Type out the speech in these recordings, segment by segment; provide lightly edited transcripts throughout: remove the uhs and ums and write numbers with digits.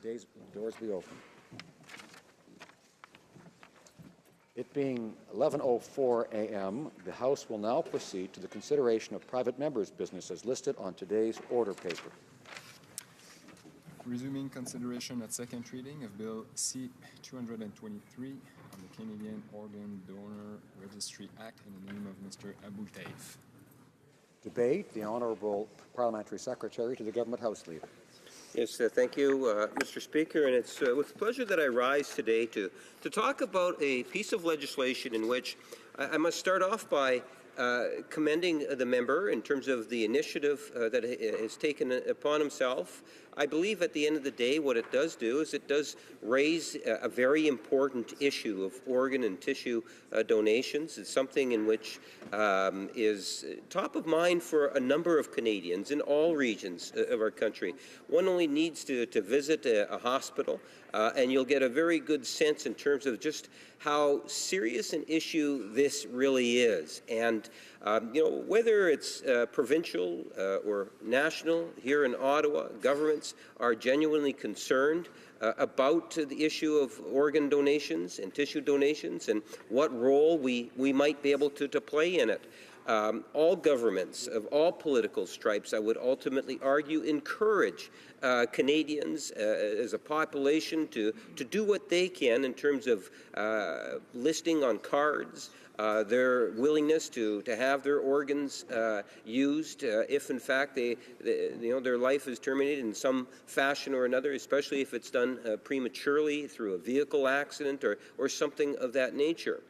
doors be open. It being 11:04 a.m., the House will now proceed to the consideration of private members' business as listed on today's order paper. Resuming consideration at second reading of Bill C-223 on the Canadian Organ Donor Registry Act in the name of Mr. Aboultaif. Debate, the Honourable Parliamentary Secretary to the Government House Leader. Yes, thank you, Mr. Speaker, and it's with pleasure that I rise today to talk about a piece of legislation in which I must start off by commending the member in terms of the initiative that has taken upon himself. I believe at the end of the day what it does do is it does raise a very important issue of organ and tissue donations. It's something in which is top of mind for a number of Canadians in all regions of our country. One only needs to visit a hospital and you'll get a very good sense in terms of just how serious an issue this really is. And you know, whether it's provincial or national, here in Ottawa, governments are genuinely concerned about the issue of organ donations and tissue donations and what role we might be able to play in it. All governments of all political stripes, I would ultimately argue, encourage Canadians as a population to do what they can in terms of listing on cards, their willingness to have their organs used if in fact their life is terminated in some fashion or another, especially if it's done prematurely through a vehicle accident or something of that nature.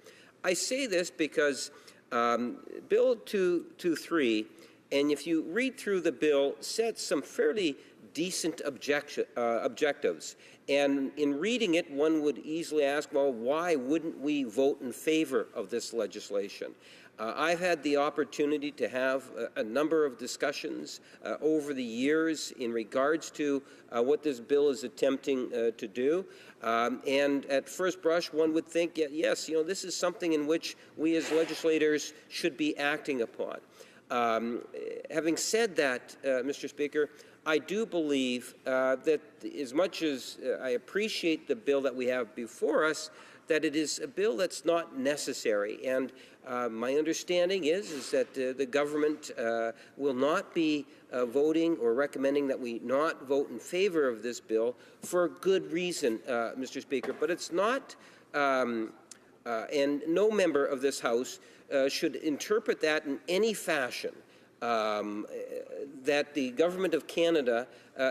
I say this because Bill 223, and if you read through the bill, sets some fairly decent objectives. And in reading it, one would easily ask, well, why wouldn't we vote in favor of this legislation? I've had the opportunity to have a number of discussions over the years in regards to what this bill is attempting to do. And at first brush, one would think, yes, you know, this is something in which we as legislators should be acting upon. Having said that, Mr. Speaker, I do believe that as much as I appreciate the bill that we have before us, that it is a bill that's not necessary. And my understanding is that the government will not be voting or recommending that we not vote in favor of this bill for a good reason, Mr. Speaker. But it's not, and no member of this House should interpret that in any fashion that the Government of Canada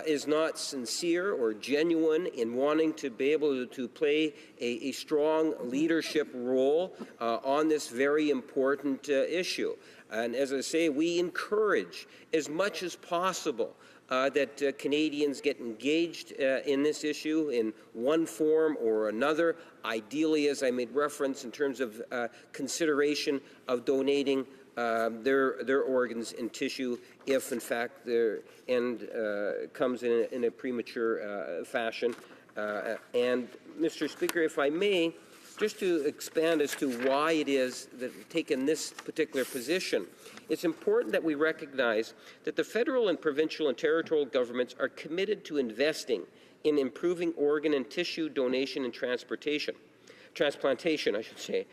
is not sincere or genuine in wanting to be able to play a strong leadership role on this very important issue. And as I say, we encourage as much as possible that Canadians get engaged in this issue in one form or another, ideally, as I made reference, in terms of consideration of donating their organs and tissue if, in fact, their end comes in a premature fashion. And, Mr. Speaker, if I may, just to expand as to why it is that we've taken this particular position, it's important that we recognize that the federal and provincial and territorial governments are committed to investing in improving organ and tissue donation and transplantation, I should say.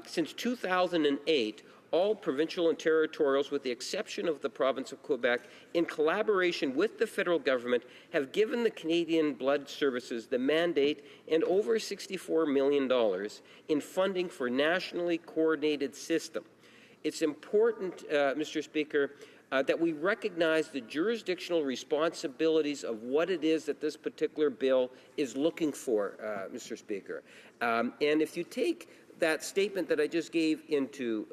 Since 2008, all provincial and territorials, with the exception of the province of Quebec, in collaboration with the federal government, have given the Canadian Blood Services the mandate and over $64 million in funding for nationally coordinated system. It's important, Mr. Speaker, that we recognize the jurisdictional responsibilities of what it is that this particular bill is looking for, Mr. Speaker. And if you take that statement that I just gave into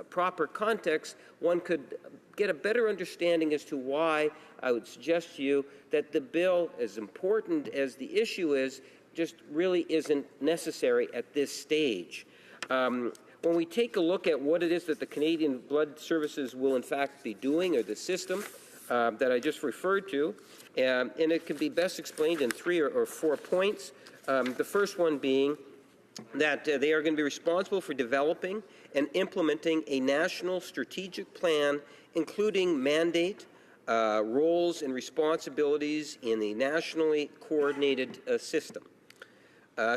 proper context, one could get a better understanding as to why I would suggest to you that the bill, as important as the issue is, just really isn't necessary at this stage. When we take a look at what it is that the Canadian Blood Services will in fact be doing, or the system that I just referred to, and it can be best explained in 3 or 4 points. The first one being that they are going to be responsible for developing and implementing a national strategic plan, including mandate, roles and responsibilities in the nationally coordinated system.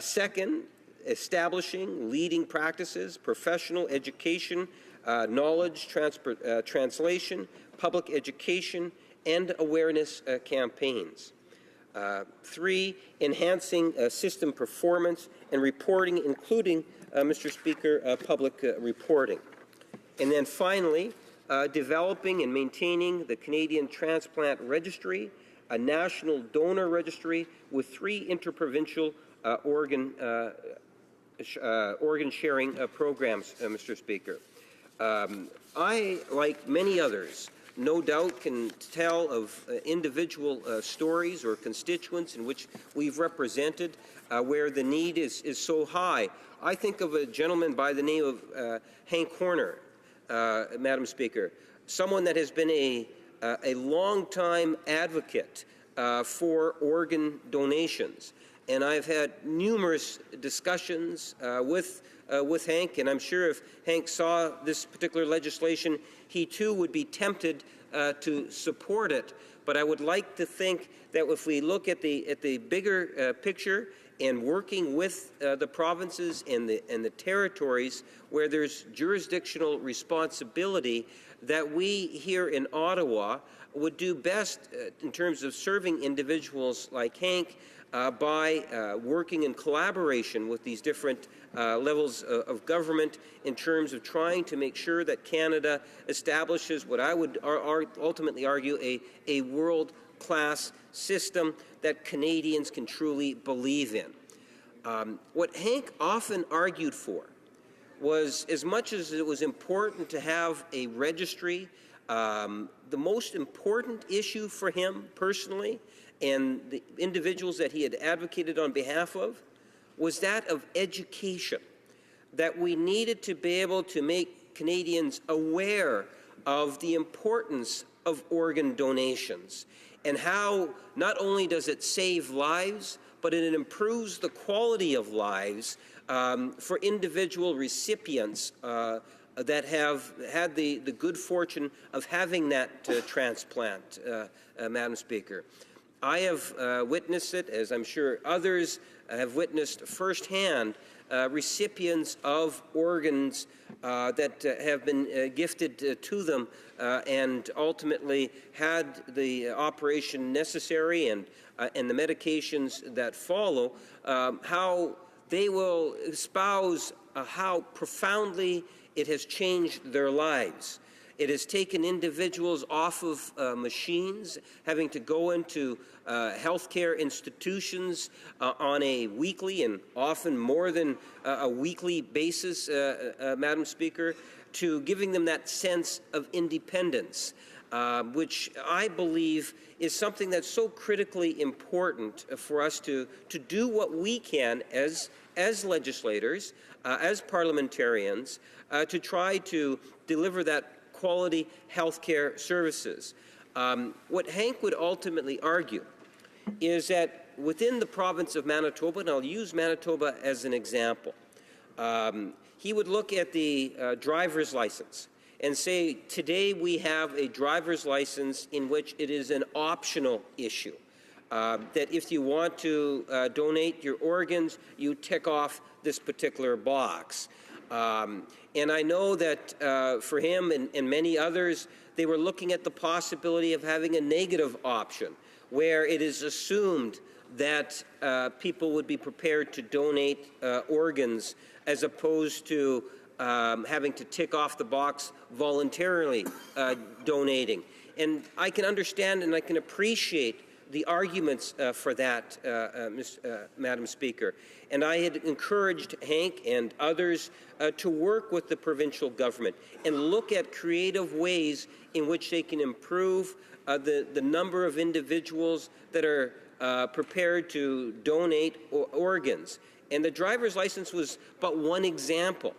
Second, establishing leading practices, professional education, knowledge translation, public education, and awareness campaigns. 3, enhancing system performance and reporting, including, Mr. Speaker, public reporting. And then finally, developing and maintaining the Canadian Transplant Registry, a national donor registry with 3 interprovincial organ sharing programs, Mr. Speaker. I, like many others, no doubt can tell of individual stories or constituents in which we've represented where the need is so high. I think of a gentleman by the name of Hank Horner, Madam Speaker, someone that has been a long-time advocate for organ donations. And I've had numerous discussions with Hank, and I'm sure if Hank saw this particular legislation, he too would be tempted to support it. But I would like to think that if we look at the bigger picture and working with the provinces and the territories where there's jurisdictional responsibility, that we here in Ottawa would do best in terms of serving individuals like Hank by working in collaboration with these different levels of government in terms of trying to make sure that Canada establishes what I would ultimately argue a world-class system that Canadians can truly believe in. What Hank often argued for was, as much as it was important to have a registry, the most important issue for him personally and the individuals that he had advocated on behalf of was that of education, that we needed to be able to make Canadians aware of the importance of organ donations and how not only does it save lives, but it improves the quality of lives for individual recipients that have had the good fortune of having that transplant, Madam Speaker. I have witnessed it, as I'm sure others have witnessed firsthand, recipients of organs that have been gifted to them and ultimately had the operation necessary and the medications that follow, how they will espouse how profoundly it has changed their lives. It has taken individuals off of machines, having to go into healthcare institutions on a weekly and often more than a weekly basis, Madam Speaker, to giving them that sense of independence, which I believe is something that's so critically important for us to do what we can as legislators, as parliamentarians, to try to deliver that quality healthcare services. What Hank would ultimately argue is that within the province of Manitoba, and I'll use Manitoba as an example, he would look at the driver's license and say, today we have a driver's license in which it is an optional issue. That if you want to donate your organs, you tick off this particular box. And I know that for him and many others, they were looking at the possibility of having a negative option, where it is assumed that people would be prepared to donate organs as opposed to having to tick off the box voluntarily donating. And I can understand and I can appreciate the arguments for that, Madam Speaker. And I had encouraged Hank and others to work with the provincial government and look at creative ways in which they can improve the number of individuals that are prepared to donate organs. And the driver's license was but one example.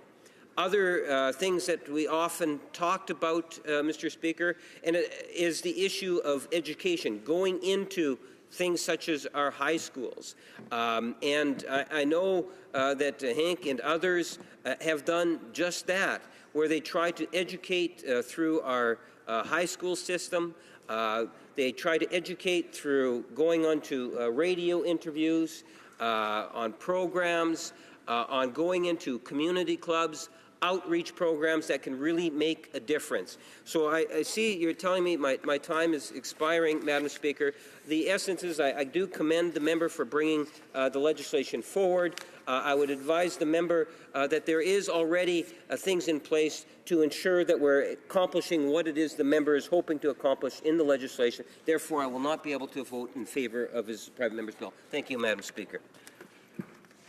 Other things that we often talked about, Mr. Speaker, and it is the issue of education, going into things such as our high schools. And I know that Hank and others have done just that, where they try to educate through our high school system They try to educate through going on to radio interviews, on programs, on going into community clubs, outreach programs that can really make a difference. So I see you're telling me my time is expiring, Madam Speaker. The essence is I do commend the member for bringing the legislation forward. I would advise the member that there is already things in place to ensure that we're accomplishing what it is the member is hoping to accomplish in the legislation. Therefore, I will not be able to vote in favour of his private member's bill. Thank you, Madam Speaker.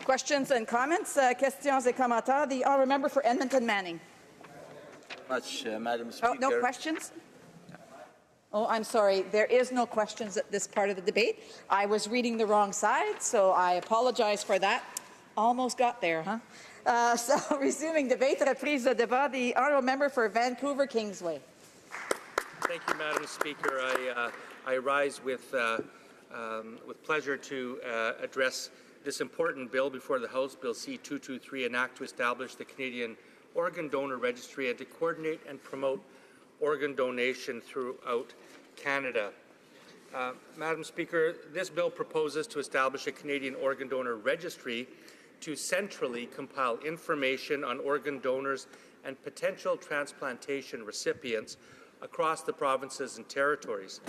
Questions and comments? Questions et commentaires. The honourable member for Edmonton Manning. Much, Madam Speaker. Oh, no questions? Oh, I'm sorry. There is no questions at this part of the debate. I was reading the wrong side, so I apologize for that. Almost got there, huh? So, resuming debate, reprise de débat, the honourable member for Vancouver Kingsway. Thank you, Madam Speaker. I rise with pleasure to address this important bill before the House, Bill C-223, an act to establish the Canadian Organ Donor Registry and to coordinate and promote organ donation throughout Canada. Madam Speaker, this bill proposes to establish a Canadian Organ Donor Registry to centrally compile information on organ donors and potential transplantation recipients across the provinces and territories.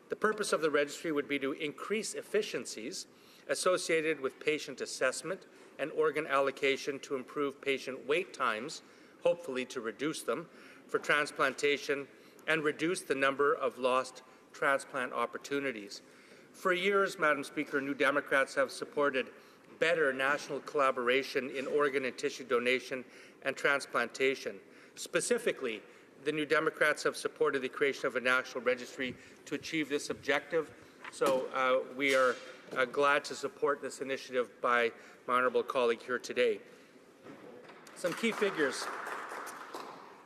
The purpose of the registry would be to increase efficiencies associated with patient assessment and organ allocation to improve patient wait times, hopefully to reduce them, for transplantation and reduce the number of lost transplant opportunities. For years, Madam Speaker, New Democrats have supported better national collaboration in organ and tissue donation and transplantation. Specifically, the New Democrats have supported the creation of a national registry to achieve this objective. So we are glad to support this initiative by my honourable colleague here today. Some key figures.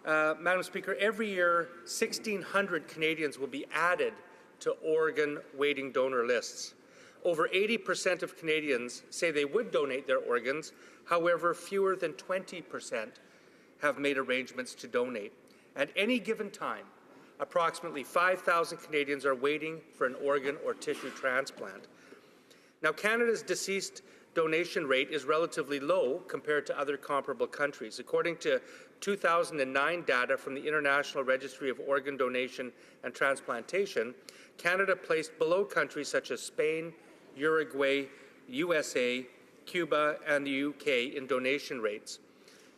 Madam Speaker, every year 1,600 Canadians will be added to organ waiting donor lists. Over 80% of Canadians say they would donate their organs. However, fewer than 20% have made arrangements to donate. At any given time, approximately 5,000 Canadians are waiting for an organ or tissue transplant. Now, Canada's deceased donation rate is relatively low compared to other comparable countries. According to 2009 data from the International Registry of Organ Donation and Transplantation, Canada placed below countries such as Spain, Uruguay, USA, Cuba, and the UK in donation rates.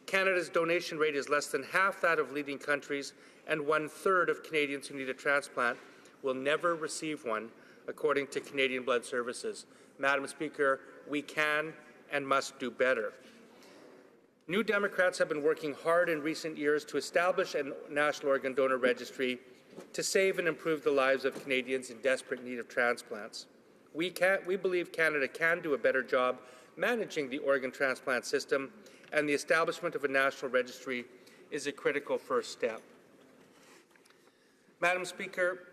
Canada's donation rate is less than half that of leading countries, and 1/3 of Canadians who need a transplant will never receive one, according to Canadian Blood Services. Madam Speaker, we can and must do better. New Democrats have been working hard in recent years to establish a national organ donor registry to save and improve the lives of Canadians in desperate need of transplants. We believe Canada can do a better job managing the organ transplant system, and the establishment of a national registry is a critical first step. Madam Speaker,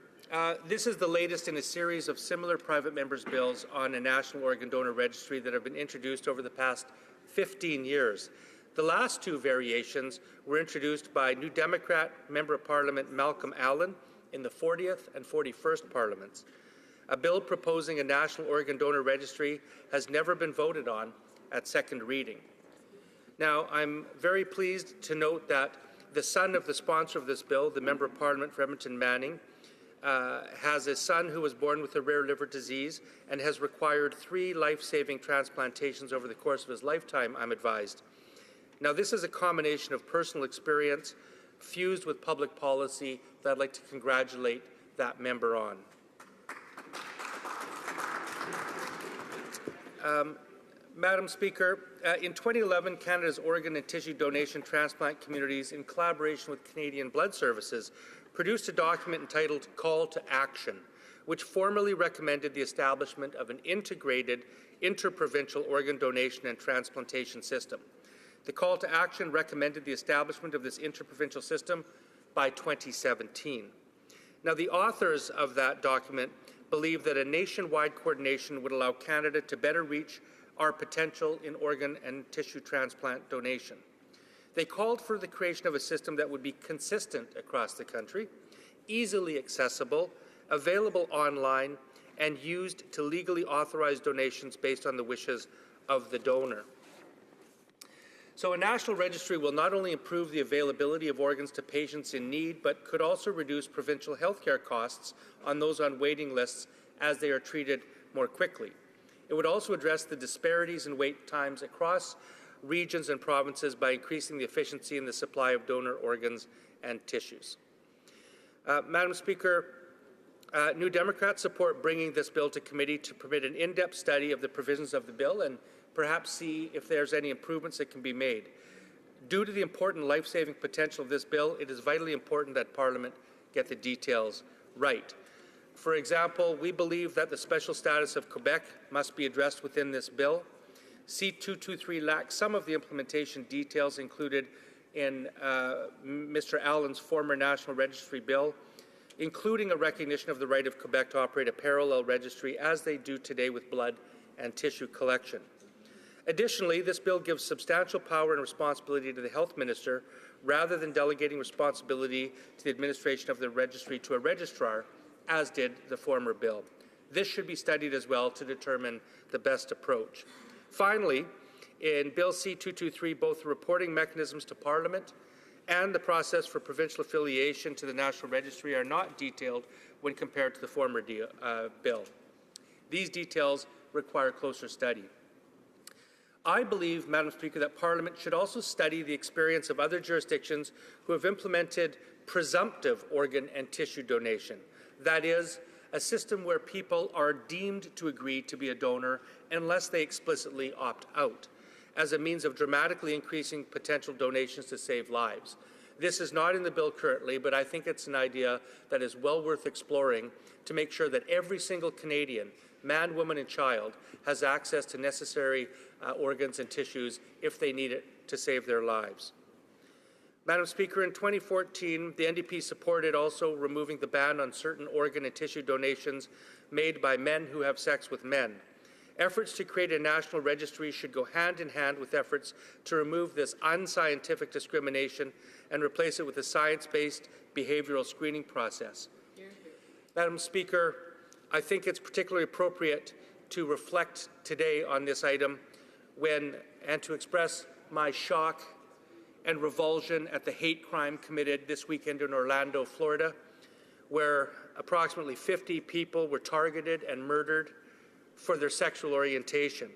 this is the latest in a series of similar private members' bills on a national organ donor registry that have been introduced over the past 15 years. The last two variations were introduced by New Democrat Member of Parliament Malcolm Allen in the 40th and 41st Parliaments. A bill proposing a national organ donor registry has never been voted on at second reading. Now, I'm very pleased to note that the son of the sponsor of this bill, the Member of Parliament for Edmonton Manning, has a son who was born with a rare liver disease and has required 3 life-saving transplantations over the course of his lifetime, I'm advised. Now, this is a combination of personal experience fused with public policy that I'd like to congratulate that member on. Madam Speaker, in 2011, Canada's organ and tissue donation transplant communities, in collaboration with Canadian Blood Services, produced a document entitled Call to Action, which formally recommended the establishment of an integrated interprovincial organ donation and transplantation system. The Call to Action recommended the establishment of this interprovincial system by 2017. Now, the authors of that document believe that a nationwide coordination would allow Canada to better reach our potential in organ and tissue transplant donation. They called for the creation of a system that would be consistent across the country, easily accessible, available online, and used to legally authorize donations based on the wishes of the donor. So a national registry will not only improve the availability of organs to patients in need, but could also reduce provincial healthcare costs on those on waiting lists as they are treated more quickly. It would also address the disparities in wait times across regions and provinces by increasing the efficiency in the supply of donor organs and tissues. Madam Speaker, New Democrats support bringing this bill to committee to permit an in-depth study of the provisions of the bill and perhaps see if there's any improvements that can be made. Due to the important life-saving potential of this bill, it is vitally important that Parliament get the details right. For example, we believe that the special status of Quebec must be addressed within this bill. C-223 lacks some of the implementation details included in Mr. Allen's former National Registry bill, including a recognition of the right of Quebec to operate a parallel registry as they do today with blood and tissue collection. Additionally, this bill gives substantial power and responsibility to the Health Minister rather than delegating responsibility to the administration of the registry to a registrar, as did the former bill. This should be studied as well to determine the best approach. Finally, in Bill C-223, both the reporting mechanisms to Parliament and the process for provincial affiliation to the National Registry are not detailed when compared to the former bill. These details require closer study. I believe, Madam Speaker, that Parliament should also study the experience of other jurisdictions who have implemented presumptive organ and tissue donation. That is, a system where people are deemed to agree to be a donor unless they explicitly opt out, as a means of dramatically increasing potential donations to save lives. This is not in the bill currently, but I think it's an idea that is well worth exploring to make sure that every single Canadian, man, woman, and child, has access to necessary organs and tissues if they need it to save their lives. Madam Speaker, in 2014, the NDP supported also removing the ban on certain organ and tissue donations made by men who have sex with men. Efforts to create a national registry should go hand in hand with efforts to remove this unscientific discrimination and replace it with a science-based behavioral screening process. Madam Speaker, I think it's particularly appropriate to reflect today on this item and to express my shock and revulsion at the hate crime committed this weekend in Orlando, Florida, where approximately 50 people were targeted and murdered for their sexual orientation.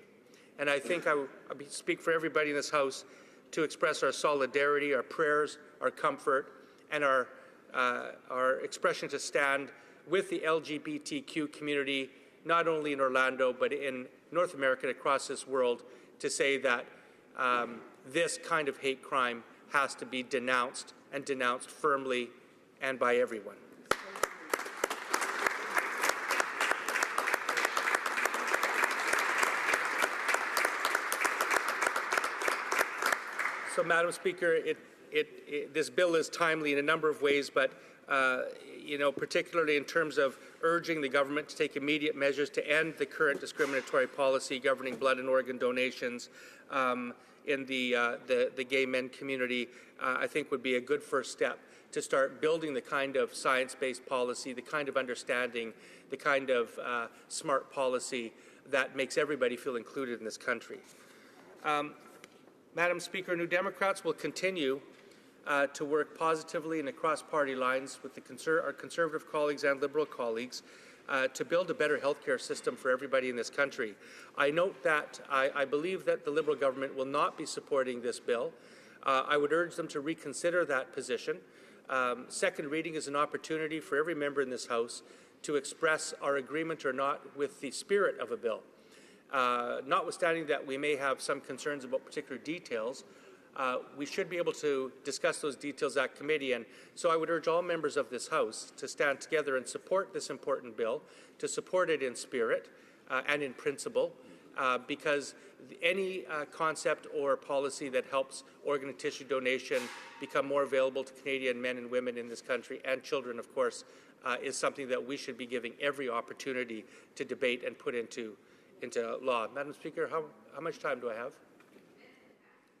And I think I speak for everybody in this House to express our solidarity, our prayers, our comfort, and our expression to stand with the LGBTQ community, not only in Orlando, but in North America and across this world, to say that this kind of hate crime has to be denounced, and denounced firmly and by everyone. So, Madam Speaker, this bill is timely in a number of ways, but particularly in terms of urging the government to take immediate measures to end the current discriminatory policy governing blood and organ donations in the gay men community, I think would be a good first step to start building the kind of science-based policy, the kind of understanding, the kind of smart policy that makes everybody feel included in this country. Madam Speaker, New Democrats will continue to work positively and across party lines with our Conservative colleagues and Liberal colleagues to build a better healthcare system for everybody in this country. I note that I believe that the Liberal government will not be supporting this bill. I would urge them to reconsider that position. Second reading is an opportunity for every member in this House to express our agreement or not with the spirit of a bill. Notwithstanding that we may have some concerns about particular details, we should be able to discuss those details at committee, and so I would urge all members of this House to stand together and support this important bill, to support it in spirit and in principle, because any concept or policy that helps organ and tissue donation become more available to Canadian men and women in this country, and children, of course, is something that we should be giving every opportunity to debate and put into law. Madam Speaker, how much time do I have?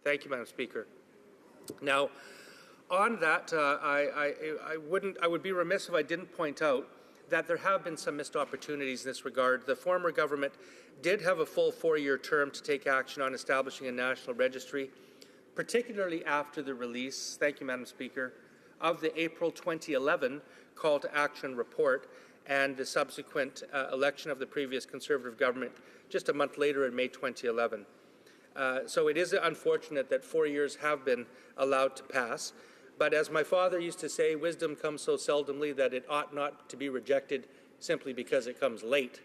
Thank you, Madam Speaker. Now, on that, I would be remiss if I didn't point out that there have been some missed opportunities in this regard. The former government did have a full 4-year term to take action on establishing a national registry, particularly after the release, thank you, Madam Speaker, of the April 2011 Call to Action report and the subsequent election of the previous Conservative government just a month later in May 2011. So it is unfortunate that 4 years have been allowed to pass. But as my father used to say, wisdom comes so seldomly that it ought not to be rejected simply because it comes late.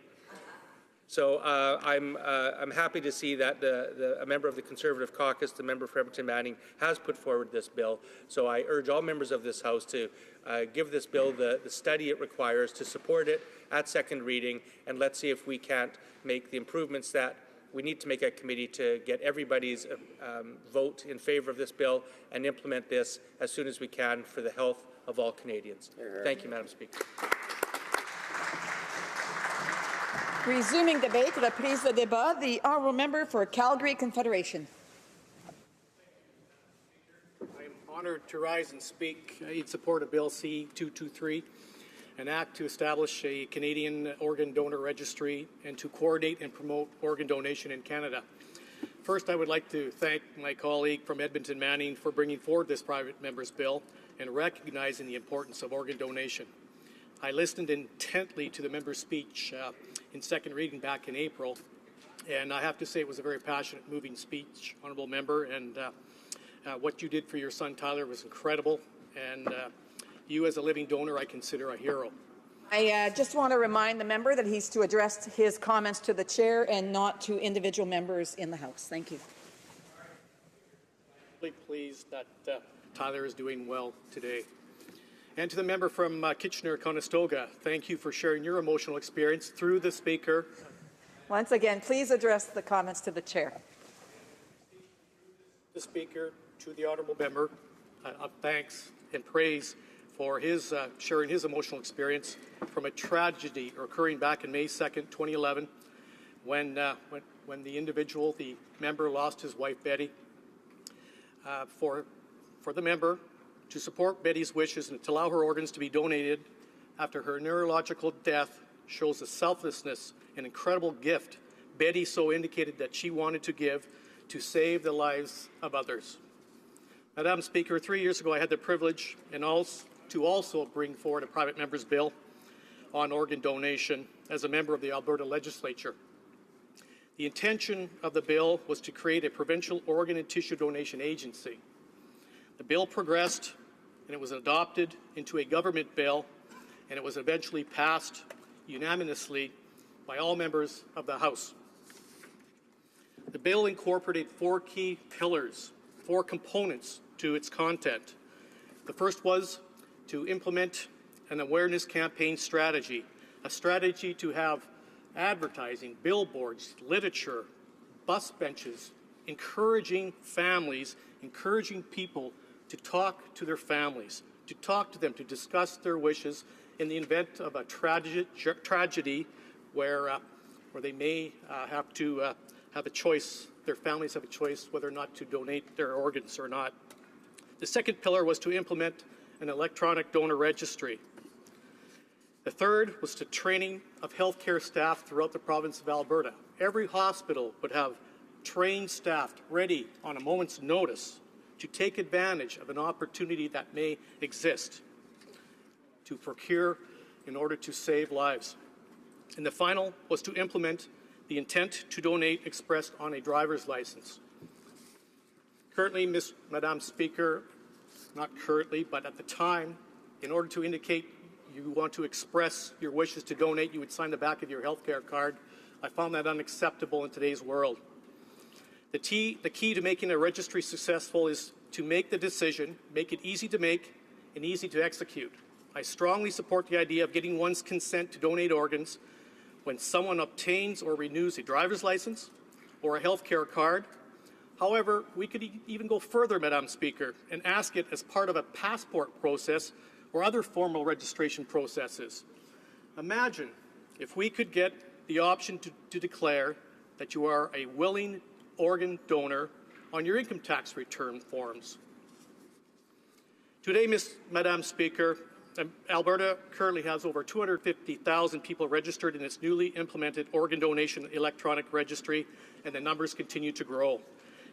So I'm happy to see that a member of the Conservative caucus, the member for Edmonton Manning, has put forward this bill. So I urge all members of this House to give this bill the study it requires, to support it at second reading, and let's see if we can't make the improvements that we need to make at committee to get everybody's vote in favour of this bill and implement this as soon as we can for the health of all Canadians. Thank you, Madam Speaker. Resuming debate, reprise de débat, the honourable member for Calgary Confederation. I am honoured to rise and speak in support of Bill C-223, an act to establish a Canadian organ donor registry and to coordinate and promote organ donation in Canada. First, I would like to thank my colleague from Edmonton Manning for bringing forward this private member's bill and recognizing the importance of organ donation. I listened intently to the member's speech in second reading back in April, and I have to say it was a very passionate, moving speech, honourable member, and what you did for your son Tyler was incredible, and you as a living donor I consider a hero. I just want to remind the member that he's to address his comments to the chair and not to individual members in the House. Thank you. I'm really pleased that Tyler is doing well today. And to the member from Kitchener-Conestoga, thank you for sharing your emotional experience through the Speaker. Once again, please address the comments to the chair. The Speaker, to the honourable member, of thanks and praise for his sharing his emotional experience from a tragedy occurring back in May 2nd, 2011, when the individual, the member, lost his wife Betty. For the member to support Betty's wishes and to allow her organs to be donated after her neurological death shows the selflessness and incredible gift Betty so indicated that she wanted to give to save the lives of others. Madam Speaker, 3 years ago I had the privilege to also bring forward a private member's bill on organ donation as a member of the Alberta Legislature. The intention of the bill was to create a provincial organ and tissue donation agency. The bill progressed and it was adopted into a government bill, and it was eventually passed unanimously by all members of the House. The bill incorporated 4 key pillars, 4 components to its content. The first was to implement an awareness campaign strategy, a strategy to have advertising, billboards, literature, bus benches, encouraging families, encouraging people to talk to their families, to talk to them, to discuss their wishes in the event of a tragedy where they may have to have a choice, their families have a choice whether or not to donate their organs or not. The second pillar was to implement an electronic donor registry. The third was to training of healthcare staff throughout the province of Alberta. Every hospital would have trained staff ready on a moment's notice to take advantage of an opportunity that may exist to procure in order to save lives. And the final was to implement the intent to donate expressed on a driver's license. Currently, Madam Speaker, not currently, but at the time, in order to indicate you want to express your wishes to donate, you would sign the back of your healthcare card. I found that unacceptable in today's world. The key to making a registry successful is to make the decision, make it easy to make and easy to execute. I strongly support the idea of getting one's consent to donate organs when someone obtains or renews a driver's license or a healthcare card. However, we could even go further, Madam Speaker, and ask it as part of a passport process or other formal registration processes. Imagine if we could get the option to declare that you are a willing organ donor on your income tax return forms. Today, Madam Speaker, Alberta currently has over 250,000 people registered in its newly implemented organ donation electronic registry, and the numbers continue to grow.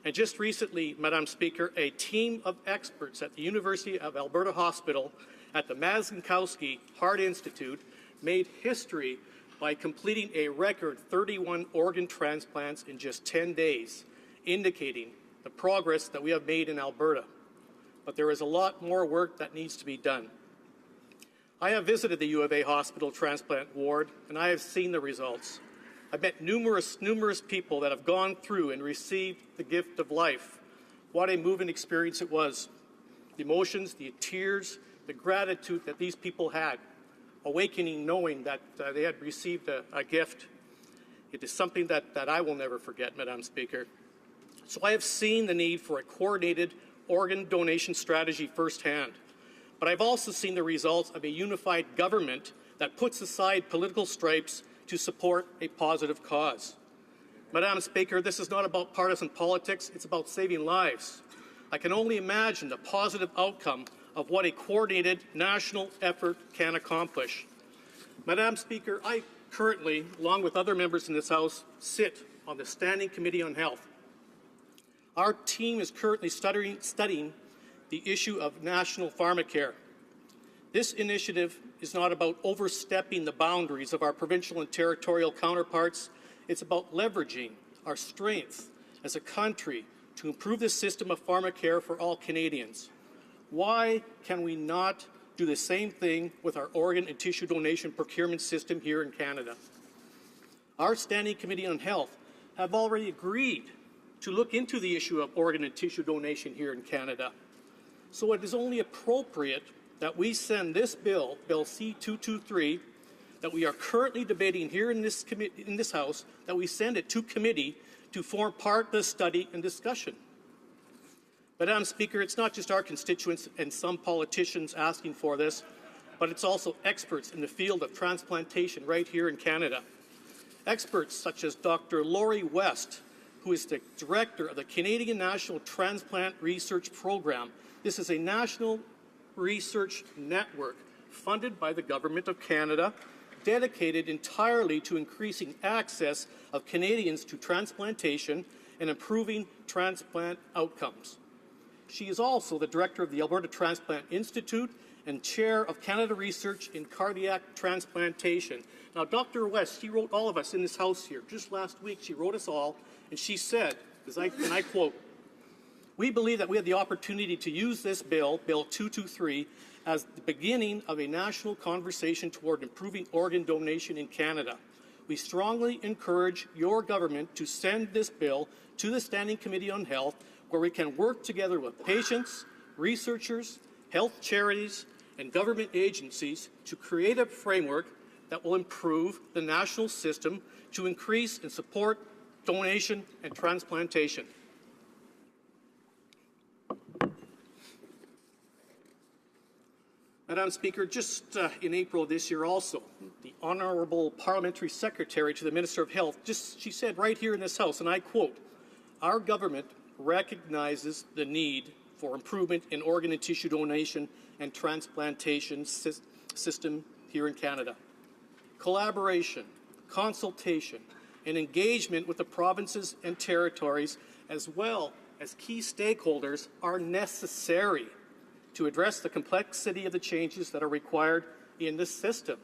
And just recently, Madam Speaker, a team of experts at the University of Alberta Hospital at the Mazankowski Heart Institute made history by completing a record 31 organ transplants in just 10 days, indicating the progress that we have made in Alberta. But there is a lot more work that needs to be done. I have visited the U of A hospital transplant ward, and I have seen the results. I've met numerous people that have gone through and received the gift of life. What a moving experience it was. The emotions, the tears, the gratitude that these people had, awakening knowing that they had received a gift. It is something that I will never forget, Madam Speaker. So I have seen the need for a coordinated organ donation strategy firsthand. But I've also seen the results of a unified government that puts aside political stripes to support a positive cause. Madam Speaker, this is not about partisan politics, it's about saving lives. I can only imagine the positive outcome of what a coordinated national effort can accomplish. Madam Speaker, I currently, along with other members in this House, sit on the Standing Committee on Health. Our team is currently studying the issue of national pharmacare. This initiative is not about overstepping the boundaries of our provincial and territorial counterparts. It's about leveraging our strength as a country to improve the system of pharmacare for all Canadians. Why can we not do the same thing with our organ and tissue donation procurement system here in Canada? Our Standing Committee on Health have already agreed to look into the issue of organ and tissue donation here in Canada. So it is only appropriate that we send this bill, Bill C-223, that we are currently debating here in this House, that we send it to committee to form part of the study and discussion. Madam Speaker, it's not just our constituents and some politicians asking for this, but it's also experts in the field of transplantation right here in Canada. Experts such as Dr. Laurie West, who is the director of the Canadian National Transplant Research Program. This is a national research network funded by the Government of Canada, dedicated entirely to increasing access of Canadians to transplantation and improving transplant outcomes. She is also the director of the Alberta Transplant Institute and chair of Canada Research in Cardiac Transplantation. Now, Dr. West, she wrote all of us in this House here. Just last week, she wrote us all, and she said, and I quote, "We believe that we have the opportunity to use this bill, Bill 223, as the beginning of a national conversation toward improving organ donation in Canada. We strongly encourage your government to send this bill to the Standing Committee on Health, where we can work together with patients, researchers, health charities, and government agencies to create a framework that will improve the national system to increase and support donation and transplantation." Madam Speaker, just in April of this year also, the Honourable Parliamentary Secretary to the Minister of Health, she said right here in this House, and I quote, "Our government recognizes the need for improvement in organ and tissue donation and transplantation system here in Canada. Collaboration, consultation, and engagement with the provinces and territories, as well as key stakeholders, are necessary to address the complexity of the changes that are required in the system."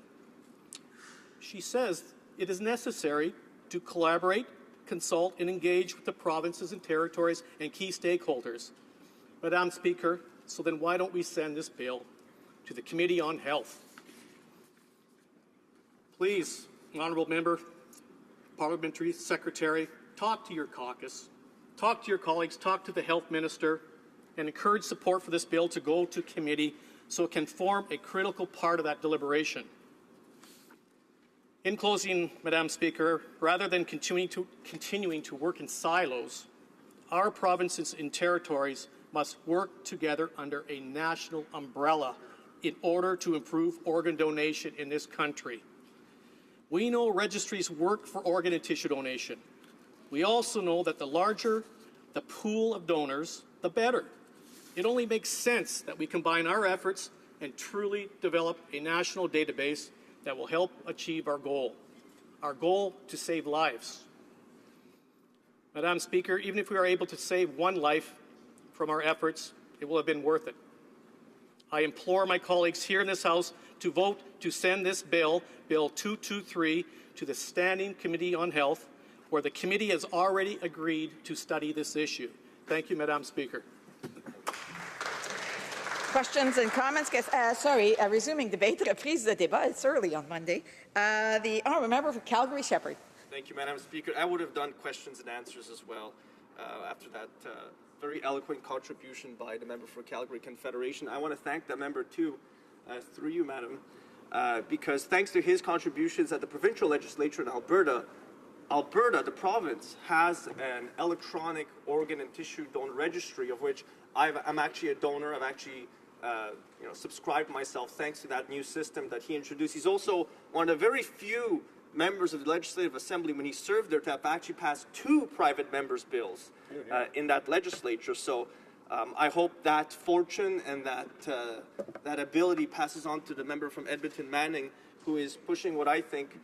She says it is necessary to collaborate, consult, and engage with the provinces and territories and key stakeholders. Madam Speaker, so then why don't we send this bill to the Committee on Health? Please, Honourable Member, Parliamentary Secretary, talk to your caucus, talk to your colleagues, talk to the Health Minister, and encourage support for this bill to go to committee so it can form a critical part of that deliberation. In closing, Madam Speaker, rather than continuing to work in silos, our provinces and territories must work together under a national umbrella in order to improve organ donation in this country. We know registries work for organ and tissue donation. We also know that the larger the pool of donors, the better. It only makes sense that we combine our efforts and truly develop a national database that will help achieve our goal to save lives. Madam Speaker, even if we are able to save one life from our efforts, it will have been worth it. I implore my colleagues here in this House to vote to send this bill, Bill 223, to the Standing Committee on Health, where the committee has already agreed to study this issue. Thank you, Madam Speaker. Questions and comments? Resuming debate. Reprise de débat. It's early on Monday. The honourable member for Calgary-Shepherd. Thank you, Madam Speaker. I would have done questions and answers as well after that very eloquent contribution by the member for Calgary Confederation. I want to thank that member too, through you, Madam, because thanks to his contributions at the provincial legislature in Alberta, the province, has an electronic organ and tissue donor registry, of which I'm actually a donor. I've actually subscribed myself thanks to that new system that he introduced. He's also one of the very few members of the Legislative Assembly, when he served there, to have actually passed 2 private members' bills in that legislature. So I hope that fortune and that ability passes on to the member from Edmonton Manning, who is pushing what I think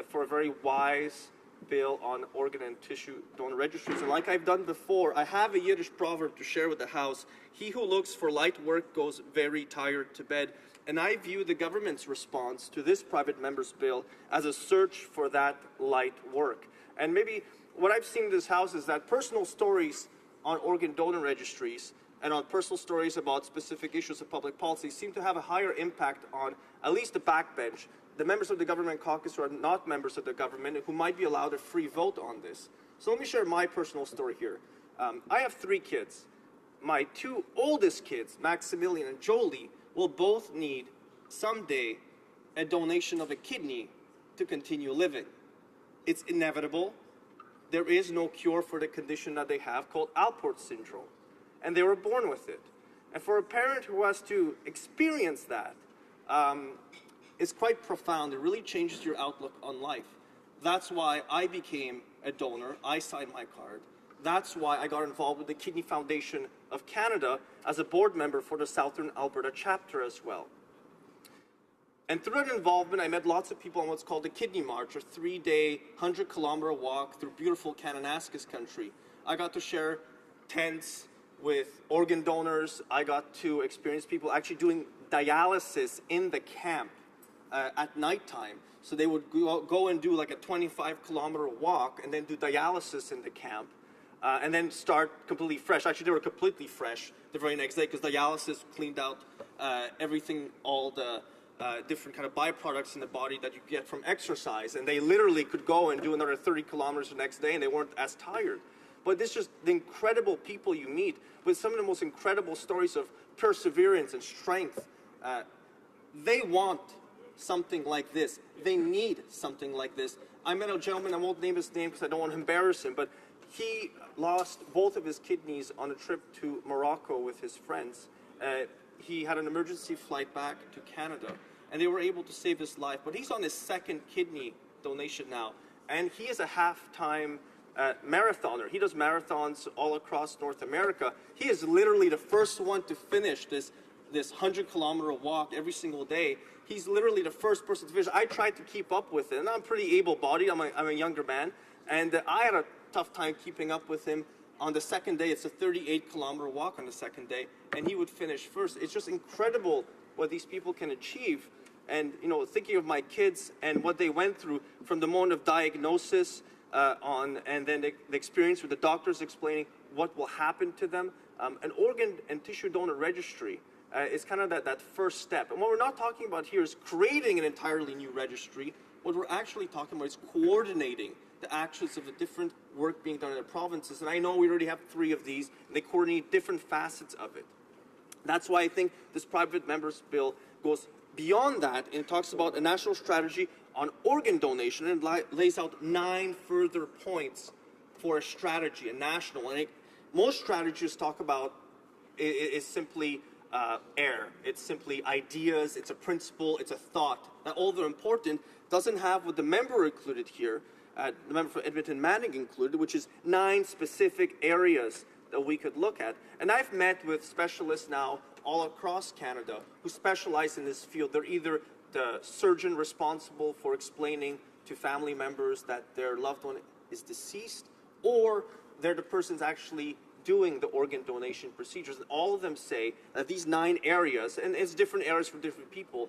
for a very wise bill on organ and tissue donor registries. And like I've done before, I have a Yiddish proverb to share with the House: "He who looks for light work goes very tired to bed." And I view the government's response to this private member's bill as a search for that light work. And maybe what I've seen in this House is that personal stories on organ donor registries and on personal stories about specific issues of public policy seem to have a higher impact on at least the backbench, the members of the government caucus who are not members of the government, who might be allowed a free vote on this. So let me share my personal story here. I have 3 kids. My 2 oldest kids, Maximilian and Jolie, will both need someday a donation of a kidney to continue living. It's inevitable. There is no cure for the condition that they have called Alport syndrome, and they were born with it. And for a parent who has to experience that, it's quite profound. It really changes your outlook on life. That's why I became a donor. I signed my card. That's why I got involved with the Kidney Foundation of Canada as a board member for the Southern Alberta chapter as well. And through that involvement, I met lots of people on what's called the Kidney March, a 3-day, 100-kilometer walk through beautiful Kananaskis country. I got to share tents with organ donors. I got to experience people actually doing dialysis in the camp at nighttime. So they would go and do like a 25-kilometer walk and then do dialysis in the camp. And then start completely fresh. Actually, they were completely fresh the very next day because dialysis cleaned out everything, all the different kind of byproducts in the body that you get from exercise. And they literally could go and do another 30 kilometers the next day, and they weren't as tired. But this is just the incredible people you meet with some of the most incredible stories of perseverance and strength. They want something like this. They need something like this. I met a gentleman, I won't name his name because I don't want to embarrass him, but he lost both of his kidneys on a trip to Morocco with his friends. He had an emergency flight back to Canada, and they were able to save his life. But he's on his 2nd kidney donation now, and he is a half-time marathoner. He does marathons all across North America. He is literally the first one to finish this 100-kilometer walk every single day. He's literally the first person to finish. I tried to keep up with it, and I'm pretty able-bodied. I'm a younger man, and I had a tough time keeping up with him. On the 2nd day, it's a 38-kilometer walk on the 2nd day, and he would finish first. It's just incredible what these people can achieve. And, thinking of my kids and what they went through from the moment of diagnosis and then the experience with the doctors explaining what will happen to them. An organ and tissue donor registry is kind of that first step. And what we're not talking about here is creating an entirely new registry. What we're actually talking about is coordinating the actions of the different work being done in the provinces. And I know we already have 3 of these, and they coordinate different facets of it. That's why I think this private member's bill goes beyond that and talks about a national strategy on organ donation and lays out 9 further points for a strategy, a national. And most strategies talk about is simply air. It's simply ideas, it's a principle, it's a thought. Now, although important, doesn't have what the member included here, the member for Edmonton Manning included, which is 9 specific areas that we could look at. And I've met with specialists now all across Canada who specialize in this field. They're either the surgeon responsible for explaining to family members that their loved one is deceased, or they're the persons actually doing the organ donation procedures. And all of them say that these 9 areas, and it's different areas for different people,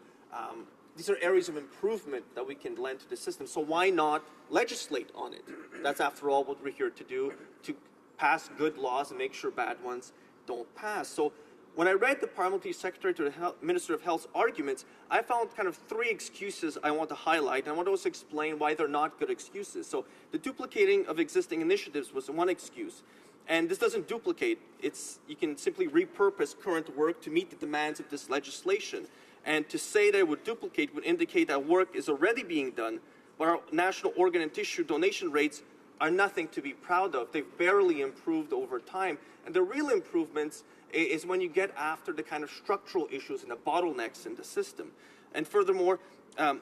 these are areas of improvement that we can lend to the system. So why not legislate on it? That's, after all, what we're here to do, to pass good laws and make sure bad ones don't pass. So when I read the Parliamentary Secretary to the Minister of Health's arguments, I found kind of 3 excuses I want to highlight, and I want to also explain why they're not good excuses. So the duplicating of existing initiatives was one excuse. And this doesn't duplicate. You can simply repurpose current work to meet the demands of this legislation. And to say that it would duplicate would indicate that work is already being done, but our national organ and tissue donation rates are nothing to be proud of. They've barely improved over time. And the real improvements is when you get after the kind of structural issues and the bottlenecks in the system. And furthermore,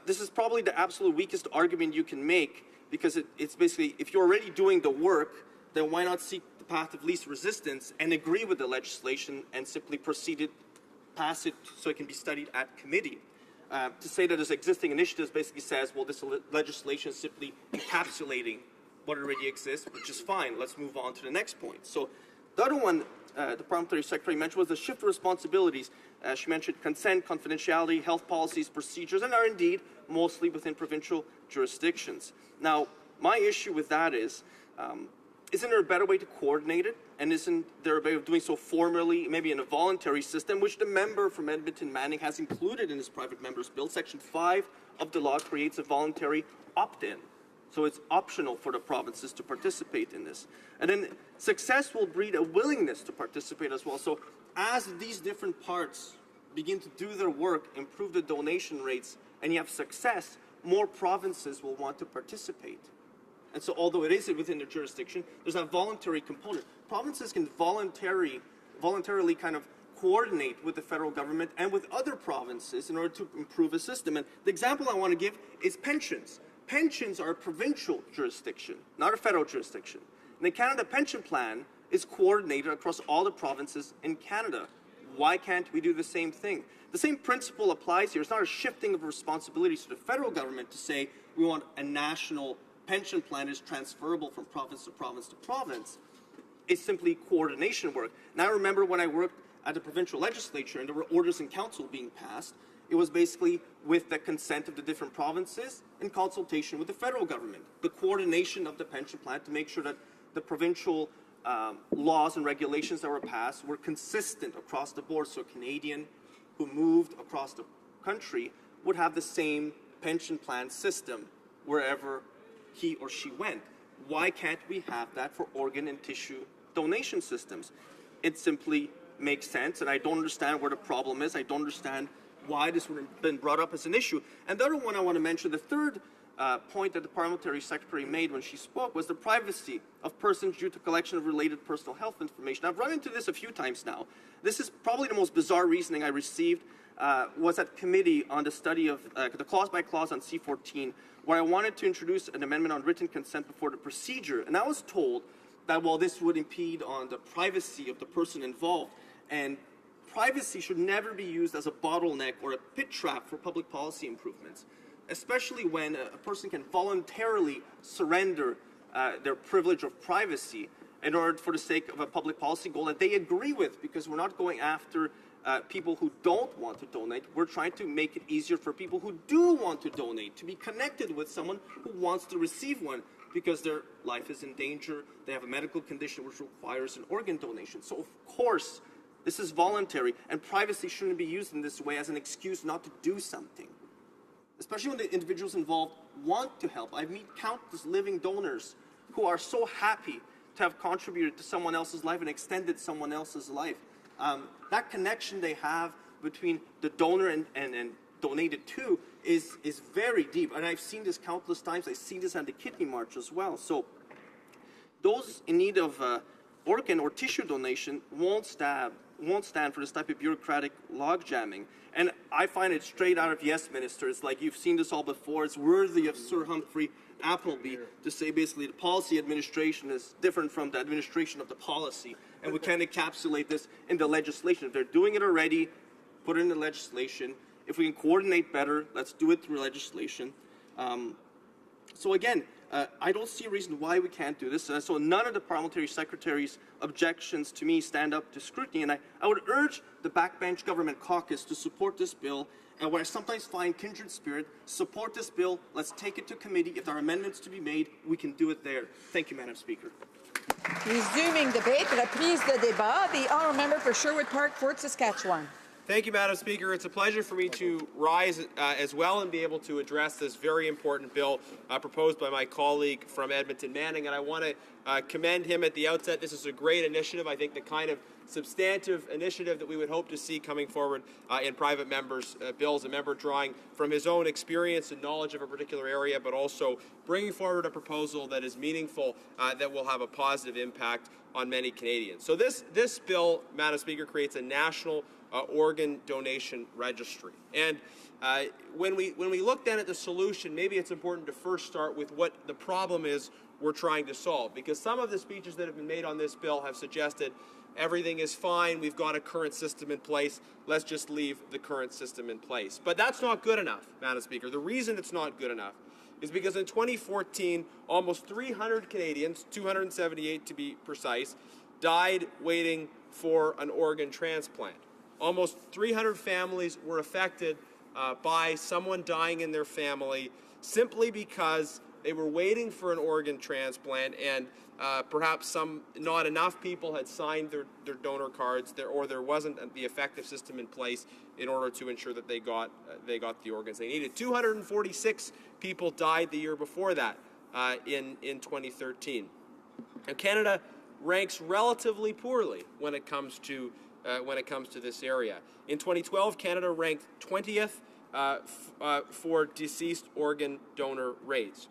this is probably the absolute weakest argument you can make, because it's basically, if you're already doing the work, then why not seek the path of least resistance and agree with the legislation and simply pass it so it can be studied at committee. To say that there's existing initiatives basically says, well, this legislation is simply encapsulating what already exists, which is fine. Let's move on to the next point. So the other one the Parliamentary Secretary mentioned was the shift of responsibilities. She mentioned consent, confidentiality, health policies, procedures, and are indeed mostly within provincial jurisdictions. Now, my issue with that is, isn't there a better way to coordinate it? And isn't there a way of doing so formally, maybe in a voluntary system, which the member from Edmonton Manning has included in his private member's bill? Section 5 of the law creates a voluntary opt-in. So it's optional for the provinces to participate in this. And then success will breed a willingness to participate as well. So as these different parts begin to do their work, improve the donation rates, and you have success, more provinces will want to participate. And so although it is within their jurisdiction, there's a voluntary component. Provinces can voluntarily kind of coordinate with the federal government and with other provinces in order to improve a system. And the example I want to give is pensions. Pensions are a provincial jurisdiction, not a federal jurisdiction. And the Canada Pension Plan is coordinated across all the provinces in Canada. Why can't we do the same thing? The same principle applies here. It's not a shifting of responsibilities to the federal government to say we want a national pension plan is transferable from province to province to province. It's simply coordination work. And I remember when I worked at the provincial legislature and there were orders in council being passed, it was basically with the consent of the different provinces in consultation with the federal government. The coordination of the pension plan to make sure that the provincial laws and regulations that were passed were consistent across the board, so a Canadian who moved across the country would have the same pension plan system wherever he or she went. Why can't we have that for organ and tissue donation systems? It simply makes sense, and I don't understand where the problem is. I don't understand why this would have been brought up as an issue. And the other one I want to mention, the third point that the Parliamentary Secretary made when she spoke was the privacy of persons due to collection of related personal health information. I've run into this a few times now. This is probably the most bizarre reasoning I received was at committee on the study of the clause-by-clause on C-14, where I wanted to introduce an amendment on written consent before the procedure. And I was told that, well, this would impede on the privacy of the person involved. And privacy should never be used as a bottleneck or a pit trap for public policy improvements, especially when a person can voluntarily surrender their privilege of privacy in order for the sake of a public policy goal that they agree with, because we're not going after people who don't want to donate. We're trying to make it easier for people who do want to donate to be connected with someone who wants to receive one because their life is in danger, they have a medical condition which requires an organ donation. So of course, this is voluntary, and privacy shouldn't be used in this way as an excuse not to do something, especially when the individuals involved want to help. I meet countless living donors who are so happy to have contributed to someone else's life and extended someone else's life. That connection they have between the donor and donated to is very deep, and I've seen this countless times. I've seen this at the Kidney March as well. So those in need of organ or tissue donation won't stand for this type of bureaucratic log jamming. And I find it straight out of Yes Minister. It's like, you've seen this all before. It's worthy of Sir Humphrey Appleby to say basically the policy administration is different from the administration of the policy, and we can encapsulate this in the legislation. If they're doing it already, put it in the legislation. If we can coordinate better, let's do it through legislation. So again, I don't see a reason why we can't do this. So none of the parliamentary secretary's objections to me stand up to scrutiny. And I would urge the backbench government caucus to support this bill. And where I sometimes find kindred spirit, support this bill. Let's take it to committee. If there are amendments to be made, we can do it there. Thank you, Madam Speaker. Resuming debate, reprise de débat. The honourable member for Sherwood Park, Fort Saskatchewan. Thank you, Madam Speaker. It's a pleasure for me to rise as well and be able to address this very important bill proposed by my colleague from Edmonton Manning. And I want to commend him at the outset. This is a great initiative. I think the kind of substantive initiative that we would hope to see coming forward in private members' bills, a member drawing from his own experience and knowledge of a particular area, but also bringing forward a proposal that is meaningful, that will have a positive impact on many Canadians. So this bill, Madam Speaker, creates a national organ donation registry. And when we look then at the solution, maybe it's important to first start with what the problem is we're trying to solve, because some of the speeches that have been made on this bill have suggested everything is fine, we've got a current system in place, let's just leave the current system in place. But that's not good enough, Madam Speaker. The reason it's not good enough is because in 2014, almost 300 Canadians, 278 to be precise, died waiting for an organ transplant. Almost 300 families were affected by someone dying in their family simply because they were waiting for an organ transplant, and perhaps not enough people had signed their donor cards, or there wasn't the effective system in place in order to ensure that they got the organs they needed. 246 people died the year before that in 2013. And Canada ranks relatively poorly when it comes to this area. In 2012, Canada ranked 20th for deceased organ donor rates.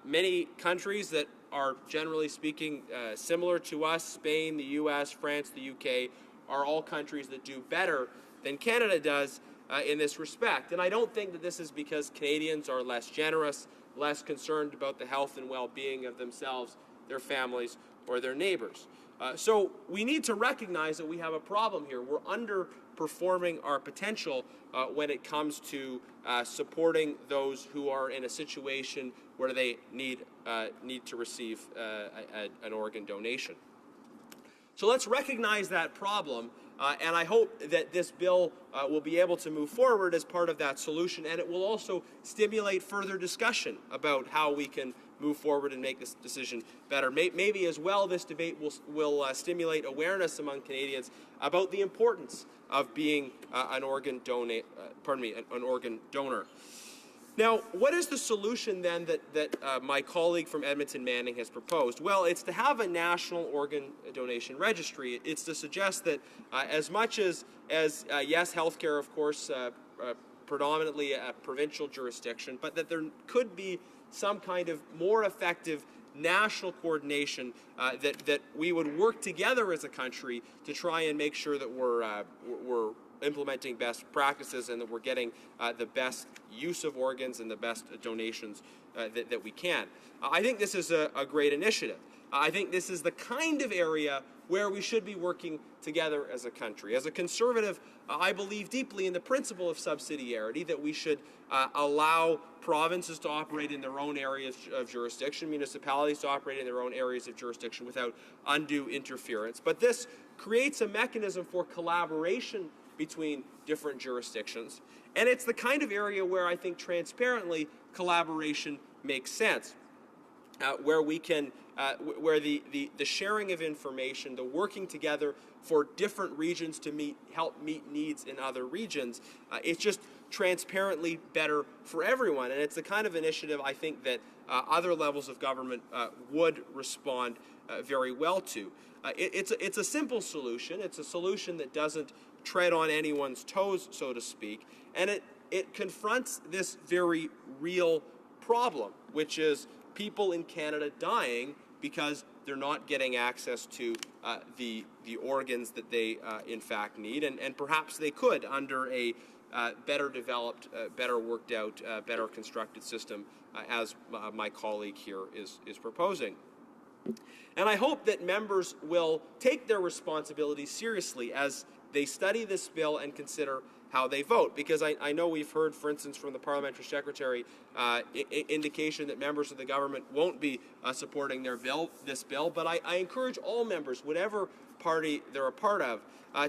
Many countries that are generally speaking similar to us, Spain, the US, France, the UK, are all countries that do better than Canada does in this respect. And I don't think that this is because Canadians are less generous, less concerned about the health and well-being of themselves, their families, or their neighbors. So we need to recognize that we have a problem here. We're underperforming our potential when it comes to supporting those who are in a situation where they need to receive an organ donation. So let's recognize that problem, and I hope that this bill will be able to move forward as part of that solution, and it will also stimulate further discussion about how we can move forward and make this decision better. Maybe as well, this debate will stimulate awareness among Canadians about the importance of being an organ donor. Now, what is the solution then that my colleague from Edmonton Manning has proposed? Well, it's to have a national organ donation registry. It's to suggest that as much as yes, healthcare, of course, predominantly a provincial jurisdiction, but that there could be some kind of more effective national coordination, that we would work together as a country to try and make sure that we're implementing best practices and that we're getting the best use of organs and the best donations that we can. I think this is a great initiative. I think this is the kind of area where we should be working together as a country. As a conservative, I believe deeply in the principle of subsidiarity, that we should allow provinces to operate in their own areas of jurisdiction, municipalities to operate in their own areas of jurisdiction without undue interference. But this creates a mechanism for collaboration between different jurisdictions, and it's the kind of area where I think transparently collaboration makes sense, where we can where the sharing of information, the working together for different regions to help meet needs in other regions, it's just transparently better for everyone. And it's the kind of initiative I think that other levels of government would respond very well to. It's a simple solution. It's a solution that doesn't tread on anyone's toes, so to speak, and it confronts this very real problem, which is people in Canada dying because they're not getting access to the organs that they in fact need, and perhaps they could under a better developed, better worked out, better constructed system as my colleague here is proposing. And I hope that members will take their responsibilities seriously as they study this bill and consider how they vote, because I know we've heard, for instance, from the parliamentary secretary, indication that members of the government won't be supporting this bill, but I encourage all members, whatever party they're a part of,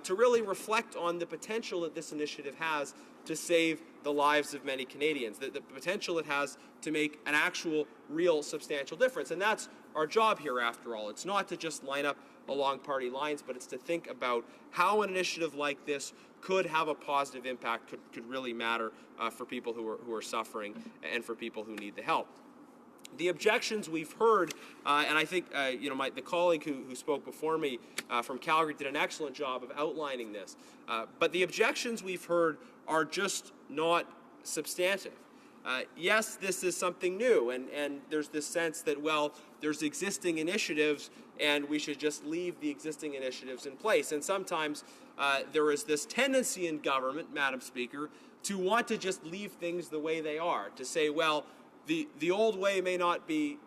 to really reflect on the potential that this initiative has to save the lives of many Canadians, the potential it has to make an actual, real, substantial difference. And that's our job here, after all. It's not to just line up along party lines, but it's to think about how an initiative like this could have a positive impact, could really matter for people who are suffering and for people who need the help. The objections we've heard, and I think the colleague who spoke before me from Calgary did an excellent job of outlining this, but the objections we've heard are just not substantive. Yes, this is something new, and there's this sense that, well, there's existing initiatives and we should just leave the existing initiatives in place. And sometimes there is this tendency in government, Madam Speaker, to want to just leave things the way they are, to say, well, the old way may not be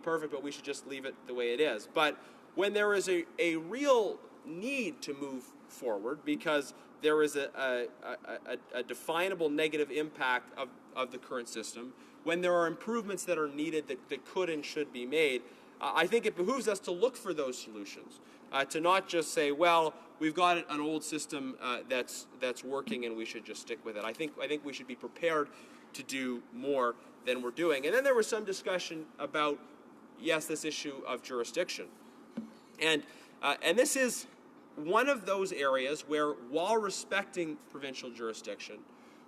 perfect, but we should just leave it the way it is. But when there is a real need to move forward because there is a definable negative impact of the current system, when there are improvements that are needed that could and should be made, I think it behooves us to look for those solutions, to not just say, well, we've got an old system that's working and we should just stick with it. I think we should be prepared to do more than we're doing. And then there was some discussion about, yes, this issue of jurisdiction. And this is one of those areas where, while respecting provincial jurisdiction,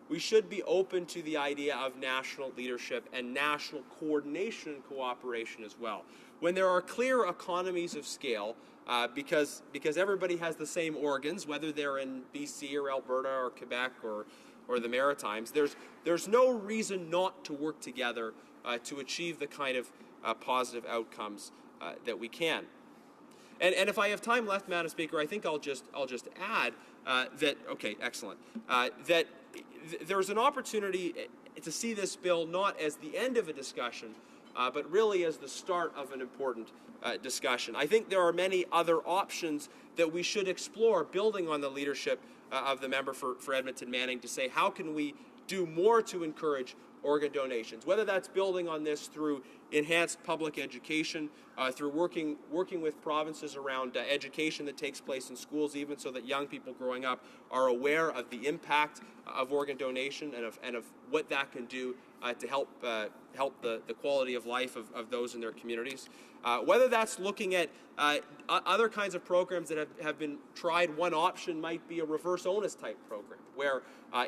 we should be open to the idea of national leadership and national coordination and cooperation as well. When there are clear economies of scale, because everybody has the same organs, whether they're in BC or Alberta or Quebec or the Maritimes, there's no reason not to work together to achieve the kind of positive outcomes that we can. And if I have time left, Madam Speaker, I think I'll just add that, okay, excellent, that there's an opportunity to see this bill not as the end of a discussion, but really as the start of an important discussion. I think there are many other options that we should explore, building on the leadership of the member for Edmonton Manning, to say, how can we do more to encourage organ donations, whether that's building on this through enhanced public education, through working with provinces around education that takes place in schools, even so that young people growing up are aware of the impact of organ donation and of what that can do to help the quality of life of those in their communities. Whether that's looking at other kinds of programs that have been tried. One option might be a reverse onus type program, where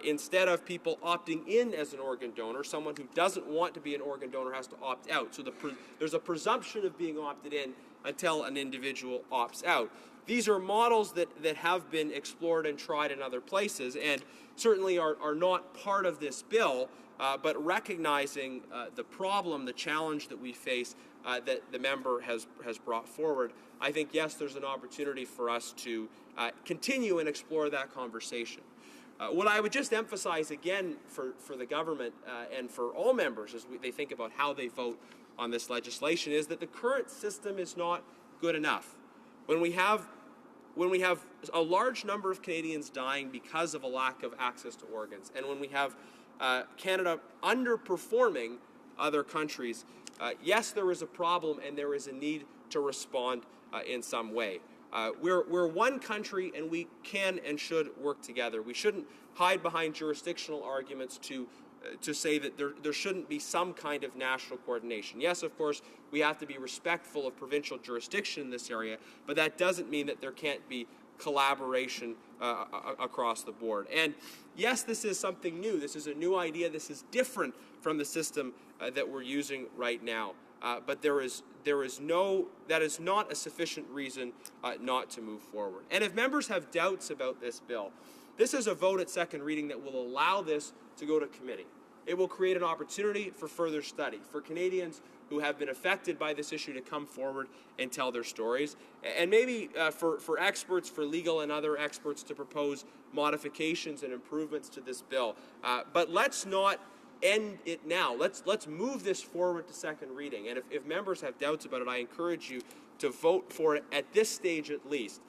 instead of people opting in as an organ donor, someone who doesn't want to be an organ donor has to opt out. So there's a presumption of being opted in until an individual opts out. These are models that have been explored and tried in other places, and certainly are not part of this bill, but recognizing the problem, the challenge that we face, that the member has brought forward, I think, yes, there's an opportunity for us to continue and explore that conversation. What I would just emphasize again for the government and for all members as they think about how they vote on this legislation is that the current system is not good enough. When we have a large number of Canadians dying because of a lack of access to organs, and when we have Canada underperforming other countries, yes, there is a problem and there is a need to respond in some way. We're one country and we can and should work together. We shouldn't hide behind jurisdictional arguments to say that there shouldn't be some kind of national coordination. Yes, of course, we have to be respectful of provincial jurisdiction in this area, but that doesn't mean that there can't be collaboration across the board. And yes, this is something new. This is a new idea. This is different from the system that we're using right now. But that is not a sufficient reason not to move forward. And if members have doubts about this bill, this is a vote at second reading that will allow this to go to committee. It will create an opportunity for further study, for Canadians who have been affected by this issue to come forward and tell their stories, and maybe for experts, for legal and other experts, to propose modifications and improvements to this bill. But let's not end it now. Let's move this forward to second reading. And if members have doubts about it, I encourage you to vote for it at this stage at least,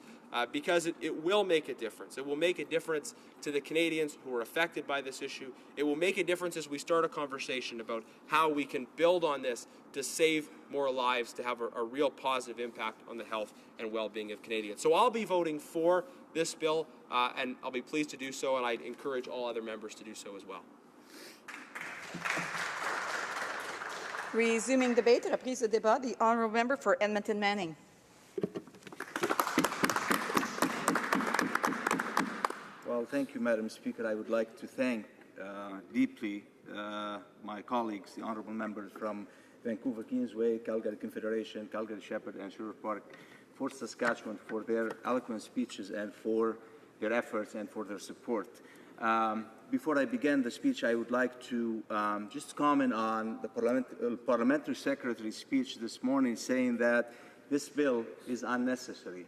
because it will make a difference. It will make a difference to the Canadians who are affected by this issue. It will make a difference as we start a conversation about how we can build on this to save more lives, to have a real positive impact on the health and well-being of Canadians. So I'll be voting for this bill, and I'll be pleased to do so, and I'd encourage all other members to do so as well. Resuming debate, reprise de débat, the honourable member for Edmonton Manning. Well, thank you, Madam Speaker. I would like to thank deeply my colleagues, the honourable members from Vancouver Queensway, Calgary Confederation, Calgary Shepherd, and Sherwood Park, for Saskatchewan, for their eloquent speeches and for their efforts and for their support. Before I begin the speech, I would like to just comment on the parliamentary secretary's speech this morning, saying that this bill is unnecessary.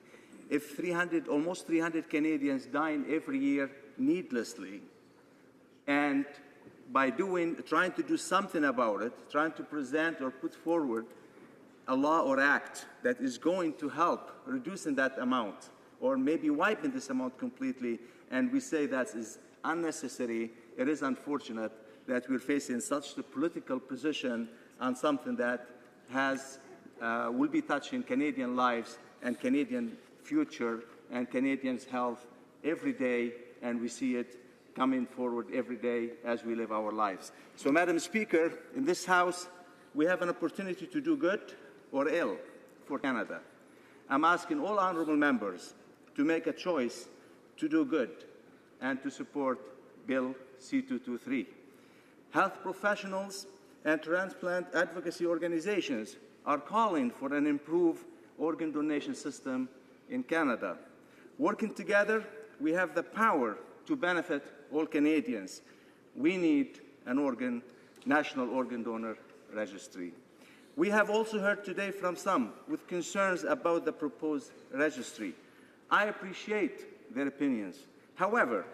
If almost 300 Canadians dying every year needlessly, and by trying to do something about it, trying to present or put forward a law or act that is going to help reducing that amount, or maybe wiping this amount completely, and we say that is unnecessary, it is unfortunate that we're facing such a political position on something that will be touching Canadian lives and Canadian future and Canadians' health every day, and we see it coming forward every day as we live our lives. So, Madam Speaker, in this House, we have an opportunity to do good or ill for Canada. I'm asking all honourable members to make a choice to do good and to support Bill C-223. Health professionals and transplant advocacy organizations are calling for an improved organ donation system in Canada. Working together, we have the power to benefit all Canadians. We need an national organ donor registry. We have also heard today from some with concerns about the proposed registry. I appreciate their opinions. However,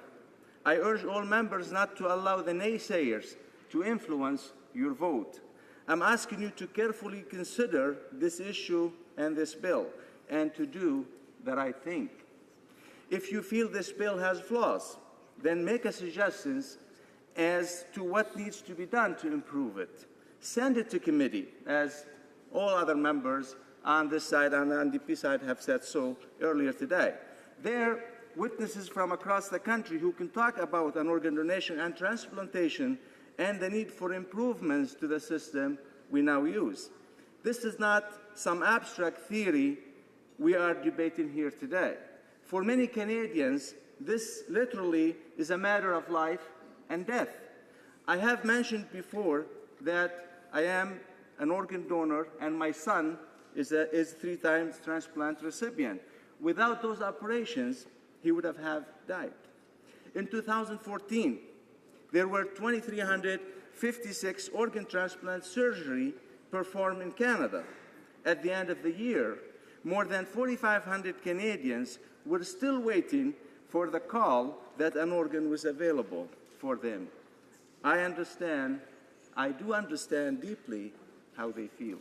I urge all members not to allow the naysayers to influence your vote. I'm asking you to carefully consider this issue and this bill, and to do the right thing. If you feel this bill has flaws, then make a suggestions as to what needs to be done to improve it. Send it to committee, as all other members on this side and on the NDP side have said so earlier today. There, witnesses from across the country who can talk about an organ donation and transplantation and the need for improvements to the system we now use. This is not some abstract theory we are debating here today. For many Canadians, this literally is a matter of life and death. I have mentioned before that I am an organ donor, and my son is 3 times transplant recipient. Without those operations, he would have died. In 2014, there were 2,356 organ transplant surgery performed in Canada. At the end of the year, more than 4,500 Canadians were still waiting for the call that an organ was available for them. I do understand deeply how they feel.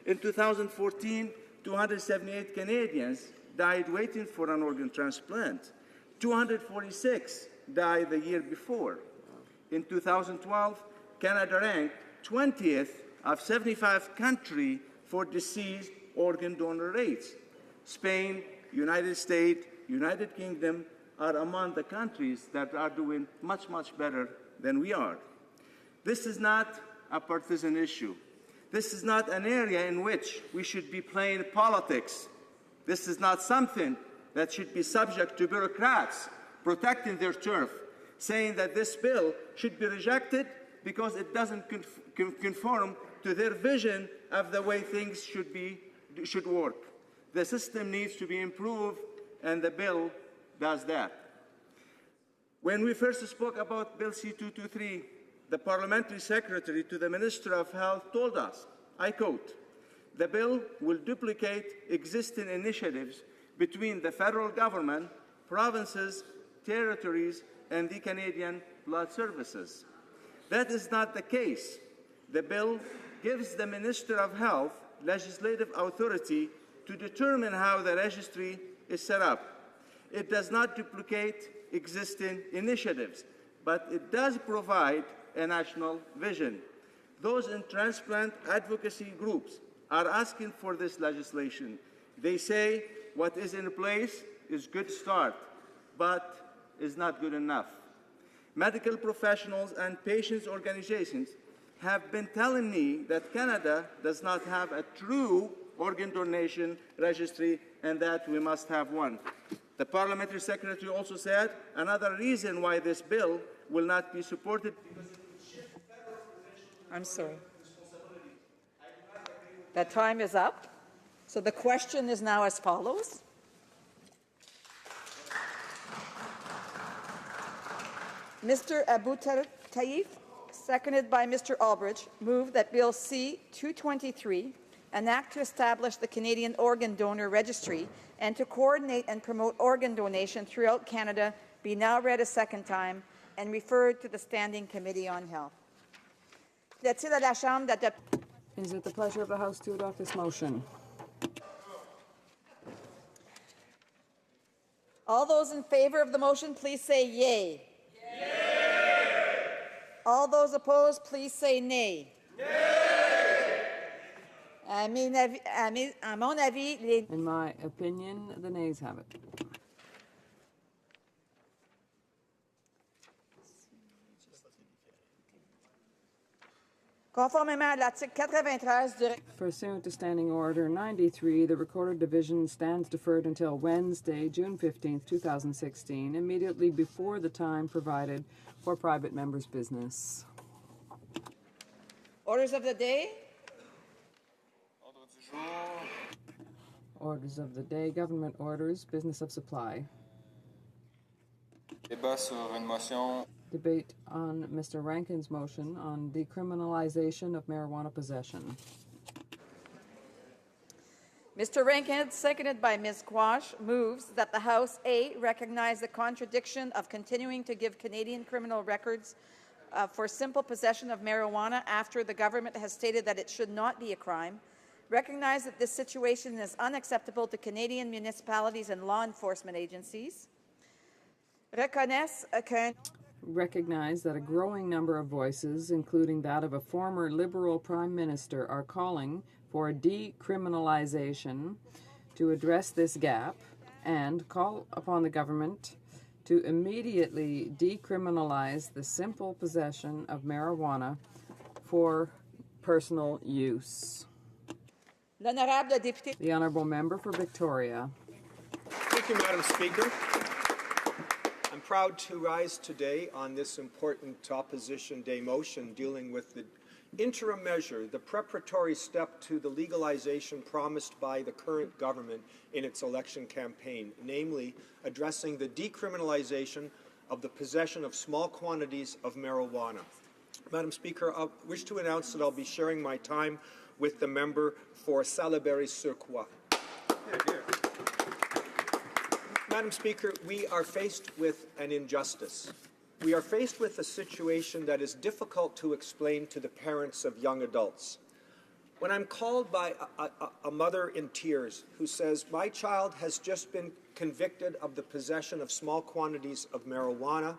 In 2014, 278 Canadians died waiting for an organ transplant. 246 died the year before. In 2012, Canada ranked 20th of 75 countries for deceased organ donor rates. Spain, United States, United Kingdom are among the countries that are doing much, much better than we are. This is not a partisan issue. This is not an area in which we should be playing politics. This is not something that should be subject to bureaucrats protecting their turf, saying that this bill should be rejected because it doesn't conform to their vision of the way things should work. The system needs to be improved, and the bill does that. When we first spoke about Bill C-223, the parliamentary secretary to the Minister of Health told us, I quote, "The bill will duplicate existing initiatives between the federal government, provinces, territories, and the Canadian Blood Services." That is not the case. The bill gives the Minister of Health legislative authority to determine how the registry is set up. It does not duplicate existing initiatives, but it does provide a national vision. Those in transplant advocacy groups are asking for this legislation. They say what is in place is a good start, but is not good enough. Medical professionals and patients' organizations have been telling me that Canada does not have a true organ donation registry and that we must have one. The parliamentary secretary also said another reason why this bill will not be supported because it will shift federal I'm sorry. That time is up. So the question is now as follows. Mr. Abu Taif, seconded by Mr. Albridge, moved that Bill C-223, an act to establish the Canadian Organ Donor Registry and to coordinate and promote organ donation throughout Canada, be now read a second time and referred to the Standing Committee on Health. Is it the pleasure of the House to adopt this motion? All those in favour of the motion, please say yay. Yay! All those opposed, please say nay. À mon avis, In my opinion, the nays have it. Conformément à l'article 93 du Pursuant to Standing Order 93, the Recorder Division stands deferred until Wednesday, June 15, 2016, immediately before the time provided for private members' business. Orders of the day. Orders of the day, government orders, business of supply. Débat sur une motion. Debate on Mr. Rankin's motion on decriminalization of marijuana possession. Mr. Rankin, seconded by Ms. Quash, moves that the House A, recognize the contradiction of continuing to give Canadian criminal records for simple possession of marijuana after the government has stated that it should not be a crime, recognize that this situation is unacceptable to Canadian municipalities and law enforcement agencies, recognize that a growing number of voices, including that of a former Liberal Prime Minister, are calling for decriminalization to address this gap, and call upon the government to immediately decriminalize the simple possession of marijuana for personal use. The Honourable Member for Victoria. Thank you, Madam Speaker. I'm proud to rise today on this important Opposition Day motion dealing with the interim measure, the preparatory step to the legalization promised by the current government in its election campaign, namely addressing the decriminalization of the possession of small quantities of marijuana. Madam Speaker, I wish to announce that I'll be sharing my time with the member for Salaberry-sur-Croix. Madam Speaker, we are faced with an injustice. We are faced with a situation that is difficult to explain to the parents of young adults. When I'm called by a mother in tears who says, "My child has just been convicted of the possession of small quantities of marijuana,"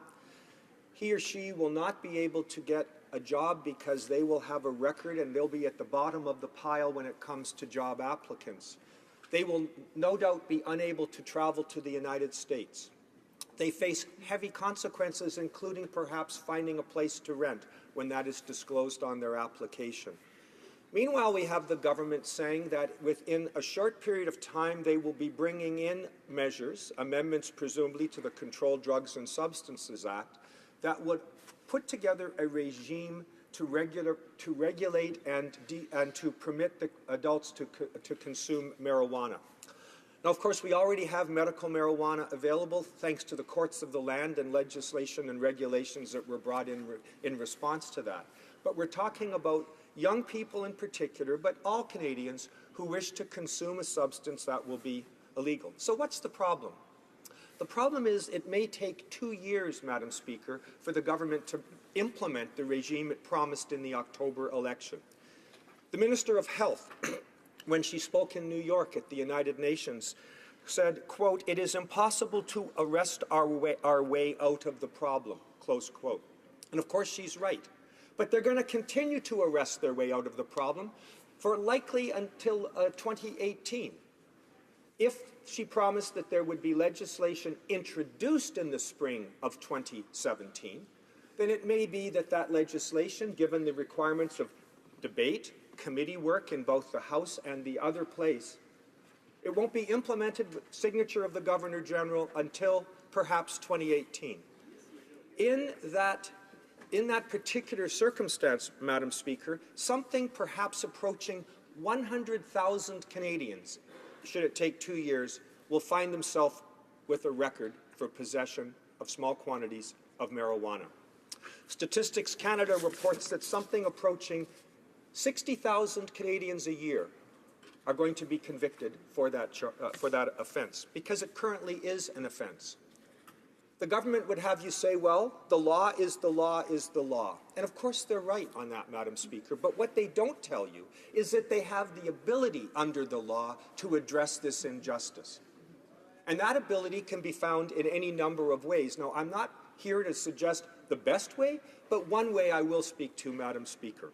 he or she will not be able to get a job because they will have a record and they'll be at the bottom of the pile when it comes to job applicants. They will no doubt be unable to travel to the United States. They face heavy consequences, including perhaps finding a place to rent when that is disclosed on their application. Meanwhile, we have the government saying that within a short period of time they will be bringing in measures, amendments presumably to the Controlled Drugs and Substances Act, that would put together a regime to regulate and to permit the adults to consume marijuana. Now, of course, we already have medical marijuana available thanks to the courts of the land and legislation and regulations that were brought in response to that. But we're talking about young people in particular, but all Canadians who wish to consume a substance that will be illegal. So what's the problem? The problem is it may take 2 years, Madam Speaker, for the government to implement the regime it promised in the October election. The Minister of Health, when she spoke in New York at the United Nations, said, quote, "It is impossible to arrest our way out of the problem," close quote. And of course she's right. But they're going to continue to arrest their way out of the problem for likely until 2018. If she promised that there would be legislation introduced in the spring of 2017, then it may be that that legislation, given the requirements of debate, committee work in both the House and the other place, it won't be implemented with signature of the Governor General until perhaps 2018. In that particular circumstance, Madam Speaker, something perhaps approaching 100,000 Canadians, should it take 2 years, will find themselves with a record for possession of small quantities of marijuana. Statistics Canada reports that something approaching 60,000 Canadians a year are going to be convicted for that offence, because it currently is an offence. The government would have you say, well, the law is the law is the law. And of course they're right on that, Madam Speaker. But what they don't tell you is that they have the ability under the law to address this injustice. And that ability can be found in any number of ways. Now, I'm not here to suggest the best way, but one way I will speak to, Madam Speaker.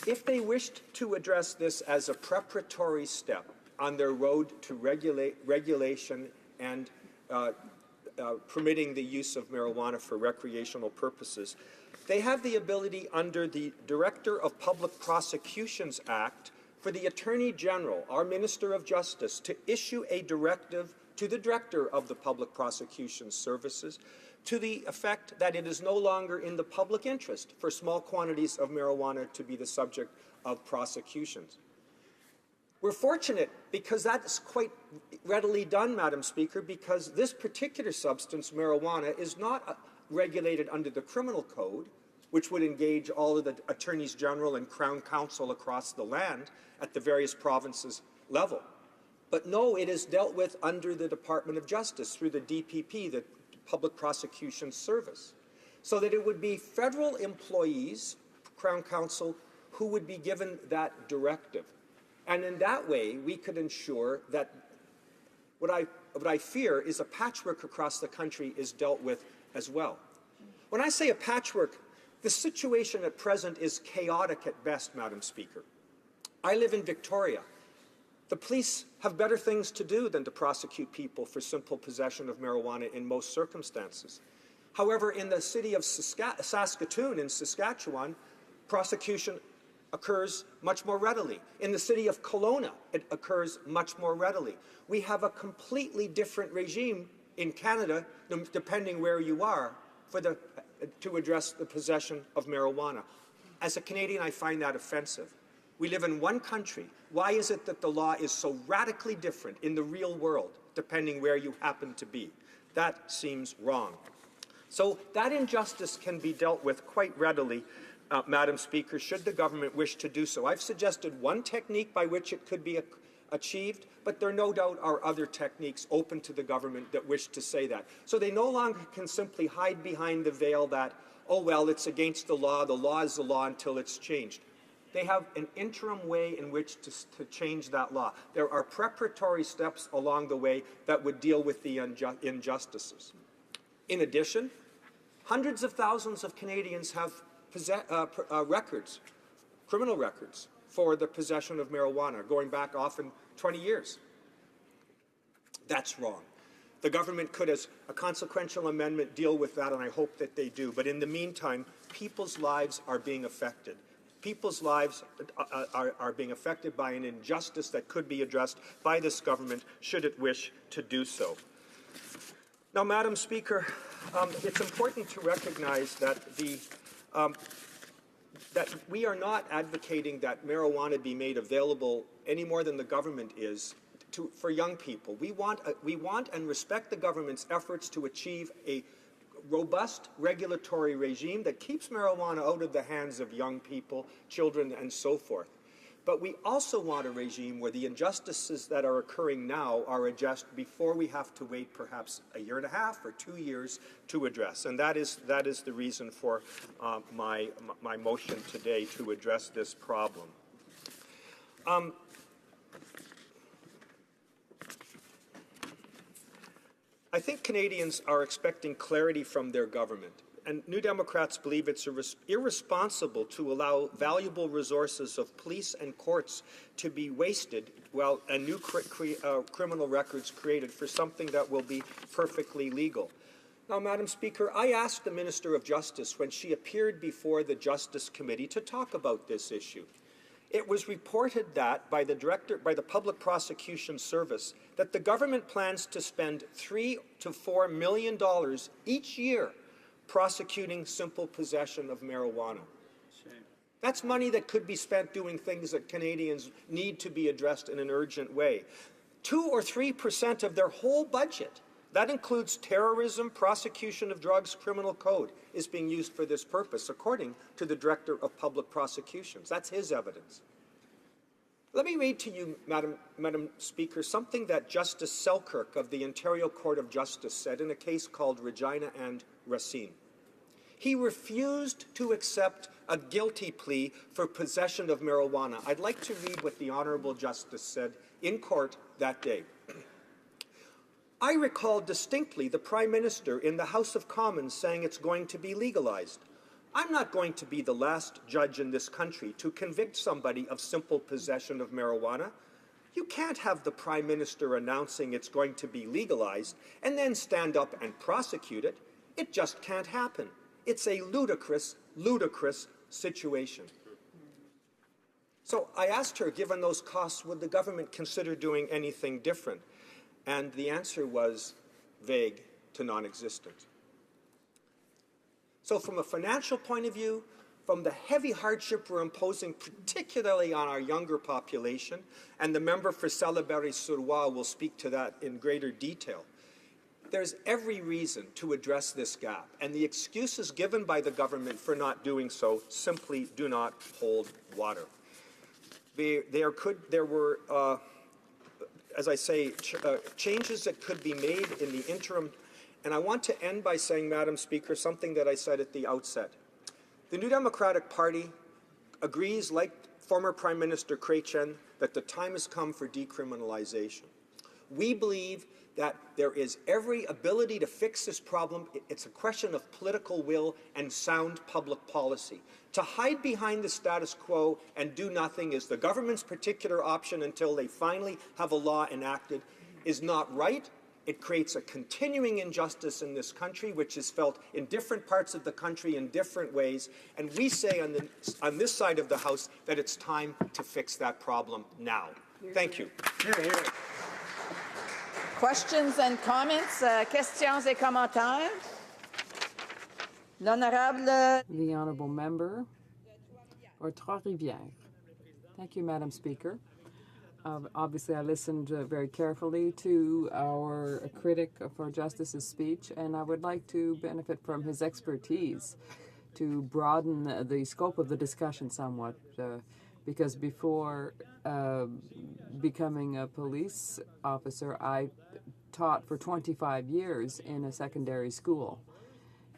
If they wished to address this as a preparatory step on their road to regulation and permitting the use of marijuana for recreational purposes, they have the ability under the Director of Public Prosecutions Act for the Attorney General, our Minister of Justice, to issue a directive to the Director of the Public Prosecution Services to the effect that it is no longer in the public interest for small quantities of marijuana to be the subject of prosecutions. We're fortunate because that's quite readily done, Madam Speaker, because this particular substance, marijuana, is not regulated under the criminal code, which would engage all of the attorneys general and crown counsel across the land at the various provinces level. But no, it is dealt with under the Department of Justice through the DPP, the Public Prosecution Service, so that it would be federal employees, crown counsel, who would be given that directive. And in that way, we could ensure that what I fear is a patchwork across the country is dealt with as well. When I say a patchwork, the situation at present is chaotic at best, Madam Speaker. I live in Victoria. The police have better things to do than to prosecute people for simple possession of marijuana in most circumstances. However, in the city of Saskatoon in Saskatchewan, prosecution occurs much more readily. In the city of Kelowna, it occurs much more readily. We have a completely different regime in Canada, depending where you are, to address the possession of marijuana. As a Canadian, I find that offensive. We live in one country. Why is it that the law is so radically different in the real world, depending where you happen to be? That seems wrong. So that injustice can be dealt with quite readily, Madam Speaker, should the government wish to do so. I've suggested one technique by which it could be achieved, but there no doubt are other techniques open to the government that wish to say that. So they no longer can simply hide behind the veil that, oh, well, it's against the law is the law until it's changed. They have an interim way in which to change that law. There are preparatory steps along the way that would deal with the injustices. In addition, hundreds of thousands of Canadians have records, criminal records, for the possession of marijuana, going back often 20 years. That's wrong. The government could, as a consequential amendment, deal with that, and I hope that they do. But in the meantime, people's lives are being affected. People's lives are being affected by an injustice that could be addressed by this government, should it wish to do so. Now, Madam Speaker, it's important to recognize that that we are not advocating that marijuana be made available any more than the government is for young people. We want and respect the government's efforts to achieve a robust regulatory regime that keeps marijuana out of the hands of young people, children, and so forth. But we also want a regime where the injustices that are occurring now are addressed before we have to wait perhaps a year and a half or 2 years to address. And that is the reason for my motion today to address this problem. I think Canadians are expecting clarity from their government. And New Democrats believe it's irresponsible to allow valuable resources of police and courts to be wasted and new criminal records created for something that will be perfectly legal. Now, Madam Speaker, I asked the Minister of Justice when she appeared before the Justice Committee to talk about this issue. It was reported that by the Public Prosecution Service that the government plans to spend $3 to $4 million each year prosecuting simple possession of marijuana. That's money that could be spent doing things that Canadians need to be addressed in an urgent way. 2 or 3% of their whole budget, that includes terrorism, prosecution of drugs, criminal code, is being used for this purpose, according to the Director of Public Prosecutions. That's his evidence. Let me read to you, Madam Speaker, something that Justice Selkirk of the Ontario Court of Justice said in a case called Regina and Racine. He refused to accept a guilty plea for possession of marijuana. I'd like to read what the Honourable Justice said in court that day. I recall distinctly the Prime Minister in the House of Commons saying it's going to be legalized. I'm not going to be the last judge in this country to convict somebody of simple possession of marijuana. You can't have the Prime Minister announcing it's going to be legalized and then stand up and prosecute it. It just can't happen. It's a ludicrous, ludicrous situation. So I asked her, given those costs, would the government consider doing anything different? And the answer was vague to non-existent. So from a financial point of view, from the heavy hardship we're imposing, particularly on our younger population, and the member for Salaberry-sur-Loire will speak to that in greater detail, there's every reason to address this gap, and the excuses given by the government for not doing so simply do not hold water. There were, as I say, changes that could be made in the interim. And I want to end by saying, Madam Speaker, something that I said at the outset. The New Democratic Party agrees, like former Prime Minister Chrétien, that the time has come for decriminalization. We believe that there is every ability to fix this problem. It's a question of political will and sound public policy. To hide behind the status quo and do nothing is the government's particular option until they finally have a law enacted is not right. It creates a continuing injustice in this country, which is felt in different parts of the country in different ways. And we say on this side of the House that it's time to fix that problem now. Thank you. Questions and comments? Questions et commentaires? L'honorable. The Honourable Member for Trois-Rivières. Thank you, Madam Speaker. Obviously, I listened very carefully to our critic for Justice's speech, and I would like to benefit from his expertise to broaden the scope of the discussion somewhat, because before becoming a police officer, I taught for 25 years in a secondary school,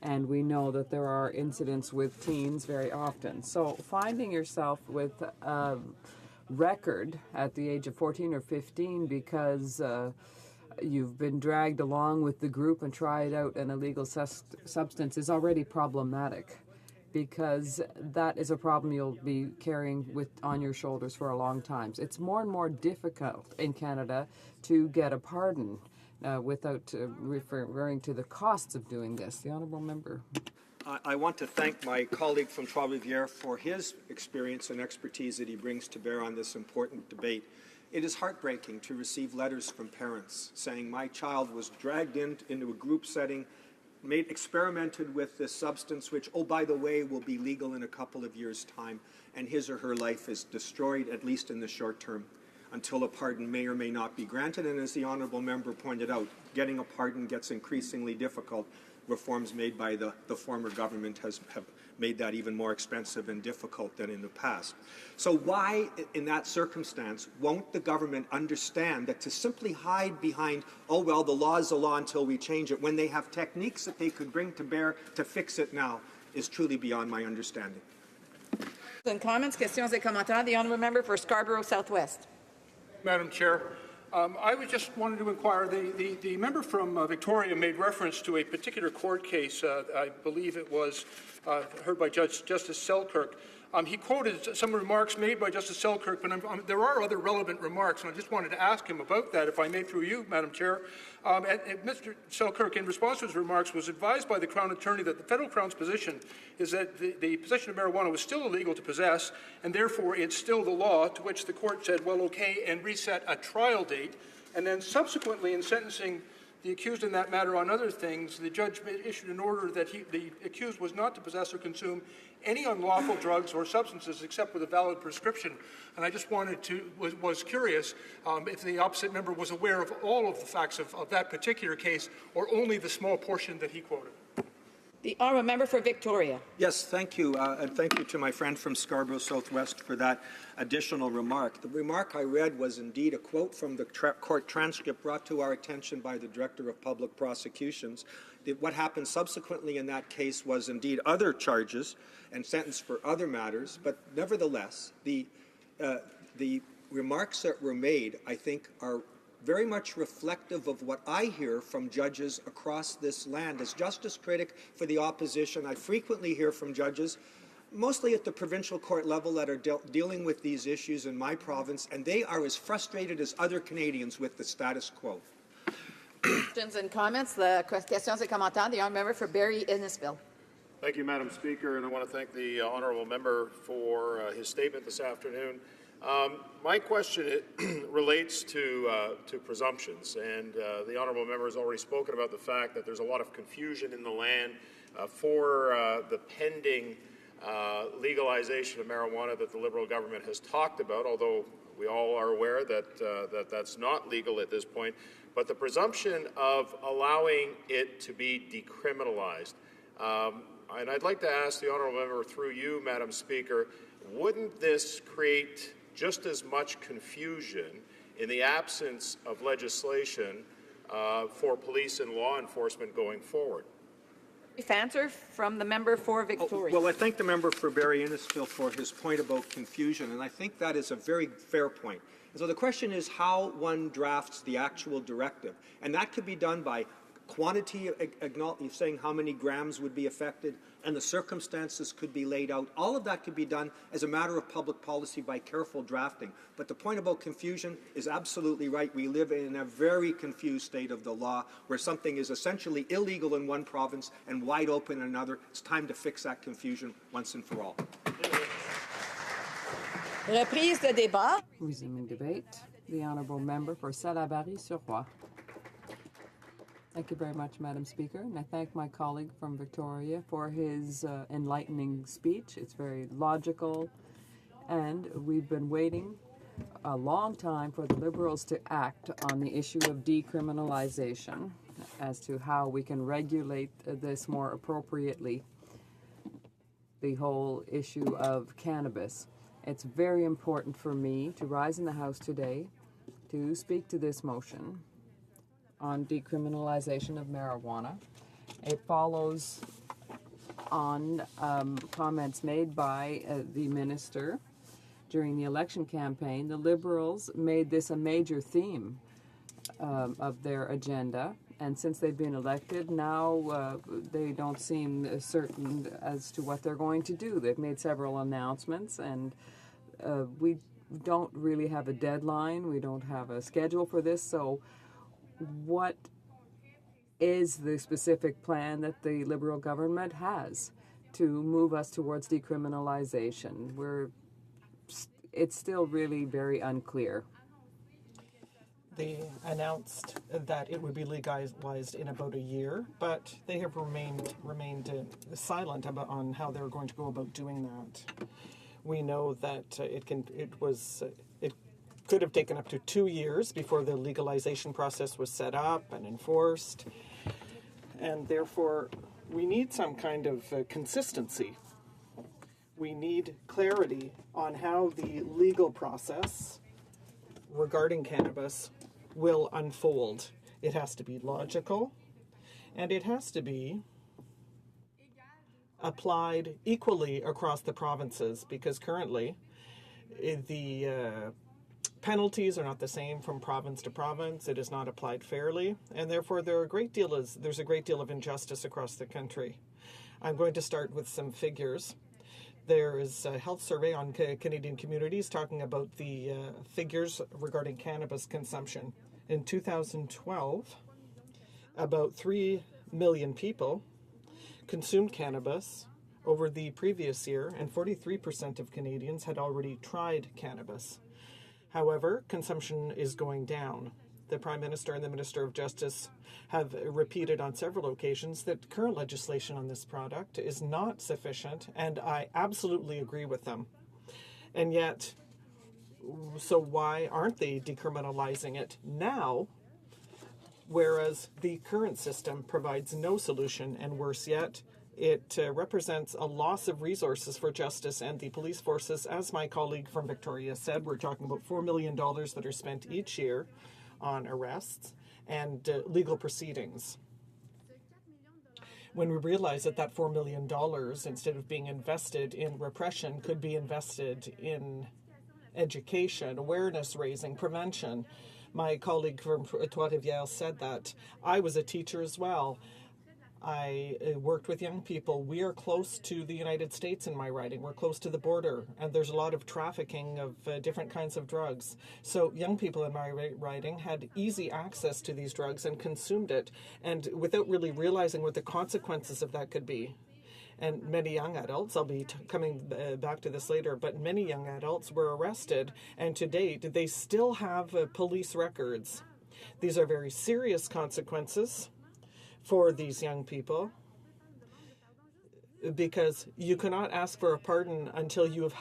and we know that there are incidents with teens very often. So finding yourself with record at the age of 14 or 15 because you've been dragged along with the group and tried out an illegal substance is already problematic, because that is a problem you'll be carrying on your shoulders for a long time. It's more and more difficult in Canada to get a pardon without referring to the costs of doing this. The Honourable Member. I want to thank my colleague from Trois-Rivières for his experience and expertise that he brings to bear on this important debate. It is heartbreaking to receive letters from parents saying, my child was dragged into a group setting, experimented with this substance, which, oh, by the way, will be legal in a couple of years' time, and his or her life is destroyed, at least in the short term. until a pardon may or may not be granted. And as the honourable member pointed out, getting a pardon gets increasingly difficult. Reforms made by the former government have made that even more expensive and difficult than in the past. So why, in that circumstance, won't the government understand that to simply hide behind, oh, well, the law is the law until we change it, when they have techniques that they could bring to bear to fix it now, is truly beyond my understanding. And comments, questions et commentaires. The honourable member for Scarborough Southwest. Madam Chair, I was just wanted to inquire. The member from Victoria made reference to a particular court case. I believe it was heard by Justice Selkirk. He quoted some remarks made by Justice Selkirk, but there are other relevant remarks, and I just wanted to ask him about that, if I may, through you, Madam Chair. Mr. Selkirk, in response to his remarks, was advised by the Crown Attorney that the Federal Crown's position is that the possession of marijuana was still illegal to possess, and therefore it's still the law, to which the court said, well, okay, and reset a trial date. And then subsequently, in sentencing the accused in that matter on other things, the judge issued an order that the accused was not to possess or consume any unlawful drugs or substances except with a valid prescription. And I just was curious if the opposite member was aware of all of the facts of that particular case, or only the small portion that he quoted. The honourable member for Victoria. Yes, thank you, and thank you to my friend from Scarborough Southwest for that additional remark. The remark I read was indeed a quote from the court transcript brought to our attention by the Director of Public Prosecutions. What happened subsequently in that case was indeed other charges and sentenced for other matters, but nevertheless, the remarks that were made, I think, are very much reflective of what I hear from judges across this land. As justice critic for the opposition, I frequently hear from judges, mostly at the provincial court level, that are dealing with these issues in my province, and they are as frustrated as other Canadians with the status quo. Questions and comments. The questions et commentaires. The honourable member for Barrie-Innisfil. Thank you, Madam Speaker, and I want to thank the honourable member for his statement this afternoon. My question relates to presumptions, and the honourable member has already spoken about the fact that there's a lot of confusion in the land for the pending legalization of marijuana that the Liberal government has talked about, although we all are aware that that's not legal at this point. But the presumption of allowing it to be decriminalized. And I'd like to ask the honourable member through you, Madam Speaker, wouldn't this create just as much confusion in the absence of legislation for police and law enforcement going forward? Brief answer from the member for Victoria. Well, I thank the member for Barrie-Innisfil for his point about confusion, and I think that is a very fair point. And so the question is how one drafts the actual directive, and that could be done by quantity, saying how many grams would be affected, and the circumstances could be laid out. All of that could be done as a matter of public policy by careful drafting. But the point about confusion is absolutely right. We live in a very confused state of the law where something is essentially illegal in one province and wide open in another. It's time to fix that confusion once and for all. Reprise de débat. Resuming debate. The honourable member for Salaberry-sur-Roi. Thank you very much, Madam Speaker, and I thank my colleague from Victoria for his enlightening speech. It's very logical, and we've been waiting a long time for the Liberals to act on the issue of decriminalization as to how we can regulate this more appropriately, the whole issue of cannabis. It's very important for me to rise in the House today to speak to this motion on decriminalization of marijuana. It follows on comments made by the minister during the election campaign. The Liberals made this a major theme of their agenda, and since they've been elected, now they don't seem certain as to what they're going to do. They've made several announcements, and we don't really have a deadline. We don't have a schedule for this, so what is the specific plan that the Liberal government has to move us towards decriminalization? It's still really very unclear. They announced that it would be legalized in about a year, but they have remained silent on how they're going to go about doing that. We know that it could have taken up to 2 years before the legalization process was set up and enforced. And therefore, we need some kind of consistency. We need clarity on how the legal process regarding cannabis will unfold. It has to be logical, and it has to be applied equally across the provinces, because currently the penalties are not the same from province to province. It is not applied fairly, and therefore there's a great deal of injustice across the country. I'm going to start with some figures. There is a health survey on Canadian communities talking about the figures regarding cannabis consumption. In 2012, about 3 million people consumed cannabis over the previous year, and 43% of Canadians had already tried cannabis. However, consumption is going down. The Prime Minister and the Minister of Justice have repeated on several occasions that current legislation on this product is not sufficient, and I absolutely agree with them. And yet, so why aren't they decriminalizing it now, whereas the current system provides no solution, and worse yet, it represents a loss of resources for justice and the police forces. As my colleague from Victoria said, we're talking about $4 million that are spent each year on arrests and legal proceedings. When we realize that that $4 million, instead of being invested in repression, could be invested in education, awareness raising, prevention. My colleague from Trois-Rivières said that. I was a teacher as well. I worked with young people. We are close to the United States in my riding. We're close to the border, and there's a lot of trafficking of different kinds of drugs. So young people in my riding had easy access to these drugs and consumed it, and without really realizing what the consequences of that could be. And many young adults, I'll be coming back to this later, but many young adults were arrested, and to date, they still have police records. These are very serious consequences for these young people, because you cannot ask for a pardon until you have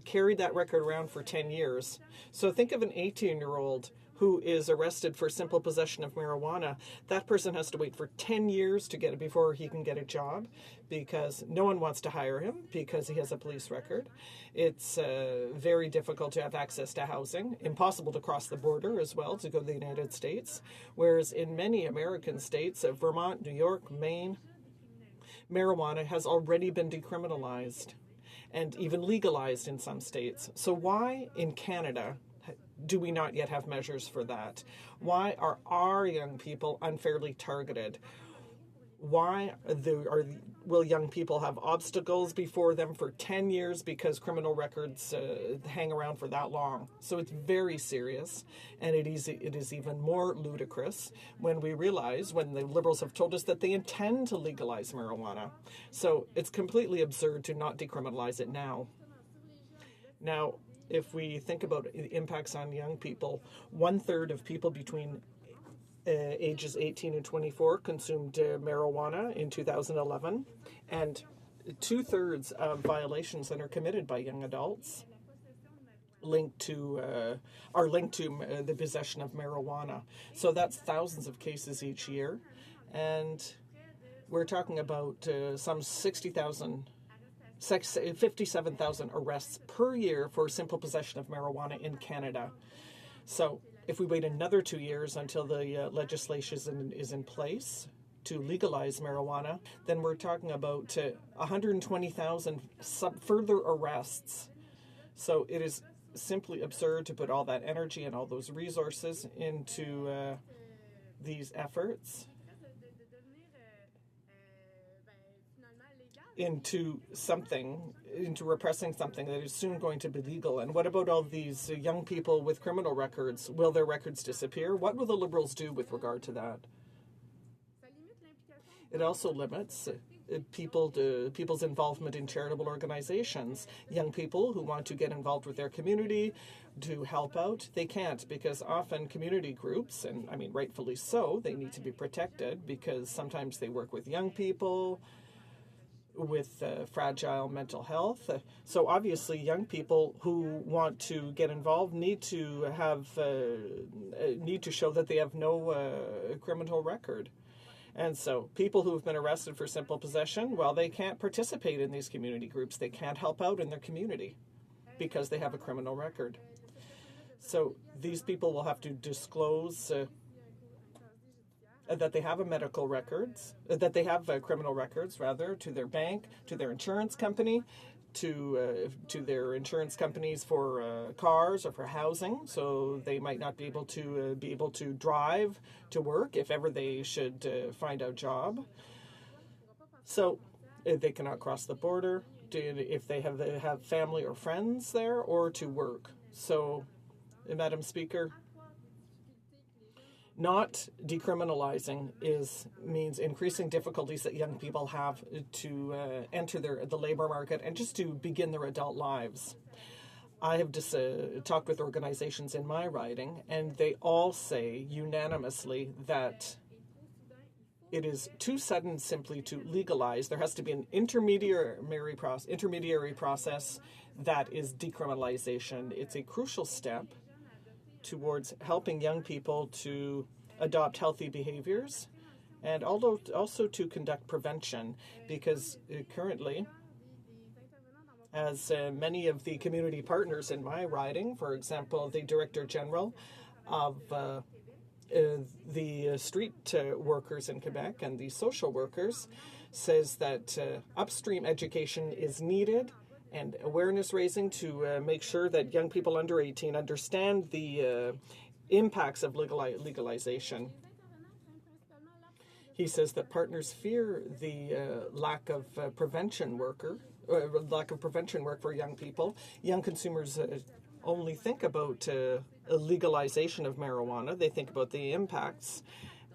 carried that record around for 10 years. So think of an 18-year-old who is arrested for simple possession of marijuana. That person has to wait for 10 years to get it before he can get a job, because no one wants to hire him because he has a police record. It's very difficult to have access to housing, impossible to cross the border as well to go to the United States, whereas in many American states, Vermont, New York, Maine, marijuana has already been decriminalized and even legalized in some states. So why in Canada do we not yet have measures for that? Why are our young people unfairly targeted? Why will young people have obstacles before them for 10 years because criminal records hang around for that long? So it's very serious, and it is even more ludicrous when we realize, when the Liberals have told us that they intend to legalize marijuana. So it's completely absurd to not decriminalize it now. Now, if we think about the impacts on young people, 1/3 of people between ages 18 and 24 consumed marijuana in 2011, and 2/3 of violations that are committed by young adults are linked to the possession of marijuana. So that's thousands of cases each year, and we're talking about some 57,000 arrests per year for simple possession of marijuana in Canada. So if we wait another 2 years until the legislation is in place to legalize marijuana, then we're talking about 120,000 further arrests. So it is simply absurd to put all that energy and all those resources into these efforts, into repressing something that is soon going to be legal. And what about all these young people with criminal records? Will their records disappear? What will the Liberals do with regard to that? It also limits people's involvement in charitable organizations. Young people who want to get involved with their community to help out, they can't, because often community groups, and I mean rightfully so, they need to be protected because sometimes they work with young people with fragile mental health. So obviously, young people who want to get involved need to show that they have no criminal record. And so people who have been arrested for simple possession, well, they can't participate in these community groups. They can't help out in their community because they have a criminal record. So these people will have to disclose that they have a medical records, that they have criminal records, rather, to their bank, to their insurance company, to their insurance companies for cars or for housing. So they might not be able to drive to work if ever they should find a job. So they cannot cross the border if they have family or friends there, or to work. So, Madam Speaker, not decriminalizing means increasing difficulties that young people have to enter the labor market and just to begin their adult lives. I have just talked with organizations in my riding, and they all say unanimously that it is too sudden simply to legalize. There has to be an intermediary process that is decriminalization. It's a crucial step towards helping young people to adopt healthy behaviors and also to conduct prevention, because currently, as many of the community partners in my riding, for example, the Director General of the street workers in Quebec and the social workers, says that upstream education is needed and awareness raising to make sure that young people under 18 understand the impacts of legalization. He says that partners fear the lack of prevention work for young people. Young consumers only think about legalization of marijuana. They think about the impacts,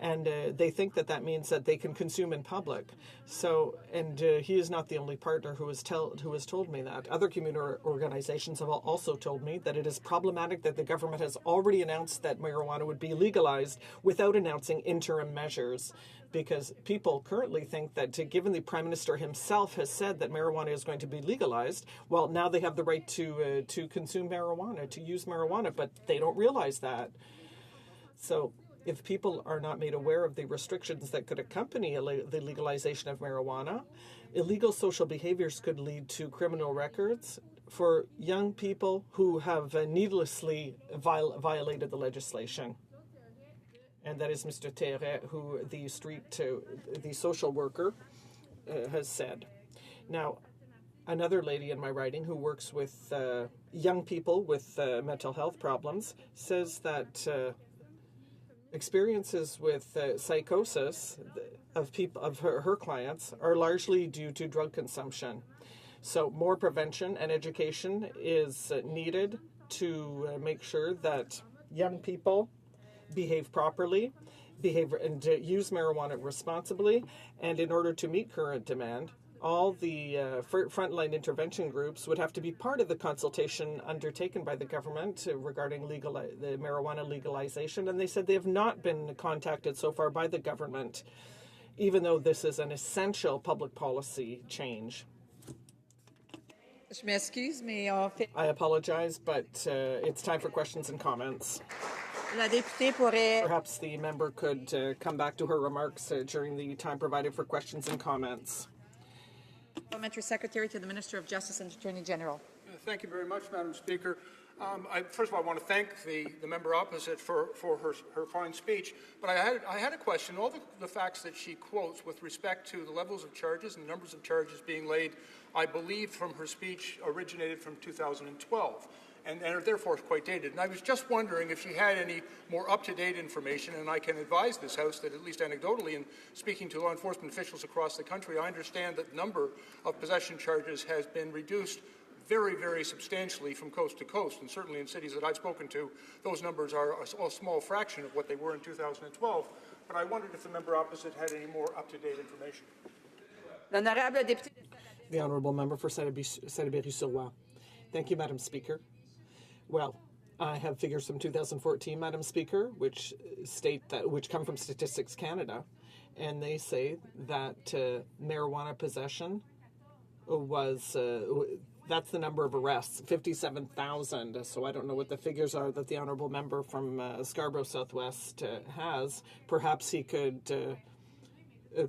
and they think that means that they can consume in public. So, and he is not the only partner who has told me that. Other community organizations have also told me that it is problematic that the government has already announced that marijuana would be legalized without announcing interim measures, because people currently think that, given the Prime Minister himself has said that marijuana is going to be legalized, well, now they have the right to consume marijuana, to use marijuana, but they don't realize that. So if people are not made aware of the restrictions that could accompany the legalization of marijuana, illegal social behaviors could lead to criminal records for young people who have needlessly violated the legislation. And that is Mr. Terre, who the social worker has said. Now, another lady in my riding who works with young people with mental health problems says that experiences with psychosis of her clients are largely due to drug consumption. So more prevention and education is needed to make sure that young people behave properly, and use marijuana responsibly, and in order to meet current demand, all the frontline intervention groups would have to be part of the consultation undertaken by the government regarding the marijuana legalization, and they said they have not been contacted so far by the government, even though this is an essential public policy change. I apologize, but it's time for questions and comments. Perhaps the member could come back to her remarks during the time provided for questions and comments. Parliamentary Secretary to the Minister of Justice and Attorney General. Thank you very much, Madam Speaker. First of all, I want to thank the member opposite for her fine speech. But I had a question. All the facts that she quotes with respect to the levels of charges and the numbers of charges being laid, I believe from her speech originated from 2012. And are therefore quite dated. And I was just wondering if she had any more up-to-date information, and I can advise this House that, at least anecdotally, in speaking to law enforcement officials across the country, I understand that the number of possession charges has been reduced very, very substantially from coast to coast, and certainly in cities that I've spoken to, those numbers are a small fraction of what they were in 2012. But I wondered if the member opposite had any more up-to-date information. The Honourable Member for Salaberry-sur-Loire. Thank you, Madam Speaker. Well, I have figures from 2014, Madam Speaker, which come from Statistics Canada, and they say that marijuana possession was that's the number of arrests, 57,000. So I don't know what the figures are that the honourable member from Scarborough Southwest has. Perhaps he could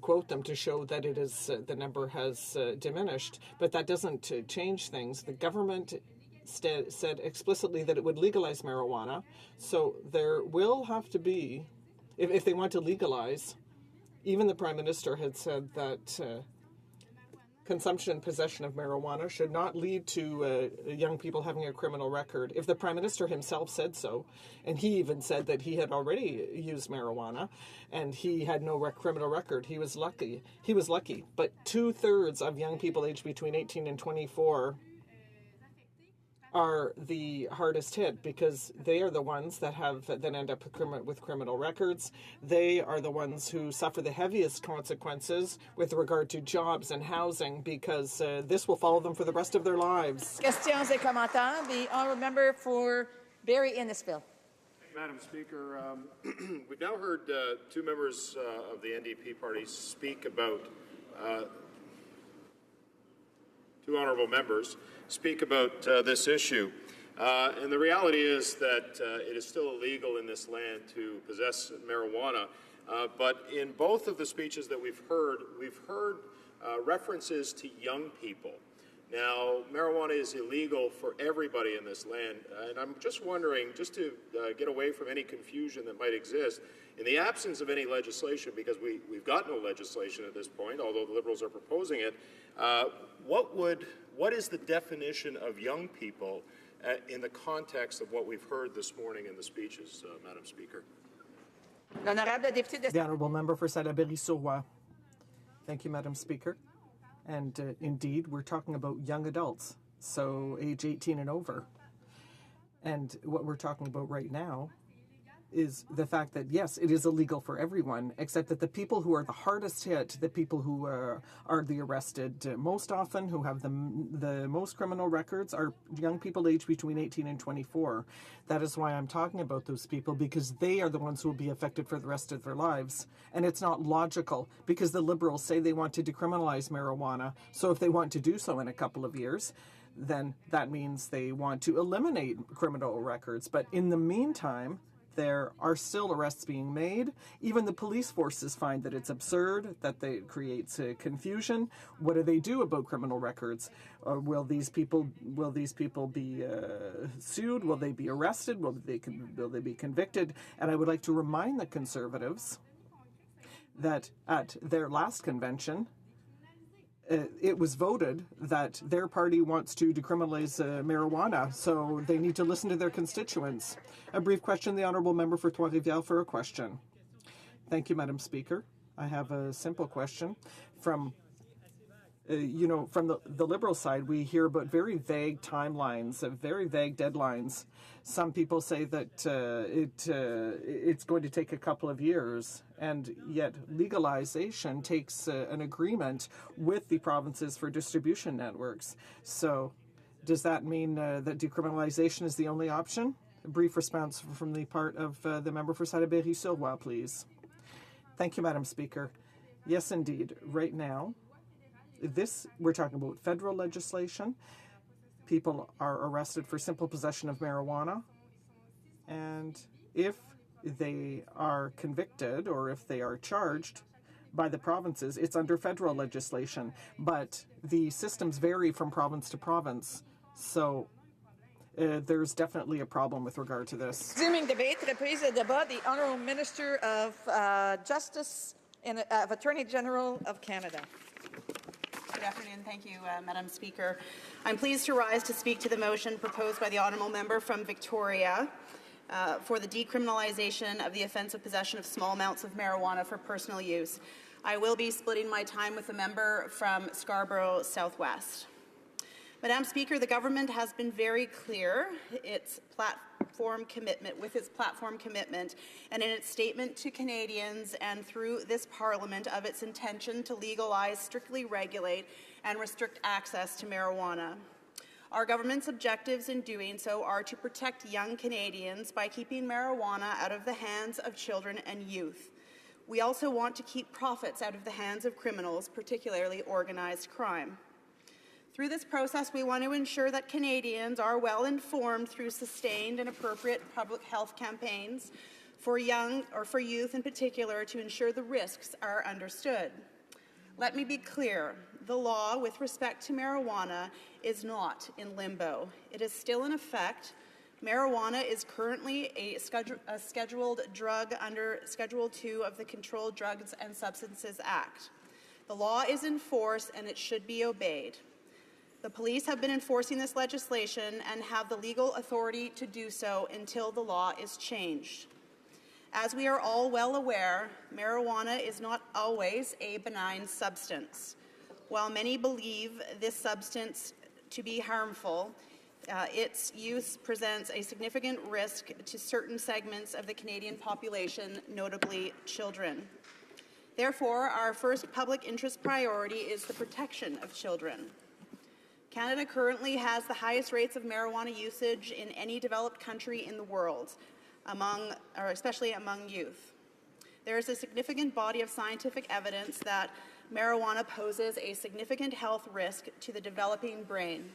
quote them to show that it is the number has diminished. But that doesn't change things. The government said explicitly that it would legalize marijuana. So there will have to be, if they want to legalize, even the Prime Minister had said that consumption and possession of marijuana should not lead to young people having a criminal record. If the Prime Minister himself said so, and he even said that he had already used marijuana and he had no criminal record, he was lucky. But 2/3 of young people aged between 18 and 24 are the hardest hit because they are the ones that end up with criminal records. They are the ones who suffer the heaviest consequences with regard to jobs and housing because this will follow them for the rest of their lives. Questions et commentaires. The honourable member for Barrie Innisfil. Madam Speaker, we've now heard two members of the NDP party speak about two honourable members speak about this issue. And the reality is that it is still illegal in this land to possess marijuana. But in both of the speeches that we've heard references to young people. Now, marijuana is illegal for everybody in this land. And I'm just wondering, just to get away from any confusion that might exist, in the absence of any legislation, because we've got no legislation at this point, although the Liberals are proposing it, what is the definition of young people in the context of what we've heard this morning in the speeches, Madam Speaker? The honourable member for Salaberry-sur-Roi. Thank you, Madam Speaker. And indeed, we're talking about young adults, so age 18 and over. And what we're talking about right now is the fact that, yes, it is illegal for everyone, except that the people who are the hardest hit, the people who are the arrested most often, who have the most criminal records, are young people aged between 18 and 24. That is why I'm talking about those people, because they are the ones who will be affected for the rest of their lives. And it's not logical, because the Liberals say they want to decriminalize marijuana. So if they want to do so in a couple of years, then that means they want to eliminate criminal records. But in the meantime, there are still arrests being made. Even the police forces find that it's absurd, that it creates confusion. What do they do about criminal records? Will these people be sued? Will they be arrested? Will they be convicted? And I would like to remind the Conservatives that at their last convention, it was voted that their party wants to decriminalize marijuana, so they need to listen to their constituents. A brief question, the honourable member for Trois-Rivières for a question. Thank you, Madam Speaker. I have a simple question. From the Liberal side, we hear about very vague timelines, very vague deadlines. Some people say that it's going to take a couple of years, and yet legalization takes an agreement with the provinces for distribution networks. So does that mean that decriminalization is the only option? A brief response from the part of the member for Salaberry-sur-Roi, please. Thank you, Madam Speaker. Yes, indeed. Right now, we're talking about federal legislation. People are arrested for simple possession of marijuana. And if they are convicted or if they are charged by the provinces, it's under federal legislation. But the systems vary from province to province. So there's definitely a problem with regard to this. Resuming debate, reprise de débat, the Honourable Minister of Justice and Attorney General of Canada. Good afternoon. Thank you, Madam Speaker. I'm pleased to rise to speak to the motion proposed by the honourable member from Victoria for the decriminalization of the offence of possession of small amounts of marijuana for personal use. I will be splitting my time with the member from Scarborough Southwest. Madam Speaker, the government has been very clear with its platform commitment and in its statement to Canadians and through this Parliament of its intention to legalize, strictly regulate and restrict access to marijuana. Our government's objectives in doing so are to protect young Canadians by keeping marijuana out of the hands of children and youth. We also want to keep profits out of the hands of criminals, particularly organized crime. Through this process, we want to ensure that Canadians are well informed through sustained and appropriate public health campaigns for youth in particular, to ensure the risks are understood. Let me be clear, the law with respect to marijuana is not in limbo. It is still in effect. Marijuana is currently a scheduled drug under Schedule 2 of the Controlled Drugs and Substances Act. The law is in force and it should be obeyed. The police have been enforcing this legislation and have the legal authority to do so until the law is changed. As we are all well aware, marijuana is not always a benign substance. While many believe this substance to be harmful, its use presents a significant risk to certain segments of the Canadian population, notably children. Therefore, our first public interest priority is the protection of children. Canada currently has the highest rates of marijuana usage in any developed country in the world, especially among youth. There is a significant body of scientific evidence that marijuana poses a significant health risk to the developing brain.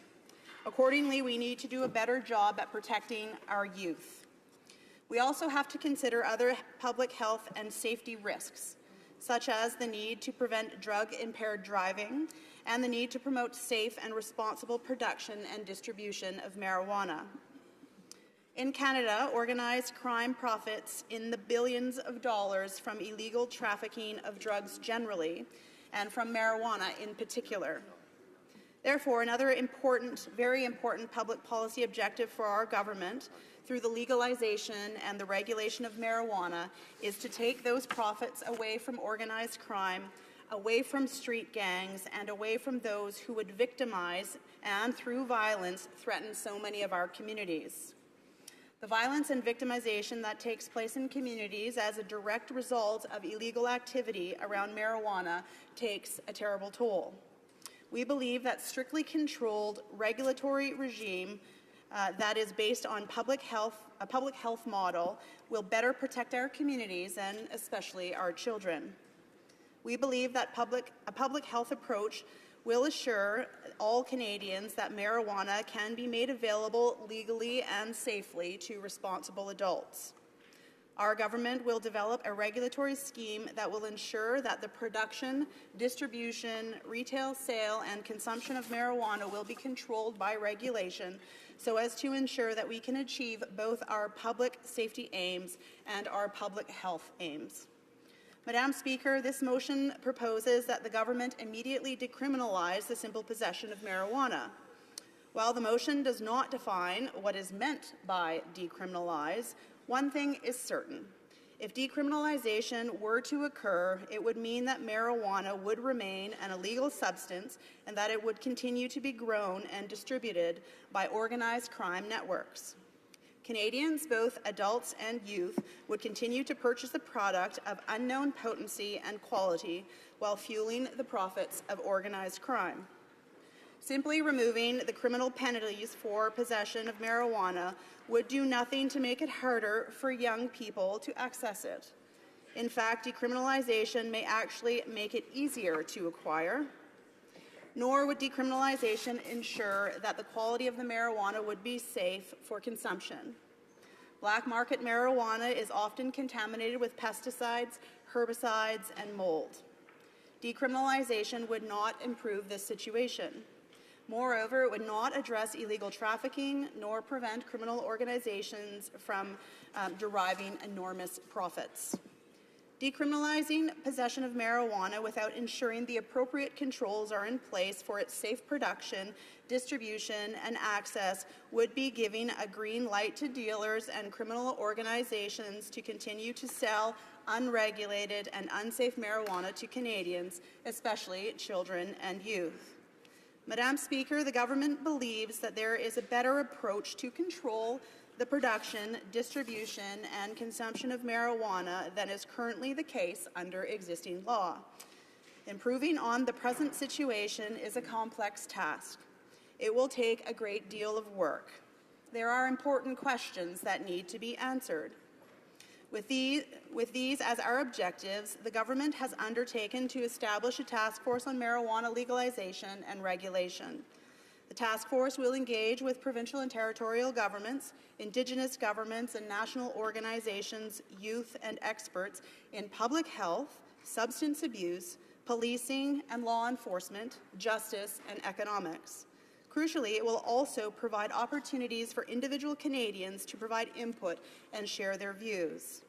Accordingly, we need to do a better job at protecting our youth. We also have to consider other public health and safety risks, such as the need to prevent drug-impaired driving and the need to promote safe and responsible production and distribution of marijuana. In Canada, organized crime profits in the billions of dollars from illegal trafficking of drugs generally and from marijuana in particular. Therefore, another very important public policy objective for our government through the legalization and the regulation of marijuana is to take those profits away from organized crime, away from street gangs, and away from those who would victimize and, through violence, threaten so many of our communities. The violence and victimization that takes place in communities as a direct result of illegal activity around marijuana takes a terrible toll. We believe that strictly controlled regulatory regime that is based on a public health model will better protect our communities and especially our children. We believe that a public health approach will assure all Canadians that marijuana can be made available legally and safely to responsible adults. Our government will develop a regulatory scheme that will ensure that the production, distribution, retail sale, and consumption of marijuana will be controlled by regulation so as to ensure that we can achieve both our public safety aims and our public health aims. Madam Speaker, this motion proposes that the government immediately decriminalize the simple possession of marijuana. While the motion does not define what is meant by decriminalize, one thing is certain. If decriminalization were to occur, it would mean that marijuana would remain an illegal substance and that it would continue to be grown and distributed by organized crime networks. Canadians, both adults and youth, would continue to purchase the product of unknown potency and quality while fueling the profits of organized crime. Simply removing the criminal penalties for possession of marijuana would do nothing to make it harder for young people to access it. In fact, decriminalization may actually make it easier to acquire. Nor would decriminalization ensure that the quality of the marijuana would be safe for consumption. Black market marijuana is often contaminated with pesticides, herbicides, and mold. Decriminalization would not improve this situation. Moreover, it would not address illegal trafficking nor prevent criminal organizations from deriving enormous profits. Decriminalizing possession of marijuana without ensuring the appropriate controls are in place for its safe production, distribution, and access would be giving a green light to dealers and criminal organizations to continue to sell unregulated and unsafe marijuana to Canadians, especially children and youth. Madam Speaker, the government believes that there is a better approach to control the production, distribution, and consumption of marijuana than is currently the case under existing law. Improving on the present situation is a complex task. It will take a great deal of work. There are important questions that need to be answered. With these as our objectives, the government has undertaken to establish a task force on marijuana legalization and regulation. The task force will engage with provincial and territorial governments, Indigenous governments and national organizations, youth and experts in public health, substance abuse, policing and law enforcement, justice and economics. Crucially, it will also provide opportunities for individual Canadians to provide input and share their views.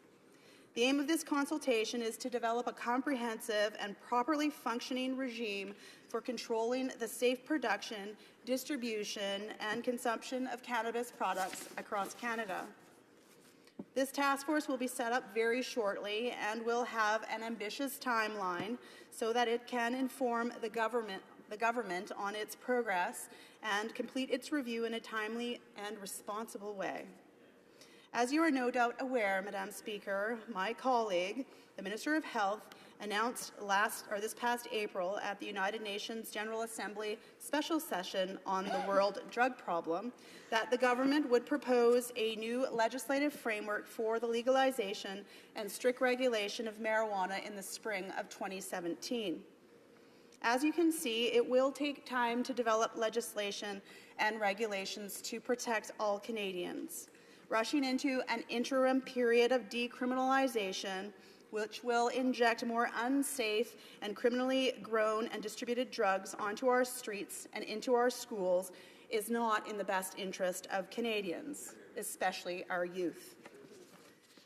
The aim of this consultation is to develop a comprehensive and properly functioning regime for controlling the safe production, distribution, and consumption of cannabis products across Canada. This task force will be set up very shortly and will have an ambitious timeline so that it can inform the government on its progress and complete its review in a timely and responsible way. As you are no doubt aware, Madam Speaker, my colleague, the Minister of Health, announced this past April at the United Nations General Assembly special session on the world drug problem that the government would propose a new legislative framework for the legalization and strict regulation of marijuana in the spring of 2017. As you can see, it will take time to develop legislation and regulations to protect all Canadians. Rushing into an interim period of decriminalization, which will inject more unsafe and criminally grown and distributed drugs onto our streets and into our schools, is not in the best interest of Canadians, especially our youth.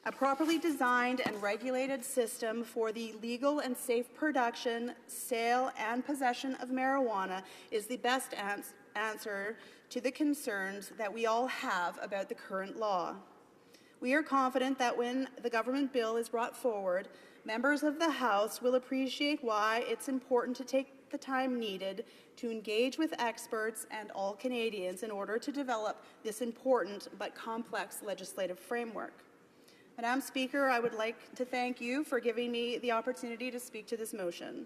A properly designed and regulated system for the legal and safe production, sale, and possession of marijuana is the best answer to the concerns that we all have about the current law. We are confident that when the government bill is brought forward, members of the House will appreciate why it's important to take the time needed to engage with experts and all Canadians in order to develop this important but complex legislative framework. Madam Speaker, I would like to thank you for giving me the opportunity to speak to this motion.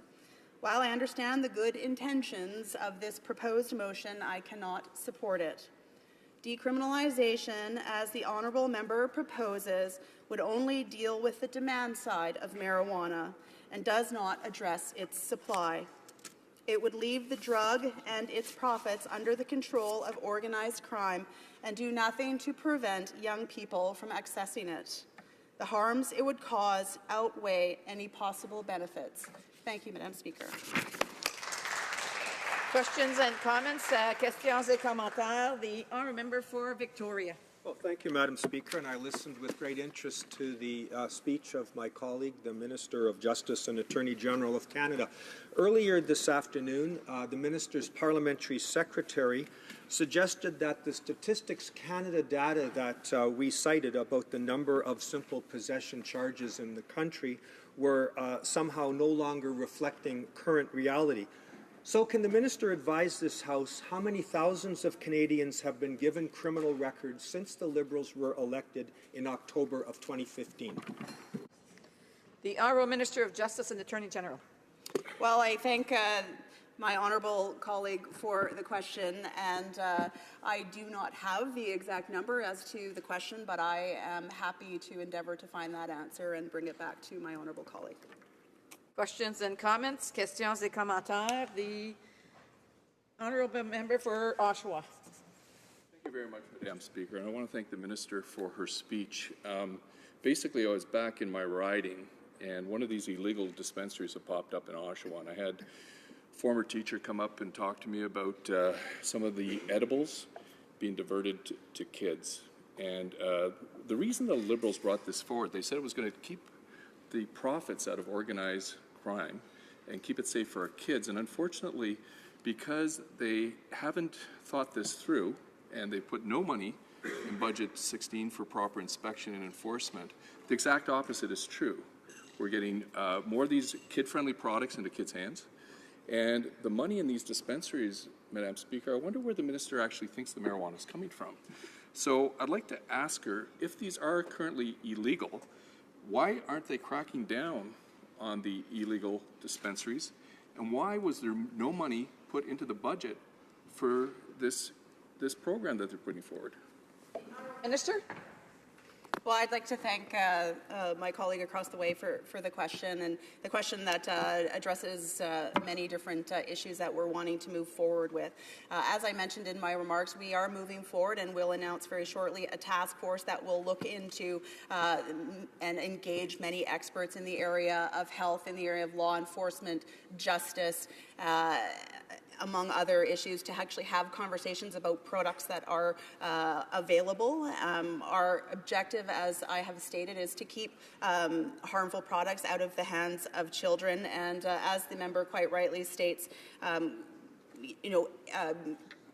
While I understand the good intentions of this proposed motion, I cannot support it. Decriminalization, as the honourable member proposes, would only deal with the demand side of marijuana and does not address its supply. It would leave the drug and its profits under the control of organized crime and do nothing to prevent young people from accessing it. The harms it would cause outweigh any possible benefits. Thank you, Madam Speaker. Questions and comments? Questions et commentaires. The honourable member for Victoria. Well, thank you, Madam Speaker, and I listened with great interest to the speech of my colleague, the Minister of Justice and Attorney General of Canada. Earlier this afternoon, the Minister's Parliamentary Secretary suggested that the Statistics Canada data that we cited about the number of simple possession charges in the country were somehow no longer reflecting current reality. So can the Minister advise this House how many thousands of Canadians have been given criminal records since the Liberals were elected in October of 2015? The Honourable Minister of Justice and Attorney General. Well, I thank my honourable colleague for the question, and I do not have the exact number as to the question, but I am happy to endeavour to find that answer and bring it back to my honourable colleague. Questions and comments? Questions et commentaires. The honourable member for Oshawa. Thank you very much, Madam Speaker, and I want to thank the Minister for her speech. Basically, I was back in my riding, and one of these illegal dispensaries had popped up in Oshawa, and I had a former teacher come up and talk to me about some of the edibles being diverted to kids. And the reason the Liberals brought this forward, they said it was going to keep the profits out of organized crime and keep it safe for our kids. And unfortunately, because they haven't thought this through and they put no money in Budget 16 for proper inspection and enforcement, the exact opposite is true. We're getting more of these kid-friendly products into kids' hands. And the money in these dispensaries, Madam Speaker, I wonder where the Minister actually thinks the marijuana is coming from. So I'd like to ask her, if these are currently illegal, why aren't they cracking down on the illegal dispensaries? And why was there no money put into the budget for this program that they're putting forward? Minister? Well, I'd like to thank my colleague across the way for the question, and the question that addresses many different issues that we're wanting to move forward with. As I mentioned in my remarks, we are moving forward and will announce very shortly a task force that will look into and engage many experts in the area of health, in the area of law enforcement, justice, among other issues, to actually have conversations about products that are available. Our objective, as I have stated, is to keep harmful products out of the hands of children. And as the member quite rightly states,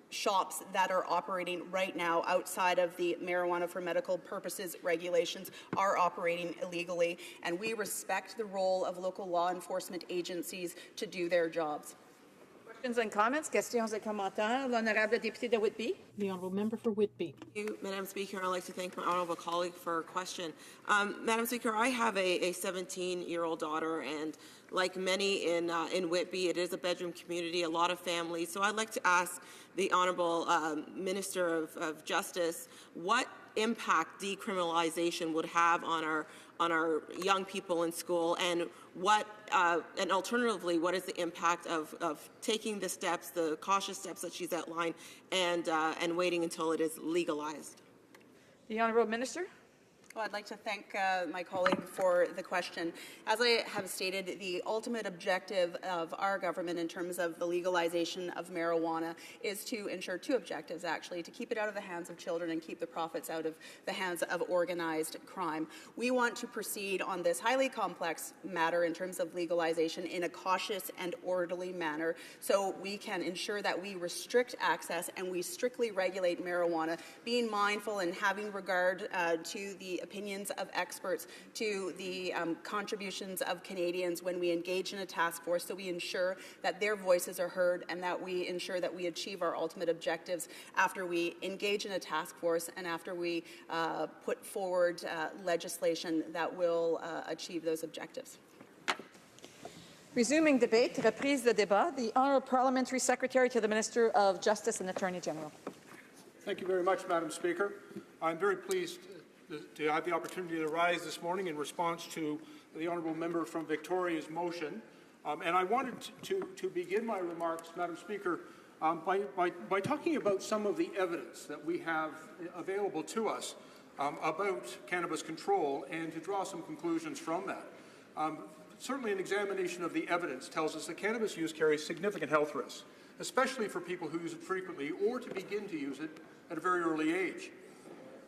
shops that are operating right now outside of the marijuana for medical purposes regulations are operating illegally. And we respect the role of local law enforcement agencies to do their jobs. Questions and comments? Questions et commentaires. L'honorable député de Whitby. The honourable member for Whitby. Thank you, Madam Speaker. I'd like to thank my honourable colleague for her question. Madam Speaker, I have a 17-year-old daughter, and like many in Whitby, it is a bedroom community, a lot of families. So I'd like to ask the honourable Minister of Justice what impact decriminalization would have on our young people in school, and and alternatively, what is the impact of taking the steps, the cautious steps that she's outlined, and waiting until it is legalized? The Honourable Minister. Well, I'd like to thank my colleague for the question. As I have stated, the ultimate objective of our government in terms of the legalization of marijuana is to ensure two objectives, actually: to keep it out of the hands of children and keep the profits out of the hands of organized crime. We want to proceed on this highly complex matter in terms of legalization in a cautious and orderly manner, so we can ensure that we restrict access and we strictly regulate marijuana, being mindful and having regard to the opinions of experts, to the contributions of Canadians when we engage in a task force, so we ensure that their voices are heard and that we ensure that we achieve our ultimate objectives after we engage in a task force and after we put forward legislation that will achieve those objectives. Resuming debate, reprise de débat, the Honourable Parliamentary Secretary to the Minister of Justice and Attorney General. Thank you very much, Madam Speaker. I'm very pleased to have the opportunity to rise this morning in response to the honourable member from Victoria's motion. And I wanted to begin my remarks, Madam Speaker, by talking about some of the evidence that we have available to us about cannabis control, and to draw some conclusions from that. Certainly an examination of the evidence tells us that cannabis use carries significant health risks, especially for people who use it frequently or to begin to use it at a very early age.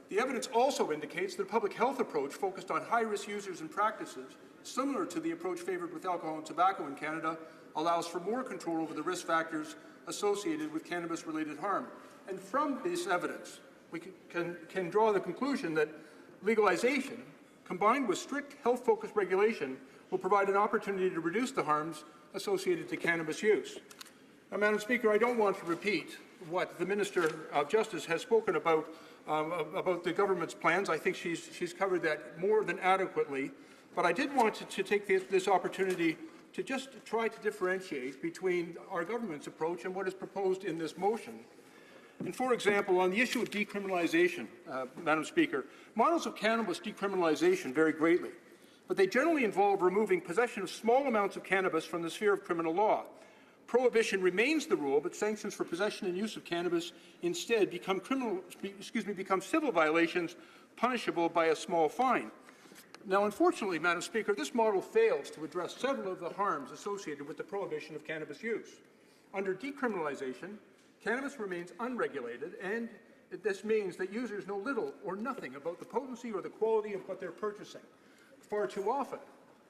The evidence also indicates that a public health approach focused on high-risk users and practices, similar to the approach favoured with alcohol and tobacco in Canada, allows for more control over the risk factors associated with cannabis-related harm. And from this evidence, we can draw the conclusion that legalization, combined with strict health-focused regulation, will provide an opportunity to reduce the harms associated to cannabis use. Now, Madam Speaker, I don't want to repeat what the Minister of Justice has spoken about the government's plans. I think she's covered that more than adequately. But I did want to take this opportunity to just try to differentiate between our government's approach and what is proposed in this motion. And for example, on the issue of decriminalization, Madam Speaker, models of cannabis decriminalization vary greatly, but they generally involve removing possession of small amounts of cannabis from the sphere of criminal law. Prohibition remains the rule, but sanctions for possession and use of cannabis instead become civil violations punishable by a small fine. Now, unfortunately, Madam Speaker, this model fails to address several of the harms associated with the prohibition of cannabis use. Under decriminalization, cannabis remains unregulated, and this means that users know little or nothing about the potency or the quality of what they're purchasing. Far too often,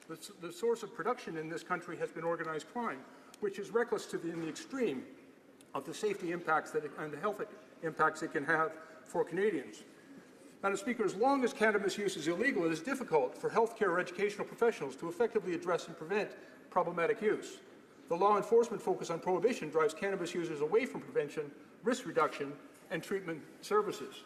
the source of production in this country has been organized crime, which is reckless in the extreme of the safety impacts and the health impacts it can have for Canadians. Madam Speaker, as long as cannabis use is illegal, it is difficult for healthcare or educational professionals to effectively address and prevent problematic use. The law enforcement focus on prohibition drives cannabis users away from prevention, risk reduction, and treatment services.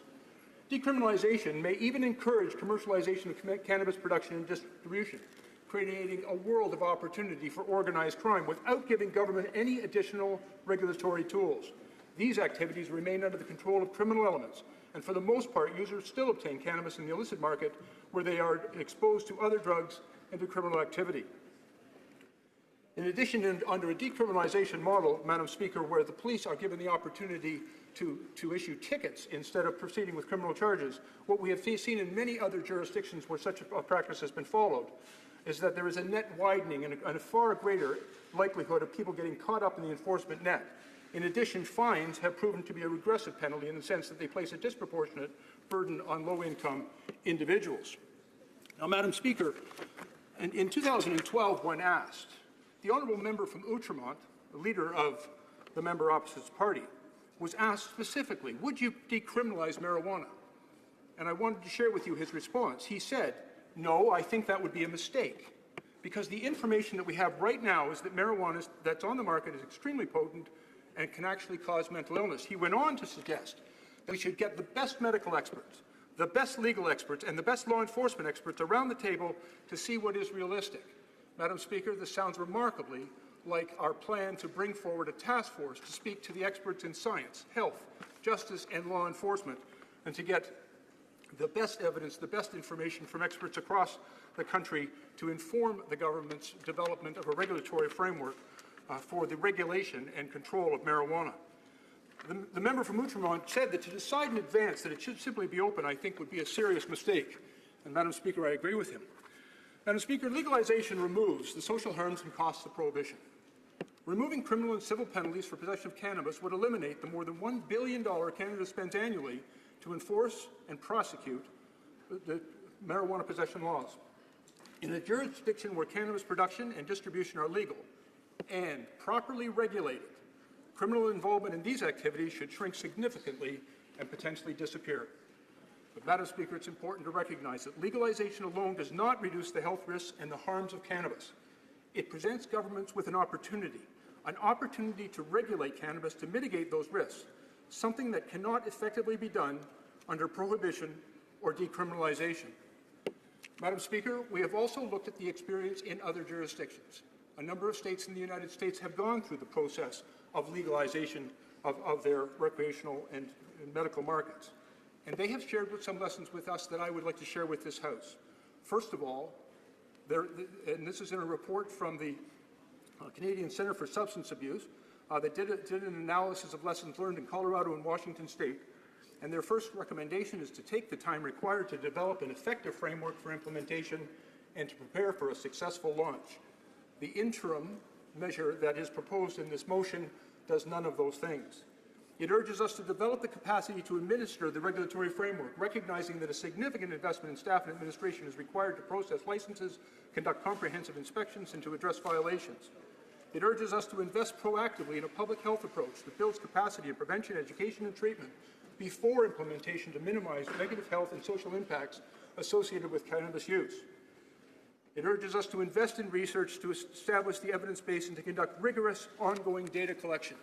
Decriminalization may even encourage commercialization of cannabis production and distribution, creating a world of opportunity for organized crime without giving government any additional regulatory tools. These activities remain under the control of criminal elements And for the most part, users still obtain cannabis in the illicit market where they are exposed to other drugs and to criminal activity. In addition, under a decriminalization model, Madam Speaker, where the police are given the opportunity to issue tickets instead of proceeding with criminal charges, what we have seen in many other jurisdictions where such a practice has been followed is that there is a net widening and a far greater likelihood of people getting caught up in the enforcement net. In addition, fines have proven to be a regressive penalty in the sense that they place a disproportionate burden on low-income individuals. Now, Madam Speaker, in 2012, when asked, the honourable member from Outremont, the leader of the member opposite's party, was asked specifically, would you decriminalize marijuana? And I wanted to share with you his response. He said, no, I think that would be a mistake, because the information that we have right now is that marijuana that's on the market is extremely potent and can actually cause mental illness. He went on to suggest that we should get the best medical experts, the best legal experts, and the best law enforcement experts around the table to see what is realistic. Madam Speaker, this sounds remarkably like our plan to bring forward a task force to speak to the experts in science, health, justice, and law enforcement, and to get the best evidence, the best information from experts across the country to inform the government's development of a regulatory framework for the regulation and control of marijuana. The member from Outremont said that to decide in advance that it should simply be open, I think, would be a serious mistake. And, Madam Speaker, I agree with him. Madam Speaker, legalization removes the social harms and costs of prohibition. Removing criminal and civil penalties for possession of cannabis would eliminate the more than $1 billion Canada spends annually to enforce and prosecute the marijuana possession laws. In a jurisdiction where cannabis production and distribution are legal and properly regulated, criminal involvement in these activities should shrink significantly and potentially disappear. But, Madam Speaker, it's important to recognize that legalization alone does not reduce the health risks and the harms of cannabis. It presents governments with an opportunity to regulate cannabis to mitigate those risks, something that cannot effectively be done under prohibition or decriminalization. Madam Speaker, we have also looked at the experience in other jurisdictions. A number of states in the United States have gone through the process of legalization of their recreational and medical markets. And they have shared some lessons with us that I would like to share with this House. First of all, and this is in a report from the Canadian Centre for Substance Abuse, that did an analysis of lessons learned in Colorado and Washington State. And their first recommendation is to take the time required to develop an effective framework for implementation and to prepare for a successful launch. The interim measure that is proposed in this motion does none of those things. It urges us to develop the capacity to administer the regulatory framework, recognizing that a significant investment in staff and administration is required to process licenses, conduct comprehensive inspections, and to address violations. It urges us to invest proactively in a public health approach that builds capacity in prevention, education, and treatment before implementation to minimize negative health and social impacts associated with cannabis use. It urges us to invest in research to establish the evidence base and to conduct rigorous, ongoing data collection.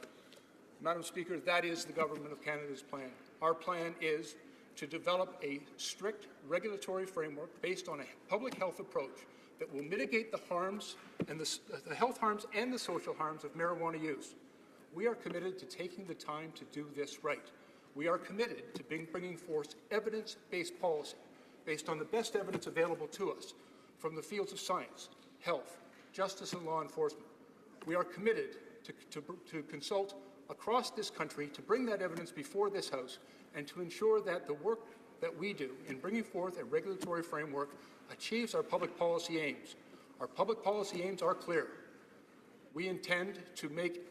Madam Speaker, that is the Government of Canada's plan. Our plan is to develop a strict regulatory framework based on a public health approach that will mitigate the harms and the health harms and the social harms of marijuana use. We are committed to taking the time to do this right. We are committed to bringing forth evidence-based policy based on the best evidence available to us from the fields of science, health, justice, and law enforcement. We are committed to consult across this country to bring that evidence before this House and to ensure that the work that we do in bringing forth a regulatory framework achieves our public policy aims. Our public policy aims are clear. We intend to make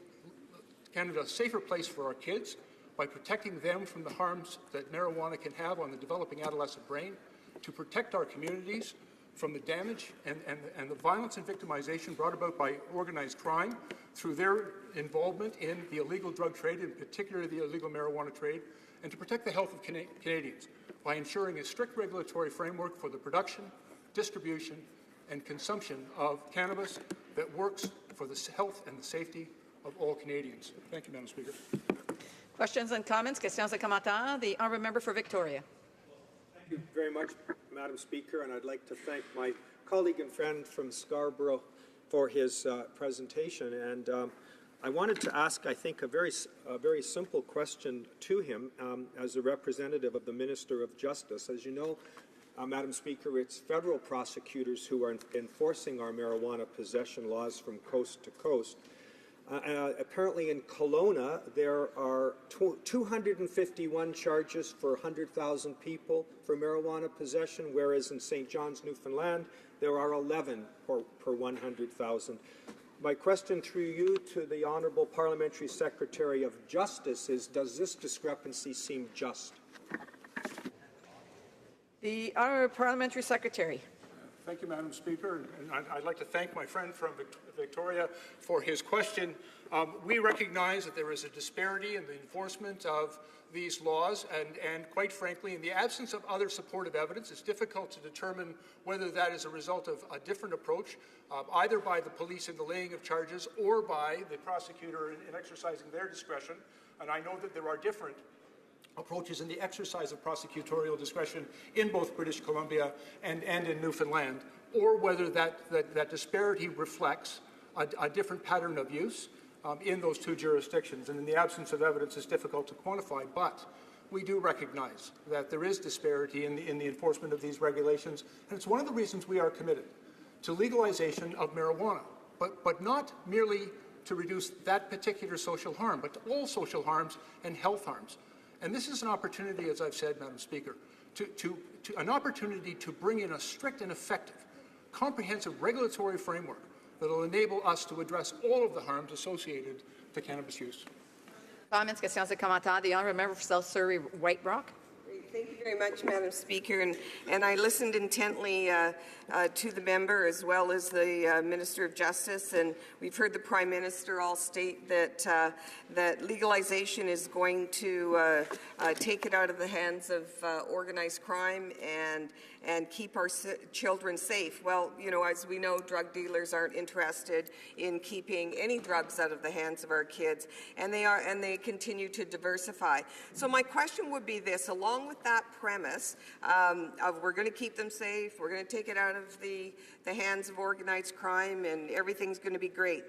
Canada a safer place for our kids by protecting them from the harms that marijuana can have on the developing adolescent brain, to protect our communities from the damage and the violence and victimization brought about by organized crime through their involvement in the illegal drug trade, in particular the illegal marijuana trade, and to protect the health of Canadians by ensuring a strict regulatory framework for the production, distribution, and consumption of cannabis that works for the health and the safety of all Canadians. Thank you, Madam Speaker. Questions and comments? Questions et commentaires? The honourable member for Victoria. Thank you very much, Madam Speaker, and I'd like to thank my colleague and friend from Scarborough for his presentation. And I wanted to ask, I think, a very simple question to him as a representative of the Minister of Justice. As you know, Madam Speaker, it's federal prosecutors who are enforcing our marijuana possession laws from coast to coast. Apparently in Kelowna, there are 251 charges for 100,000 people for marijuana possession, whereas in St. John's, Newfoundland, there are 11 per 100,000. My question through you to the Honourable Parliamentary Secretary of Justice is, does this discrepancy seem just? The Honourable Parliamentary Secretary. Thank you, Madam Speaker. And I'd like to thank my friend from Victoria for his question. We recognize that there is a disparity in the enforcement of these laws, and quite frankly, in the absence of other supportive evidence, it's difficult to determine whether that is a result of a different approach, either by the police in the laying of charges or by the prosecutor in exercising their discretion. And I know that there are different approaches in the exercise of prosecutorial discretion in both British Columbia and in Newfoundland, or whether that disparity reflects a different pattern of use in those two jurisdictions. And in the absence of evidence, it's difficult to quantify, but we do recognize that there is disparity in the enforcement of these regulations, and it's one of the reasons we are committed to legalization of marijuana, but not merely to reduce that particular social harm, but to all social harms and health harms. And this is an opportunity, as I've said, Madam Speaker, an opportunity to bring in a strict and effective, comprehensive regulatory framework that will enable us to address all of the harms associated to cannabis use. Comments, questions et commentaires. The Honourable Member for South Surrey White Rock. Thank you very much, Madam Speaker, and I listened intently to the member as well as the Minister of Justice, and we've heard the Prime Minister all state that that legalization is going to take it out of the hands of organized crime and keep our children safe. Well, you know, as we know, drug dealers aren't interested in keeping any drugs out of the hands of our kids, and they continue to diversify. So my question would be this: along with that premise of we're going to keep them safe, we're going to take it out of the hands of organized crime, and everything's going to be great.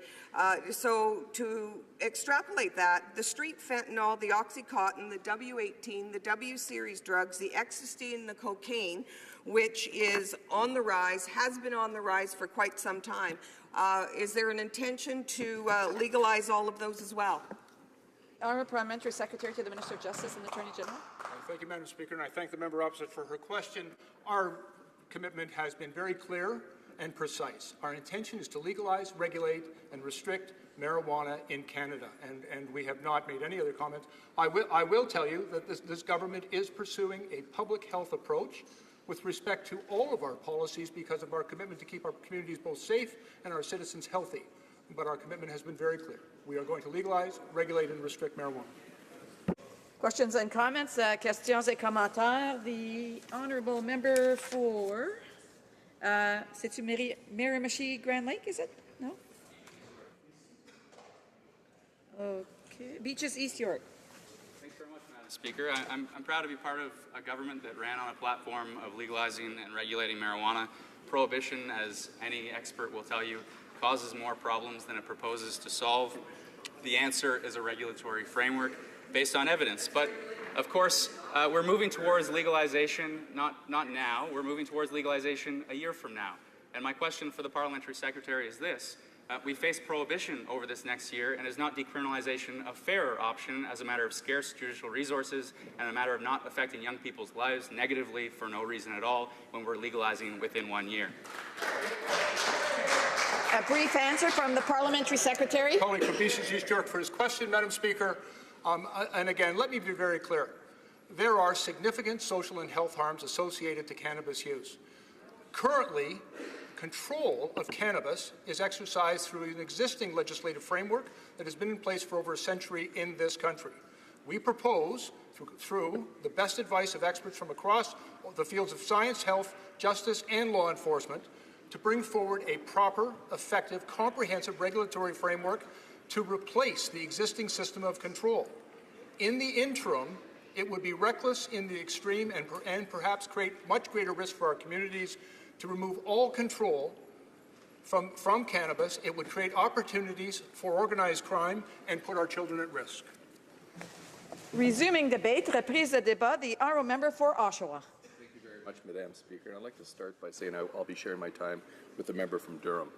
So to extrapolate that, the street fentanyl, the Oxycontin, the W18, the W-series drugs, the ecstasy and the cocaine, which is on the rise, has been on the rise for quite some time. Is there an intention to legalize all of those as well? Honourable Parliamentary Secretary to the Minister of Justice and Attorney General. Thank you, Madam Speaker, and I thank the member opposite for her question. Our commitment has been very clear and precise. Our intention is to legalize, regulate, and restrict marijuana in Canada, and we have not made any other comments. I will tell you that this government is pursuing a public health approach with respect to all of our policies because of our commitment to keep our communities both safe and our citizens healthy. But our commitment has been very clear. We are going to legalize, regulate, and restrict marijuana. Questions and comments, questions et commentaires. The Honourable Member for, c'est-tu Miramichi Grand Lake, is it? No? Okay. Beaches, East York. Thanks very much, Madam Speaker. I'm proud to be part of a government that ran on a platform of legalizing and regulating marijuana. Prohibition, as any expert will tell you, causes more problems than it proposes to solve. The answer is a regulatory framework based on evidence. But, of course, we're moving towards legalization, not now. We're moving towards legalization a year from now. And my question for the Parliamentary Secretary is this. We face prohibition over this next year, and is not decriminalization a fairer option as a matter of scarce judicial resources and a matter of not affecting young people's lives negatively for no reason at all when we're legalizing within 1 year? A brief answer from the Parliamentary Secretary. Calling for Beaches, East York for his question, Madam Speaker. And again, let me be very clear. There are significant social and health harms associated to cannabis use. Currently, control of cannabis is exercised through an existing legislative framework that has been in place for over a century in this country. We propose, through the best advice of experts from across the fields of science, health, justice, and law enforcement, to bring forward a proper, effective, comprehensive regulatory framework to replace the existing system of control. In the interim, it would be reckless in the extreme and perhaps create much greater risk for our communities to remove all control from cannabis, it would create opportunities for organized crime and put our children at risk. Resuming debate, reprise de débat, the honourable member for Oshawa. Thank you very much, Madam Speaker. I'd like to start by saying I'll be sharing my time with the member from Durham.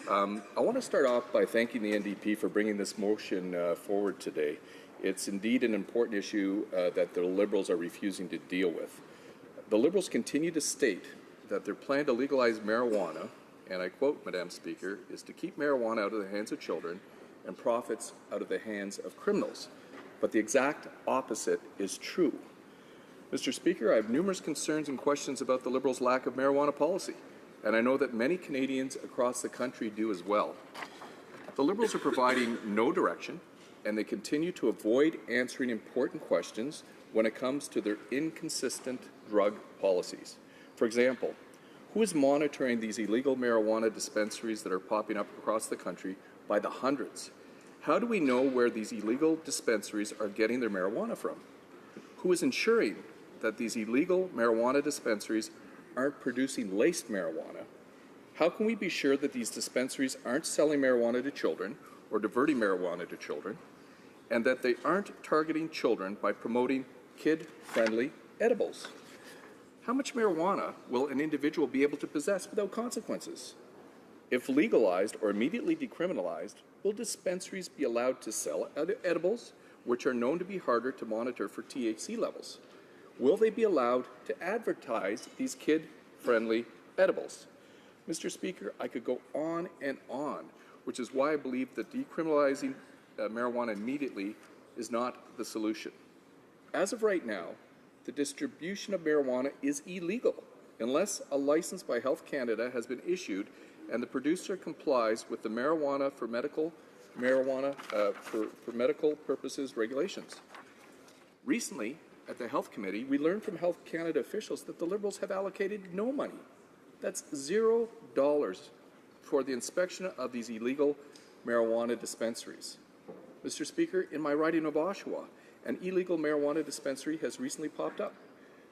I want to start off by thanking the NDP for bringing this motion forward today. It's indeed an important issue that the Liberals are refusing to deal with. The Liberals continue to state that their plan to legalize marijuana, and I quote, Madam Speaker, is to keep marijuana out of the hands of children and profits out of the hands of criminals. But the exact opposite is true. Mr. Speaker, I have numerous concerns and questions about the Liberals' lack of marijuana policy, and I know that many Canadians across the country do as well. The Liberals are providing no direction, and they continue to avoid answering important questions when it comes to their inconsistent drug policies. For example, who is monitoring these illegal marijuana dispensaries that are popping up across the country by the hundreds? How do we know where these illegal dispensaries are getting their marijuana from? Who is ensuring that these illegal marijuana dispensaries aren't producing laced marijuana? How can we be sure that these dispensaries aren't selling marijuana to children or diverting marijuana to children, and that they aren't targeting children by promoting kid-friendly edibles? How much marijuana will an individual be able to possess without consequences? If legalized or immediately decriminalized, will dispensaries be allowed to sell edibles, which are known to be harder to monitor for THC levels? Will they be allowed to advertise these kid-friendly edibles? Mr. Speaker, I could go on and on, which is why I believe that decriminalizing marijuana immediately is not the solution. As of right now, the distribution of marijuana is illegal unless a license by Health Canada has been issued and the producer complies with the marijuana for medical purposes regulations. Recently, at the Health Committee, we learned from Health Canada officials that the Liberals have allocated no money. That's $0 for the inspection of these illegal marijuana dispensaries. Mr. Speaker, in my riding of Oshawa, an illegal marijuana dispensary has recently popped up.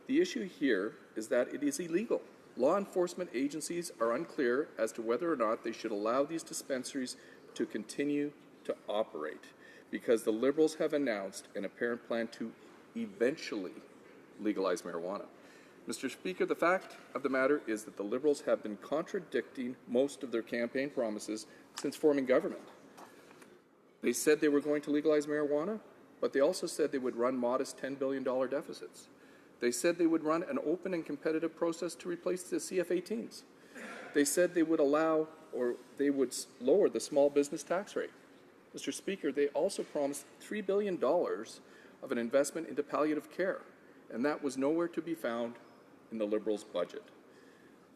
The issue here is that it is illegal. Law enforcement agencies are unclear as to whether or not they should allow these dispensaries to continue to operate because the Liberals have announced an apparent plan to eventually legalize marijuana. Mr. Speaker, the fact of the matter is that the Liberals have been contradicting most of their campaign promises since forming government. They said they were going to legalize marijuana, but they also said they would run modest $10 billion deficits. They said they would run an open and competitive process to replace the CF-18s. They said they would allow or they would lower the small business tax rate. Mr. Speaker, they also promised $3 billion of an investment into palliative care, and that was nowhere to be found in the Liberals' budget.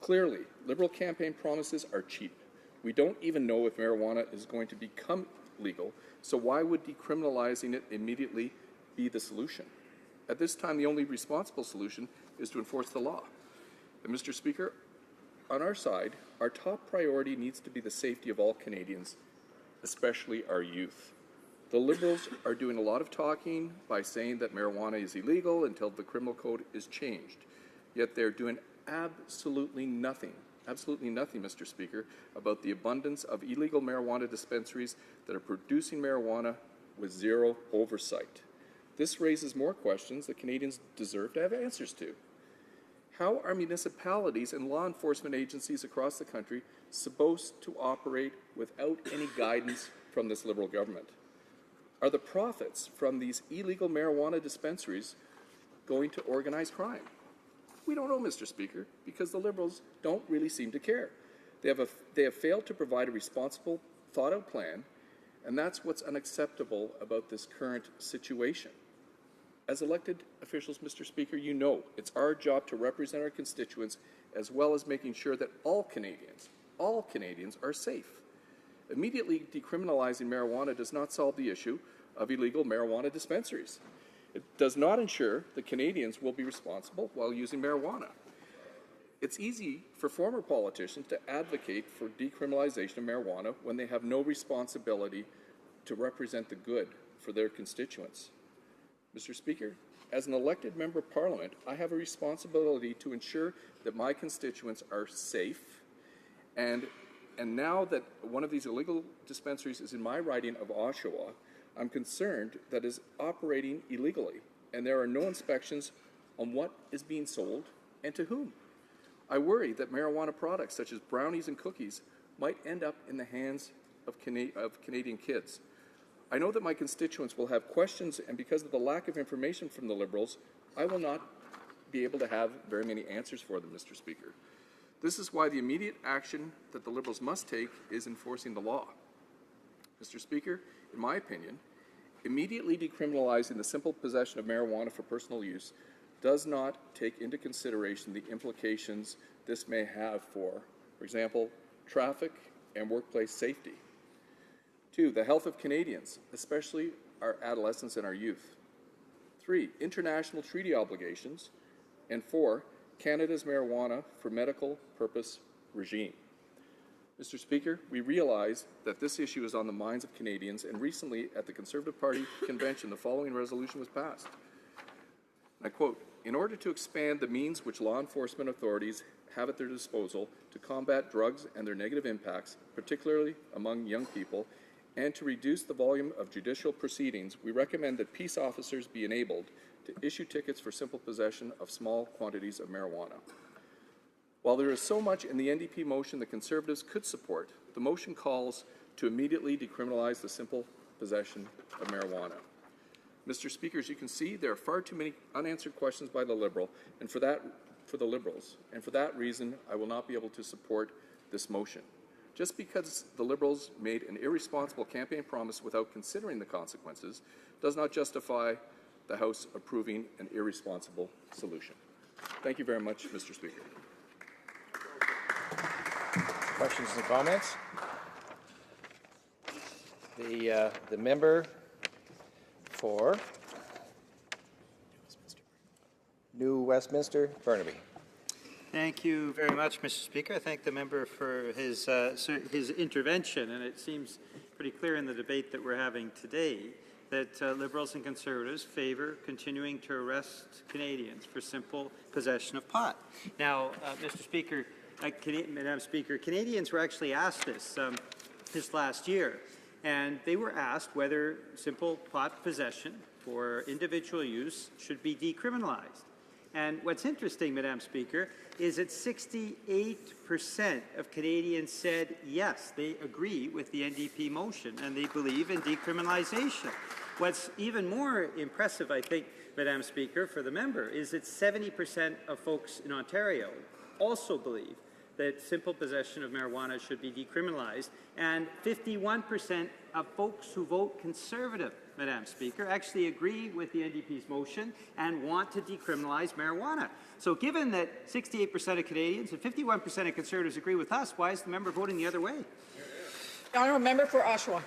Clearly, Liberal campaign promises are cheap. We don't even know if marijuana is going to become legal, so why would decriminalizing it immediately be the solution? At this time, the only responsible solution is to enforce the law. And Mr. Speaker, on our side, our top priority needs to be the safety of all Canadians, especially our youth. The Liberals are doing a lot of talking by saying that marijuana is illegal until the criminal code is changed. Yet they're doing absolutely nothing, Mr. Speaker, about the abundance of illegal marijuana dispensaries that are producing marijuana with zero oversight. This raises more questions that Canadians deserve to have answers to. How are municipalities and law enforcement agencies across the country supposed to operate without any guidance from this Liberal government? Are the profits from these illegal marijuana dispensaries going to organized crime? We don't know, Mr. Speaker, because the Liberals don't really seem to care. They have failed to provide a responsible, thought-out plan, and that's what's unacceptable about this current situation. As elected officials, Mr. Speaker, you know it's our job to represent our constituents as well as making sure that all Canadians are safe. Immediately decriminalizing marijuana does not solve the issue of illegal marijuana dispensaries. It does not ensure that Canadians will be responsible while using marijuana. It's easy for former politicians to advocate for decriminalization of marijuana when they have no responsibility to represent the good for their constituents. Mr. Speaker, as an elected member of Parliament, I have a responsibility to ensure that my constituents are safe and And now that one of these illegal dispensaries is in my riding of Oshawa, I'm concerned that it's operating illegally, and there are no inspections on what is being sold and to whom. I worry that marijuana products such as brownies and cookies might end up in the hands of Canadian kids. I know that my constituents will have questions, and because of the lack of information from the Liberals, I will not be able to have very many answers for them, Mr. Speaker. This is why the immediate action that the Liberals must take is enforcing the law. Mr. Speaker, in my opinion, immediately decriminalizing the simple possession of marijuana for personal use does not take into consideration the implications this may have for example, traffic and workplace safety. 2, the health of Canadians, especially our adolescents and our youth. 3, international treaty obligations. And 4, Canada's marijuana for medical purpose regime. Mr. Speaker, we realize that this issue is on the minds of Canadians, and recently at the Conservative Party convention, the following resolution was passed. I quote, "In order to expand the means which law enforcement authorities have at their disposal to combat drugs and their negative impacts, particularly among young people, and to reduce the volume of judicial proceedings, we recommend that peace officers be enabled to issue tickets for simple possession of small quantities of marijuana." While there is so much in the NDP motion that Conservatives could support, the motion calls to immediately decriminalize the simple possession of marijuana. Mr. Speaker, as you can see, there are far too many unanswered questions by the Liberals, and for that reason, I will not be able to support this motion. Just because the Liberals made an irresponsible campaign promise without considering the consequences does not justify the House approving an irresponsible solution. Thank you very much, Mr. Speaker. Questions and comments? The member for New Westminster, Burnaby. Thank you very much, Mr. Speaker. I thank the member for his intervention, and it seems pretty clear in the debate that we're having today that Liberals and Conservatives favour continuing to arrest Canadians for simple possession of pot. Now, Mr. Speaker, Madam Speaker, Canadians were actually asked this last year, and they were asked whether simple pot possession for individual use should be decriminalized. And what's interesting, Madam Speaker, is that 68% of Canadians said yes, they agree with the NDP motion and they believe in decriminalization. What's even more impressive, I think, Madam Speaker, for the member, is that 70% of folks in Ontario also believe that simple possession of marijuana should be decriminalized, and 51% of folks who vote Conservative, Madam Speaker, actually agree with the NDP's motion and want to decriminalize marijuana. So given that 68% of Canadians and 51% of Conservatives agree with us, why is the member voting the other way? The honourable member for Oshawa.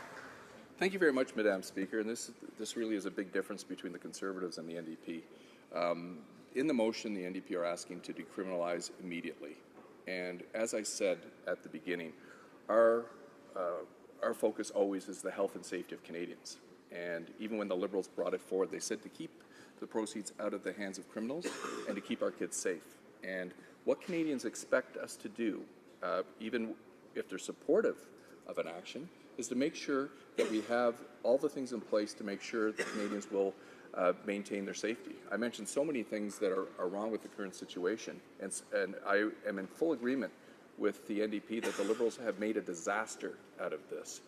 Thank you very much, Madam Speaker. And this really is a big difference between the Conservatives and the NDP. In the motion, the NDP are asking to decriminalize immediately. And as I said at the beginning, our focus always is the health and safety of Canadians. And even when the Liberals brought it forward, they said to keep the proceeds out of the hands of criminals and to keep our kids safe. And what Canadians expect us to do, even if they're supportive of an action, is to make sure that we have all the things in place to make sure that Canadians will maintain their safety. I mentioned so many things that are wrong with the current situation, and I am in full agreement with the NDP that the Liberals have made a disaster out of this.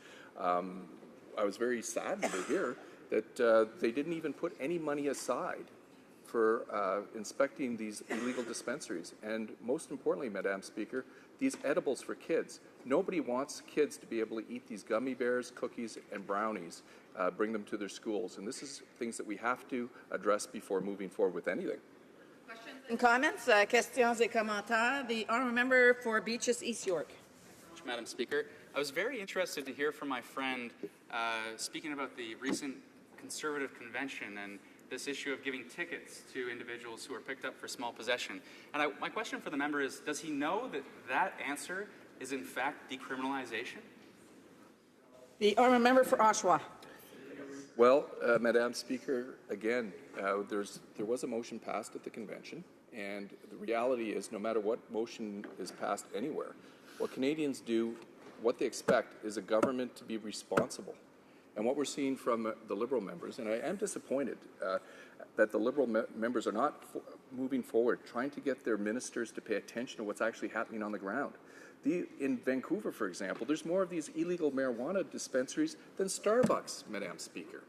I was very saddened to hear that they didn't even put any money aside for inspecting these illegal dispensaries. And most importantly, Madam Speaker, these edibles for kids. Nobody wants kids to be able to eat these gummy bears, cookies, and brownies, bring them to their schools. And this is things that we have to address before moving forward with anything. Questions and comments? Questions et commentaires. The honourable member for Beaches East York. Madam Speaker, I was very interested to hear from my friend speaking about the recent Conservative convention and this issue of giving tickets to individuals who are picked up for small possession. And my question for the member is, does he know that that answer is in fact decriminalization? The honourable member for Oshawa. Well, Madam Speaker, again, there was a motion passed at the convention, and the reality is no matter what motion is passed anywhere, what Canadians do what they expect is a government to be responsible. And what we're seeing from the Liberal members, and I am disappointed that the Liberal members are not moving forward, trying to get their ministers to pay attention to what's actually happening on the ground. In Vancouver, for example, there's more of these illegal marijuana dispensaries than Starbucks, Madam Speaker.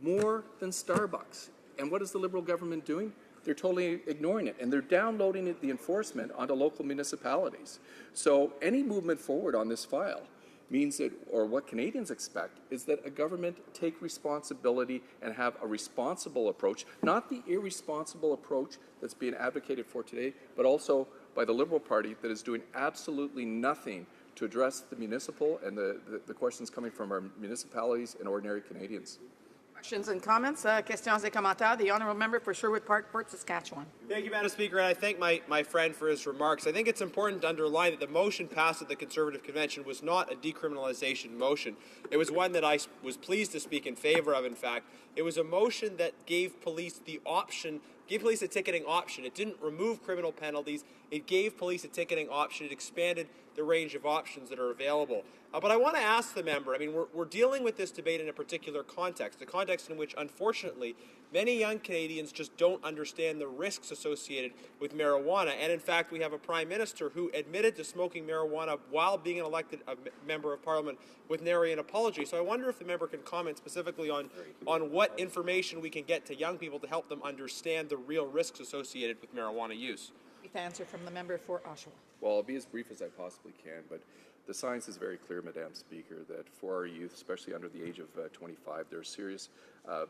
More than Starbucks. And what is the Liberal government doing? They're totally ignoring it, and they're downloading the enforcement onto local municipalities. So any movement forward on this file means that, or what Canadians expect, is that a government take responsibility and have a responsible approach, not the irresponsible approach that's being advocated for today, but also by the Liberal Party that is doing absolutely nothing to address the municipal and the questions coming from our municipalities and ordinary Canadians. Questions and comments? Questions et commentaires. The honourable member for Sherwood Park, Port Saskatchewan. Thank you, Madam Speaker, and I thank my friend for his remarks. I think it's important to underline that the motion passed at the Conservative Convention was not a decriminalization motion. It was one that I was pleased to speak in favor of, in fact. It was a motion that gave police the option, gave police a ticketing option. It didn't remove criminal penalties. It gave police a ticketing option. It expanded the range of options that are available. But I want to ask the member, I mean, we're dealing with this debate in a particular context, a context in which, unfortunately, many young Canadians just don't understand the risks associated with marijuana. And in fact, we have a Prime Minister who admitted to smoking marijuana while being an elected member of Parliament with nary an apology. So I wonder if the member can comment specifically on what information we can get to young people to help them understand the real risks associated with marijuana use. Brief answer from the member for Oshawa. Well, I'll be as brief as I possibly can, but the science is very clear, Madam Speaker, that for our youth, especially under the age of 25, there are serious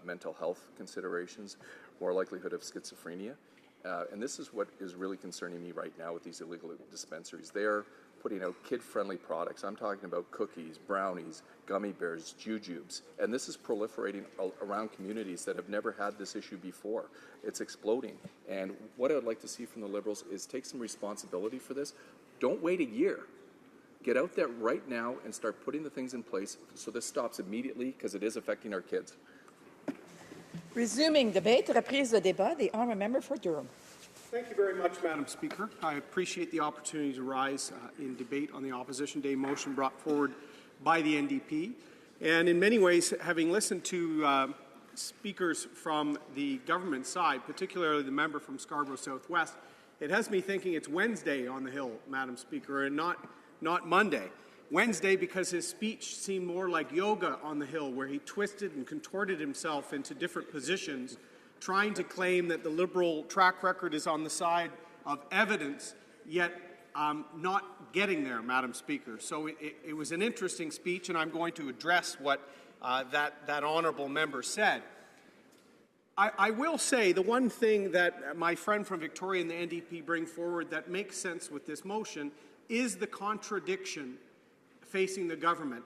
mental health considerations, more likelihood of schizophrenia. And this is what is really concerning me right now with these illegal dispensaries. They are putting out kid-friendly products. I'm talking about cookies, brownies, gummy bears, jujubes. And this is proliferating around communities that have never had this issue before. It's exploding. And what I would like to see from the Liberals is take some responsibility for this. Don't wait a year. Get out there right now and start putting the things in place so this stops immediately, because it is affecting our kids. Resuming debate, reprise de débat, the honourable member for Durham. Thank you very much, Madam Speaker. I appreciate the opportunity to rise in debate on the Opposition Day motion brought forward by the NDP. And in many ways, having listened to speakers from the government side, particularly the member from Scarborough Southwest, it has me thinking it's Wednesday on the Hill, Madam Speaker, and not Monday. Wednesday because his speech seemed more like yoga on the Hill, where he twisted and contorted himself into different positions, trying to claim that the Liberal track record is on the side of evidence, yet not getting there, Madam Speaker. So it was an interesting speech, and I'm going to address what that honourable member said. I will say the one thing that my friend from Victoria and the NDP bring forward that makes sense with this motion is the contradiction facing the government.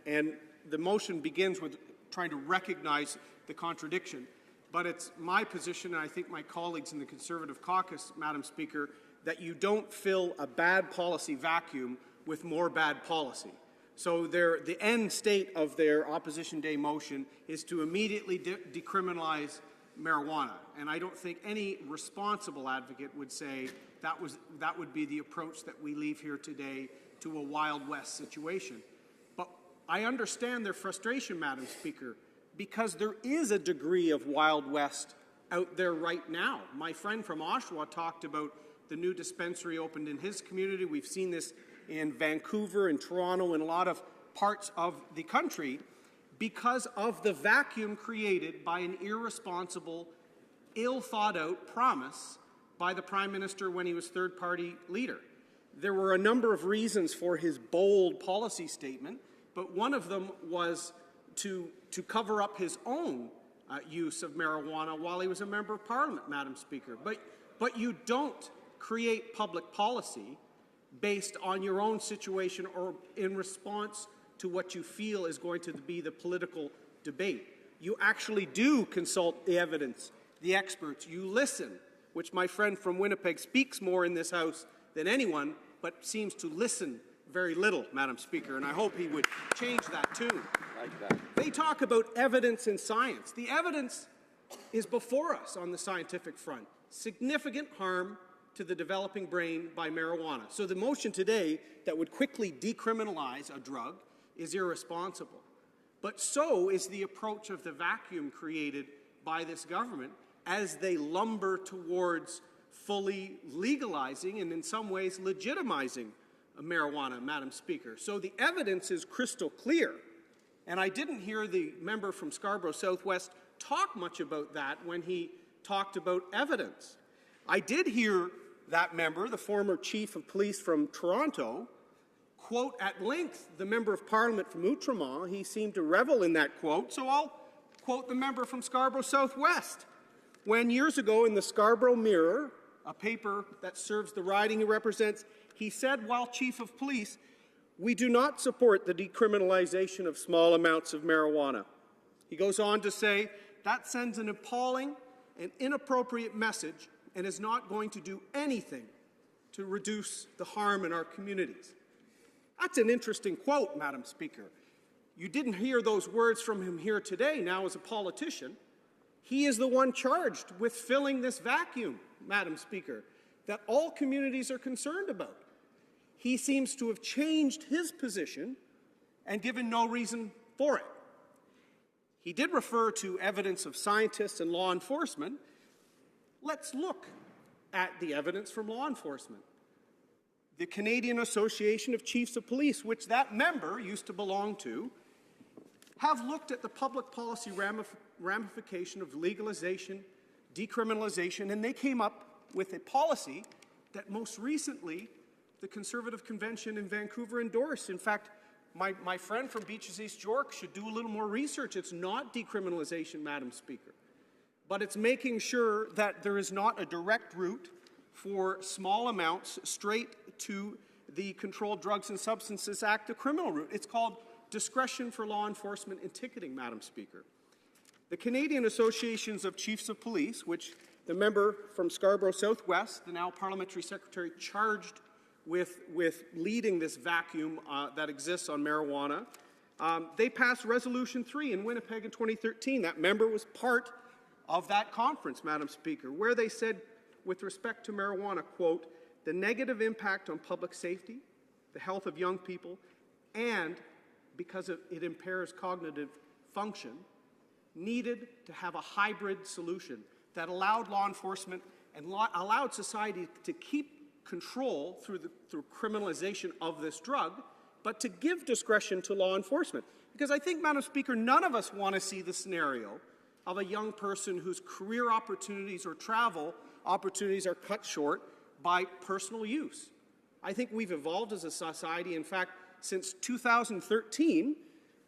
And the motion begins with trying to recognize the contradiction. But it's my position, and I think my colleagues in the Conservative caucus, Madam Speaker, that you don't fill a bad policy vacuum with more bad policy. So the end state of their Opposition Day motion is to immediately decriminalize marijuana. And I don't think any responsible advocate would say that would be the approach that we leave here today to a Wild West situation. But I understand their frustration, Madam Speaker, because there is a degree of Wild West out there right now. My friend from Oshawa talked about the new dispensary opened in his community. We've seen this in Vancouver and Toronto and a lot of parts of the country because of the vacuum created by an irresponsible, ill-thought-out promise by the Prime Minister when he was third-party leader. There were a number of reasons for his bold policy statement, but one of them was to cover up his own use of marijuana while he was a member of Parliament, Madam Speaker. But you don't create public policy based on your own situation or in response to what you feel is going to be the political debate. You actually do consult the evidence, the experts. You listen, which my friend from Winnipeg speaks more in this House than anyone, but seems to listen very little, Madam Speaker, and I hope he would change that tune. Like that. They talk about evidence and science. The evidence is before us on the scientific front. Significant harm to the developing brain by marijuana. So the motion today that would quickly decriminalize a drug is irresponsible. But so is the approach of the vacuum created by this government as they lumber towards fully legalizing and in some ways legitimizing marijuana, Madam Speaker. So the evidence is crystal clear. And I didn't hear the member from Scarborough Southwest talk much about that when he talked about evidence. I did hear that member, the former chief of police from Toronto, quote at length the member of parliament from Outremont. He seemed to revel in that quote, so I'll quote the member from Scarborough Southwest. When years ago in the Scarborough Mirror, a paper that serves the riding he represents, he said while chief of police, "We do not support the decriminalization of small amounts of marijuana." He goes on to say, "That sends an appalling and inappropriate message and is not going to do anything to reduce the harm in our communities." That's an interesting quote, Madam Speaker. You didn't hear those words from him here today. Now, as a politician, he is the one charged with filling this vacuum, Madam Speaker, that all communities are concerned about. He seems to have changed his position and given no reason for it. He did refer to evidence of scientists and law enforcement. Let's look at the evidence from law enforcement. The Canadian Association of Chiefs of Police, which that member used to belong to, have looked at the public policy ramification of legalization, decriminalization, and they came up with a policy that most recently the Conservative Convention in Vancouver endorsed. In fact, my friend from Beaches East York should do a little more research. It's not decriminalization, Madam Speaker, but it's making sure that there is not a direct route for small amounts straight to the Controlled Drugs and Substances Act, the criminal route. It's called discretion for law enforcement in ticketing, Madam Speaker. The Canadian Associations of Chiefs of Police, which the member from Scarborough Southwest, the now Parliamentary Secretary charged with leading this vacuum that exists on marijuana, they passed Resolution 3 in Winnipeg in 2013. That member was part of that conference, Madam Speaker, where they said, with respect to marijuana, quote, "The negative impact on public safety, the health of young people, and because it impairs cognitive function, needed to have a hybrid solution that allowed law enforcement and allowed society to keep control through criminalization of this drug, but to give discretion to law enforcement." Because I think, Madam Speaker, none of us want to see the scenario of a young person whose career opportunities or travel opportunities are cut short by personal use. I think we've evolved as a society. In fact, since 2013,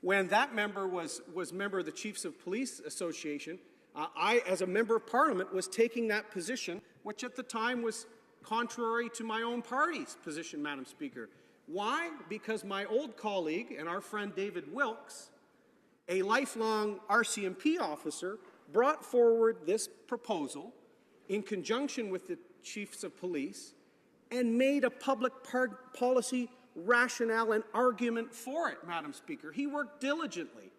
when that member was member of the Chiefs of Police Association, I, as a member of Parliament, was taking that position, which at the time was contrary to my own party's position, Madam Speaker. Why? Because my old colleague and our friend David Wilkes, a lifelong RCMP officer, brought forward this proposal in conjunction with the Chiefs of Police and made a public policy rationale and argument for it, Madam Speaker. He worked diligently.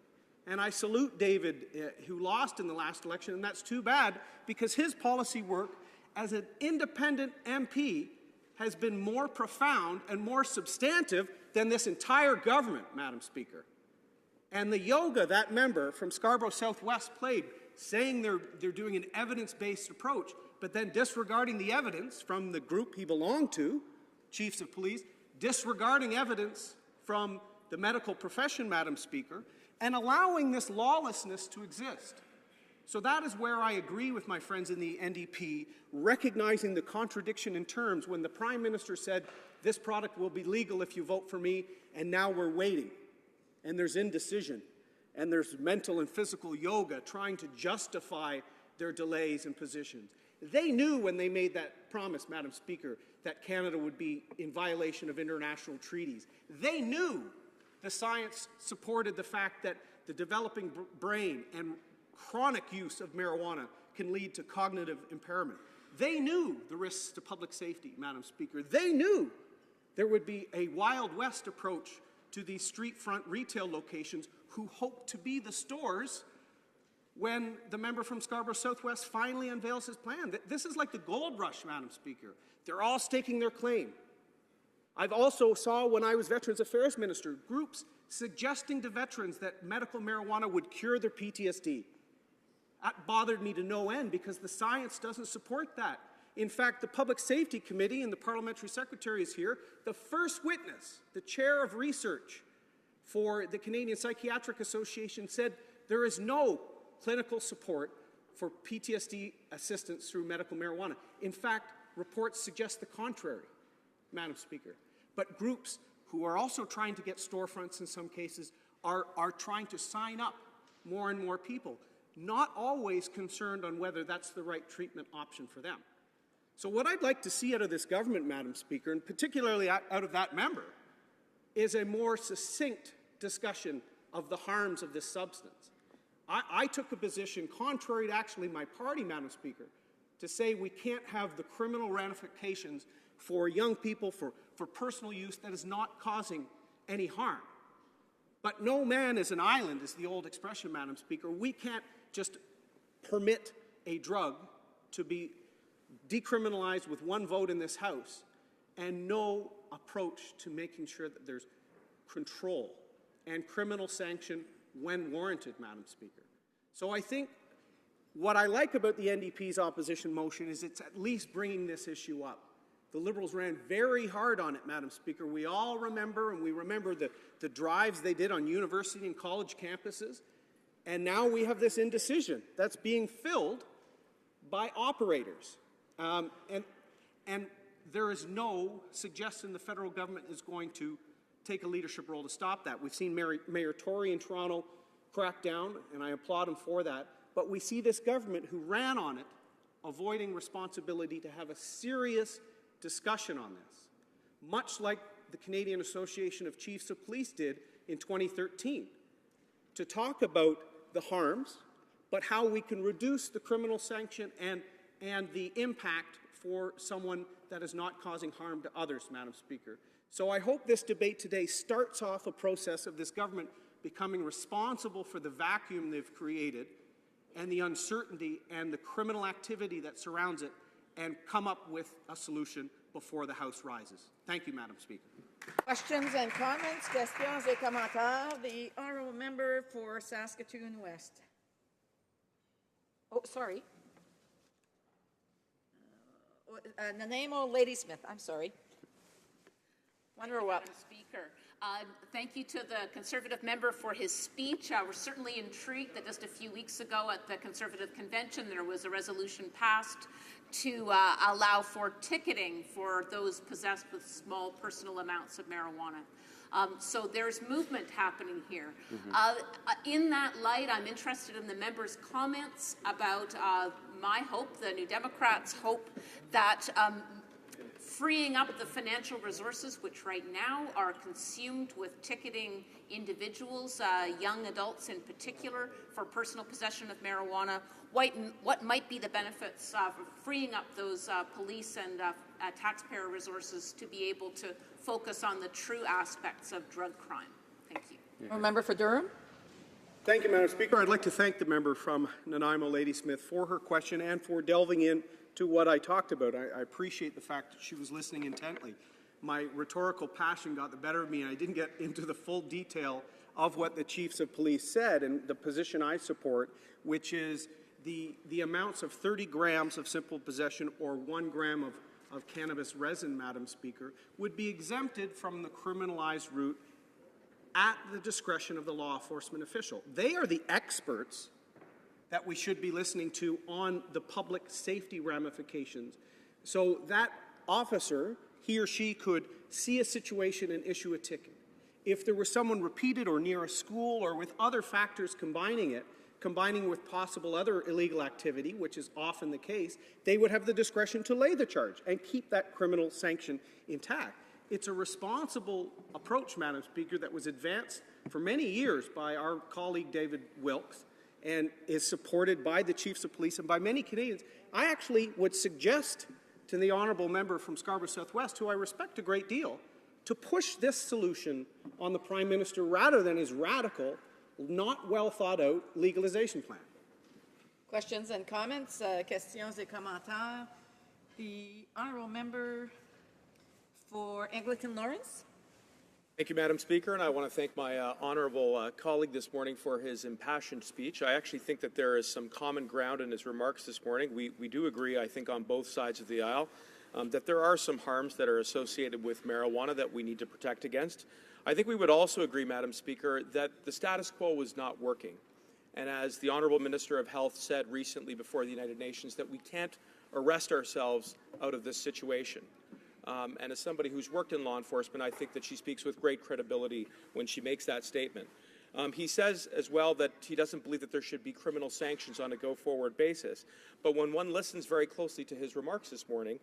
And I salute David, who lost in the last election, and that's too bad because his policy work as an independent MP has been more profound and more substantive than this entire government, Madam Speaker. And the yoga that member from Scarborough Southwest played, saying they're doing an evidence-based approach, but then disregarding the evidence from the group he belonged to, Chiefs of Police, disregarding evidence from the medical profession, Madam Speaker, and allowing this lawlessness to exist. So that is where I agree with my friends in the NDP, recognizing the contradiction in terms when the Prime Minister said, this product will be legal if you vote for me, and now we're waiting. And there's indecision, and there's mental and physical yoga trying to justify their delays and positions. They knew when they made that promise, Madam Speaker, that Canada would be in violation of international treaties. They knew the science supported the fact that the developing brain and chronic use of marijuana can lead to cognitive impairment. They knew the risks to public safety, Madam Speaker. They knew there would be a Wild West approach to these street front retail locations who hope to be the stores when the member from Scarborough Southwest finally unveils his plan. This is like the gold rush, Madam Speaker. They're all staking their claim. I've also saw, when I was Veterans Affairs Minister, groups suggesting to veterans that medical marijuana would cure their PTSD. That bothered me to no end because the science doesn't support that. In fact, the Public Safety Committee, and the Parliamentary Secretary is here, the first witness, the chair of research for the Canadian Psychiatric Association, said there is no clinical support for PTSD assistance through medical marijuana. In fact, reports suggest the contrary, Madam Speaker. But groups who are also trying to get storefronts in some cases are trying to sign up more and more people, not always concerned on whether that's the right treatment option for them. So what I'd like to see out of this government, Madam Speaker, and particularly out of that member, is a more succinct discussion of the harms of this substance. I took a position, contrary to actually my party, Madam Speaker, to say we can't have the criminal ramifications for young people, for personal use that is not causing any harm. But no man is an island, is the old expression, Madam Speaker. We can't just permit a drug to be decriminalized with one vote in this House and no approach to making sure that there's control and criminal sanction when warranted, Madam Speaker. So I think what I like about the NDP's opposition motion is it's at least bringing this issue up. The Liberals ran very hard on it, Madam Speaker. We all remember, and we remember the drives they did on university and college campuses. And now we have this indecision that's being filled by operators. And there is no suggestion the federal government is going to take a leadership role to stop that. We've seen Mayor Tory in Toronto crack down, and I applaud him for that. But we see this government who ran on it, avoiding responsibility to have a serious discussion on this, much like the Canadian Association of Chiefs of Police did in 2013, to talk about the harms, but how we can reduce the criminal sanction and the impact for someone that is not causing harm to others, Madam Speaker. So I hope this debate today starts off a process of this government becoming responsible for the vacuum they've created and the uncertainty and the criminal activity that surrounds it, and come up with a solution before the House rises. Thank you, Madam Speaker. Questions and comments, questions et commentaires. The honourable member for Saskatoon West. Oh, sorry. Nanaimo Ladysmith, I'm sorry. One row up. Madam Speaker. Thank you to the Conservative member for his speech. We're certainly intrigued that just a few weeks ago at the Conservative Convention there was a resolution passed to allow for ticketing for those possessed with small personal amounts of marijuana. So there's movement happening here. In that light, I'm interested in the member's comments about my hope, the New Democrats' hope, that freeing up the financial resources, which right now are consumed with ticketing individuals, young adults in particular, for personal possession of marijuana, what might be the benefits of freeing up those police and taxpayer resources to be able to focus on the true aspects of drug crime? Thank you. Member for Durham. Thank you, Madam Speaker. I'd like to thank the member from Nanaimo Ladysmith for her question and for delving in to what I talked about. I appreciate the fact that she was listening intently. My rhetorical passion got the better of me, and I didn't get into the full detail of what the chiefs of police said and the position I support, which is the amounts of 30 grams of simple possession or 1 gram of cannabis resin, Madam Speaker, would be exempted from the criminalized route at the discretion of the law enforcement official. They are the experts that we should be listening to on the public safety ramifications. So that officer, he or she, could see a situation and issue a ticket. If there was someone repeated or near a school or with other factors combining with possible other illegal activity, which is often the case, they would have the discretion to lay the charge and keep that criminal sanction intact. It's a responsible approach, Madam Speaker, that was advanced for many years by our colleague David Wilkes and is supported by the chiefs of police and by many Canadians. I actually would suggest to the honourable member from Scarborough Southwest, who I respect a great deal, to push this solution on the Prime Minister rather than his radical, not well thought out legalization plan. Questions and comments? Questions et commentaires. The honourable member for Anglican Lawrence. Thank you, Madam Speaker, and I want to thank my honourable colleague this morning for his impassioned speech. I actually think that there is some common ground in his remarks this morning. We do agree, I think, on both sides of the aisle, that there are some harms that are associated with marijuana that we need to protect against. I think we would also agree, Madam Speaker, that the status quo was not working. And as the Honourable Minister of Health said recently before the United Nations, that we can't arrest ourselves out of this situation. And as somebody who's worked in law enforcement, I think that she speaks with great credibility when she makes that statement. He says as well that he doesn't believe that there should be criminal sanctions on a go-forward basis. But when one listens very closely to his remarks this morning,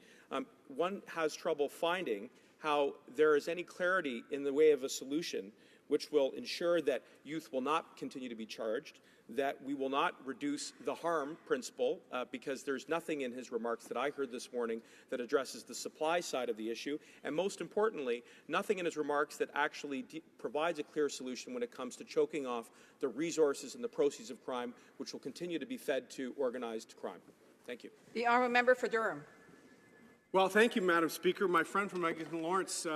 one has trouble finding how there is any clarity in the way of a solution which will ensure that youth will not continue to be charged, that we will not reduce the harm principle, because there's nothing in his remarks that I heard this morning that addresses the supply side of the issue, and most importantly, nothing in his remarks that actually provides a clear solution when it comes to choking off the resources and the proceeds of crime, which will continue to be fed to organized crime. Thank you. The honourable member for Durham. Well, thank you, Madam Speaker. My friend from Anglican Lawrence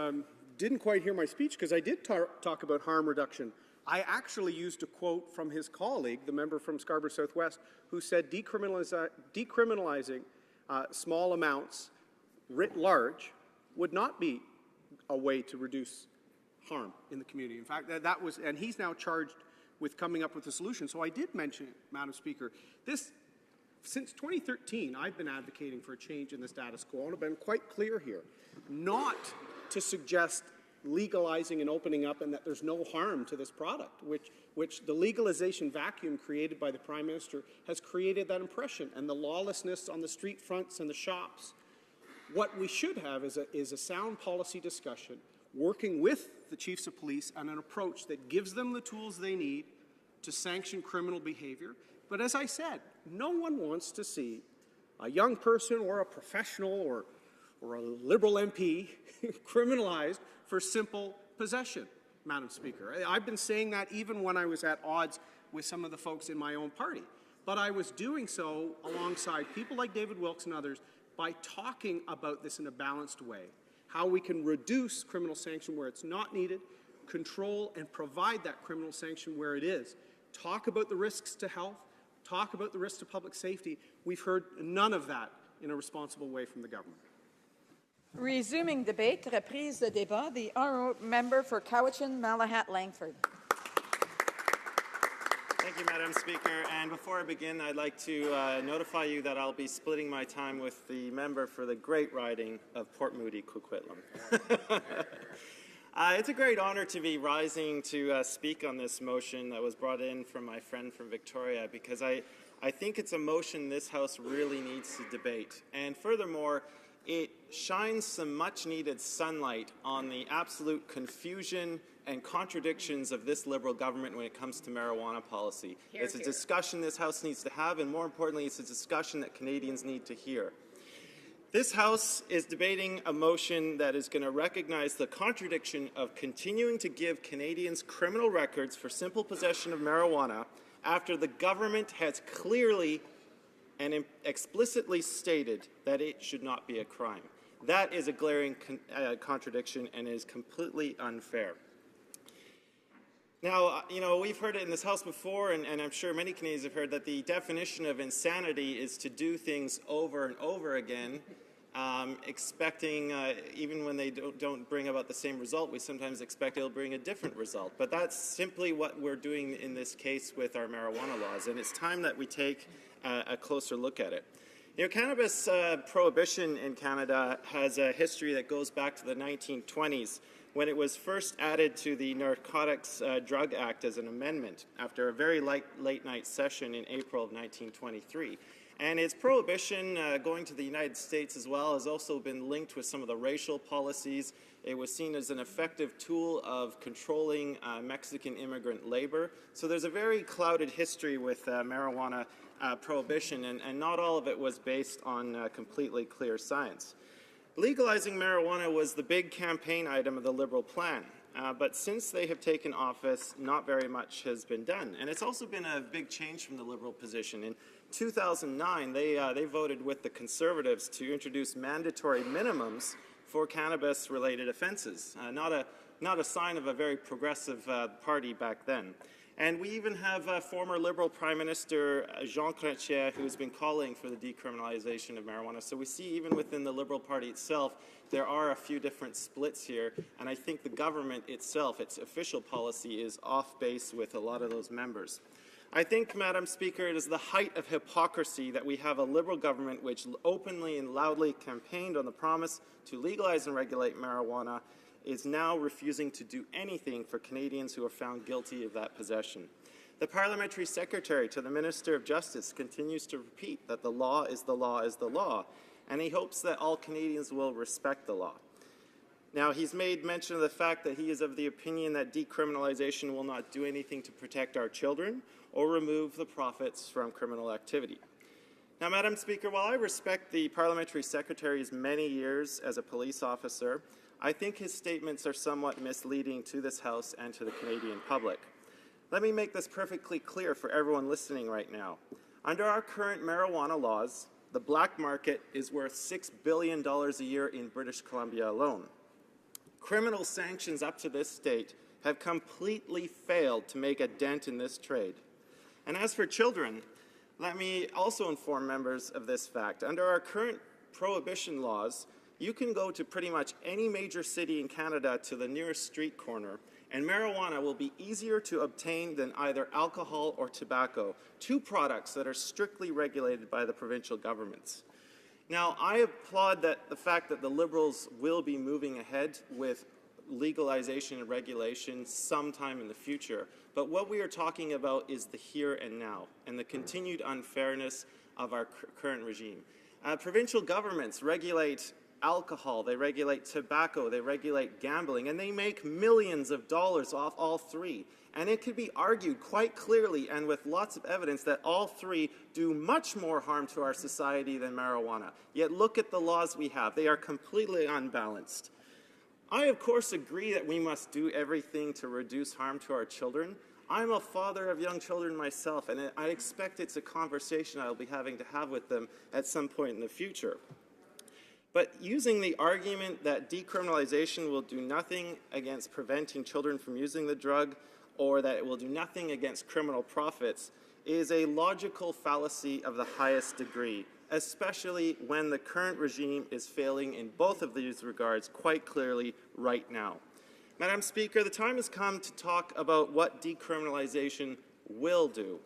didn't quite hear my speech because I did talk about harm reduction. I actually used a quote from his colleague, the member from Scarborough Southwest, who said decriminalizing small amounts writ large would not be a way to reduce harm in the community. In fact, that was, and he's now charged with coming up with a solution. So I did mention it, Madam Speaker. Since 2013, I've been advocating for a change in the status quo, and I've been quite clear here, not to suggest legalizing and opening up and that there's no harm to this product, which the legalization vacuum created by the Prime Minister has created that impression, and the lawlessness on the street fronts and the shops. What we should have is a sound policy discussion, working with the chiefs of police on an approach that gives them the tools they need to sanction criminal behavior. But as I said, no one wants to see a young person or a professional or a Liberal MP criminalized for simple possession, Madam Speaker. I've been saying that even when I was at odds with some of the folks in my own party. But I was doing so alongside people like David Wilkes and others by talking about this in a balanced way, how we can reduce criminal sanction where it's not needed, control and provide that criminal sanction where it is. Talk about the risks to health, talk about the risks to public safety. We've heard none of that in a responsible way from the government. Resuming debate, reprise de débat, the honourable member for Cowichan, Malahat, Langford. Thank you, Madam Speaker. And before I begin, I'd like to notify you that I'll be splitting my time with the member for the great riding of Port Moody, Coquitlam. It's a great honor to be rising to speak on this motion that was brought in from my friend from Victoria, because I think it's a motion this House really needs to debate. And furthermore, it shines some much-needed sunlight on the absolute confusion and contradictions of this Liberal government when it comes to marijuana policy. It's a discussion this House needs to have, and more importantly, it's a discussion that Canadians need to hear. This House is debating a motion that is going to recognize the contradiction of continuing to give Canadians criminal records for simple possession of marijuana after the government has clearly and explicitly stated that it should not be a crime. That is a glaring contradiction and is completely unfair. Now, we've heard it in this House before, and I'm sure many Canadians have heard that the definition of insanity is to do things over and over again, expecting, even when they don't bring about the same result, we sometimes expect it'll bring a different result. But that's simply what we're doing in this case with our marijuana laws, and it's time that we take a closer look at it. Cannabis prohibition in Canada has a history that goes back to the 1920s, when it was first added to the Narcotics Drug Act as an amendment after a very late night session in April of 1923. And its prohibition going to the United States as well has also been linked with some of the racial policies. It was seen as an effective tool of controlling Mexican immigrant labor. So there's a very clouded history with marijuana prohibition, and not all of it was based on completely clear science. Legalizing marijuana was the big campaign item of the Liberal plan, but since they have taken office, not very much has been done. And it's also been a big change from the Liberal position. In 2009, they voted with the Conservatives to introduce mandatory minimums for cannabis-related offenses. Not a sign of a very progressive party back then. And we even have former Liberal Prime Minister Jean Chrétien, who has been calling for the decriminalization of marijuana. So we see even within the Liberal Party itself, there are a few different splits here, and I think the government itself, its official policy, is off base with a lot of those members. I think, Madam Speaker, it is the height of hypocrisy that we have a Liberal government which openly and loudly campaigned on the promise to legalize and regulate marijuana is now refusing to do anything for Canadians who are found guilty of that possession. The Parliamentary Secretary to the Minister of Justice continues to repeat that the law is the law is the law, and he hopes that all Canadians will respect the law. Now, he's made mention of the fact that he is of the opinion that decriminalization will not do anything to protect our children or remove the profits from criminal activity. Now, Madam Speaker, while I respect the Parliamentary Secretary's many years as a police officer, I think his statements are somewhat misleading to this House and to the Canadian public. Let me make this perfectly clear for everyone listening right now. Under our current marijuana laws, the black market is worth $6 billion a year in British Columbia alone. Criminal sanctions up to this date have completely failed to make a dent in this trade. And as for children, let me also inform members of this fact. Under our current prohibition laws, you can go to pretty much any major city in Canada to the nearest street corner, and marijuana will be easier to obtain than either alcohol or tobacco, two products that are strictly regulated by the provincial governments. Now, I applaud the fact that the Liberals will be moving ahead with legalization and regulation sometime in the future, but what we are talking about is the here and now and the continued unfairness of our current regime. Provincial governments regulate alcohol, they regulate tobacco, they regulate gambling, and they make millions of dollars off all three. And it could be argued quite clearly and with lots of evidence that all three do much more harm to our society than marijuana. Yet look at the laws we have. They are completely unbalanced. I, of course, agree that we must do everything to reduce harm to our children. I'm a father of young children myself, and I expect it's a conversation I'll be having to have with them at some point in the future. But using the argument that decriminalization will do nothing against preventing children from using the drug or that it will do nothing against criminal profits is a logical fallacy of the highest degree, especially when the current regime is failing in both of these regards quite clearly right now. Madam Speaker, the time has come to talk about what decriminalization will do.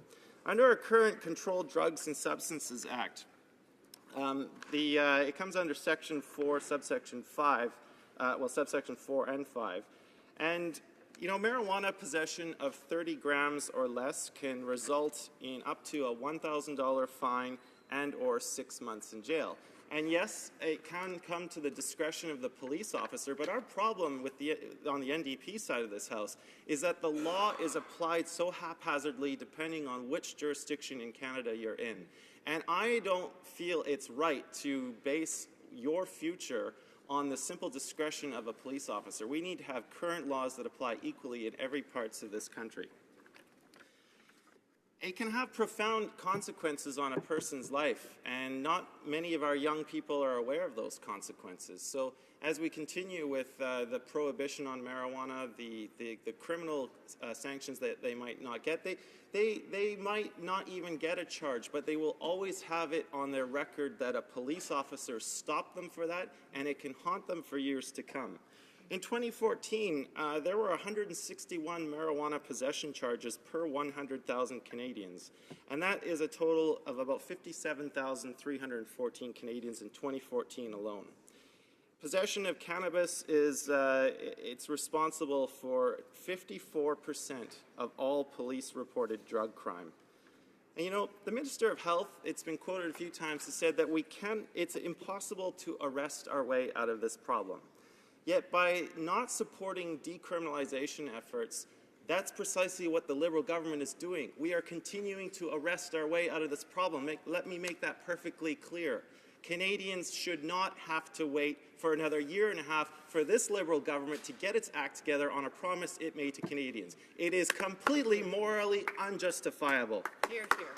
Under our current Controlled Drugs and Substances Act, it comes under Section 4, Subsection 5, Subsection 4 and 5. And, you know, marijuana possession of 30 grams or less can result in up to a $1,000 fine and or 6 months in jail. And yes, it can come to the discretion of the police officer, but our problem with on the NDP side of this House is that the law is applied so haphazardly depending on which jurisdiction in Canada you're in. And I don't feel it's right to base your future on the simple discretion of a police officer. We need to have current laws that apply equally in every parts of this country. It can have profound consequences on a person's life, and not many of our young people are aware of those consequences. So as we continue with the prohibition on marijuana, the criminal sanctions that they might not get, they might not even get a charge, but they will always have it on their record that a police officer stopped them for that, and it can haunt them for years to come. In 2014, there were 161 marijuana possession charges per 100,000 Canadians, and that is a total of about 57,314 Canadians in 2014 alone. Possession of cannabis is it's responsible for 54% of all police-reported drug crime. And you know, the Minister of Health, it's been quoted a few times, has said that it's impossible to arrest our way out of this problem. Yet by not supporting decriminalization efforts, that's precisely what the Liberal government is doing. We are continuing to arrest our way out of this problem. Let me make that perfectly clear. Canadians should not have to wait for another year and a half for this Liberal government to get its act together on a promise it made to Canadians. It is completely morally unjustifiable. Hear, hear.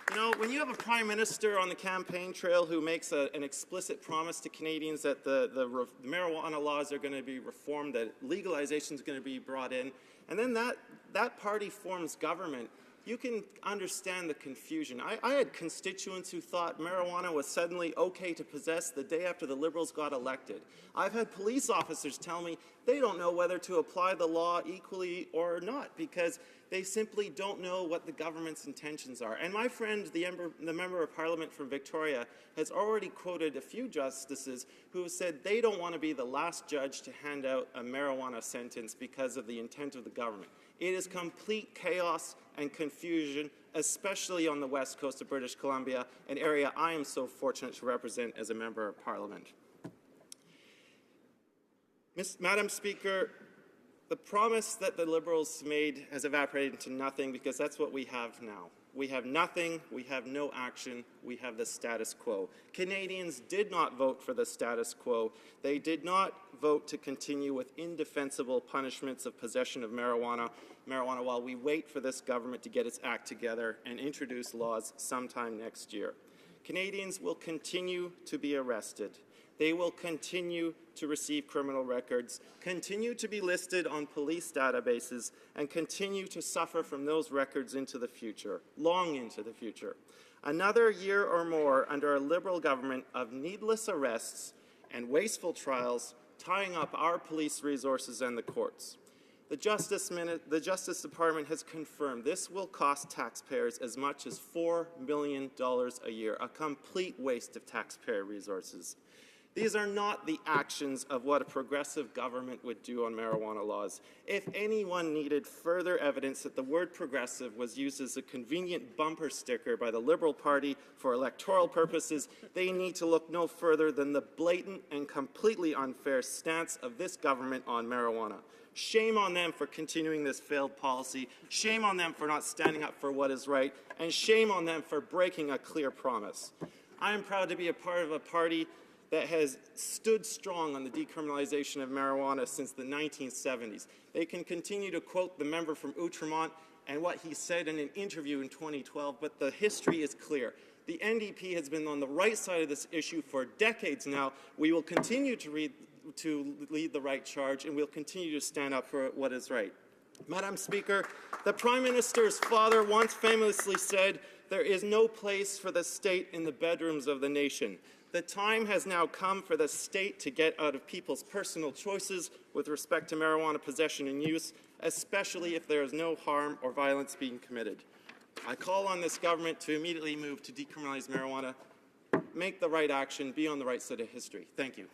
You know, when you have a prime minister on the campaign trail who makes an explicit promise to Canadians that the marijuana laws are going to be reformed, that legalization is going to be brought in, and then that party forms government, you can understand the confusion. I had constituents who thought marijuana was suddenly okay to possess the day after the Liberals got elected. I've had police officers tell me they don't know whether to apply the law equally or not because they simply don't know what the government's intentions are. And my friend, the Member of Parliament from Victoria, has already quoted a few justices who have said they don't want to be the last judge to hand out a marijuana sentence because of the intent of the government. It is complete chaos and confusion, especially on the west coast of British Columbia, an area I am so fortunate to represent as a Member of Parliament. Madam Speaker, the promise that the Liberals made has evaporated into nothing because that's what we have now. We have nothing, we have no action, we have the status quo. Canadians did not vote for the status quo. They did not vote to continue with indefensible punishments of possession of marijuana while we wait for this government to get its act together and introduce laws sometime next year. Canadians will continue to be arrested. They will continue to receive criminal records, continue to be listed on police databases, and continue to suffer from those records into the future, long into the future. Another year or more under a Liberal government of needless arrests and wasteful trials, tying up our police resources and the courts. The Justice Department has confirmed this will cost taxpayers as much as $4 million a year, a complete waste of taxpayer resources. These are not the actions of what a progressive government would do on marijuana laws. If anyone needed further evidence that the word progressive was used as a convenient bumper sticker by the Liberal Party for electoral purposes, they need to look no further than the blatant and completely unfair stance of this government on marijuana. Shame on them for continuing this failed policy. Shame on them for not standing up for what is right. And shame on them for breaking a clear promise. I am proud to be a part of a party that has stood strong on the decriminalization of marijuana since the 1970s. They can continue to quote the member from Outremont and what he said in an interview in 2012, but the history is clear. The NDP has been on the right side of this issue for decades now. We will continue to lead the right charge, and we'll continue to stand up for what is right. Madam Speaker, the Prime Minister's father once famously said, "There is no place for the state in the bedrooms of the nation." The time has now come for the state to get out of people's personal choices with respect to marijuana possession and use, especially if there is no harm or violence being committed. I call on this government to immediately move to decriminalize marijuana, make the right action, be on the right side of history. Thank you.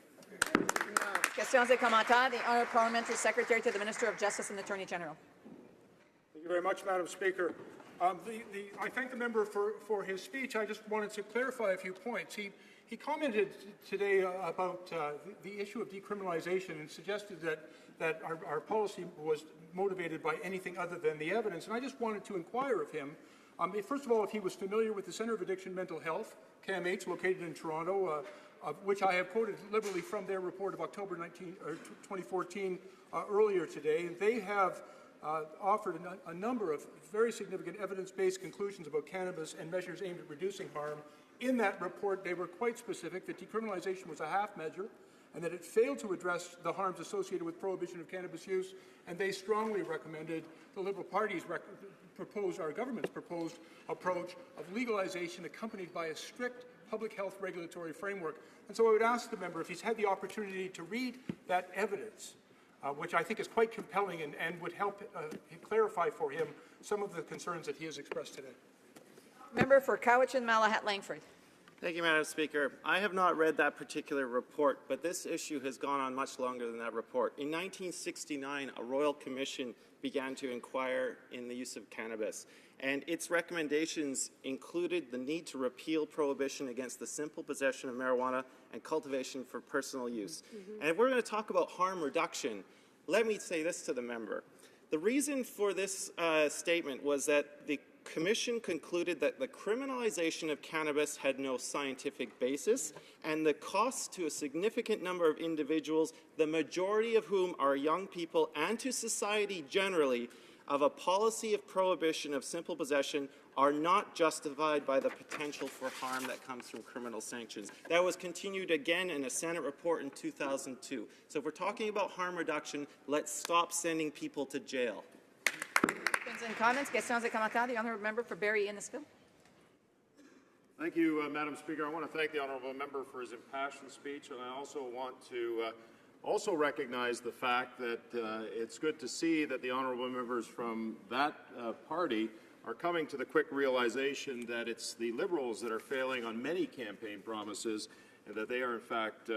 Questions et commentaires. The Honourable Parliamentary Secretary to the Minister of Justice and Attorney General. Thank you very much, Madam Speaker. I thank the member for his speech. I just wanted to clarify a few points. He commented today about the issue of decriminalization and suggested that our policy was motivated by anything other than the evidence. And I just wanted to inquire of him, first of all, if he was familiar with the Centre of Addiction Mental Health, CAMH, located in Toronto, which I have quoted liberally from their report of October 2014 earlier today. They have offered a number of very significant evidence-based conclusions about cannabis and measures aimed at reducing harm. In that report, they were quite specific that decriminalization was a half measure and that it failed to address the harms associated with prohibition of cannabis use, and they strongly recommended the Liberal Party's our government's proposed approach of legalization accompanied by a strict public health regulatory framework. And so I would ask the member if he's had the opportunity to read that evidence, which I think is quite compelling and would help clarify for him some of the concerns that he has expressed today. Member for Cowichan, Malahat, Langford. Thank you, Madam Speaker. I have not read that particular report, but this issue has gone on much longer than that report. In 1969, a Royal Commission began to inquire in the use of cannabis, and its recommendations included the need to repeal prohibition against the simple possession of marijuana and cultivation for personal use. And if we're going to talk about harm reduction, let me say this to the member. The reason for this statement was that the Commission concluded that the criminalization of cannabis had no scientific basis, and the costs to a significant number of individuals, the majority of whom are young people, and to society generally, of a policy of prohibition of simple possession are not justified by the potential for harm that comes from criminal sanctions. That was continued again in a Senate report in 2002. So if we're talking about harm reduction, let's stop sending people to jail. Questions and comments? Questions et commentaires. The honourable member for Barrie Innisfil. Thank you, Madam Speaker. I want to thank the honourable member for his impassioned speech, and I also want to also recognize the fact that it's good to see that the honourable members from that party are coming to the quick realization that it's the Liberals that are failing on many campaign promises, and that they are in fact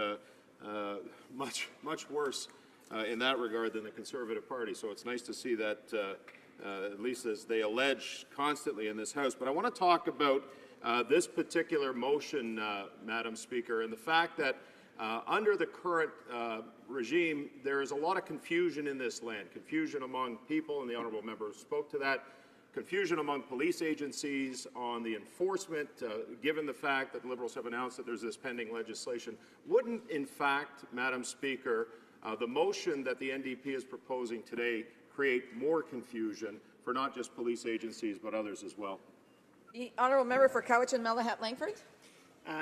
much worse in that regard than the Conservative Party. So it's nice to see that, at least as they allege constantly in this House. But I want to talk about this particular motion, Madam Speaker, and the fact that under the current regime, there is a lot of confusion in this land, confusion among people, and the honourable member spoke to that, confusion among police agencies on the enforcement, given the fact that the Liberals have announced that there's this pending legislation. Wouldn't, in fact, Madam Speaker, the motion that the NDP is proposing today create more confusion for not just police agencies but others as well? The honourable member for Cowichan Malahat Langford.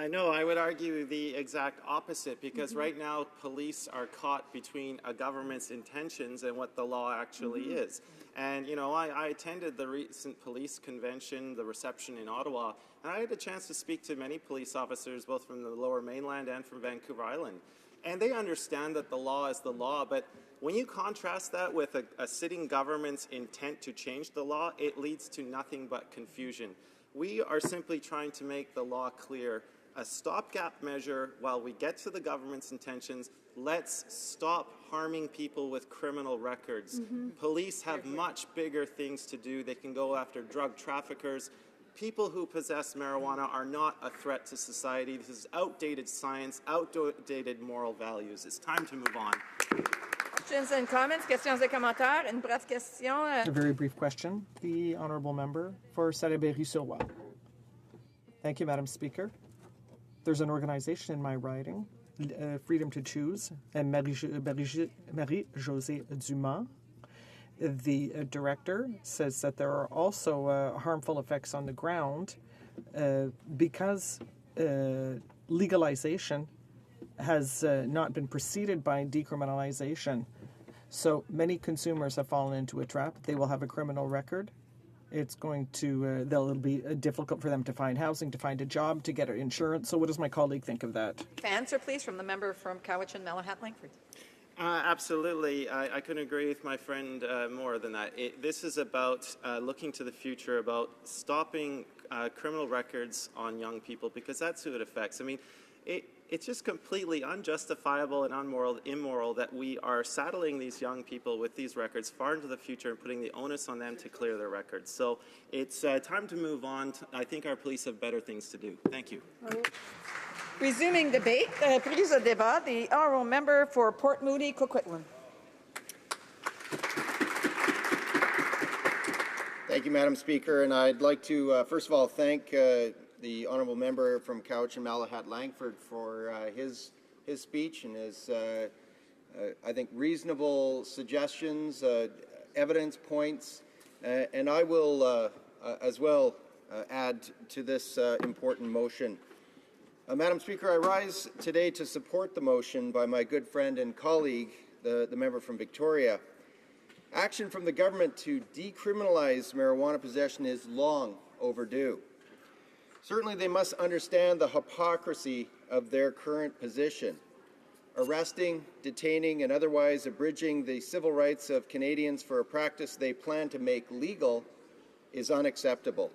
No, I would argue the exact opposite, because right now police are caught between a government's intentions and what the law actually is. And, you know, I attended the recent police convention, the reception in Ottawa, and I had a chance to speak to many police officers, both from the Lower Mainland and from Vancouver Island. And they understand that the law is the law, but when you contrast that with a sitting government's intent to change the law, it leads to nothing but confusion. We are simply trying to make the law clear, a stopgap measure while we get to the government's intentions. Let's stop harming people with criminal records. Police have much bigger things to do. They can go after drug traffickers. People who possess marijuana are not a threat to society. This is outdated science, outdated moral values. It's time to move on. Questions and comments? Questions et commentaires? Une brève question. A very brief question. The honourable member for Salaberry-sur-Loire. Thank you, Madam Speaker. There's an organization in my riding, Freedom to Choose, and Marie-Josée Dumas, the director, says that there are also harmful effects on the ground because legalization has not been preceded by decriminalization. So many consumers have fallen into a trap. They will have a criminal record. It's going to, it'll be difficult for them to find housing, to find a job, to get insurance. So what does my colleague think of that? Answer, please, from the member from Cowichan Malahat Langford. Absolutely. I couldn't agree with my friend more than that. This is about looking to the future, about stopping criminal records on young people, because that's who it affects. I mean, it's just completely unjustifiable and immoral that we are saddling these young people with these records far into the future and putting the onus on them to clear their records. So it's time to move on. I think our police have better things to do. Thank you. Resuming debate, prise de débat, the honourable member for Port Moody, Coquitlam. Thank you, Madam Speaker, and I'd like to first of all thank the honourable member from Cowichan Malahat Langford for his speech and his I think reasonable suggestions, evidence points, and I will as well add to this important motion. Madam Speaker, I rise today to support the motion by my good friend and colleague, the member from Victoria. Action from the government to decriminalize marijuana possession is long overdue. Certainly they must understand the hypocrisy of their current position. Arresting, detaining, and otherwise abridging the civil rights of Canadians for a practice they plan to make legal is unacceptable.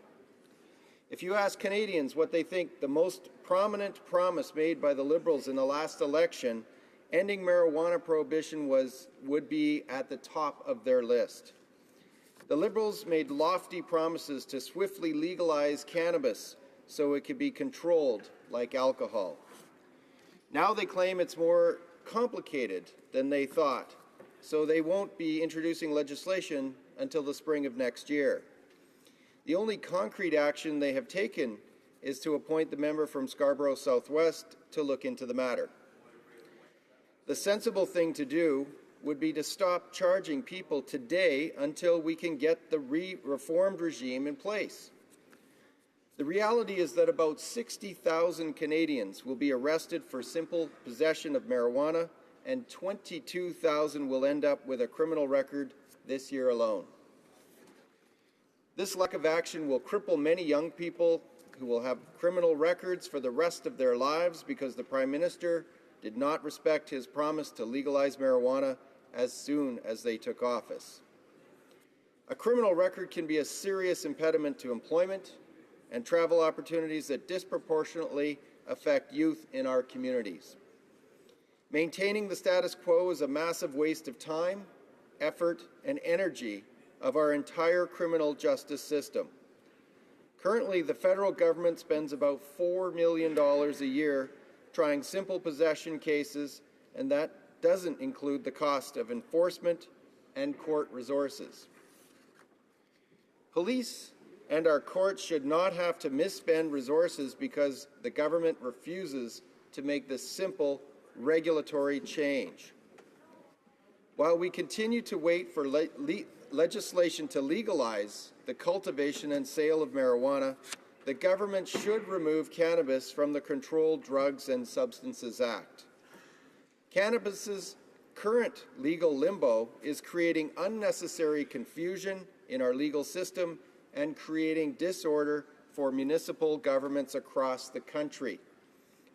If you ask Canadians what they think the most prominent promise made by the Liberals in the last election, ending marijuana prohibition would be at the top of their list. The Liberals made lofty promises to swiftly legalize cannabis so it could be controlled like alcohol. Now they claim it's more complicated than they thought, so they won't be introducing legislation until the spring of next year. The only concrete action they have taken is to appoint the member from Scarborough Southwest to look into the matter. The sensible thing to do would be to stop charging people today until we can get the reformed regime in place. The reality is that about 60,000 Canadians will be arrested for simple possession of marijuana, and 22,000 will end up with a criminal record this year alone. This lack of action will cripple many young people who will have criminal records for the rest of their lives because the Prime Minister did not respect his promise to legalize marijuana as soon as they took office. A criminal record can be a serious impediment to employment and travel opportunities that disproportionately affect youth in our communities. Maintaining the status quo is a massive waste of time, effort, and energy of our entire criminal justice system. Currently, the federal government spends about $4 million a year trying simple possession cases, and that doesn't include the cost of enforcement and court resources. Police and our courts should not have to misspend resources because the government refuses to make this simple regulatory change. While we continue to wait for legislation to legalize the cultivation and sale of marijuana, the government should remove cannabis from the Controlled Drugs and Substances Act. Cannabis's current legal limbo is creating unnecessary confusion in our legal system and creating disorder for municipal governments across the country,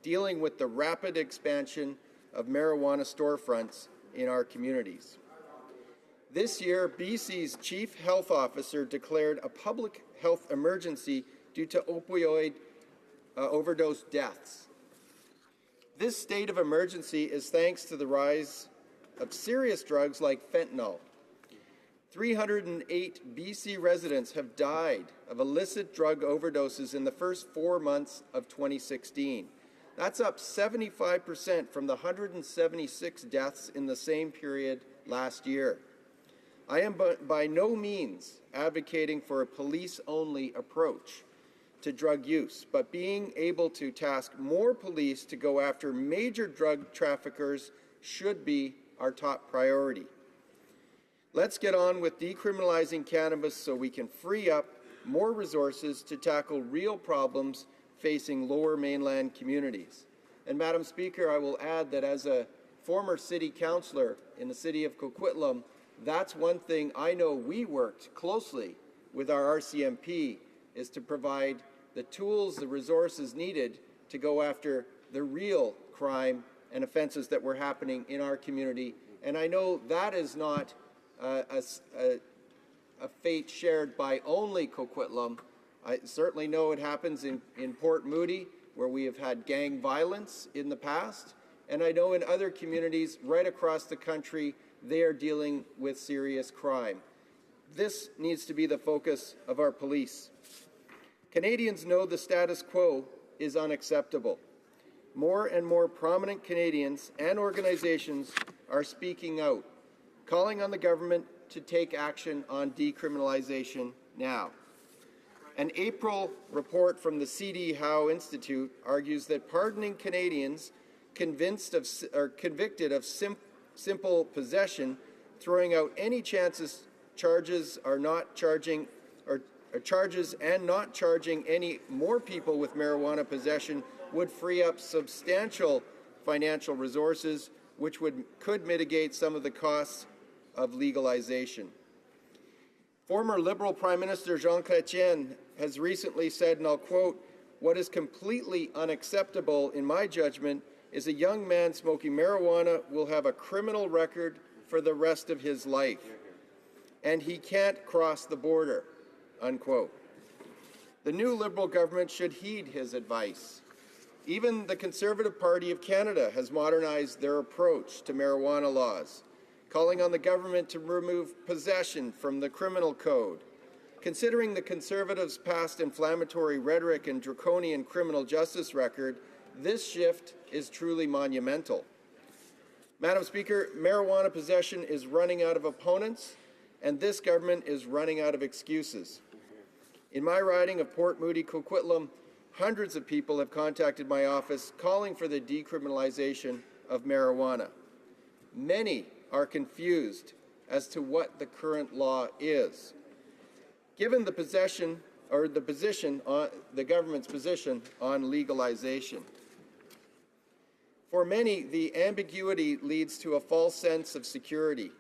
dealing with the rapid expansion of marijuana storefronts in our communities. This year, BC's Chief Health Officer declared a public health emergency due to opioid overdose deaths. This state of emergency is thanks to the rise of serious drugs like fentanyl. 308 BC residents have died of illicit drug overdoses in the first 4 months of 2016. That's up 75% from the 176 deaths in the same period last year. I am by no means advocating for a police-only approach to drug use, but being able to task more police to go after major drug traffickers should be our top priority. Let's get on with decriminalizing cannabis so we can free up more resources to tackle real problems facing Lower Mainland communities. And Madam Speaker, I will add that as a former city councillor in the city of Coquitlam, that's one thing I know we worked closely with our RCMP, is to provide the tools, the resources needed to go after the real crime and offenses that were happening in our community. And I know that is not a fate shared by only Coquitlam. I certainly know it happens in Port Moody, where we have had gang violence in the past, and I know in other communities right across the country they are dealing with serious crime. This needs to be the focus of our police. Canadians know the status quo is unacceptable. More and more prominent Canadians and organizations are speaking out, calling on the government to take action on decriminalization now. An April report from the C.D. Howe Institute argues that pardoning Canadians convicted of simple possession, throwing out any charges and not charging any more people with marijuana possession would free up substantial financial resources, which could mitigate some of the costs of legalization. Former Liberal Prime Minister Jean Chrétien has recently said, and I'll quote, "What is completely unacceptable in my judgment is a young man smoking marijuana will have a criminal record for the rest of his life, and he can't cross the border," unquote. The new Liberal government should heed his advice. Even the Conservative Party of Canada has modernized their approach to marijuana laws, calling on the government to remove possession from the criminal code. Considering the Conservatives' past inflammatory rhetoric and draconian criminal justice record, this shift is truly monumental. Madam Speaker, marijuana possession is running out of opponents, and this government is running out of excuses. In my riding of Port Moody, Coquitlam, hundreds of people have contacted my office calling for the decriminalization of marijuana. Many are confused as to what the current law is. Given the position on the government's position on legalization. For many, the ambiguity leads to a false sense of security.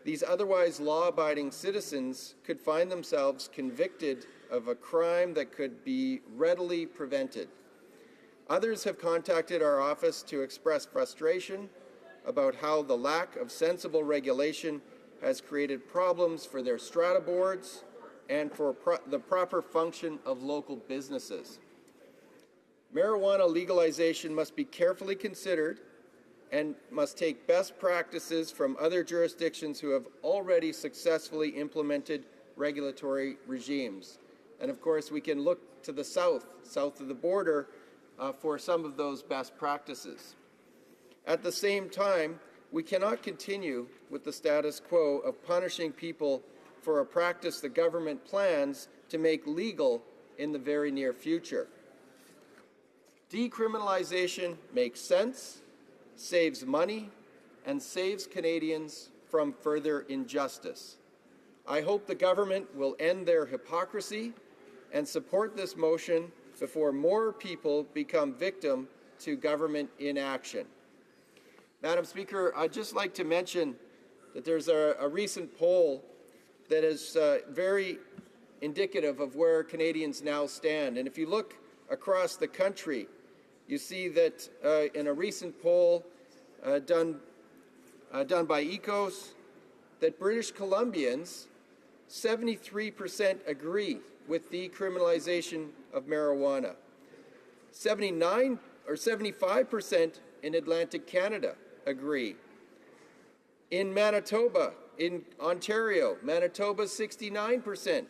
These otherwise law-abiding citizens could find themselves convicted of a crime that could be readily prevented. Others have contacted our office to express frustration about how the lack of sensible regulation has created problems for their strata boards and for the proper function of local businesses. Marijuana legalization must be carefully considered and must take best practices from other jurisdictions who have already successfully implemented regulatory regimes. And of course, we can look to the south of the border, for some of those best practices. At the same time, we cannot continue with the status quo of punishing people for a practice the government plans to make legal in the very near future. Decriminalization makes sense, saves money, and saves Canadians from further injustice. I hope the government will end their hypocrisy and support this motion before more people become victim to government inaction. Madam Speaker, I'd just like to mention that there's a recent poll that is very indicative of where Canadians now stand. And if you look across the country, you see that in a recent poll done by ECOS, that British Columbians, 73% agree with decriminalization of marijuana. 79 or 75% in Atlantic Canada agree. In Manitoba, in Ontario, Manitoba, 69%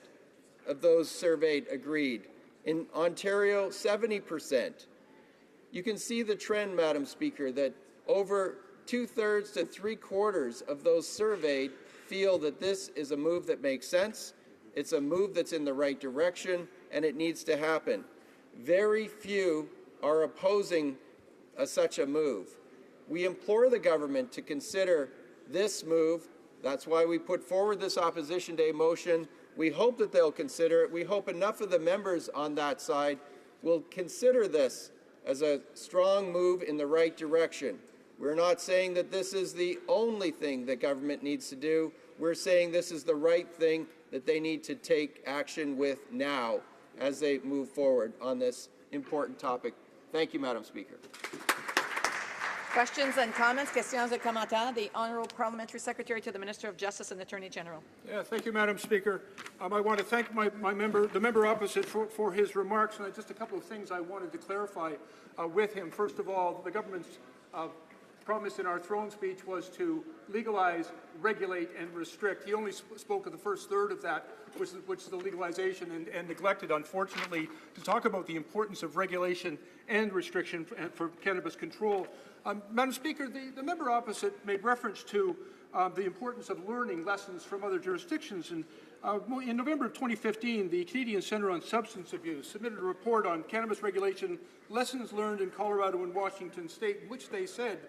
of those surveyed agreed. In Ontario, 70%. You can see the trend, Madam Speaker, that over 2/3 to 3/4 of those surveyed feel that this is a move that makes sense, it's a move that's in the right direction, and it needs to happen. Very few are opposing such a move. We implore the government to consider this move. That's why we put forward this Opposition Day motion. We hope that they'll consider it. We hope enough of the members on that side will consider this as a strong move in the right direction. We're not saying that this is the only thing that government needs to do. We're saying this is the right thing that they need to take action with now as they move forward on this important topic. Thank you, Madam Speaker. Questions and comments? Questions et commentaires. The Honourable Parliamentary Secretary to the Minister of Justice and Attorney General. Yeah, thank you, Madam Speaker. I want to thank the member opposite for his remarks, and just a couple of things I wanted to clarify with him. First of all, the government's promise in our throne speech was to legalize, regulate, and restrict. He only spoke of the first third of that, which is the legalization, and neglected, unfortunately, to talk about the importance of regulation and restriction for cannabis control. Madam Speaker, the member opposite made reference to the importance of learning lessons from other jurisdictions. And in November of 2015, the Canadian Centre on Substance Abuse submitted a report on cannabis regulation, lessons learned in Colorado and Washington State, in which they said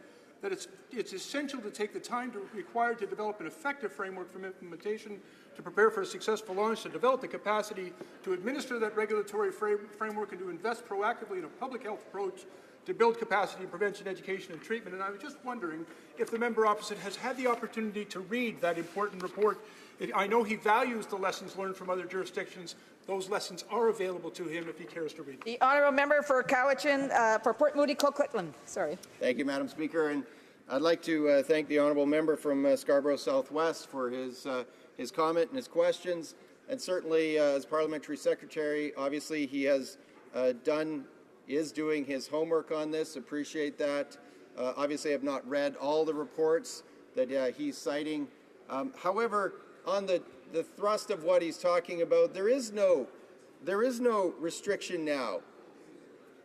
that it's essential to take the time required to develop an effective framework for implementation, to prepare for a successful launch, to develop the capacity to administer that regulatory framework, and to invest proactively in a public health approach to build capacity in prevention, education, and treatment. And I was just wondering if the member opposite has had the opportunity to read that important report. I know he values the lessons learned from other jurisdictions. Those lessons are available to him if he cares to read them. The Honourable Member for Cowichan, for Port Moody, Coquitlam. Sorry. Thank you, Madam Speaker. And I'd like to thank the Honourable Member from Scarborough Southwest for his comment and his questions. And certainly, as Parliamentary Secretary, obviously he has is doing his homework on this. Appreciate that. Obviously, I have not read all the reports that he's citing. However, on the thrust of what he's talking about, there is no restriction now.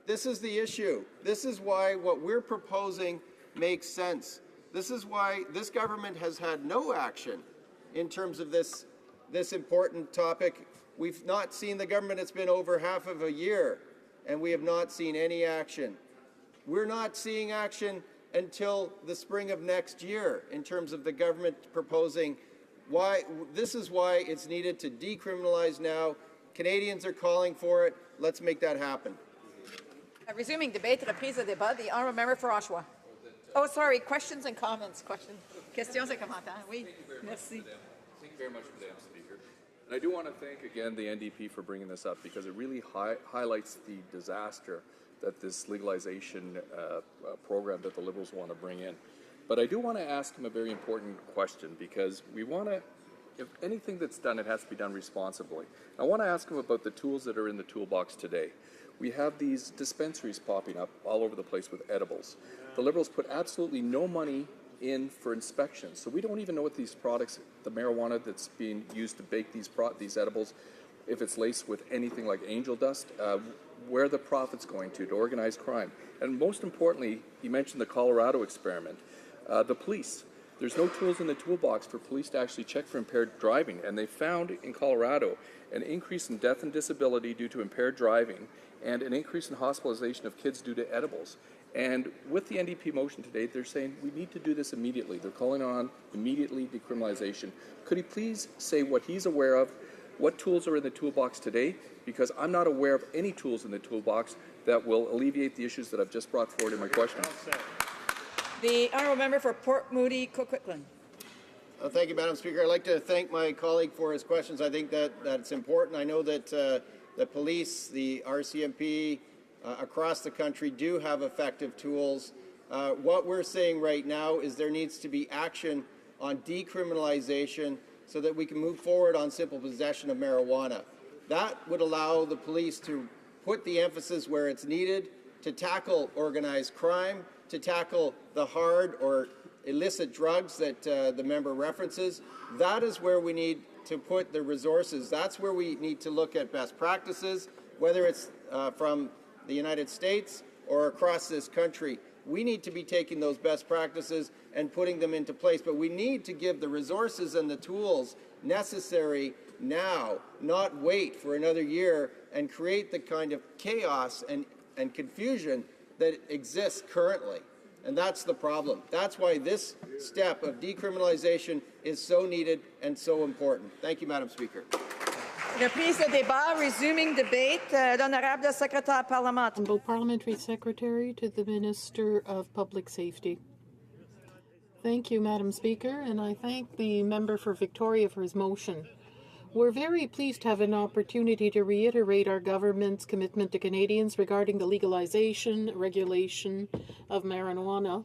This is the issue. This is why what we're proposing makes sense. This is why this government has had no action in terms of this important topic. We've not seen the government. It's been over half of a year, and we have not seen any action. We're not seeing action until the spring of next year in terms of the government proposing this is why it's needed to decriminalize now. Canadians are calling for it. Let's make that happen. Resuming debate, reprise de débat, the honourable member for Oshawa. Oh, sorry, questions and comments. Questions et commentaires. Oui, merci. Thank you very much, Madam Speaker. And I do want to thank again the NDP for bringing this up because it really highlights the disaster that this legalization program that the Liberals want to bring in. But I do want to ask him a very important question because we want to, if anything that's done, it has to be done responsibly. I want to ask him about the tools that are in the toolbox today. We have these dispensaries popping up all over the place with edibles. The Liberals put absolutely no money in for inspections, so we don't even know what these products, the marijuana that's being used to bake these edibles, if it's laced with anything like angel dust, where the profit's going to organized crime. And most importantly, you mentioned the Colorado experiment. The police. There's no tools in the toolbox for police to actually check for impaired driving, and they found in Colorado an increase in death and disability due to impaired driving and an increase in hospitalization of kids due to edibles. And with the NDP motion today, they're saying we need to do this immediately. They're calling on immediately decriminalization. Could he please say what he's aware of, what tools are in the toolbox today? Because I'm not aware of any tools in the toolbox that will alleviate the issues that I've just brought forward in my question. The honourable member for Port Moody, Coquitlam. Thank you, Madam Speaker. I'd like to thank my colleague for his questions. I think that it's important. I know that the police, the RCMP across the country do have effective tools. What we're saying right now is there needs to be action on decriminalization so that we can move forward on simple possession of marijuana. That would allow the police to put the emphasis where it's needed to tackle organized crime, to tackle the hard or illicit drugs that the member references. That is where we need to put the resources. That's where we need to look at best practices, whether it's from the United States or across this country. We need to be taking those best practices and putting them into place, but we need to give the resources and the tools necessary now, not wait for another year and create the kind of chaos and confusion that exists currently. And that's the problem. That's why this step of decriminalization is so needed and so important. Thank you, Madam Speaker. Reprise de débat, resuming debate. L'honorable secrétaire parlementaire. Parliamentary Secretary to the Minister of Public Safety. Thank you, Madam Speaker, and I thank the member for Victoria for his motion. We're very pleased to have an opportunity to reiterate our government's commitment to Canadians regarding the legalization, regulation of marijuana,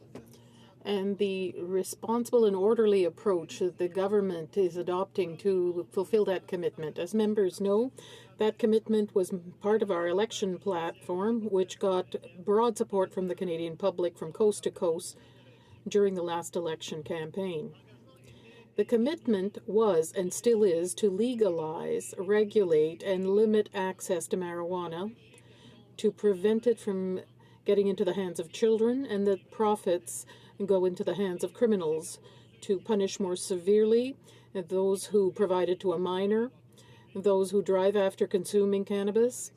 and the responsible and orderly approach that the government is adopting to fulfill that commitment. As members know, that commitment was part of our election platform, which got broad support from the Canadian public from coast to coast during the last election campaign. The commitment was and still is to legalize, regulate, and limit access to marijuana, to prevent it from getting into the hands of children and that profits go into the hands of criminals, to punish more severely those who provide it to a minor, those who drive after consuming cannabis,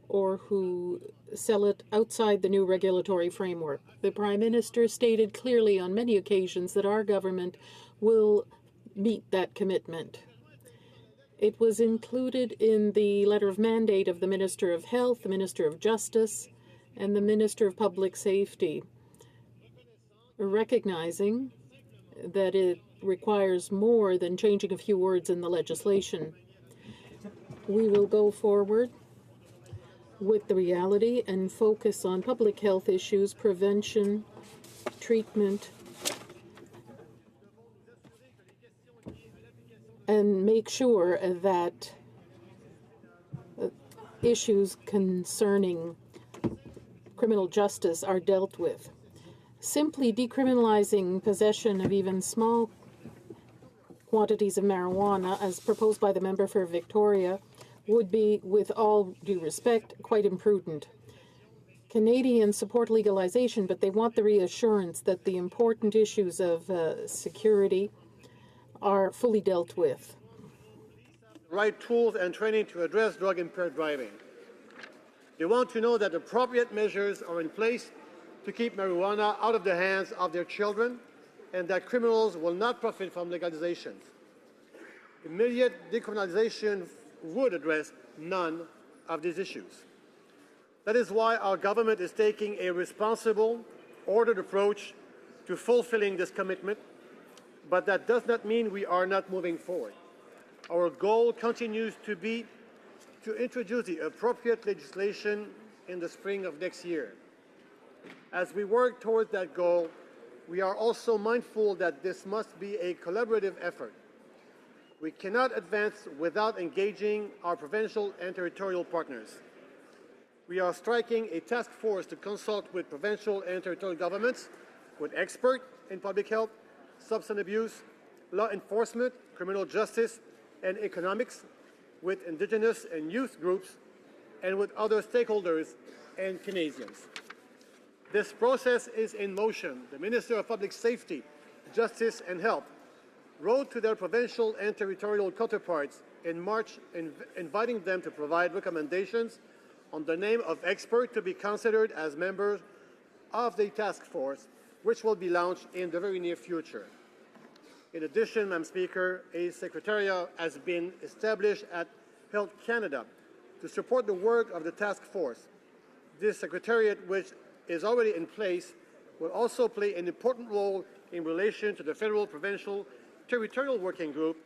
or who sell it outside the new regulatory framework. The Prime Minister stated clearly on many occasions that our government will meet that commitment. It was included in the letter of mandate of the Minister of Health, the Minister of Justice, and the Minister of Public Safety, recognizing that it requires more than changing a few words in the legislation. We will go forward with the reality and focus on public health issues, prevention, treatment, and make sure that issues concerning criminal justice are dealt with. Simply decriminalizing possession of even small quantities of marijuana, as proposed by the member for Victoria, would be, with all due respect, quite imprudent. Canadians support legalization, but they want the reassurance that the important issues of security are fully dealt with. Right tools and training to address drug-impaired driving. They want to know that appropriate measures are in place to keep marijuana out of the hands of their children and that criminals will not profit from legalization. Immediate decriminalization would address none of these issues. That is why our government is taking a responsible, ordered approach to fulfilling this commitment, but that does not mean we are not moving forward. Our goal continues to be to introduce the appropriate legislation in the spring of next year. As we work towards that goal, we are also mindful that this must be a collaborative effort. We cannot advance without engaging our provincial and territorial partners. We are striking a task force to consult with provincial and territorial governments, with experts in public health, substance abuse, law enforcement, criminal justice, and economics, with Indigenous and youth groups, and with other stakeholders and Canadians. This process is in motion. The Minister of Public Safety, Justice and Health wrote to their provincial and territorial counterparts in March inviting them to provide recommendations on the name of experts to be considered as members of the task force, which will be launched in the very near future. In addition, Madam Speaker, a secretariat has been established at Health Canada to support the work of the task force. This secretariat, which is already in place, will also play an important role in relation to the federal, provincial, territorial working group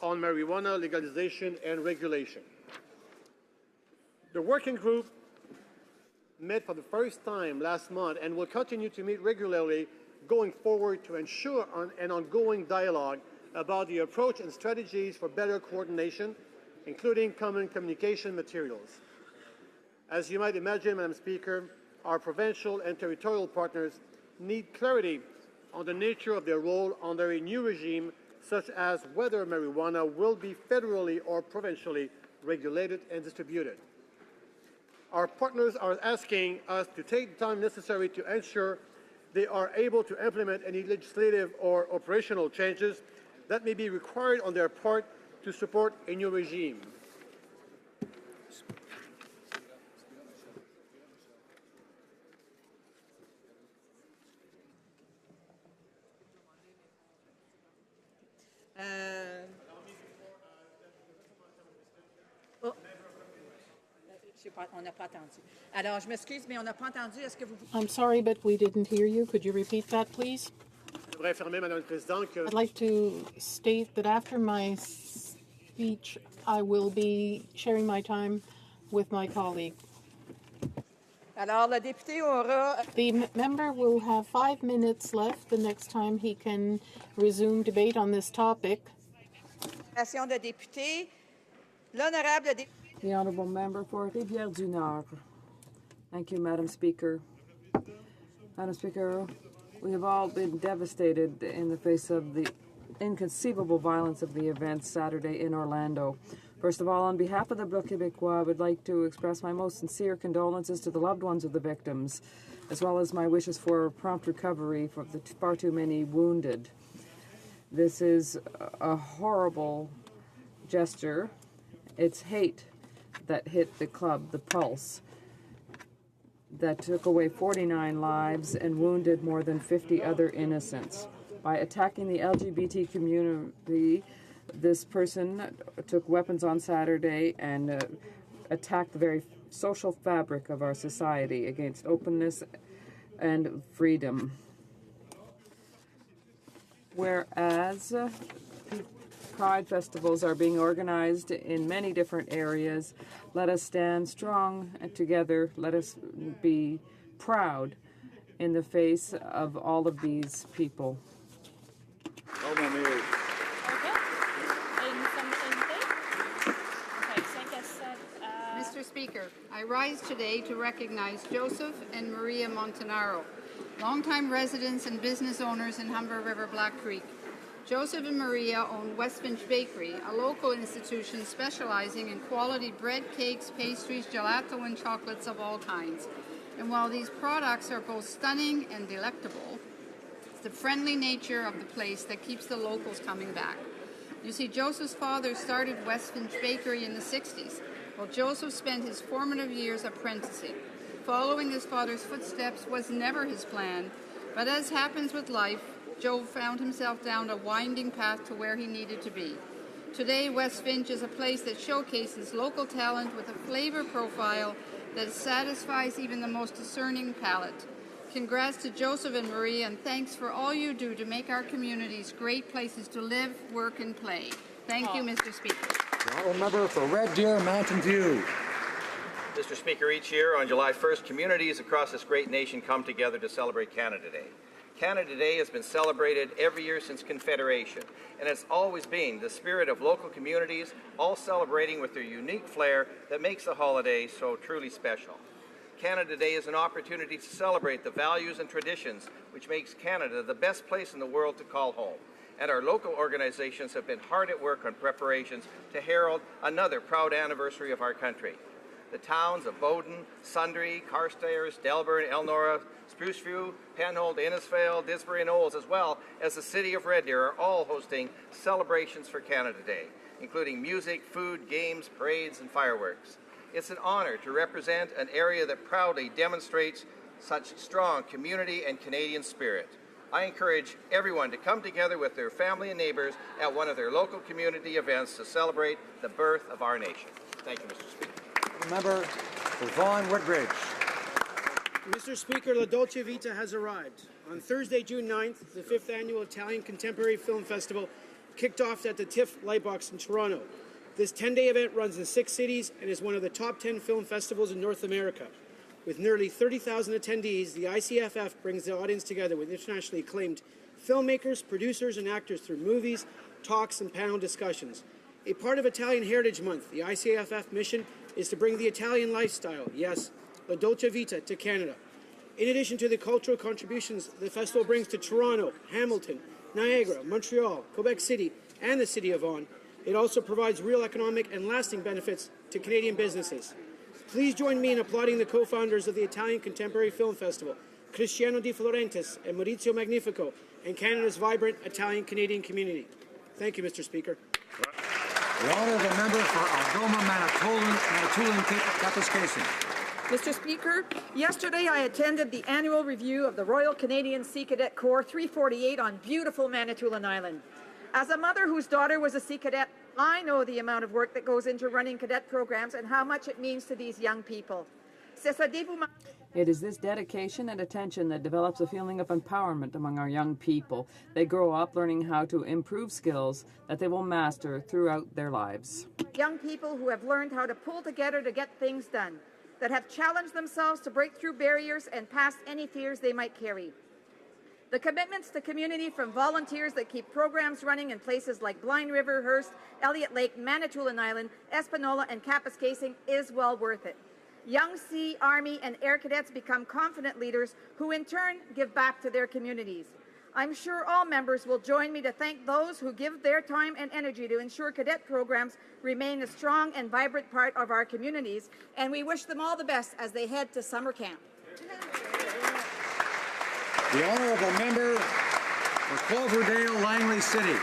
on marijuana legalization and regulation. The working group met for the first time last month and will continue to meet regularly going forward to ensure an ongoing dialogue about the approach and strategies for better coordination, including common communication materials. As you might imagine, Madam Speaker, our provincial and territorial partners need clarity on the nature of their role under a new regime, such as whether marijuana will be federally or provincially regulated and distributed. Our partners are asking us to take the time necessary to ensure they are able to implement any legislative or operational changes that may be required on their part to support a new regime. On n'a pas entendu. Alors, je m'excuse, mais on n'a pas entendu. Est-ce que vous... I'm sorry, but we didn't hear you. Could you repeat that, please? I'd like to state that after my speech, I will be sharing my time with my colleague. Alors, le député aura... The member will have 5 minutes left the next time he can resume debate on this topic. De député, l'honorable député... The Honourable Member for Rivière-du-Nord. Thank you, Madam Speaker. Madam Speaker, we have all been devastated in the face of the inconceivable violence of the events Saturday in Orlando. First of all, on behalf of the Bloc Québécois, I would like to express my most sincere condolences to the loved ones of the victims, as well as my wishes for prompt recovery for the far too many wounded. This is a horrible gesture. It's hate that hit the club, the Pulse, that took away 49 lives and wounded more than 50 other innocents. By attacking the LGBT community, this person took weapons on Saturday and attacked the very social fabric of our society against openness and freedom. Whereas Pride festivals are being organized in many different areas, let us stand strong and together. Let us be proud in the face of all of these people. Mr. Speaker, I rise today to recognize Joseph and Maria Montanaro, longtime residents and business owners in Humber River Black Creek. Joseph and Maria own Westfinch Bakery, a local institution specializing in quality bread, cakes, pastries, gelato, and chocolates of all kinds. And while these products are both stunning and delectable, it's the friendly nature of the place that keeps the locals coming back. You see, Joseph's father started Westfinch Bakery in the 60s, while Joseph spent his formative years apprenticing. following his father's footsteps was never his plan, but as happens with life, Joe found himself down a winding path to where he needed to be. Today, West Finch is a place that showcases local talent with a flavor profile that satisfies even the most discerning palate. Congrats to Joseph and Marie, and thanks for all you do to make our communities great places to live, work, and play. Thank you, Mr. Speaker. The honourable member for Red Deer, Mountain View. Mr. Speaker, each year on July 1st, communities across this great nation come together to celebrate Canada Day. Canada Day has been celebrated every year since Confederation, and it's always been the spirit of local communities, all celebrating with their unique flair that makes the holiday so truly special. Canada Day is an opportunity to celebrate the values and traditions which makes Canada the best place in the world to call home. And our local organizations have been hard at work on preparations to herald another proud anniversary of our country. The towns of Bowden, Sundre, Carstairs, Delburn, Elnora, Spruceview, Penhold, Innisfail, Disbury, and Olds, as well as the city of Red Deer, are all hosting celebrations for Canada Day, including music, food, games, parades, and fireworks. It's an honor to represent an area that proudly demonstrates such strong community and Canadian spirit. I encourage everyone to come together with their family and neighbors at one of their local community events to celebrate the birth of our nation. Thank you, Mr. Speaker. Member for Vaughan Woodbridge. Mr. Speaker, La Dolce Vita has arrived. On Thursday, June 9th, the 5th Annual Italian Contemporary Film Festival kicked off at the TIFF Lightbox in Toronto. This 10-day event runs in 6 cities and is one of the top 10 film festivals in North America. With nearly 30,000 attendees, the ICFF brings the audience together with internationally acclaimed filmmakers, producers, and actors through movies, talks, and panel discussions. A part of Italian Heritage Month, the ICFF mission is to bring the Italian lifestyle, yes, La Dolce Vita, to Canada. In addition to the cultural contributions the festival brings to Toronto, Hamilton, Niagara, Montreal, Quebec City, and the City of Vaughan, it also provides real economic and lasting benefits to Canadian businesses. Please join me in applauding the co-founders of the Italian Contemporary Film Festival, Cristiano Di Florentis and Maurizio Magnifico, and Canada's vibrant Italian-Canadian community. Thank you, Mr. Speaker. The honourable member for Algoma, Manitoulin, Kapuskasing. Mr. Speaker, yesterday I attended the annual review of the Royal Canadian Sea Cadet Corps 348 on beautiful Manitoulin Island. As a mother whose daughter was a Sea Cadet, I know the amount of work that goes into running cadet programs and how much it means to these young people. It is this dedication and attention that develops a feeling of empowerment among our young people. They grow up learning how to improve skills that they will master throughout their lives. Young people who have learned how to pull together to get things done, that have challenged themselves to break through barriers and past any fears they might carry. The commitments to community from volunteers that keep programs running in places like Blind River, Hearst, Elliott Lake, Manitoulin Island, Espanola, and Kapuskasing is well worth it. Young Sea, Army, and Air Cadets become confident leaders who in turn give back to their communities. I'm sure all members will join me to thank those who give their time and energy to ensure cadet programs remain a strong and vibrant part of our communities, and we wish them all the best as they head to summer camp. The honourable member for Cloverdale, Langley City.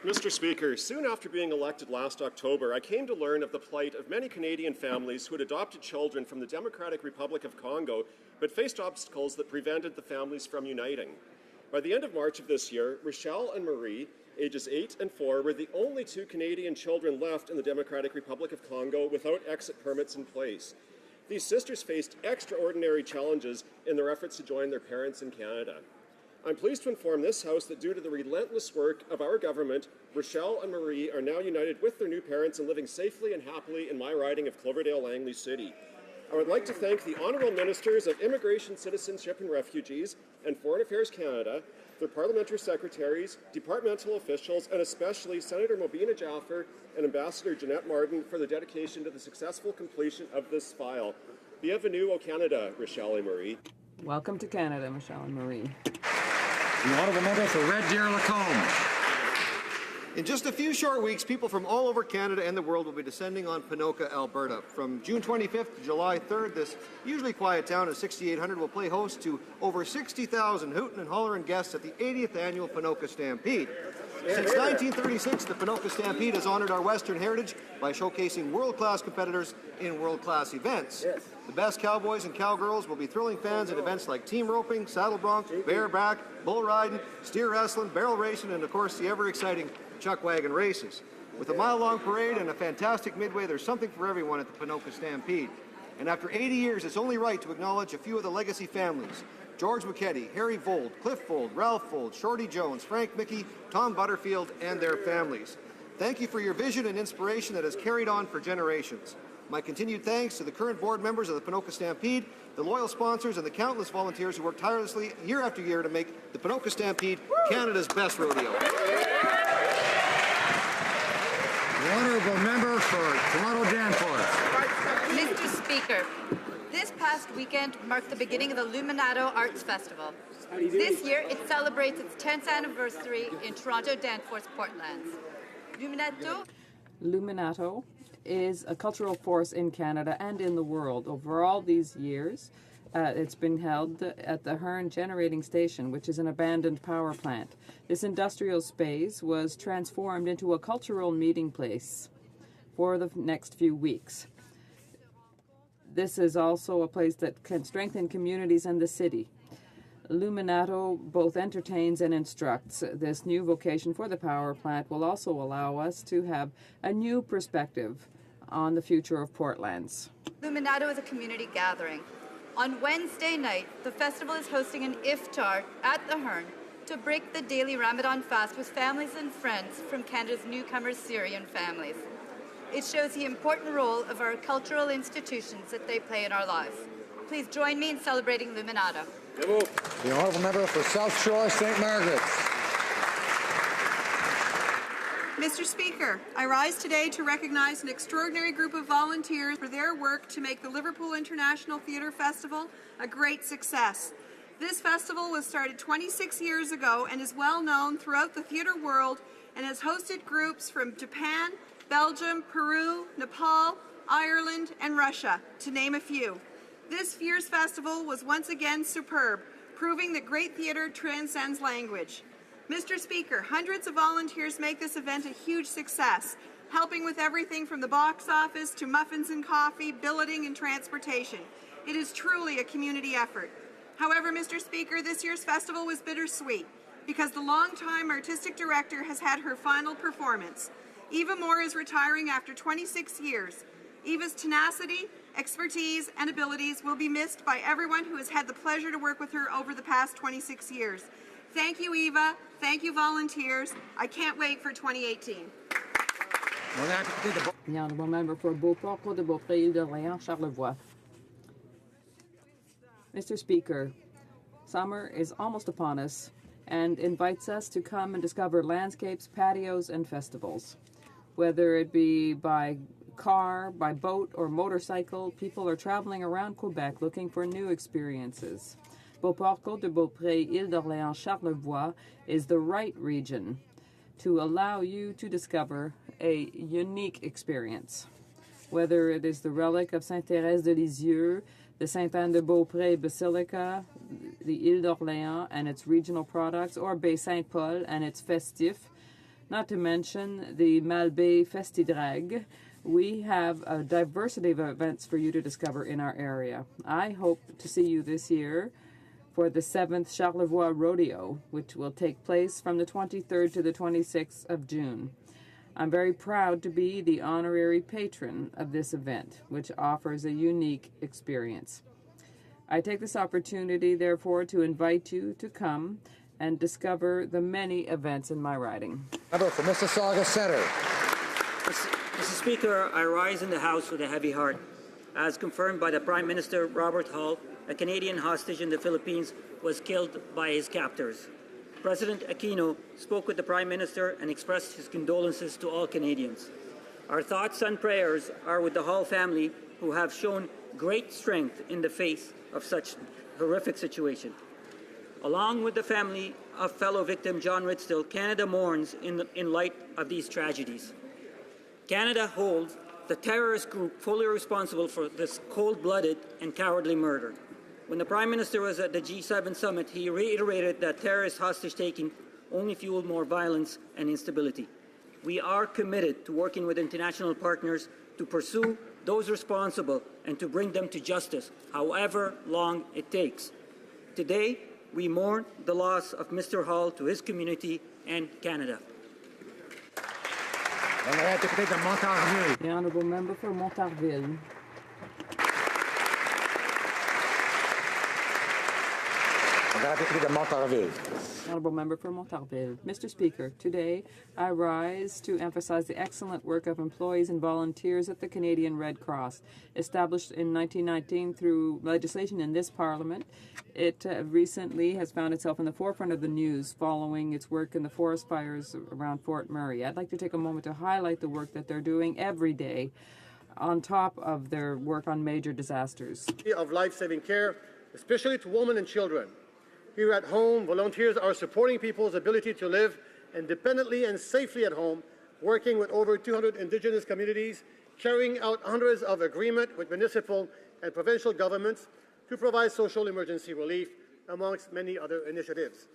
Mr. Speaker, soon after being elected last October, I came to learn of the plight of many Canadian families who had adopted children from the Democratic Republic of Congo but faced obstacles that prevented the families from uniting. By the end of March of this year, Rochelle and Marie, ages 8 and 4, were the only 2 Canadian children left in the Democratic Republic of Congo without exit permits in place. These sisters faced extraordinary challenges in their efforts to join their parents in Canada. I'm pleased to inform this House that due to the relentless work of our government, Rochelle and Marie are now united with their new parents and living safely and happily in my riding of Cloverdale, Langley City. I would like to thank the Honourable Ministers of Immigration, Citizenship and Refugees and Foreign Affairs Canada, their parliamentary secretaries, departmental officials, and especially Senator Mobina Jaffer and Ambassador Jeanette Martin for their dedication to the successful completion of this file. Bienvenue au Canada, Rochelle and Marie. Welcome to Canada, Michelle and Marie. The honourable member for Red Deer, Lacombe. In just a few short weeks, people from all over Canada and the world will be descending on Ponoka, Alberta. From June 25th to July 3rd, this usually quiet town of 6,800 will play host to over 60,000 hootin' and hollerin' guests at the 80th annual Ponoka Stampede. Since 1936, the Ponoka Stampede has honored our Western heritage by showcasing world-class competitors in world-class events. The best cowboys and cowgirls will be thrilling fans at events like team roping, saddle bronc, bareback, bull riding, steer wrestling, barrel racing, and of course the ever-exciting chuck wagon races. With a mile-long parade and a fantastic midway, there's something for everyone at the Ponoka Stampede. And after 80 years, it's only right to acknowledge a few of the legacy families. George McKetty, Harry Vold, Cliff Vold, Ralph Vold, Shorty Jones, Frank Mickey, Tom Butterfield, and their families. Thank you for your vision and inspiration that has carried on for generations. My continued thanks to the current board members of the Ponoka Stampede, the loyal sponsors, and the countless volunteers who work tirelessly year after year to make the Ponoka Stampede Canada's best rodeo. The honourable member for Toronto Danforth. Mr. Speaker, this past weekend marked the beginning of the Luminato Arts Festival. This year, it celebrates its 10th anniversary in Toronto Danforth's Portlands. Luminato is a cultural force in Canada and in the world. Over all these years, it's been held at the Hearn Generating Station, which is an abandoned power plant. This industrial space was transformed into a cultural meeting place for the next few weeks. This is also a place that can strengthen communities and the city. Luminato both entertains and instructs. This new vocation for the power plant will also allow us to have a new perspective on the future of Portlands. Luminato is a community gathering. On Wednesday night, the festival is hosting an iftar at the Hearn to break the daily Ramadan fast with families and friends from Canada's newcomer Syrian families. It shows the important role of our cultural institutions that they play in our lives. Please join me in celebrating Luminato. The honourable member for South Shore, St. Margaret's. Mr. Speaker, I rise today to recognize an extraordinary group of volunteers for their work to make the Liverpool International Theatre Festival a great success. This festival was started 26 years ago and is well known throughout the theatre world and has hosted groups from Japan, Belgium, Peru, Nepal, Ireland, and Russia, to name a few. This year's festival was once again superb, proving that great theatre transcends language. Mr. Speaker, hundreds of volunteers make this event a huge success, helping with everything from the box office to muffins and coffee, billeting, and transportation. It is truly a community effort. However, Mr. Speaker, this year's festival was bittersweet because the longtime artistic director has had her final performance. Eva Moore is retiring after 26 years. Eva's tenacity, expertise, and abilities will be missed by everyone who has had the pleasure to work with her over the past 26 years. Thank you, Eva. Thank you, volunteers. I can't wait for 2018. The honourable member for Beauport, Côte de Beaupré, Île d'Orléans, Charlevoix. Mr. Speaker, summer is almost upon us and invites us to come and discover landscapes, patios, and festivals. Whether it be by car, by boat, or motorcycle, people are traveling around Quebec looking for new experiences. Beauport, Côte de Beaupré, Île d'Orléans, Charlevoix is the right region to allow you to discover a unique experience. Whether it is the relic of Sainte Thérèse de Lisieux, the Sainte-Anne-de-Beaupré Basilica, the Île d'Orléans and its regional products, or Baie Saint-Paul and its festif, not to mention the Malbaie Festidrag, we have a diversity of events for you to discover in our area. I hope to see you this year for the 7th Charlevoix Rodeo, which will take place from the 23rd to the 26th of June. I'm very proud to be the honorary patron of this event, which offers a unique experience. I take this opportunity, therefore, to invite you to come and discover the many events in my riding. Member for Mississauga Centre. Mr. Speaker, I rise in the House with a heavy heart. As confirmed by the Prime Minister Robert Hall, a Canadian hostage in the Philippines was killed by his captors. President Aquino spoke with the Prime Minister and expressed his condolences to all Canadians. Our thoughts and prayers are with the Hall family, who have shown great strength in the face of such horrific situation. Along with the family of fellow victim John Ritstill, Canada mourns in light of these tragedies. Canada holds the terrorist group fully responsible for this cold-blooded and cowardly murder. When the Prime Minister was at the G7 summit, he reiterated that terrorist hostage-taking only fueled more violence and instability. We are committed to working with international partners to pursue those responsible and to bring them to justice, however long it takes. Today, we mourn the loss of Mr. Hall to his community and Canada. The Honourable Member for Montarville. Honourable Member for Montarville. Mr. Speaker, today I rise to emphasize the excellent work of employees and volunteers at the Canadian Red Cross. Established in 1919 through legislation in this Parliament, it recently has found itself in the forefront of the news following its work in the forest fires around Fort Murray. I'd like to take a moment to highlight the work that they're doing every day on top of their work on major disasters. Of life-saving care, especially to women and children. Here at home, volunteers are supporting people's ability to live independently and safely at home, working with over 200 Indigenous communities, carrying out hundreds of agreements with municipal and provincial governments to provide social emergency relief, amongst many other initiatives.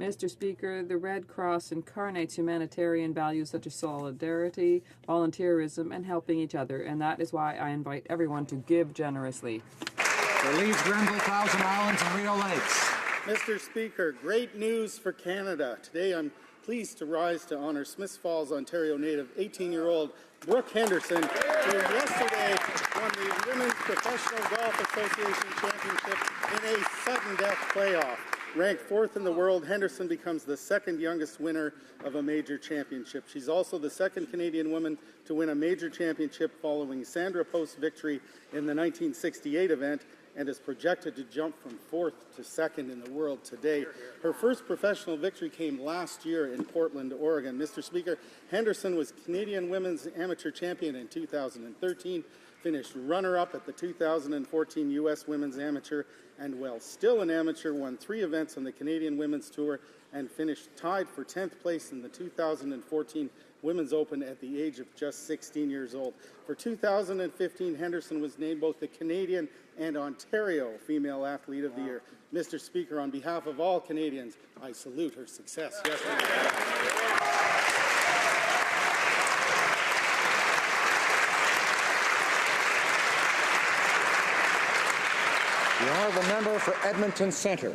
Mr. Speaker, the Red Cross incarnates humanitarian values such as solidarity, volunteerism, and helping each other, and that is why I invite everyone to give generously. For Leeds, Grenville, Thousand Islands, and Rideau Lakes. Mr. Speaker, great news for Canada. Today I'm pleased to rise to honor Smiths Falls, Ontario native 18-year-old Brooke Henderson, who yesterday won the Women's Professional Golf Association Championship in a sudden death playoff. Ranked fourth in the world, Henderson becomes the second youngest winner of a major championship. She's also the second Canadian woman to win a major championship following Sandra Post's victory in the 1968 event, and is projected to jump from fourth to second in the world today. Her first professional victory came last year in Portland, Oregon. Mr. Speaker, Henderson was Canadian Women's Amateur Champion in 2013, finished runner-up at the 2014 U.S. Women's Amateur, and while still an amateur, won 3 events on the Canadian Women's Tour and finished tied for 10th place in the 2014 Women's Open at the age of just 16 years old. For 2015, Henderson was named both the Canadian and Ontario Female Athlete of the Year. Mr. Speaker, on behalf of all Canadians, I salute her success yesterday. The Honourable Member for Edmonton Centre.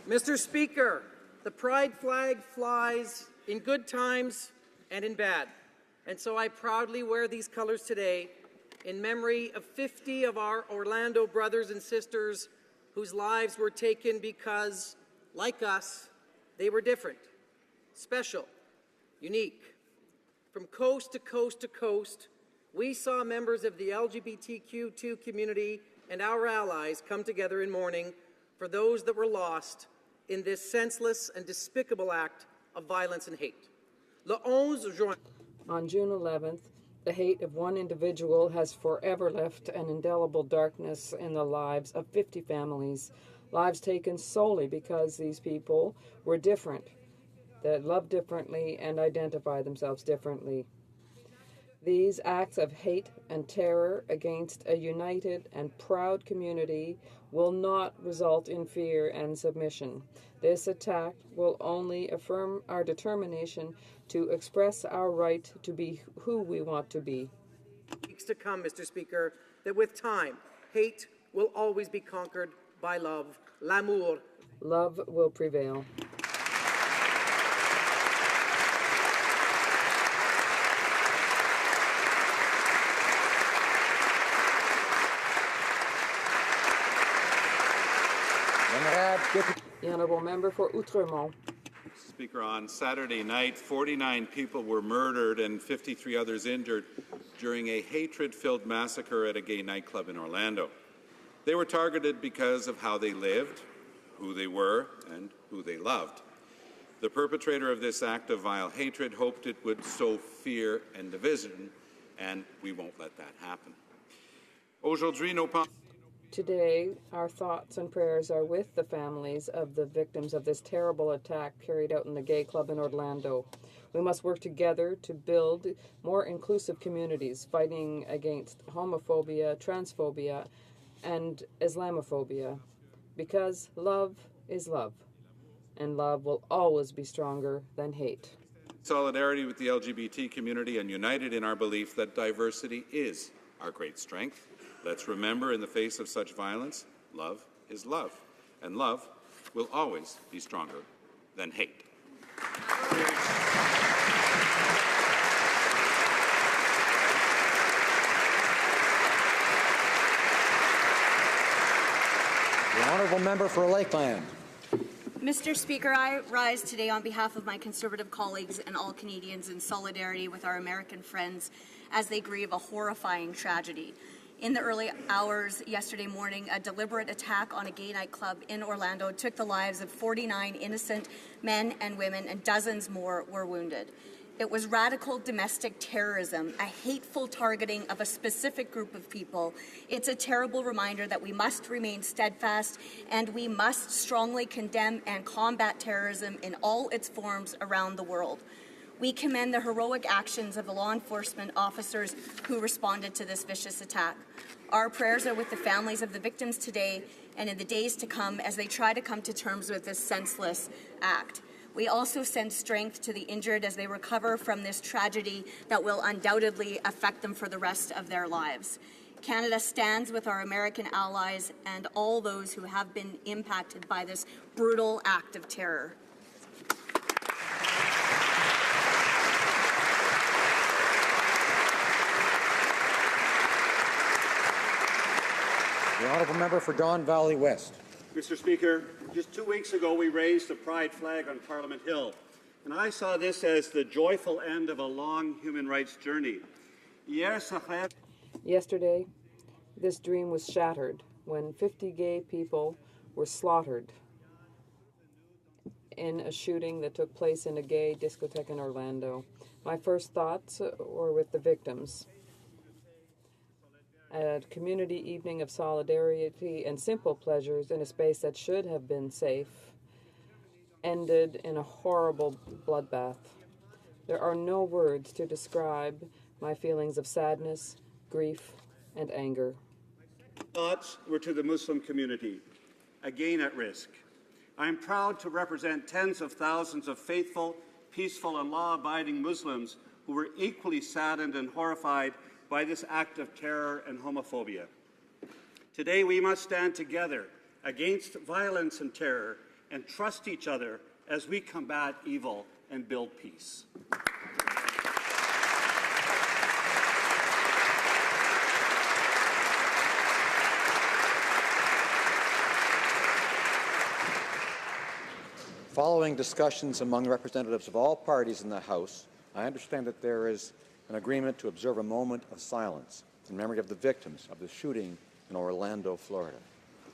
Mr. Speaker, the pride flag flies in good times and in bad, and so I proudly wear these colors today in memory of 50 of our Orlando brothers and sisters whose lives were taken because, like us, they were different, special, unique. From coast to coast to coast, we saw members of the LGBTQ2 community and our allies come together in mourning for those that were lost in this senseless and despicable act of violence and hate. On June 11th, the hate of one individual has forever left an indelible darkness in the lives of 50 families, lives taken solely because these people were different, that love differently and identify themselves differently. These acts of hate and terror against a united and proud community will not result in fear and submission. This attack will only affirm our determination to express our right to be who we want to be. Weeks to come, Mr. Speaker, that with time, hate will always be conquered by love. L'amour. Love will prevail. The Honourable Member for Outremont. Speaker, on Saturday night, 49 people were murdered and 53 others injured during a hatred-filled massacre at a gay nightclub in Orlando. They were targeted because of how they lived, who they were, and who they loved. The perpetrator of this act of vile hatred hoped it would sow fear and division, and we won't let that happen. Aujourd'hui, nos pensées. Today, our thoughts and prayers are with the families of the victims of this terrible attack carried out in the gay club in Orlando. We must work together to build more inclusive communities, fighting against homophobia, transphobia, and Islamophobia, because love is love, and love will always be stronger than hate. solidarity with the LGBT community, and united in our belief that diversity is our great strength, let's remember in the face of such violence, love is love, and love will always be stronger than hate. The honourable member for Lakeland. Mr. Speaker, I rise today on behalf of my Conservative colleagues and all Canadians in solidarity with our American friends as they grieve a horrifying tragedy. In the early hours yesterday morning, a deliberate attack on a gay nightclub in Orlando took the lives of 49 innocent men and women, and dozens more were wounded. It was radical domestic terrorism, a hateful targeting of a specific group of people. It's a terrible reminder that we must remain steadfast and we must strongly condemn and combat terrorism in all its forms around the world. We commend the heroic actions of the law enforcement officers who responded to this vicious attack. Our prayers are with the families of the victims today and in the days to come as they try to come to terms with this senseless act. We also send strength to the injured as they recover from this tragedy that will undoubtedly affect them for the rest of their lives. Canada stands with our American allies and all those who have been impacted by this brutal act of terror. The honourable member for Don Valley West. Mr. Speaker, just 2 weeks ago we raised the pride flag on Parliament Hill, and I saw this as the joyful end of a long human rights journey. Yesterday, this dream was shattered when 50 gay people were slaughtered in a shooting that took place in a gay discotheque in Orlando. My first thoughts were with the victims. A community evening of solidarity and simple pleasures in a space that should have been safe ended in a horrible bloodbath. There are no words to describe my feelings of sadness, grief, and anger. Thoughts were to the Muslim community, again at risk. I am proud to represent tens of thousands of faithful, peaceful, and law-abiding Muslims who were equally saddened and horrified by this act of terror and homophobia. Today we must stand together against violence and terror and trust each other as we combat evil and build peace. Following discussions among representatives of all parties in the House, I understand that there is an agreement to observe a moment of silence in memory of the victims of the shooting in Orlando, Florida.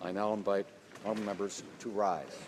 I now invite honourable members to rise.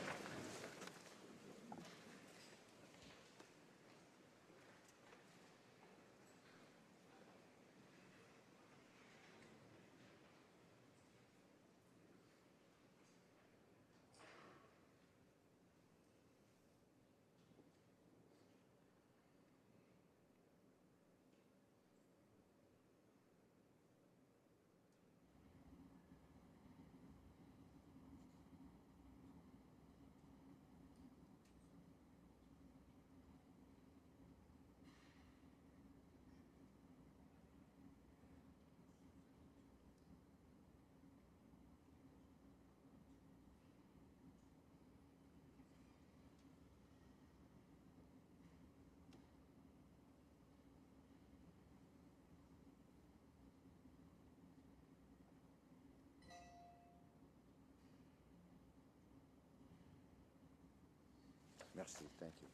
Merci. Thank you.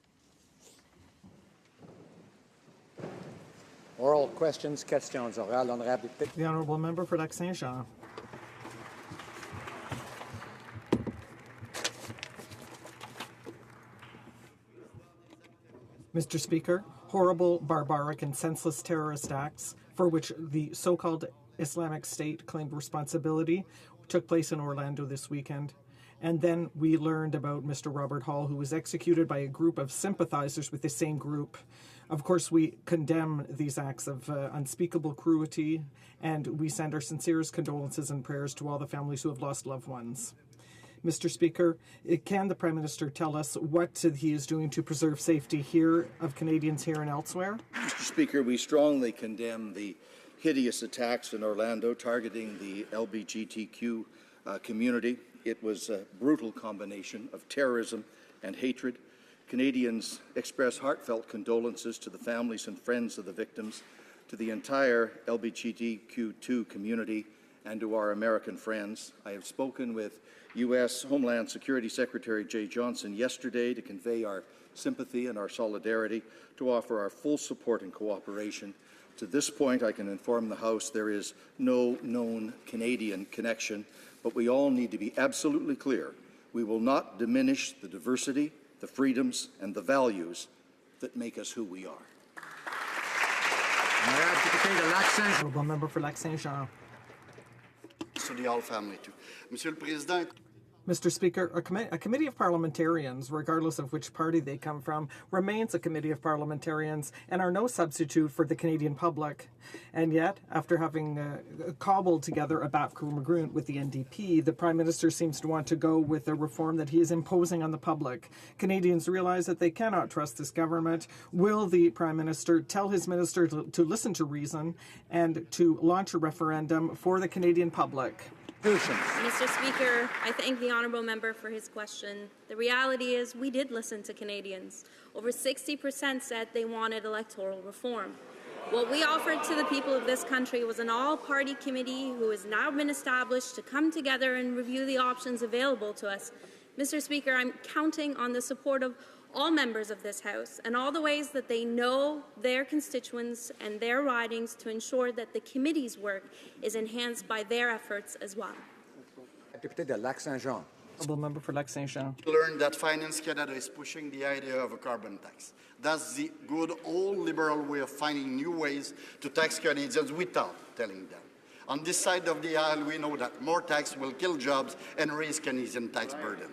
Oral questions, questions orales. Honorable député. The honourable member for Lac-Saint-Jean. Mr. Speaker, horrible, barbaric, and senseless terrorist acts for which the so-called Islamic State claimed responsibility took place in Orlando this weekend. And then we learned about Mr. Robert Hall, who was executed by a group of sympathizers with the same group. Of course, we condemn these acts of unspeakable cruelty, and we send our sincerest condolences and prayers to all the families who have lost loved ones. Mr. Speaker, can the Prime Minister tell us what he is doing to preserve safety here of Canadians here and elsewhere? Mr. Speaker, we strongly condemn the hideous attacks in Orlando targeting the LGBTQ community. It was a brutal combination of terrorism and hatred. Canadians express heartfelt condolences to the families and friends of the victims, to the entire LGBTQ2 community, and to our American friends. I have spoken with U.S. Homeland Security Secretary Jay Johnson yesterday to convey our sympathy and our solidarity, to offer our full support and cooperation. To this point, I can inform the House there is no known Canadian connection, but we all need to be absolutely clear. We will not diminish the diversity, the freedoms, and the values that make us who we are. Honourable Member for Lac-Saint-Jean. To the All family too. Monsieur le Président. Mr. Speaker, a committee of parliamentarians, regardless of which party they come from, remains a committee of parliamentarians and are no substitute for the Canadian public. And yet, after having cobbled together a backroom agreement with the NDP, the Prime Minister seems to want to go with a reform that he is imposing on the public. Canadians realize that they cannot trust this government. Will the Prime Minister tell his minister to listen to reason and to launch a referendum for the Canadian public? Mr. Speaker, I thank the honourable member for his question. The reality is we did listen to Canadians. Over 60% said they wanted electoral reform. What we offered to the people of this country was an all-party committee who has now been established to come together and review the options available to us. Mr. Speaker, I'm counting on the support of all members of this House and all the ways that they know their constituents and their ridings to ensure that the committee's work is enhanced by their efforts as well. Député de Lac-Saint-Jean. Honourable Member for Lac-Saint-Jean. Learned that Finance Canada is pushing the idea of a carbon tax. That's the good old liberal way of finding new ways to tax Canadians without telling them. On this side of the aisle, we know that more tax will kill jobs and raise Canadian tax burden.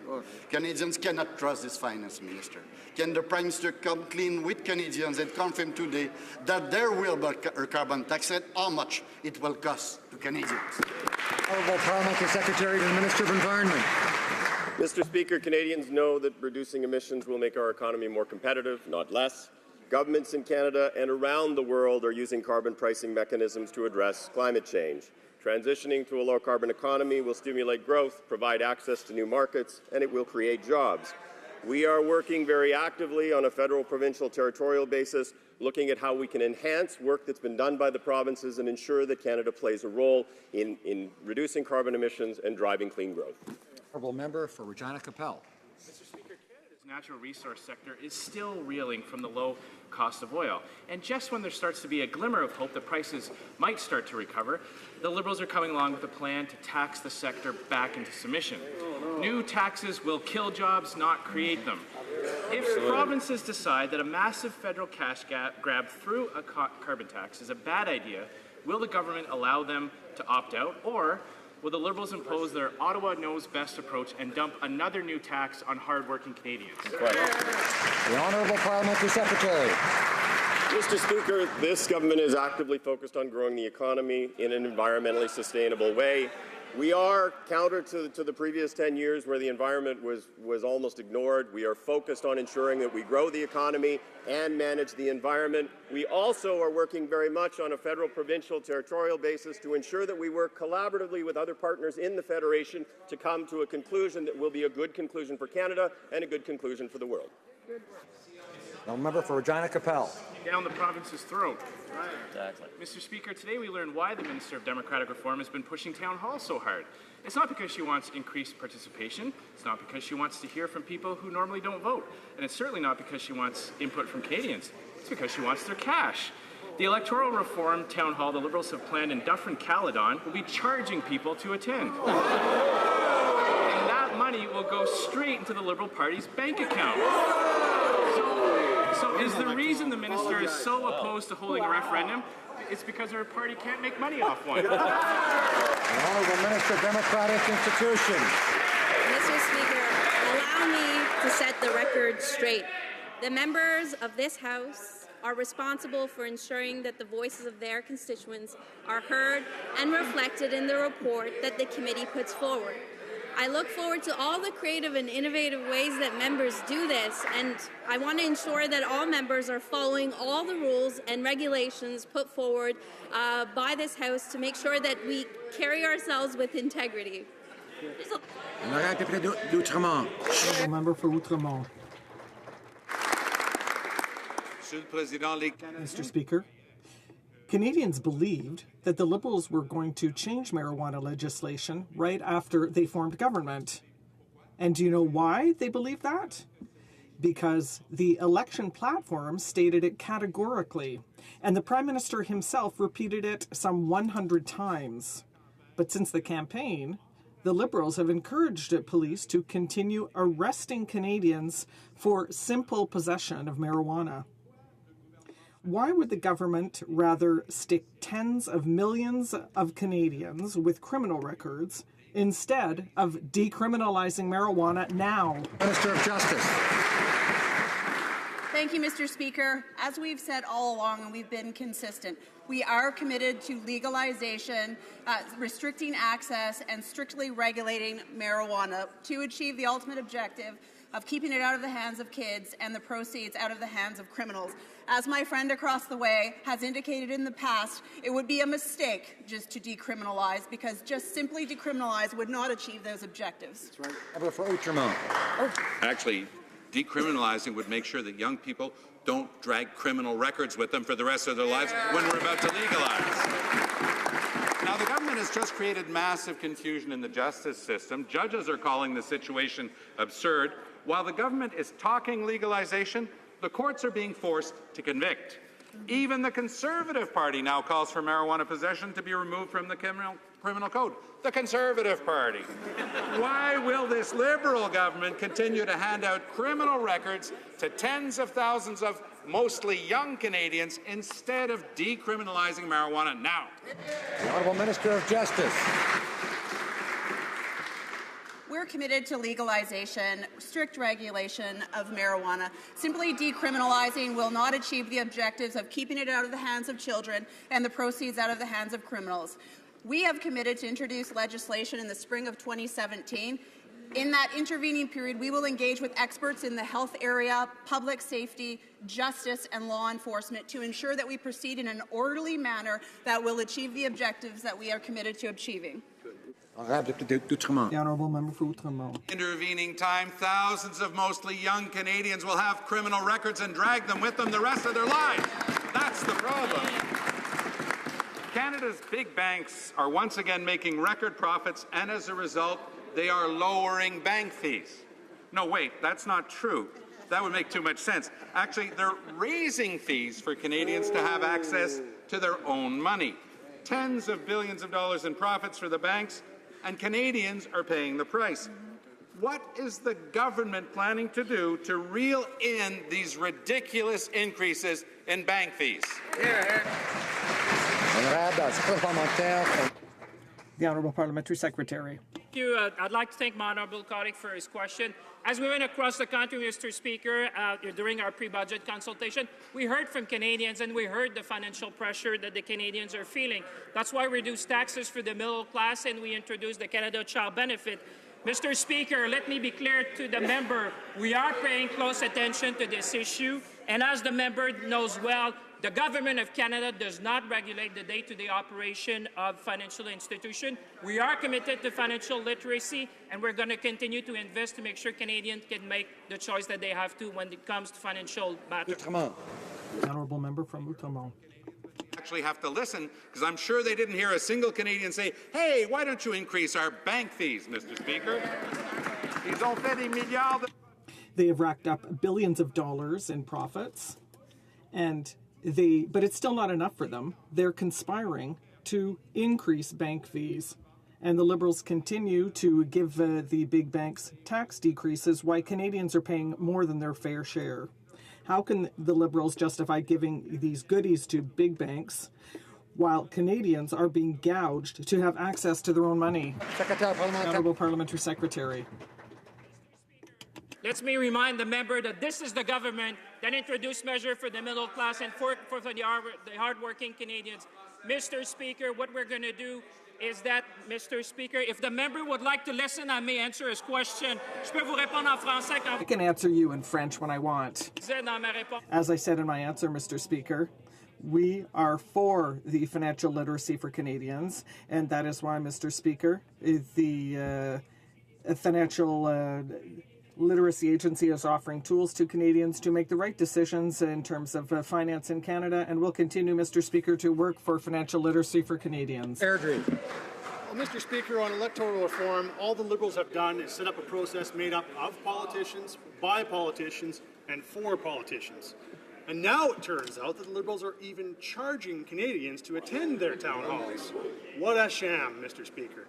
Canadians cannot trust this finance minister. Can the Prime Minister come clean with Canadians and confirm today that there will be a carbon tax and how much it will cost to Canadians? Honourable Parliamentary Secretary to the Minister of Environment. Mr. Speaker, Canadians know that reducing emissions will make our economy more competitive, not less. Governments in Canada and around the world are using carbon pricing mechanisms to address climate change. Transitioning to a low-carbon economy will stimulate growth, provide access to new markets, and it will create jobs. We are working very actively on a federal, provincial, territorial basis, looking at how we can enhance work that's been done by the provinces and ensure that Canada plays a role in reducing carbon emissions and driving clean growth. Honourable Member for Regina Capel. Mr. Speaker, Canada's natural resource sector is still reeling from the low cost of oil. And just when there starts to be a glimmer of hope that prices might start to recover, the Liberals are coming along with a plan to tax the sector back into submission. New taxes will kill jobs, not create them. If provinces decide that a massive federal cash grab through a carbon tax is a bad idea, will the government allow them to opt out, or will the Liberals impose their Ottawa knows best approach and dump another new tax on hard-working Canadians? The Honourable Parliamentary Secretary. Mr. Speaker, this government is actively focused on growing the economy in an environmentally sustainable way. We are, counter to the previous 10 years where the environment was almost ignored, we are focused on ensuring that we grow the economy and manage the environment. We also are working very much on a federal, provincial, territorial basis to ensure that we work collaboratively with other partners in the Federation to come to a conclusion that will be a good conclusion for Canada and a good conclusion for the world. No member for Regina Capel. Down the province's throat. Exactly. Mr. Speaker, today we learned why the Minister of Democratic Reform has been pushing Town Hall so hard. It's not because she wants increased participation. It's not because she wants to hear from people who normally don't vote. And it's certainly not because she wants input from Canadians. It's because she wants their cash. The electoral reform town hall the Liberals have planned in Dufferin-Caledon will be charging people to attend. And that money will go straight into the Liberal Party's bank account. So is the reason the minister is so opposed to holding a referendum, it's because her party can't make money off one? The Honourable Minister of Democratic Institutions. Mr. Speaker, allow me to set the record straight. The members of this House are responsible for ensuring that the voices of their constituents are heard and reflected in the report that the committee puts forward. I look forward to all the creative and innovative ways that members do this, and I want to ensure that all members are following all the rules and regulations put forward by this House to make sure that we carry ourselves with integrity. Member for Outremont. Mr. Speaker, Canadians believed that the Liberals were going to change marijuana legislation right after they formed government. And do you know why they believed that? Because the election platform stated it categorically, and the Prime Minister himself repeated it some 100 times. But since the campaign, the Liberals have encouraged police to continue arresting Canadians for simple possession of marijuana. Why would the government rather stick tens of millions of Canadians with criminal records instead of decriminalizing marijuana now? Minister of Justice. Thank you, Mr. Speaker. As we've said all along, and we've been consistent, we are committed to legalization, restricting access, and strictly regulating marijuana to achieve the ultimate objective of keeping it out of the hands of kids and the proceeds out of the hands of criminals. As my friend across the way has indicated in the past, it would be a mistake just to decriminalize, because just simply decriminalize would not achieve those objectives. That's right. Member for Outremont. Actually, decriminalizing would make sure that young people don't drag criminal records with them for the rest of their lives when we're about to legalize. Now, the government has just created massive confusion in the justice system. Judges are calling the situation absurd. While the government is talking legalization, the courts are being forced to convict. Even the Conservative Party now calls for marijuana possession to be removed from the criminal code. The Conservative Party. Why will this Liberal government continue to hand out criminal records to tens of thousands of mostly young Canadians instead of decriminalizing marijuana now? The Honourable Minister of Justice. We're committed to legalization, strict regulation of marijuana. Simply decriminalizing will not achieve the objectives of keeping it out of the hands of children and the proceeds out of the hands of criminals. We have committed to introduce legislation in the spring of 2017. In that intervening period, we will engage with experts in the health area, public safety, justice, and law enforcement to ensure that we proceed in an orderly manner that will achieve the objectives that we are committed to achieving. The Honourable Member for Outremont. Intervening time, thousands of mostly young Canadians will have criminal records and drag them with them the rest of their lives. That's the problem. Canada's big banks are once again making record profits, and as a result, they are lowering bank fees. No, wait, that's not true. That would make too much sense. Actually, they're raising fees for Canadians to have access to their own money. Tens of billions of dollars in profits for the banks, and Canadians are paying the price. What is the government planning to do to reel in these ridiculous increases in bank fees? The Honourable Parliamentary Secretary. Thank you. I'd like to thank my honourable colleague for his question. As we went across the country, Mr. Speaker, during our pre-budget consultation, we heard from Canadians and we heard the financial pressure that the Canadians are feeling. That's why we reduced taxes for the middle class and we introduced the Canada Child Benefit. Mr. Speaker, let me be clear to the member, we are paying close attention to this issue, and as the member knows well, the Government of Canada does not regulate the day-to-day operation of financial institutions. We are committed to financial literacy, and we're going to continue to invest to make sure Canadians can make the choice that they have to when it comes to financial matters. The Honourable Member from Outremont. Actually have to listen, because I'm sure they didn't hear a single Canadian say, hey, why don't you increase our bank fees, Mr. Speaker? Ils ont fait des milliards. They have racked up billions of dollars in profits, but it's still not enough for them. They're conspiring to increase bank fees. And the Liberals continue to give the big banks tax decreases while Canadians are paying more than their fair share. How can the Liberals justify giving these goodies to big banks while Canadians are being gouged to have access to their own money? Honourable Parliamentary Secretary. Let me remind the member that this is the government that introduced measures for the middle class and for the hardworking Canadians. Mr. Speaker, what we're going to do is that, Mr. Speaker, if the member would like to listen, I may answer his question. Je peux vous répondre en français quand I can answer you in French when I want. vous disais dans ma réponse. As I said in my answer, Mr. Speaker, we are for the financial literacy for Canadians, and that is why, Mr. Speaker, the financial literacy agency is offering tools to Canadians to make the right decisions in terms of finance in Canada, and will continue, Mr. Speaker, to work for financial literacy for Canadians. Airdrie. Well, Mr. Speaker, on electoral reform, all the Liberals have done is set up a process made up of politicians, by politicians, and for politicians. And now it turns out that the Liberals are even charging Canadians to attend their town halls. What a sham, Mr. Speaker.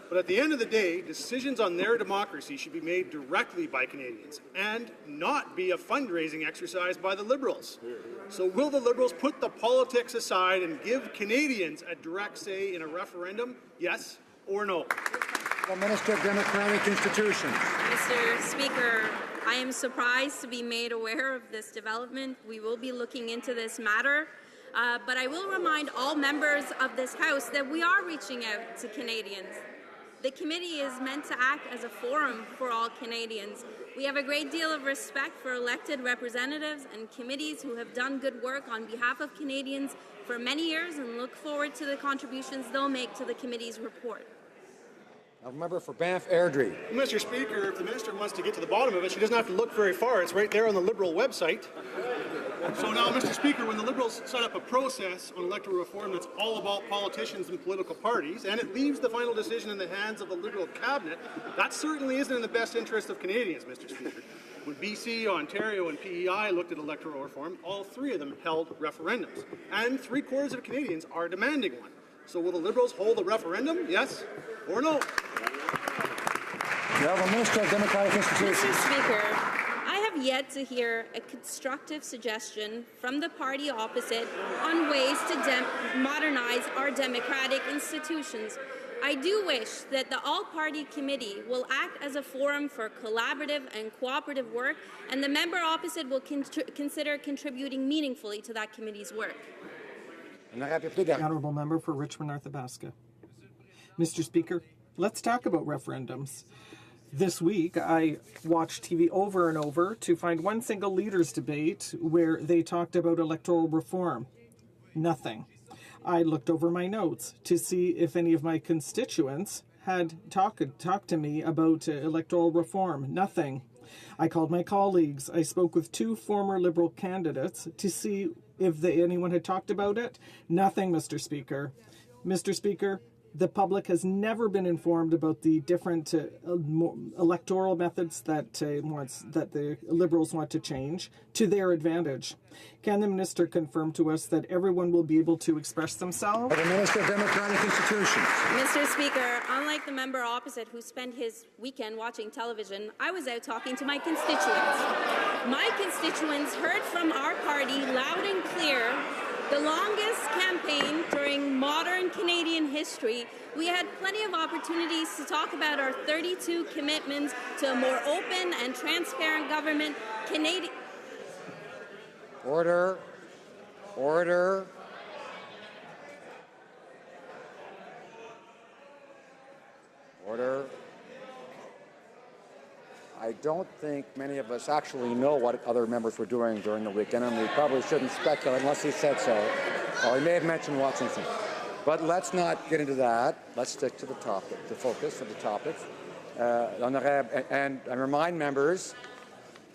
But at the end of the day, decisions on their democracy should be made directly by Canadians and not be a fundraising exercise by the Liberals. So will the Liberals put the politics aside and give Canadians a direct say in a referendum, yes or no? The Minister of Democratic Institutions. Mr. Speaker, I am surprised to be made aware of this development. We will be looking into this matter. But I will remind all members of this House that we are reaching out to Canadians. The committee is meant to act as a forum for all Canadians. We have a great deal of respect for elected representatives and committees who have done good work on behalf of Canadians for many years and look forward to the contributions they'll make to the committee's report. A member for Banff Airdrie. Mr. Speaker, if the minister wants to get to the bottom of it, she doesn't have to look very far. It's right there on the Liberal website. So now, Mr. Speaker, when the Liberals set up a process on electoral reform that's all about politicians and political parties, and it leaves the final decision in the hands of the Liberal cabinet, that certainly isn't in the best interest of Canadians, Mr. Speaker. When BC, Ontario, and PEI looked at electoral reform, all three of them held referendums, and 3/4 of Canadians are demanding one. So will the Liberals hold a referendum, yes or no? The Minister of Democratic Institutions. Mr. Speaker, I have yet to hear a constructive suggestion from the party opposite on ways to modernize our democratic institutions. I do wish that the all-party committee will act as a forum for collaborative and cooperative work, and the member opposite will consider contributing meaningfully to that committee's work. The honourable member for Richmond North Athabasca. Mr. Speaker, let's talk about referendums. This week, I watched TV over and over to find one single leaders' debate where they talked about electoral reform. Nothing. I looked over my notes to see if any of my constituents had talked to me about electoral reform. Nothing. I called my colleagues. I spoke with 2 former Liberal candidates to see if anyone had talked about it. Nothing, Mr. Speaker. Mr. Speaker, the public has never been informed about the different electoral methods that the Liberals want to change to their advantage. Can the Minister confirm to us that everyone will be able to express themselves? The Minister of Democratic Institutions. Mr. Speaker, unlike the member opposite who spent his weekend watching television, I was out talking to my constituents. My constituents heard from our party loud and clear. The longest campaign during modern Canadian history, we had plenty of opportunities to talk about our 32 commitments to a more open and transparent government. Order. Order. Order. I don't think many of us actually know what other members were doing during the weekend, and we probably shouldn't speculate unless he said so. Or he may have mentioned Watson. But let's not get into that. Let's stick to the topic, the focus of the topic. And I remind members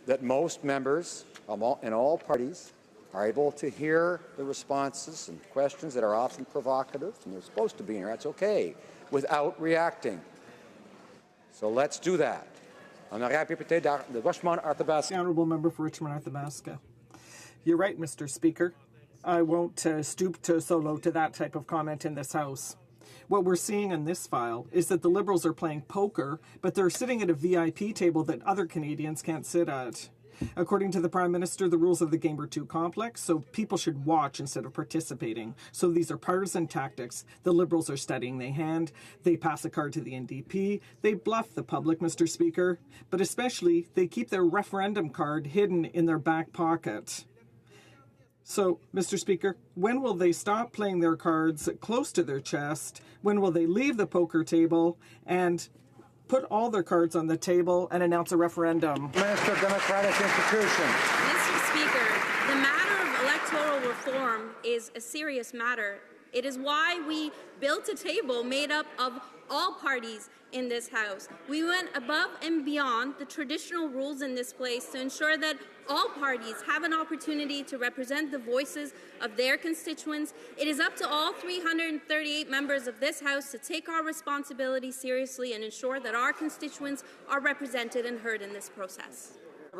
that most members in all parties are able to hear the responses and questions that are often provocative, and they're supposed to be here. That's okay, without reacting. So let's do that. The honourable member for Richmond Athabasca. You're right, Mr. Speaker. I won't stoop so low to that type of comment in this House. What we're seeing in this file is that the Liberals are playing poker, but they're sitting at a VIP table that other Canadians can't sit at. According to the Prime Minister, the rules of the game are too complex, so people should watch instead of participating. So these are partisan tactics. The Liberals are studying their hand. They pass a card to the NDP. They bluff the public, Mr. Speaker. But especially, they keep their referendum card hidden in their back pocket. So, Mr. Speaker, when will they stop playing their cards close to their chest? When will they leave the poker table and put all their cards on the table and announce a referendum? Minister of Democratic Institutions. Mr. Speaker, the matter of electoral reform is a serious matter. It is why we built a table made up of all parties in this House. We went above and beyond the traditional rules in this place to ensure that all parties have an opportunity to represent the voices of their constituents. It is up to all 338 members of this House to take our responsibility seriously and ensure that our constituents are represented and heard in this process.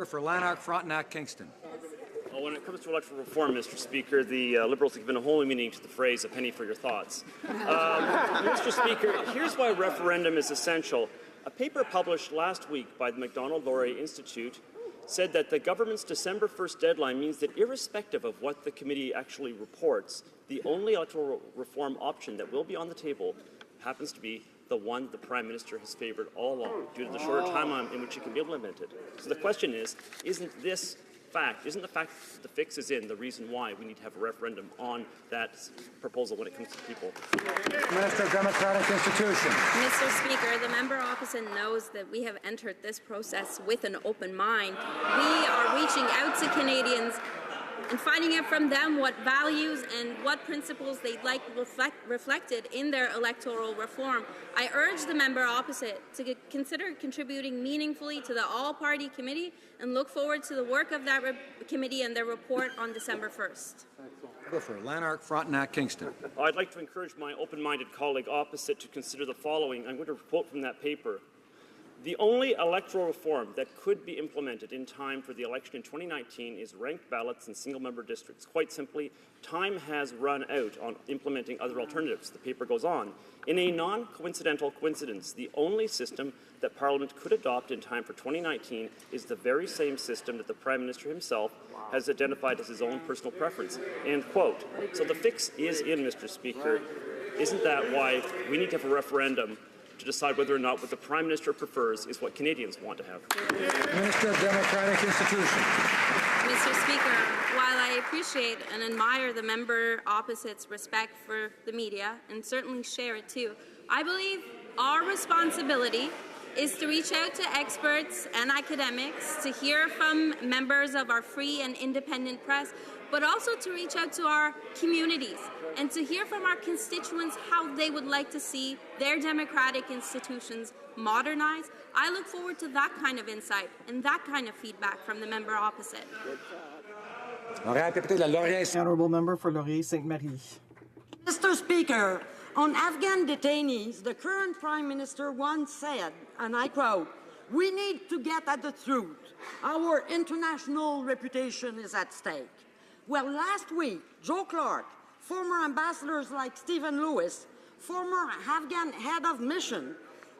For Lanark, Frontenac, Kingston. Well, when it comes to electoral reform, Mr. Speaker, the Liberals have given a whole meaning to the phrase, a penny for your thoughts. Mr. Speaker, here's why referendum is essential. A paper published last week by the Macdonald-Laurier Institute said that the government's December 1st deadline means that irrespective of what the committee actually reports, the only electoral reform option that will be on the table happens to be the one the Prime Minister has favoured all along due to the shorter timeline in which it can be implemented. So the question is, isn't the fact that the fix is in the reason why we need to have a referendum on that proposal when it comes to people? Minister of Democratic Institutions. Mr. Speaker, the member opposite knows that we have entered this process with an open mind. We are reaching out to Canadians and finding out from them what values and what principles they'd like reflected in their electoral reform. I urge the member opposite to consider contributing meaningfully to the all-party committee and look forward to the work of that committee and their report on December 1st. For Lanark, Frontenac, Kingston. I'd like to encourage my open-minded colleague opposite to consider the following. I'm going to quote from that paper. The only electoral reform that could be implemented in time for the election in 2019 is ranked ballots in single-member districts. Quite simply, time has run out on implementing other alternatives. The paper goes on. In a non-coincidental coincidence, the only system that Parliament could adopt in time for 2019 is the very same system that the Prime Minister himself has identified as his own personal preference. End quote. So the fix is in, Mr. Speaker. Isn't that why we need to have a referendum to decide whether or not what the Prime Minister prefers is what Canadians want to have? Minister of Democratic Institutions. Mr. Speaker, while I appreciate and admire the member opposite's respect for the media, and certainly share it too, I believe our responsibility is to reach out to experts and academics, to hear from members of our free and independent press, but also to reach out to our communities and to hear from our constituents how they would like to see their democratic institutions modernized. I look forward to that kind of insight and that kind of feedback from the member opposite. Honourable member for Laurier-Sainte-Marie. Mr. Speaker, on Afghan detainees, the current Prime Minister once said, and I quote, "We need to get at the truth. Our international reputation is at stake." Well, last week, Joe Clark, former ambassadors like Stephen Lewis, former Afghan head of mission,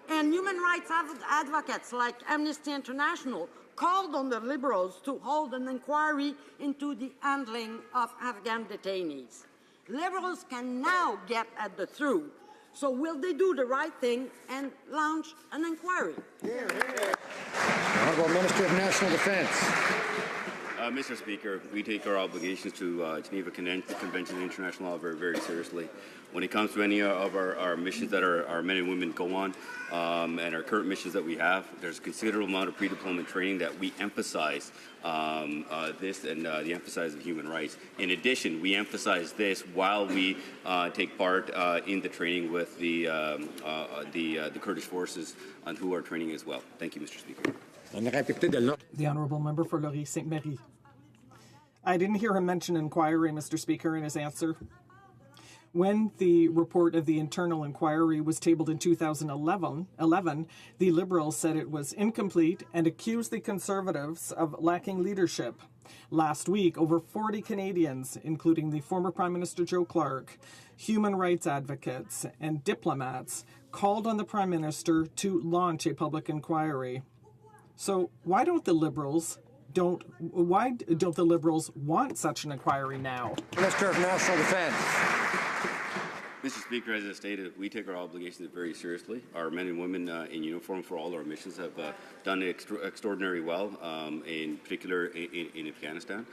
and human rights advocates like Amnesty International called on the Liberals to hold an inquiry into the handling of Afghan detainees. Liberals can now get at the truth. So will they do the right thing and launch an inquiry? Honourable Minister of National Defence. Mr. Speaker, we take our obligations to Geneva Convention and international law very, very seriously. When it comes to any of our missions that our men and women go on and our current missions that we have, there's a considerable amount of pre-deployment training that we emphasize this and the emphasis of human rights. In addition, we emphasize this while we take part in the training with the Kurdish forces on who are training as well. Thank you, Mr. Speaker. The Honourable Member for Laurier-Sainte-Marie. I didn't hear him mention inquiry, Mr. Speaker, in his answer. When the report of the internal inquiry was tabled in 2011, the Liberals said it was incomplete and accused the Conservatives of lacking leadership. Last week, over 40 Canadians, including the former Prime Minister Joe Clark, human rights advocates, and diplomats, called on the Prime Minister to launch a public inquiry. So why don't the Liberals want such an inquiry now? Minister of National Defence. Mr. Speaker, as I stated, we take our obligations very seriously. Our men and women in uniform for all our missions have done extraordinarily well, in particular in Afghanistan.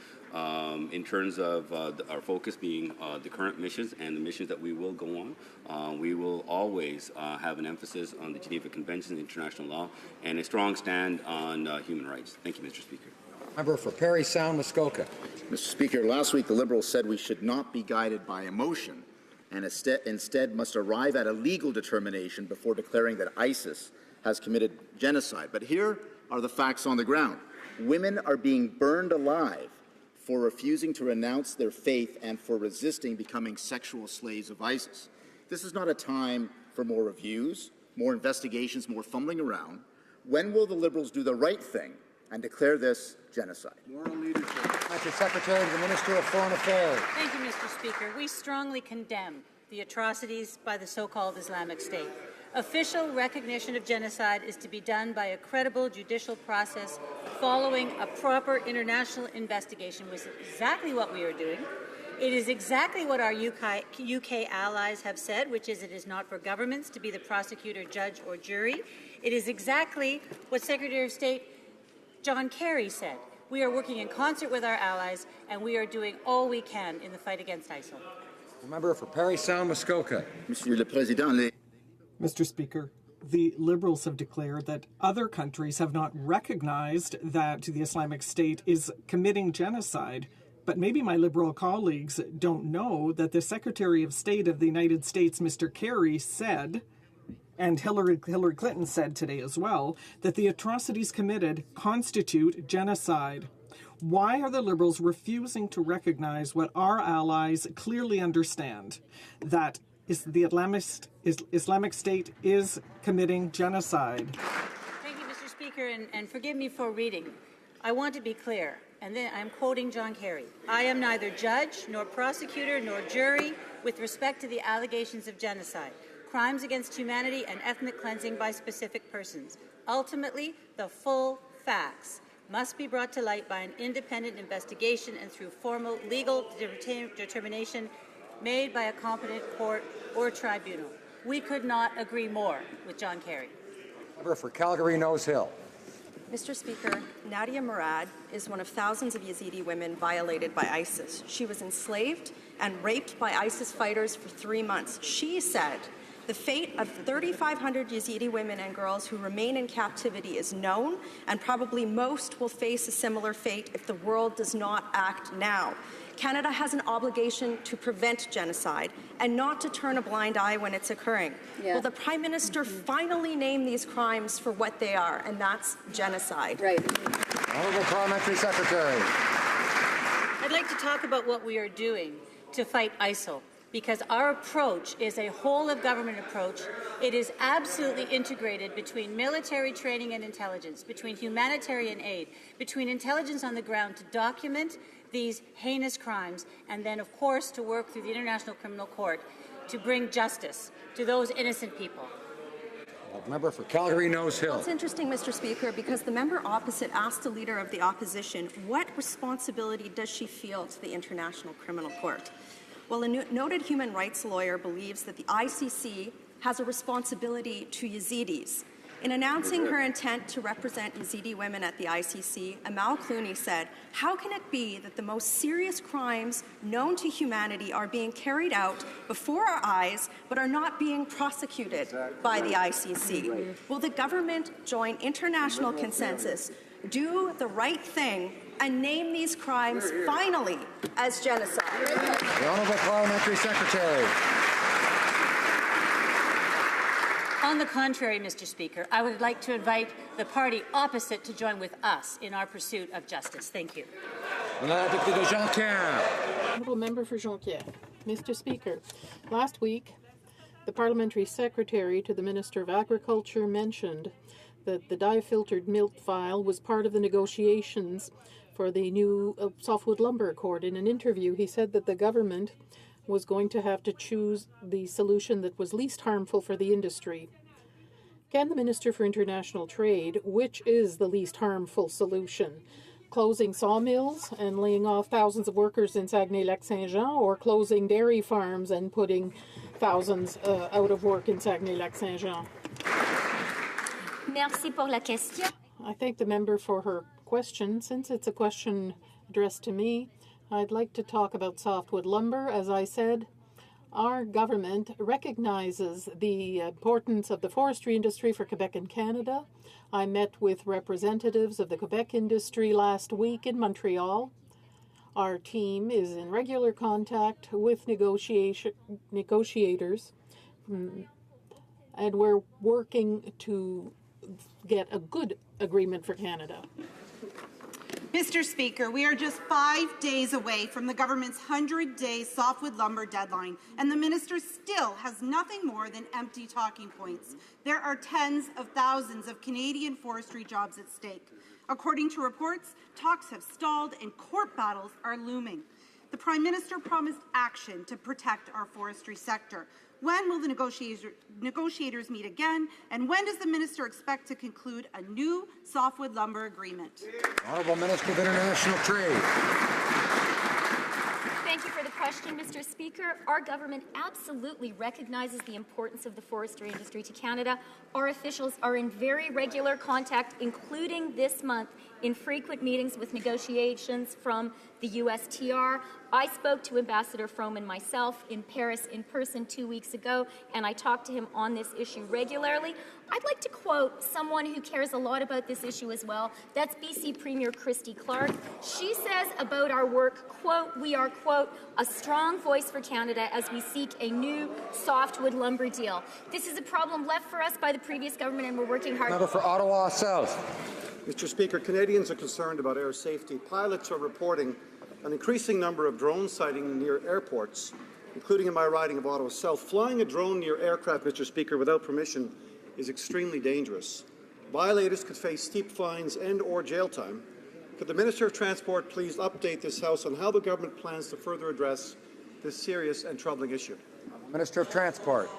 In terms of our focus being the current missions and the missions that we will go on, we will always have an emphasis on the Geneva Convention, international law, and a strong stand on human rights. Thank you, Mr. Speaker. Member for Parry Sound, Muskoka. Mr. Speaker, last week the Liberals said we should not be guided by emotion and instead must arrive at a legal determination before declaring that ISIS has committed genocide. But here are the facts on the ground. Women are being burned alive for refusing to renounce their faith and for resisting becoming sexual slaves of ISIS. This is not a time for more reviews, more investigations, more fumbling around. When will the Liberals do the right thing and declare this genocide? Moral leadership. Mr. Secretary to the Minister of Foreign Affairs. Thank you, Mr. Speaker. We strongly condemn the atrocities by the so-called Islamic State. Official recognition of genocide is to be done by a credible judicial process following a proper international investigation, which is exactly what we are doing. It is exactly what our UK allies have said, which is it is not for governments to be the prosecutor, judge, or jury. It is exactly what Secretary of State John Kerry said. We are working in concert with our allies, and we are doing all we can in the fight against ISIL. The member for Parry Sound, Muskoka. Monsieur le Président, Mr. Speaker, the Liberals have declared that other countries have not recognized that the Islamic State is committing genocide. But maybe my Liberal colleagues don't know that the Secretary of State of the United States, Mr. Kerry, said, and Hillary Clinton said today as well, that the atrocities committed constitute genocide. Why are the Liberals refusing to recognize what our allies clearly understand, that the Islamic State is committing genocide? Thank you, Mr. Speaker, and forgive me for reading. I want to be clear, and then I'm quoting John Kerry. I am neither judge, nor prosecutor, nor jury with respect to the allegations of genocide, crimes against humanity, and ethnic cleansing by specific persons. Ultimately, the full facts must be brought to light by an independent investigation and through formal legal determination made by a competent court or tribunal. We could not agree more with John Kerry. Member for Calgary, Nose Hill. Mr. Speaker, Nadia Murad is one of thousands of Yazidi women violated by ISIS. She was enslaved and raped by ISIS fighters for 3 months. She said, the fate of 3,500 Yazidi women and girls who remain in captivity is known, and probably most will face a similar fate if the world does not act now. Canada has an obligation to prevent genocide and not to turn a blind eye when it's occurring. Yeah. Will the Prime Minister finally name these crimes for what they are, and that's genocide? Right. Honourable Parliamentary Secretary. I'd like to talk about what we are doing to fight ISIL, because our approach is a whole-of-government approach. It is absolutely integrated between military training and intelligence, between humanitarian aid, between intelligence on the ground to document these heinous crimes, and then, of course, to work through the International Criminal Court to bring justice to those innocent people. Member for Calgary, Nose Hill. Well, it's interesting, Mr. Speaker, because the member opposite asked the Leader of the Opposition what responsibility does she feel to the International Criminal Court. Well, a noted human rights lawyer believes that the ICC has a responsibility to Yazidis. In announcing her intent to represent Yazidi women at the ICC, Amal Clooney said, "How can it be that the most serious crimes known to humanity are being carried out before our eyes but are not being prosecuted by the ICC? Will the government join international consensus, do the right thing, and name these crimes finally as genocide?" The Honourable Parliamentary Secretary. On the contrary, Mr. Speaker, I would like to invite the party opposite to join with us in our pursuit of justice. Thank you. Honourable Member for Jonquière. Mr. Speaker, last week, the Parliamentary Secretary to the Minister of Agriculture mentioned that the dye-filtered milk file was part of the negotiations for the new softwood lumber accord. In an interview, he said that the government was going to have to choose the solution that was least harmful for the industry. Can the Minister for International Trade, which is the least harmful solution? closing sawmills and laying off thousands of workers in Saguenay-Lac-Saint-Jean, or closing dairy farms and putting thousands out of work in Saguenay-Lac-Saint-Jean? Merci pour la question. I thank the member for her question. Since it's a question addressed to me, I'd like to talk about softwood lumber. As I said, our government recognizes the importance of the forestry industry for Quebec and Canada. I met with representatives of the Quebec industry last week in Montreal. Our team is in regular contact with negotiators, and we're working to get a good agreement for Canada. Mr. Speaker, we are just 5 days away from the government's 100-day softwood lumber deadline, and the minister still has nothing more than empty talking points. There are tens of thousands of Canadian forestry jobs at stake. According to reports, talks have stalled and court battles are looming. The Prime Minister promised action to protect our forestry sector. When will the negotiators meet again, and when does the minister expect to conclude a new softwood lumber agreement? Honourable Minister of International Trade. Thank you for the question, Mr. Speaker. Our government absolutely recognizes the importance of the forestry industry to Canada. Our officials are in very regular contact, including this month, in frequent meetings with negotiations from the USTR. I spoke to Ambassador Froman myself in Paris in person 2 weeks ago, and I talked to him on this issue regularly. I'd like to quote someone who cares a lot about this issue as well. That's BC Premier Christy Clark. She says about our work, quote, we are, quote, a strong voice for Canada as we seek a new softwood lumber deal. This is a problem left for us by the previous government, and we're working hard. Member for Ottawa South. Mr. Speaker, Canadians are concerned about air safety. Pilots are reporting an increasing number of drone sightings near airports, including in my riding of Ottawa South. Flying a drone near aircraft, Mr. Speaker, without permission is extremely dangerous. Violators could face steep fines and/or jail time. Could the Minister of Transport please update this House on how the government plans to further address this serious and troubling issue? Minister of Transport.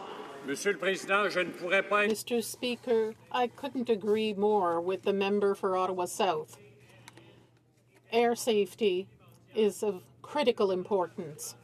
Mr. Speaker, I couldn't agree more with the member for Ottawa South. Air safety is of critical importance.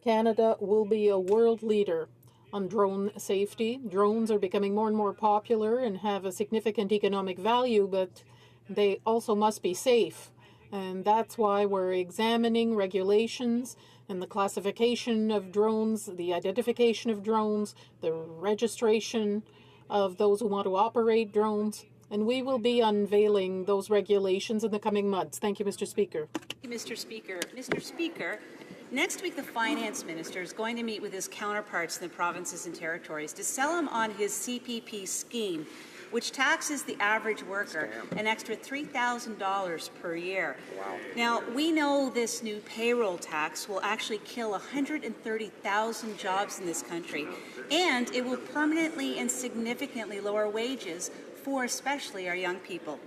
Canada will be a world leader on drone safety. Drones are becoming more and more popular and have a significant economic value, but they also must be safe. And that's why we're examining regulations and the classification of drones, the identification of drones, the registration of those who want to operate drones. And we will be unveiling those regulations in the coming months. Thank you, Mr. Speaker. Thank you, Mr. Speaker. Mr. Speaker, next week the Finance Minister is going to meet with his counterparts in the provinces and territories to sell him on his CPP scheme, which taxes the average worker an extra $3,000 per year. Wow. Now, we know this new payroll tax will actually kill 130,000 jobs in this country, and it will permanently and significantly lower wages for especially our young people.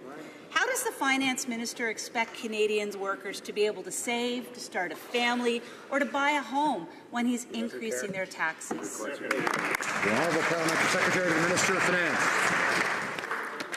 How does the Finance Minister expect Canadians workers to be able to save, to start a family, or to buy a home when he's increasing their taxes? The Honourable Parliamentary Secretary to the Minister of Finance.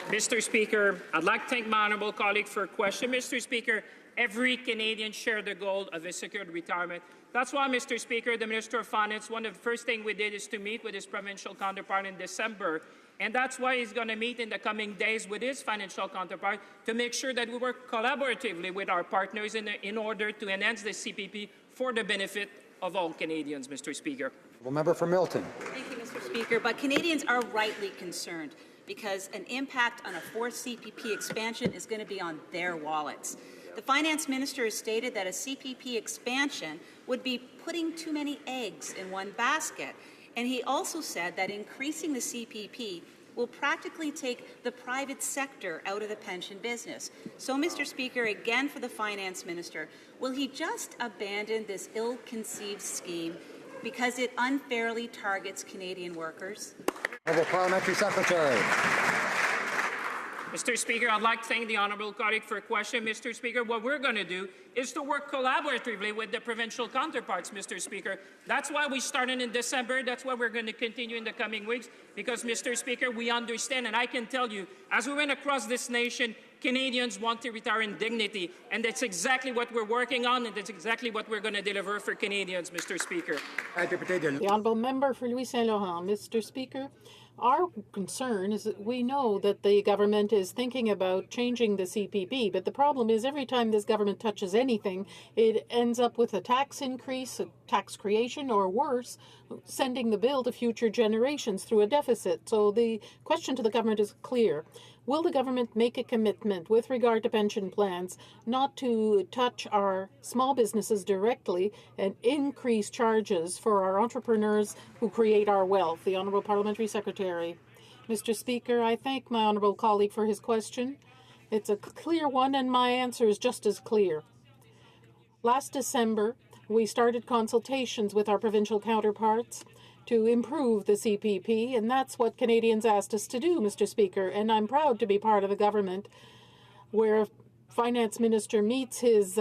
Mr. Speaker, I'd like to thank my honourable colleague for a question. Mr. Speaker, every Canadian shares the goal of a secured retirement. That's why, Mr. Speaker, the Minister of Finance, one of the first things we did is to meet with his provincial counterpart in December. And that's why he's going to meet in the coming days with his financial counterpart to make sure that we work collaboratively with our partners in order to enhance the CPP for the benefit of all Canadians, Mr. Speaker. Well, member for Milton. Thank you, Mr. Speaker. But Canadians are rightly concerned because an impact on a fourth CPP expansion is going to be on their wallets. The Finance Minister has stated that a CPP expansion would be putting too many eggs in one basket. And he also said that increasing the CPP will practically take the private sector out of the pension business. So, Mr. Speaker, again for the Finance Minister, will he just abandon this ill-conceived scheme because it unfairly targets Canadian workers? Honourable Parliamentary Secretary. Mr. Speaker, I'd like to thank the honourable colleague for a question. Mr. Speaker, what we're going to do is to work collaboratively with the provincial counterparts, Mr. Speaker. That's why we started in December. That's why we're going to continue in the coming weeks, because, Mr. Speaker, we understand, and I can tell you, as we went across this nation, Canadians want to retire in dignity, and that's exactly what we're working on, and that's exactly what we're going to deliver for Canadians, Mr. Speaker. The honourable member for Louis Saint Laurent. Mr. Speaker, our concern is that we know that the government is thinking about changing the CPP, but the problem is every time this government touches anything, it ends up with a tax increase, a tax creation, or worse, sending the bill to future generations through a deficit. So the question to the government is clear. Will the government make a commitment with regard to pension plans not to touch our small businesses directly and increase charges for our entrepreneurs who create our wealth? The Honourable Parliamentary Secretary. Mr. Speaker, I thank my honourable colleague for his question. It's a clear one, and my answer is just as clear. Last December, we started consultations with our provincial counterparts to improve the CPP, and that's what Canadians asked us to do, Mr. Speaker, and I'm proud to be part of a government where a finance minister meets his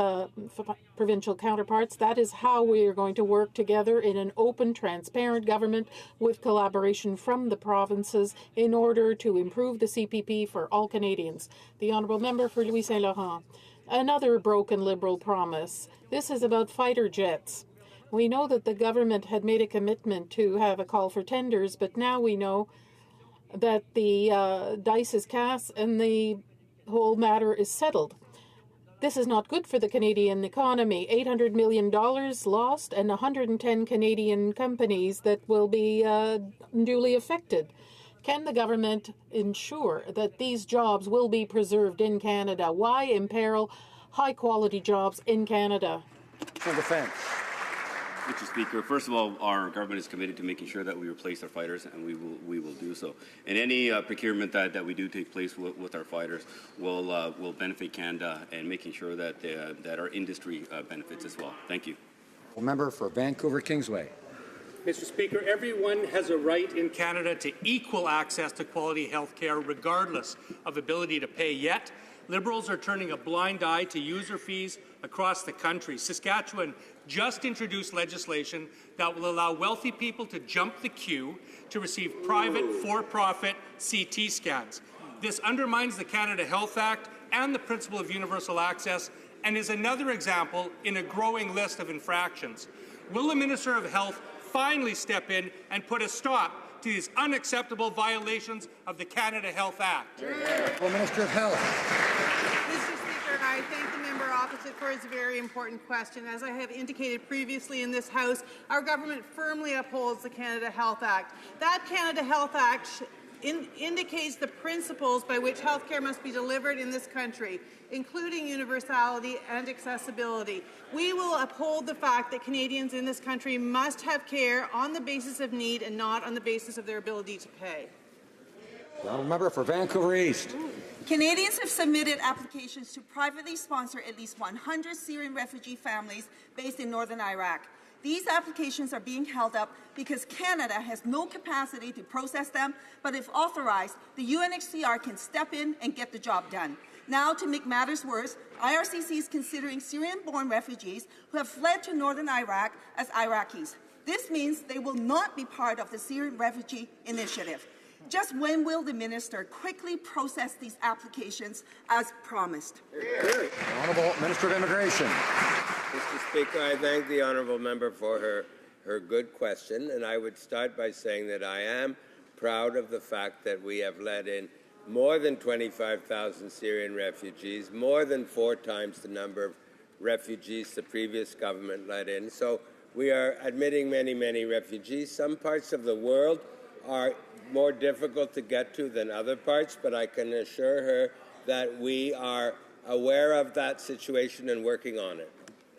provincial counterparts. That is how we are going to work together in an open, transparent government with collaboration from the provinces in order to improve the CPP for all Canadians. The honourable member for Louis Saint Laurent. Another broken Liberal promise. This is about fighter jets. We know that the government had made a commitment to have a call for tenders, but now we know that the dice is cast and the whole matter is settled. This is not good for the Canadian economy. $800 million lost and 110 Canadian companies that will be duly affected. Can the government ensure that these jobs will be preserved in Canada? Why imperil high-quality jobs in Canada? For defense. Mr. Speaker, first of all, our government is committed to making sure that we replace our fighters, and we will do so. And any procurement that we do take place with our fighters will benefit Canada, and making sure that that our industry benefits as well. Thank you. Member for Vancouver Kingsway. Mr. Speaker, everyone has a right in Canada to equal access to quality health care regardless of ability to pay. Yet, Liberals are turning a blind eye to user fees across the country. Saskatchewan just introduced legislation that will allow wealthy people to jump the queue to receive private, for-profit CT scans. This undermines the Canada Health Act and the principle of universal access, and is another example in a growing list of infractions. Will the Minister of Health finally step in and put a stop to these unacceptable violations of the Canada Health Act? Well, Minister of Health. Mr. Speaker, I thank the member opposite for his very important question. As I have indicated previously in this House, our government firmly upholds the Canada Health Act. That Canada Health Act indicates the principles by which healthcare must be delivered in this country, including universality and accessibility. We will uphold the fact that Canadians in this country must have care on the basis of need and not on the basis of their ability to pay. Member for Vancouver East. Canadians have submitted applications to privately sponsor at least 100 Syrian refugee families based in northern Iraq. These applications are being held up because Canada has no capacity to process them, but if authorized, the UNHCR can step in and get the job done. Now, to make matters worse, IRCC is considering Syrian-born refugees who have fled to northern Iraq as Iraqis. This means they will not be part of the Syrian Refugee Initiative. Just when will the minister quickly process these applications as promised? Honourable Minister of Immigration. Mr. Speaker, I thank the honourable member for her good question, and I would start by saying that I am proud of the fact that we have let in more than 25,000 Syrian refugees, more than 4 times the number of refugees the previous government let in. So we are admitting many, many refugees. Some parts of the world are more difficult to get to than other parts, but I can assure her that we are aware of that situation and working on it.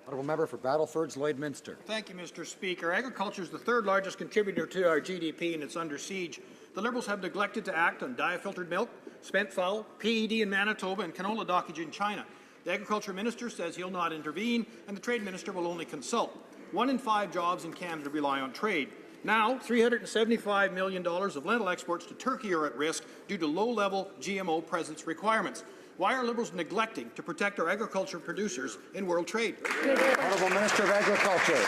Honourable member for Battleford's Lloydminster. Thank you, Mr. Speaker. Agriculture is the 3rd largest contributor to our GDP, and it's under siege. The Liberals have neglected to act on diafiltered milk, spent fowl, PED in Manitoba, and canola dockage in China. The Agriculture Minister says he'll not intervene, and the Trade Minister will only consult. 1 in 5 jobs in Canada rely on trade. Now, $375 million of lentil exports to Turkey are at risk due to low-level GMO presence requirements. Why are Liberals neglecting to protect our agriculture producers in world trade? Honourable Minister of Agriculture.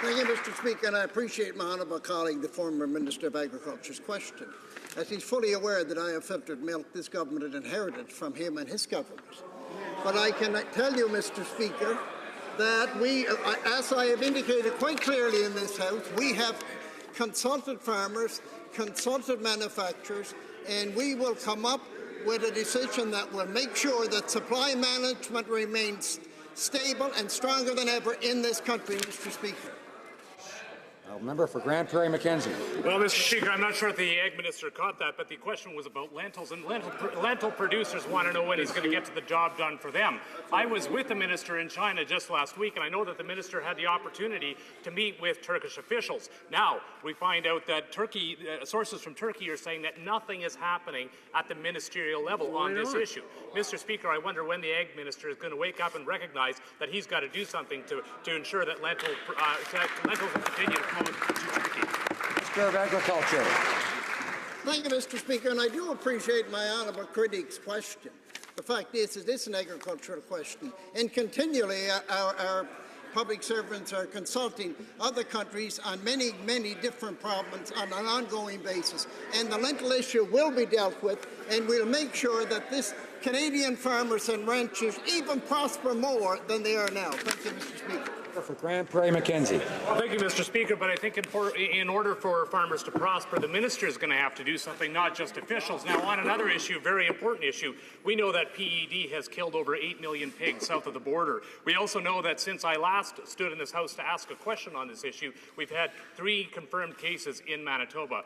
Thank you, Mr. Speaker, and I appreciate my honourable colleague, the former Minister of Agriculture's question, as he's fully aware that I have filtered milk this government had inherited from him and his government. But I can tell you, Mr. Speaker, that we, as I have indicated quite clearly in this House, we have consulted farmers, consulted manufacturers, and we will come up with a decision that will make sure that supply management remains stable and stronger than ever in this country, Mr. Speaker. Member for Grand Prairie Mackenzie. Well, Mr. Speaker, I'm not sure if the Ag Minister caught that, but the question was about lentils, and lentil producers want to know when he's going to get to the job done for them. I was with the Minister in China just last week, and I know that the Minister had the opportunity to meet with Turkish officials. Now, we find out that Turkey, sources from Turkey are saying that nothing is happening at the ministerial level on this issue. Mr. Speaker, I wonder when the Ag Minister is going to wake up and recognize that he's got to do something to ensure that lentils will continue to flow to Turkey. Minister of Agriculture. Thank you, Mr. Speaker, and I do appreciate my honourable critic's question. The fact is, it is an agricultural question, and continually our public servants are consulting other countries on many, many different problems on an ongoing basis. And the lentil issue will be dealt with, and we'll make sure that this Canadian farmers and ranchers even prosper more than they are now. Thank you, Mr. Speaker. For Grand Prairie Mackenzie. Thank you, Mr. Speaker, but I think in order for farmers to prosper, the minister is going to have to do something, not just officials. Now, on another issue, very important issue, we know that PED has killed over 8 million pigs south of the border. We also know that since I last stood in this House to ask a question on this issue, we've had 3 confirmed cases in Manitoba.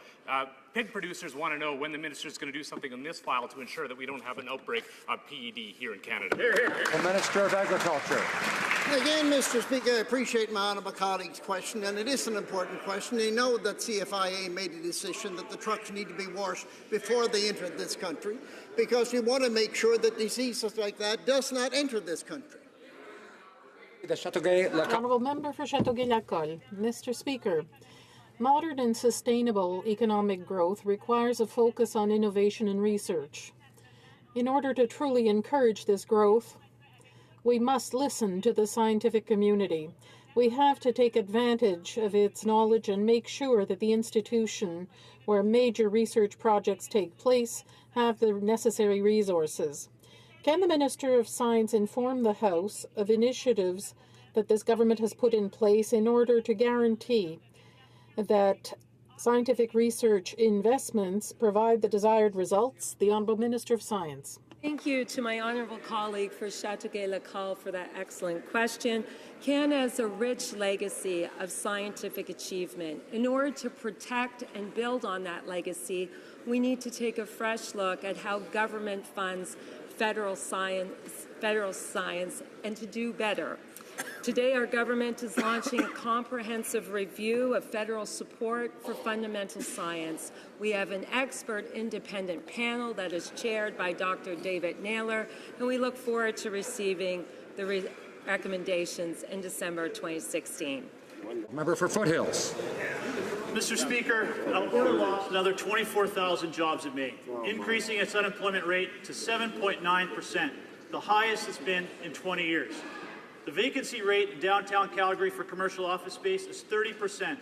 Pig producers want to know when the minister is going to do something on this file to ensure that we don't have an outbreak of PED here in Canada. The Minister of Agriculture. Again, Mr. Speaker, I appreciate my honourable colleague's question, and it is an important question. They know that CFIA made a decision that the trucks need to be washed before they enter this country, because we want to make sure that diseases like that does not enter this country. The Honourable Member for Châteauguay-Lacolle. Mr. Speaker, modern and sustainable economic growth requires a focus on innovation and research. In order to truly encourage this growth, we must listen to the scientific community. We have to take advantage of its knowledge and make sure that the institution where major research projects take place have the necessary resources. Can the Minister of Science inform the House of initiatives that this government has put in place in order to guarantee that scientific research investments provide the desired results? The Honourable Minister of Science. Thank you to my honourable colleague for Châteauguay-Lacolle for that excellent question. Canada has a rich legacy of scientific achievement. In order to protect and build on that legacy, we need to take a fresh look at how government funds federal science and to do better. Today, our government is launching a comprehensive review of federal support for fundamental science. We have an expert independent panel that is chaired by Dr. David Naylor, and we look forward to receiving the recommendations in December 2016. Member for Foothills. Mr. Speaker, Alberta lost another 24,000 jobs in May, increasing its unemployment rate to 7.9%, the highest it's been in 20 years. The vacancy rate in downtown Calgary for commercial office space is 30%,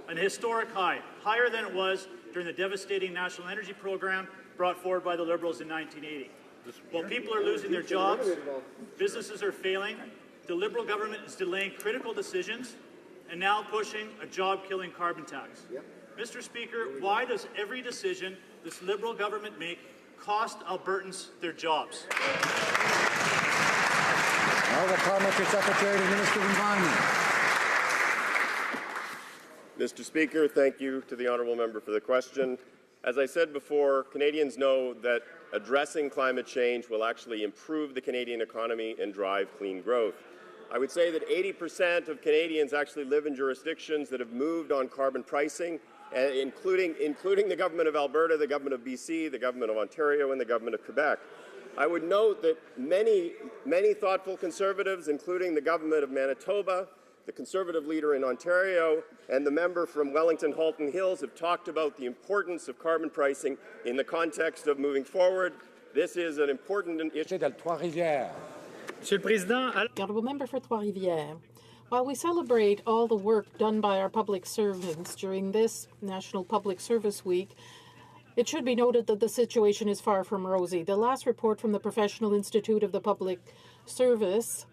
an historic high, higher than it was during the devastating national energy program brought forward by the Liberals in 1980. While people are losing their jobs, businesses are failing, the Liberal government is delaying critical decisions and now pushing a job-killing carbon tax. Mr. Speaker, why does every decision this Liberal government make cost Albertans their jobs? The Parliamentary Secretary to the Minister of Environment. Mr. Speaker, thank you to the honourable member for the question. As I said before, Canadians know that addressing climate change will actually improve the Canadian economy and drive clean growth. I would say that 80% of Canadians actually live in jurisdictions that have moved on carbon pricing, including the government of Alberta, the government of BC, the government of Ontario, and the government of Quebec. I would note that many thoughtful Conservatives, including the government of Manitoba, the Conservative leader in Ontario, and the member from Wellington-Halton Hills have talked about the importance of carbon pricing in the context of moving forward. This is an important issue. Honourable Member for Trois-Rivières. While we celebrate all the work done by our public servants during this National Public Service Week, it should be noted that the situation is far from rosy. The last report from the Professional Institute of the Public Service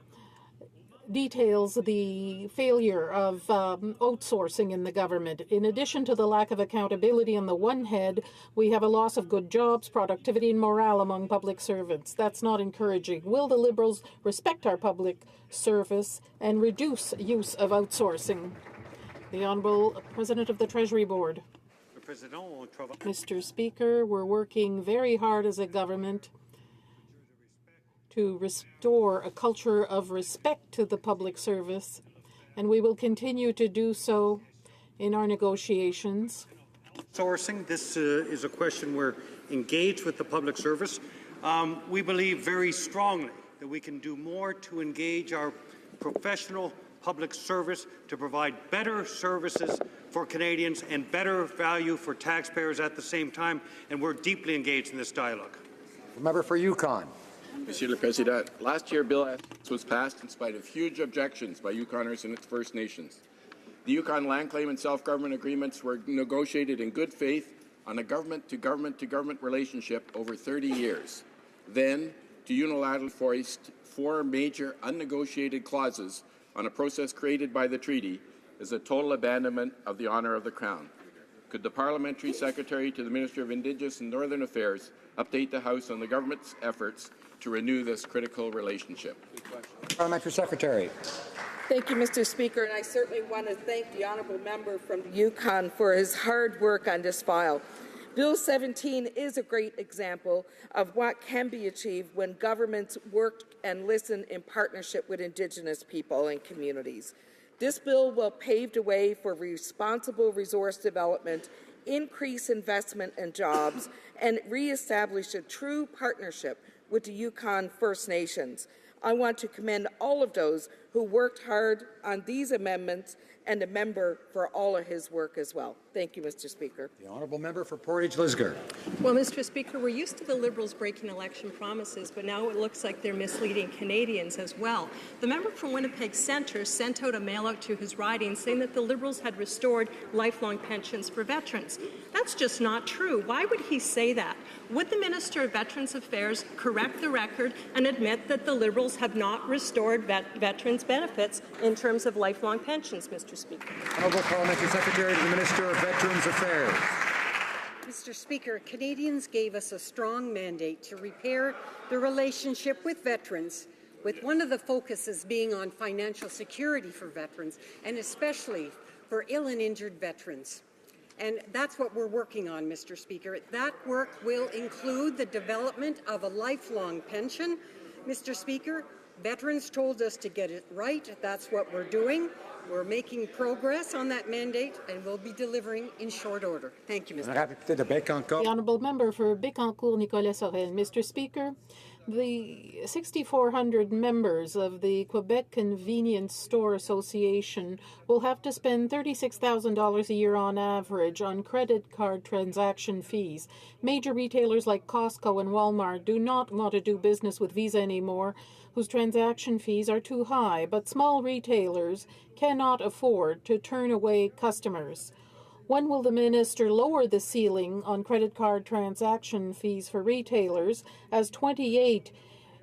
details the failure of outsourcing in the government. In addition to the lack of accountability on the one hand, we have a loss of good jobs, productivity, and morale among public servants. That's not encouraging. Will the Liberals respect our public service and reduce use of outsourcing? The Honourable President of the Treasury Board. Mr. Speaker, we're working very hard as a government to restore a culture of respect to the public service, and we will continue to do so in our negotiations. Sourcing, this is a question we're engaged with the public service. We believe very strongly that we can do more to engage our professional public service to provide better services for Canadians and better value for taxpayers at the same time, and we're deeply engaged in this dialogue. Member for Yukon. Monsieur le Président, last year Bill S was passed in spite of huge objections by Yukoners and its First Nations. The Yukon land claim and self-government agreements were negotiated in good faith on a government-to-government relationship over 30 years. Then, to unilaterally foist 4 major unnegotiated clauses on a process created by the treaty is a total abandonment of the honour of the Crown. Could the Parliamentary Secretary to the Minister of Indigenous and Northern Affairs update the House on the government's efforts to renew this critical relationship? Parliamentary Secretary. Thank you, Mr. Speaker, and I certainly want to thank the honourable member from Yukon for his hard work on this file. Bill 17 is a great example of what can be achieved when governments work and listen in partnership with Indigenous people and communities. This bill will pave the way for responsible resource development, increase investment and jobs, and re-establish a true partnership with the Yukon First Nations. I want to commend all of those who worked hard on these amendments and the member for all of his work as well. Thank you, Mr. Speaker. The honourable member for Portage-Lisgar. Well, Mr. Speaker, we're used to the Liberals breaking election promises, but now it looks like they're misleading Canadians as well. The member from Winnipeg Centre sent out a mail-out to his riding saying that the Liberals had restored lifelong pensions for veterans. That's just not true. Why would he say that? Would the Minister of Veterans Affairs correct the record and admit that the Liberals have not restored veterans' benefits in terms of lifelong pensions, Mr. Speaker? Honourable Parliamentary Secretary to the Minister of Veterans Affairs. Mr. Speaker, Canadians gave us a strong mandate to repair the relationship with veterans, with one of the focuses being on financial security for veterans, and especially for ill and injured veterans. And that's what we're working on, Mr. Speaker. That work will include the development of a lifelong pension. Mr. Speaker, veterans told us to get it right. That's what we're doing. We're making progress on that mandate, and we'll be delivering in short order. Thank you, Mr. Speaker. The honourable member for Bécancour, Nicolas Sorel. Mr. Speaker, the 6,400 members of the Quebec Convenience Store Association will have to spend $36,000 a year on average on credit card transaction fees. Major retailers like Costco and Walmart do not want to do business with Visa anymore, whose transaction fees are too high, but small retailers cannot afford to turn away customers. When will the minister lower the ceiling on credit card transaction fees for retailers, as 28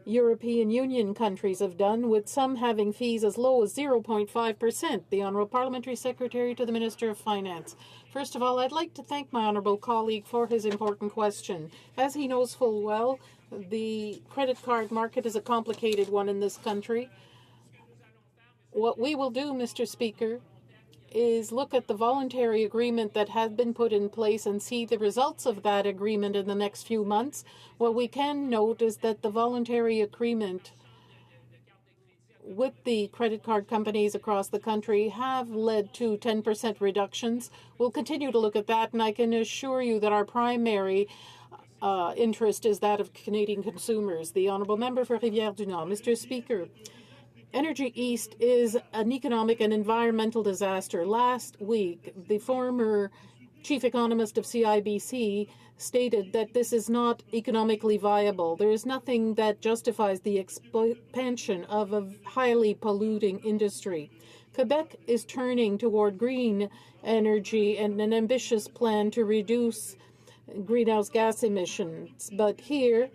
European Union countries have done, with some having fees as low as 0.5%? The Honourable Parliamentary Secretary to the Minister of Finance. First of all, I'd like to thank my honourable colleague for his important question. As he knows full well, the credit card market is a complicated one in this country. What we will do, Mr. Speaker, is look at the voluntary agreement that has been put in place and see the results of that agreement in the next few months. What we can note is that the voluntary agreement with the credit card companies across the country have led to 10% reductions. We'll continue to look at that, and I can assure you that our primary interest is that of Canadian consumers. The honourable member for Rivière-du-Nord. Mr. Speaker, Energy East is an economic and environmental disaster. Last week, the former chief economist of CIBC stated that this is not economically viable. There is nothing that justifies the expansion of a highly polluting industry. Quebec is turning toward green energy and an ambitious plan to reduce greenhouse gas emissions. But here,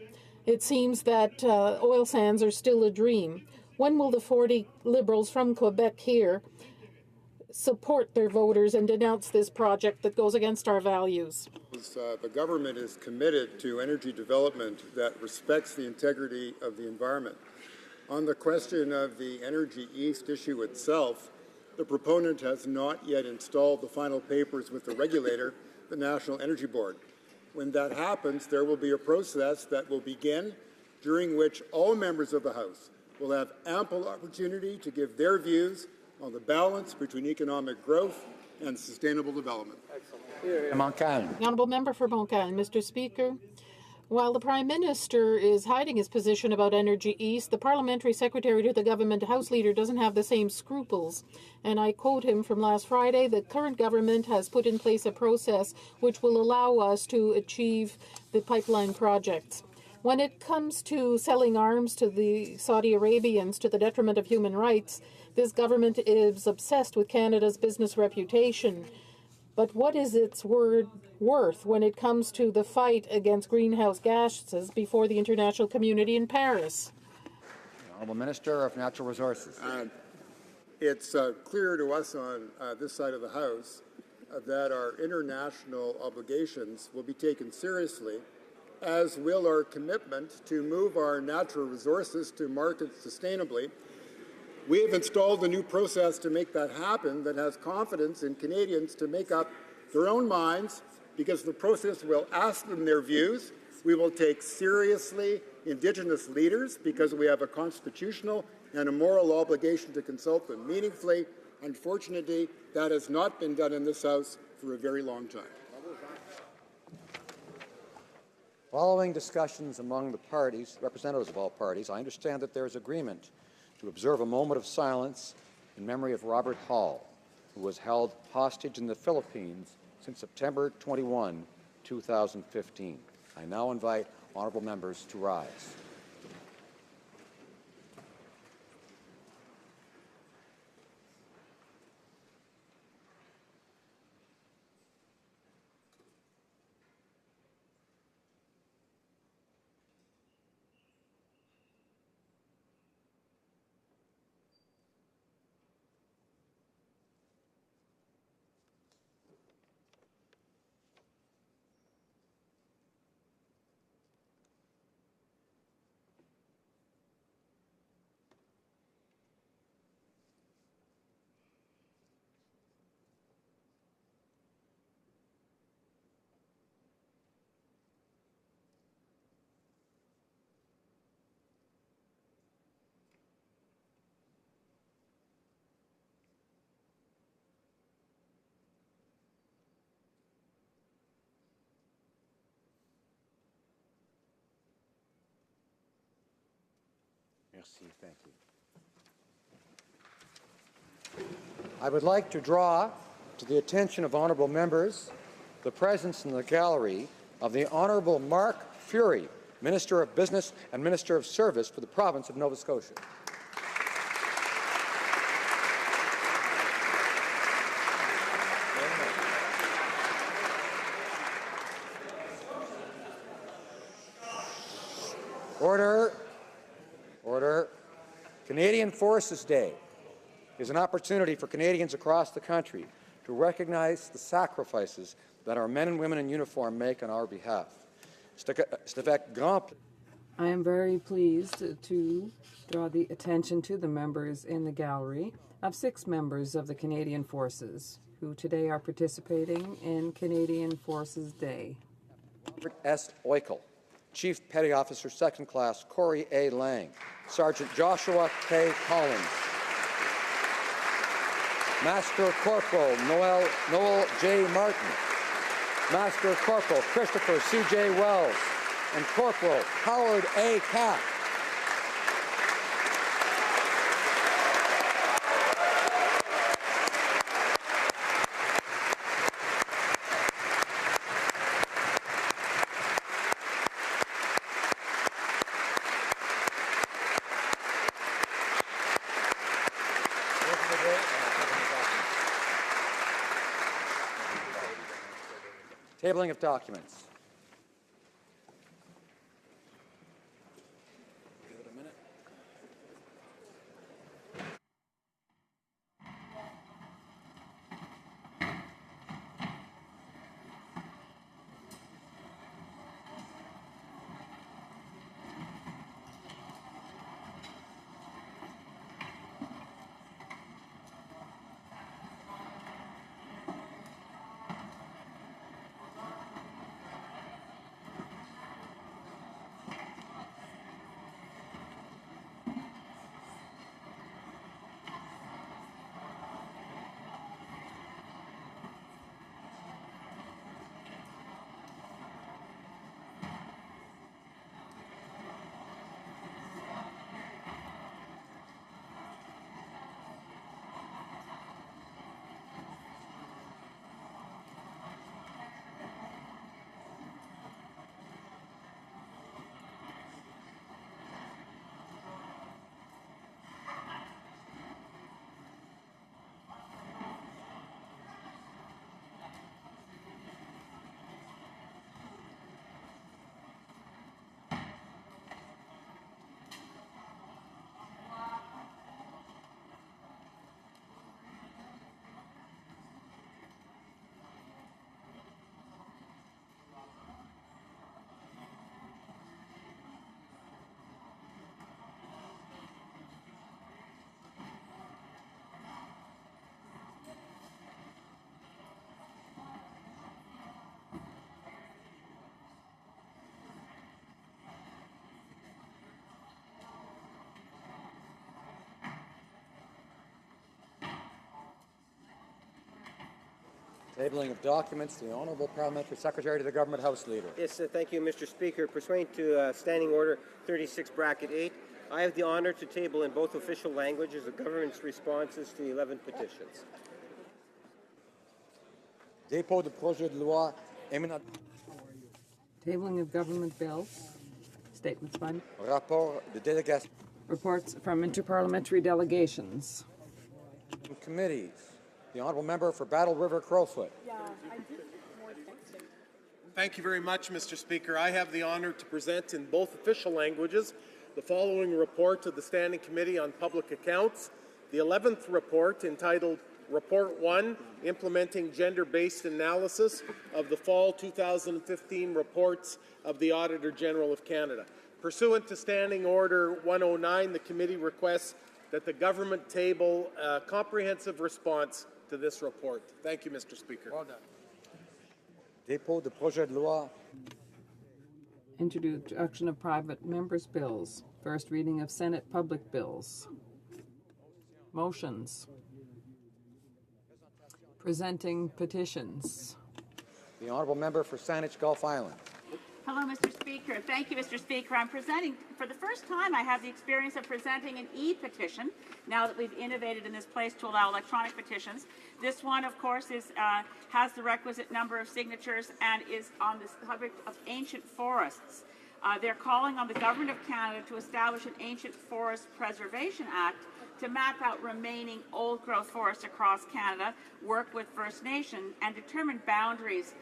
it seems that oil sands are still a dream. When will the 40 Liberals from Quebec here support their voters and denounce this project that goes against our values? The government is committed to energy development that respects the integrity of the environment. On the question of the Energy East issue itself, the proponent has not yet installed the final papers with the regulator, the National Energy Board. When that happens, there will be a process that will begin, during which all members of the House will have ample opportunity to give their views on the balance between economic growth and sustainable development. Montcalm. The Honourable Member for Montcalm. Mr. Speaker, while the Prime Minister is hiding his position about Energy East, the Parliamentary Secretary to the Government House Leader doesn't have the same scruples. And I quote him from last Friday: the current government has put in place a process which will allow us to achieve the pipeline projects. When it comes to selling arms to the Saudi Arabians to the detriment of human rights, this government is obsessed with Canada's business reputation. But what is its word worth when it comes to the fight against greenhouse gases before the international community in Paris? The Honourable Minister of Natural Resources. It's clear to us on this side of the House that our international obligations will be taken seriously, as will our commitment to move our natural resources to market sustainably. We have installed a new process to make that happen that has confidence in Canadians to make up their own minds, because the process will ask them their views. We will take seriously Indigenous leaders because we have a constitutional and a moral obligation to consult them meaningfully. Unfortunately, that has not been done in this House for a very long time. Following discussions among the parties, representatives of all parties, I understand that there is agreement to observe a moment of silence in memory of Robert Hall, who was held hostage in the Philippines since September 21, 2015. I now invite honourable members to rise. Merci, thank you. I would like to draw to the attention of honourable members the presence in the gallery of the Honourable Mark Fury, Minister of Business and Minister of Service for the province of Nova Scotia. Order. Order. Canadian Forces Day is an opportunity for Canadians across the country to recognize the sacrifices that our men and women in uniform make on our behalf. I am very pleased to draw the attention to the members in the gallery of 6 members of the Canadian Forces who today are participating in Canadian Forces Day. Robert S. Oikel, Chief Petty Officer, 2nd Class Corey A. Lang, Sergeant Joshua K. Collins, Master Corporal Noel J. Martin, Master Corporal Christopher C.J. Wells, and Corporal Howard A. Capp. Tabling of documents. Give it a minute. Tabling of documents. The Honourable Parliamentary Secretary to the Government House Leader. Yes, thank you, Mr. Speaker. Pursuant to Standing Order 36, Bracket 8, I have the honour to table in both official languages the government's responses to the 11 petitions. Dépôt de projet de loi éminent. Tabling of government bills. Statements by Rapport de délégation. reports from interparliamentary delegations. Committees. The Honourable Member for Battle River Crowfoot. Thank you very much, Mr. Speaker. I have the honour to present in both official languages the following report to the Standing Committee on Public Accounts. The 11th report, entitled Report 1, Implementing Gender-Based Analysis of the Fall 2015 Reports of the Auditor General of Canada. Pursuant to Standing Order 109, the committee requests that the government table a comprehensive response to this report. Thank you, Mr. Speaker. Well done. Dépôt de projet de loi. Introduction of private members' bills. First reading of Senate public bills. Motions. Presenting petitions. The Honourable Member for Saanich Gulf Island. Hello, Mr. Speaker. Thank you, Mr. Speaker. I'm presenting, for the first time, I have the experience of presenting an e-petition, now that we've innovated in this place to allow electronic petitions. This one, of course, has the requisite number of signatures and is on the subject of ancient forests. They're calling on the Government of Canada to establish an Ancient Forest Preservation Act to map out remaining old-growth forests across Canada, work with First Nation, and determine boundaries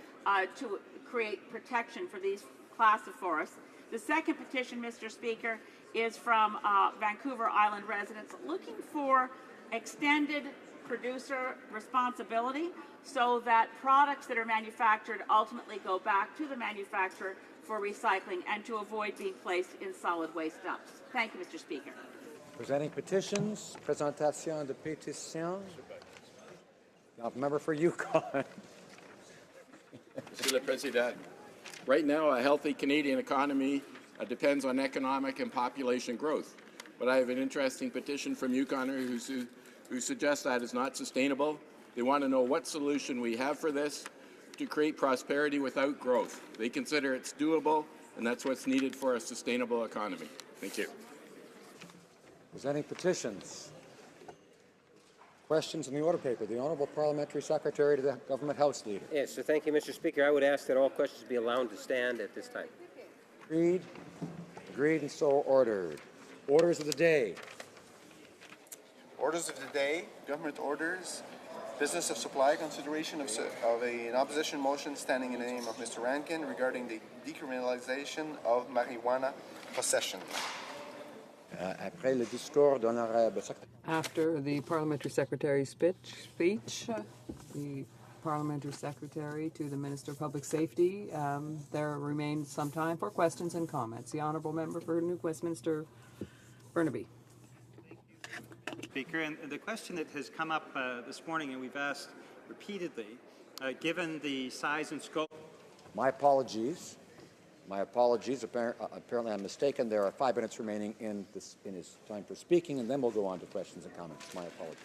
to create protection for these class of forests. The second petition, Mr. Speaker, is from Vancouver Island residents looking for extended producer responsibility so that products that are manufactured ultimately go back to the manufacturer for recycling and to avoid being placed in solid waste dumps. Thank you, Mr. Speaker. Presenting petitions. Présentation de pétitions. The Member for Yukon. Monsieur le Président, right now a healthy Canadian economy depends on economic and population growth. But I have an interesting petition from Yukoners who suggest that is not sustainable. They want to know what solution we have for this to create prosperity without growth. They consider it's doable, and that's what's needed for a sustainable economy. Thank you. Presenting petitions. Questions in the order paper. The Honourable Parliamentary Secretary to the Government House Leader. Yes, so thank you, Mr. Speaker. I would ask that all questions be allowed to stand at this time. Agreed. Agreed and so ordered. Orders of the day. Orders of the day, government orders. Business of supply, consideration of an opposition motion standing in the name of Mr. Rankin regarding the decriminalization of marijuana possession. After the Parliamentary Secretary's speech, the Parliamentary Secretary to the Minister of Public Safety, there remains some time for questions and comments. The Honourable Member for New Westminster, Burnaby. Speaker, and the question that has come up this morning and we've asked repeatedly, given the size and scope. My apologies. My apologies. Apparently I'm mistaken. There are 5 minutes remaining in his time for speaking, and then we'll go on to questions and comments. My apologies.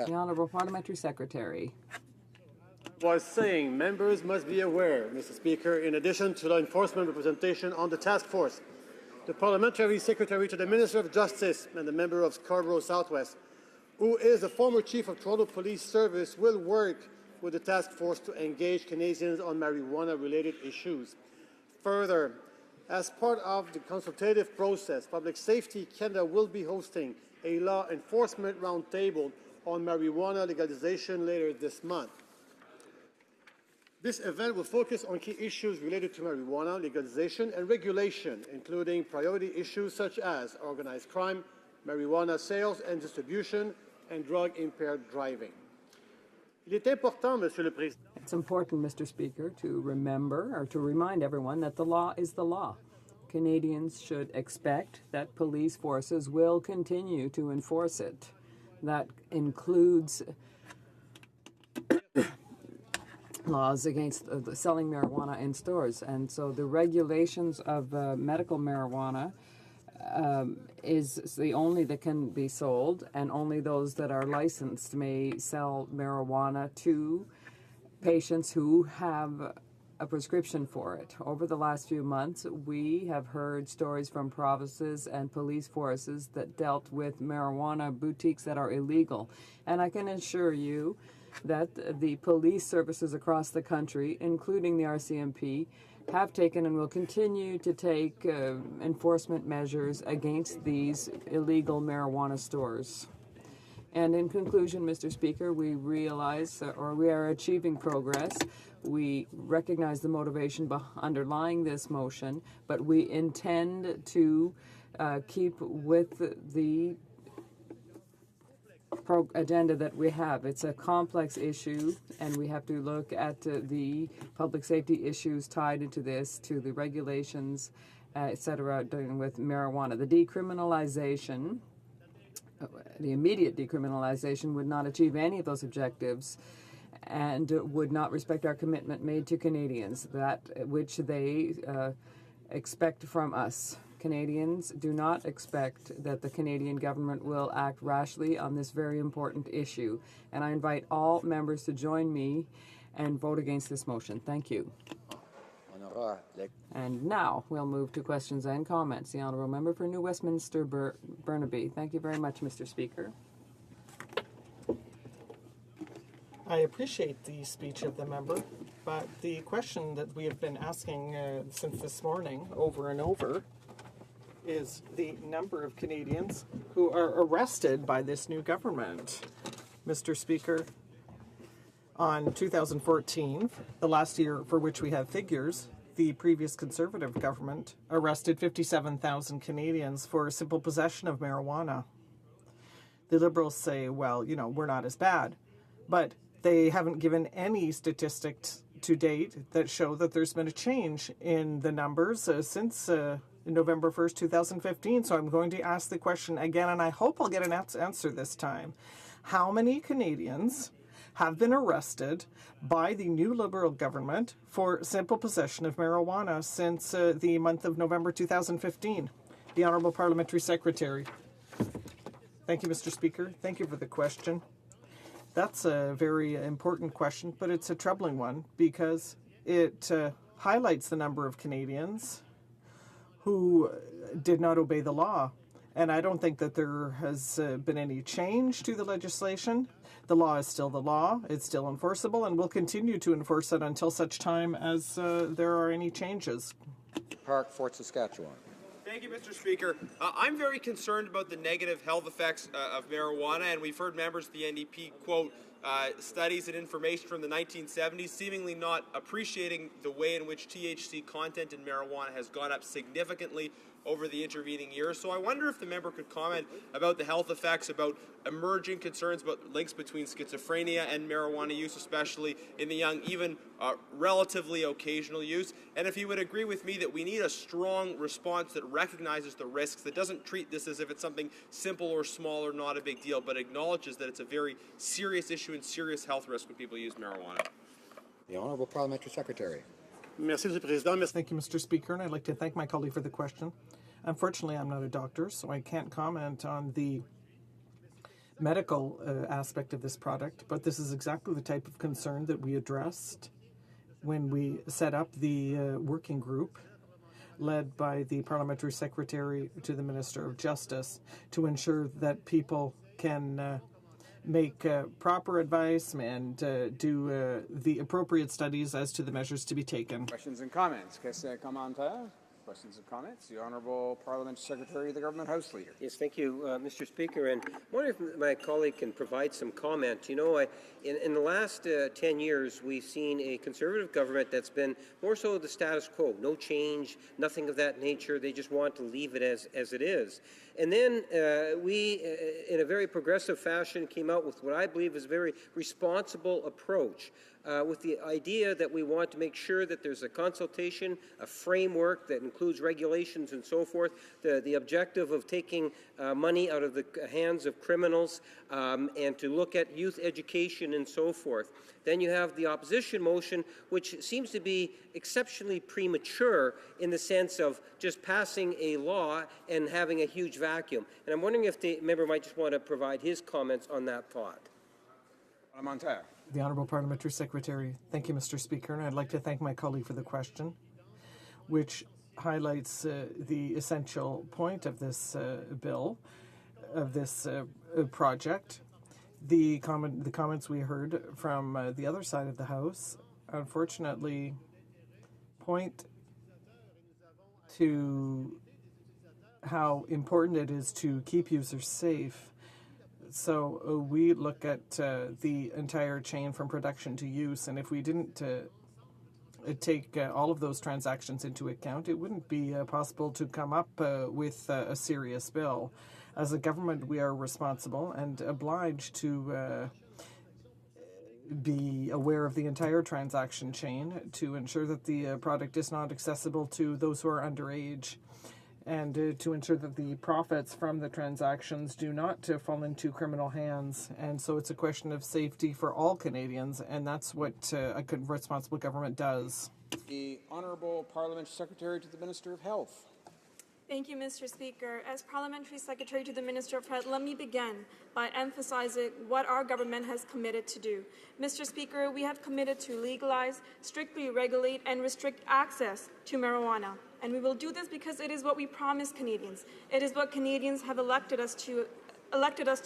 The Honourable Parliamentary Secretary. Was saying members must be aware, Mr. Speaker, in addition to law enforcement representation on the task force, the Parliamentary Secretary to the Minister of Justice and the member of Scarborough Southwest, who is the former Chief of Toronto Police Service, will work with the task force to engage Canadians on marijuana-related issues. Further, as part of the consultative process, Public Safety Canada will be hosting a law enforcement roundtable on marijuana legalization later this month. This event will focus on key issues related to marijuana legalization and regulation, including priority issues such as organized crime, marijuana sales and distribution, and drug-impaired driving. It's important, Mr. Speaker, to remember or to remind everyone that the law is the law. Canadians should expect that police forces will continue to enforce it. That includes laws against selling marijuana in stores. And so the regulations of medical marijuana is the only that can be sold, and only those that are licensed may sell marijuana to patients who have a prescription for it. Over the last few months, we have heard stories from provinces and police forces that dealt with marijuana boutiques that are illegal. And I can assure you that the police services across the country, including the RCMP, have taken and will continue to take enforcement measures against these illegal marijuana stores. And in conclusion, Mr. Speaker, we realize, or we are achieving progress. We recognize the motivation underlying this motion, but we intend to keep with the agenda that we have. It's a complex issue, and we have to look at the public safety issues tied into this, to the regulations, etc., dealing with marijuana. The decriminalization, the immediate decriminalization, would not achieve any of those objectives and would not respect our commitment made to Canadians, that which they expect from us. Canadians do not expect that the Canadian government will act rashly on this very important issue. And I invite all members to join me and vote against this motion. Thank you. And now we'll move to questions and comments. The Honourable Member for New Westminster Burnaby. Thank you very much, Mr. Speaker. I appreciate the speech of the member, but the question that we have been asking since this morning over and over is the number of Canadians who are arrested by this new government. Mr. Speaker, on 2014, the last year for which we have figures, the previous Conservative government arrested 57,000 Canadians for simple possession of marijuana. The Liberals say, well, you know, we're not as bad, but they haven't given any statistics to date that show that there's been a change in the numbers since November 1st, 2015. So I'm going to ask the question again, and I hope I'll get an answer this time. How many Canadians have been arrested by the new Liberal government for simple possession of marijuana since the month of November 2015? The Honourable Parliamentary Secretary. Thank you, Mr. Speaker. Thank you for the question. That's a very important question, but it's a troubling one because it highlights the number of Canadians who did not obey the law. And I don't think that there has been any change to the legislation. The law is still the law. It's still enforceable, and we'll continue to enforce it until such time as there are any changes. Park, Fort Saskatchewan. Thank you, Mr. Speaker. I'm very concerned about the negative health effects of marijuana, and we've heard members of the NDP quote studies and information from the 1970s, seemingly not appreciating the way in which THC content in marijuana has gone up significantly over the intervening years. So I wonder if the member could comment about the health effects, about emerging concerns about links between schizophrenia and marijuana use, especially in the young, even relatively occasional use, and if he would agree with me that we need a strong response that recognizes the risks, that doesn't treat this as if it's something simple or small or not a big deal, but acknowledges that it's a very serious issue and serious health risk when people use marijuana. The Honourable Parliamentary Secretary. Thank you, Mr. Speaker, and I'd like to thank my colleague for the question. Unfortunately, I'm not a doctor, so I can't comment on the medical aspect of this product, but this is exactly the type of concern that we addressed when we set up the working group led by the Parliamentary Secretary to the Minister of Justice to ensure that people can make proper advice and do the appropriate studies as to the measures to be taken. Questions and comments. Questions and comments. The Honourable Parliamentary Secretary of the Government House Leader. Yes, thank you, Mr. Speaker. And I wonder if my colleague can provide some comment. You know, in the last 10 years, we've seen a Conservative government that's been more so the status quo, no change, nothing of that nature. They just want to leave it as it is. And then we, in a very progressive fashion, came out with what I believe is a very responsible approach. With the idea that we want to make sure that there's a consultation, a framework that includes regulations and so forth, the objective of taking money out of the hands of criminals and to look at youth education and so forth. Then you have the opposition motion, which seems to be exceptionally premature in the sense of just passing a law and having a huge vacuum. And I'm wondering if the member might just want to provide his comments on that thought. Parlementaire. The Honourable Parliamentary Secretary. Thank you, Mr. Speaker, and I'd like to thank my colleague for the question, which highlights the essential point of this bill, of this project. The comments we heard from the other side of the House, unfortunately, point to how important it is to keep users safe. So we look at the entire chain from production to use, and if we didn't take all of those transactions into account, it wouldn't be possible to come up with a serious bill. As a government, we are responsible and obliged to be aware of the entire transaction chain to ensure that the product is not accessible to those who are underage, and to ensure that the profits from the transactions do not fall into criminal hands. And so it's a question of safety for all Canadians, and that's what a responsible government does. The Honourable Parliamentary Secretary to the Minister of Health. Thank you, Mr. Speaker. As Parliamentary Secretary to the Minister of Health, let me begin by emphasizing what our government has committed to do. Mr. Speaker, we have committed to legalize, strictly regulate, and restrict access to marijuana. And we will do this because it is what we promised Canadians. It is what Canadians have elected us to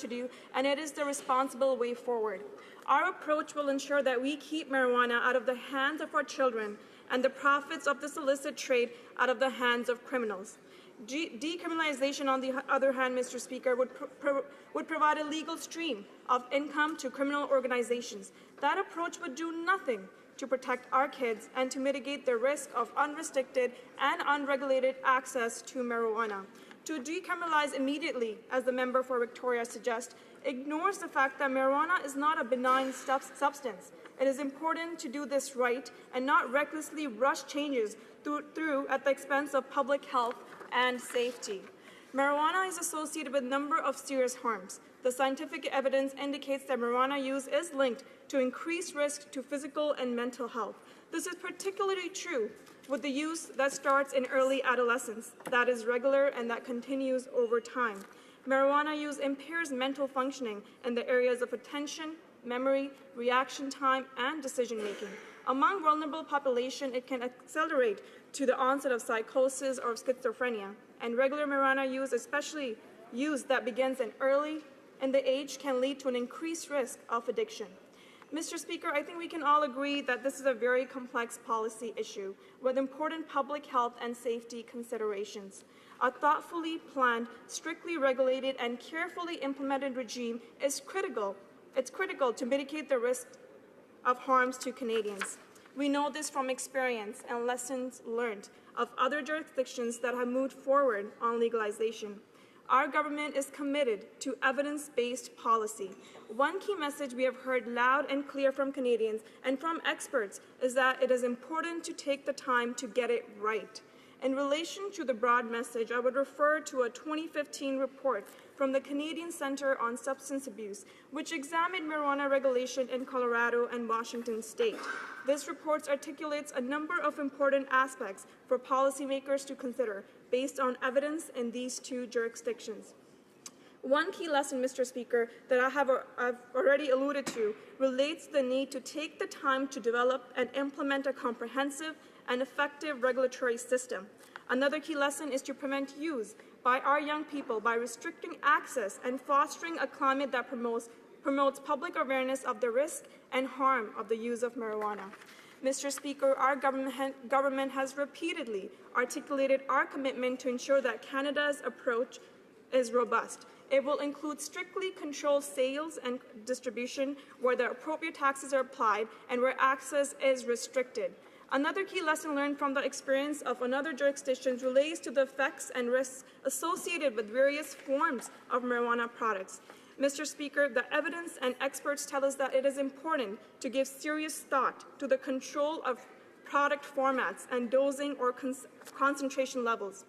do, and it is the responsible way forward. Our approach will ensure that we keep marijuana out of the hands of our children and the profits of this illicit trade out of the hands of criminals. Decriminalization, on the other hand, Mr. Speaker, would provide a legal stream of income to criminal organizations. That approach would do nothing to protect our kids and to mitigate the risk of unrestricted and unregulated access to marijuana. To decriminalize immediately, as the member for Victoria suggests, ignores the fact that marijuana is not a benign substance. It is important to do this right and not recklessly rush changes through at the expense of public health and safety. Marijuana is associated with a number of serious harms. The scientific evidence indicates that marijuana use is linked to increased risk to physical and mental health. This is particularly true with the use that starts in early adolescence, that is regular and that continues over time. Marijuana use impairs mental functioning in the areas of attention, memory, reaction time, and decision-making. Among vulnerable population, it can accelerate to the onset of psychosis or schizophrenia, and regular marijuana use, especially use that begins early in the age, can lead to an increased risk of addiction. Mr. Speaker, I think we can all agree that this is a very complex policy issue with important public health and safety considerations. A thoughtfully planned, strictly regulated, and carefully implemented regime is critical. It's critical to mitigate the risk of harms to Canadians. We know this from experience and lessons learned of other jurisdictions that have moved forward on legalization. Our government is committed to evidence-based policy. One key message we have heard loud and clear from Canadians and from experts is that it is important to take the time to get it right. In relation to the broad message, I would refer to a 2015 report from the Canadian Centre on Substance Abuse, which examined marijuana regulation in Colorado and Washington state. This report articulates a number of important aspects for policymakers to consider based on evidence in these two jurisdictions. One key lesson, Mr. Speaker, that I've already alluded to relates to the need to take the time to develop and implement a comprehensive and effective regulatory system. Another key lesson is to prevent use by our young people by restricting access and fostering a climate that promotes public awareness of the risk and harm of the use of marijuana. Mr. Speaker, our government has repeatedly articulated our commitment to ensure that Canada's approach is robust. It will include strictly controlled sales and distribution where the appropriate taxes are applied and where access is restricted. Another key lesson learned from the experience of another jurisdiction relates to the effects and risks associated with various forms of marijuana products. Mr. Speaker, the evidence and experts tell us that it is important to give serious thought to the control of product formats and dosing or concentration levels.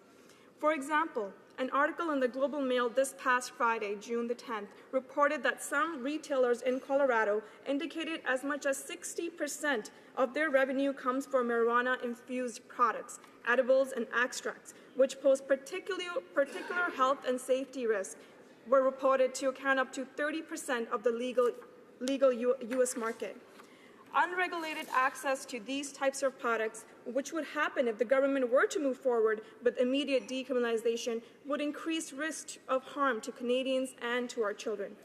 For example, an article in the Global Mail this past Friday, June the 10th, reported that some retailers in Colorado indicated as much as 60% of their revenue comes from marijuana-infused products, edibles, and extracts, which pose particular health and safety risks, were reported to account up to 30% of the legal U.S. market. Unregulated access to these types of products, which would happen if the government were to move forward with immediate decriminalization, would increase risk of harm to Canadians and to our children.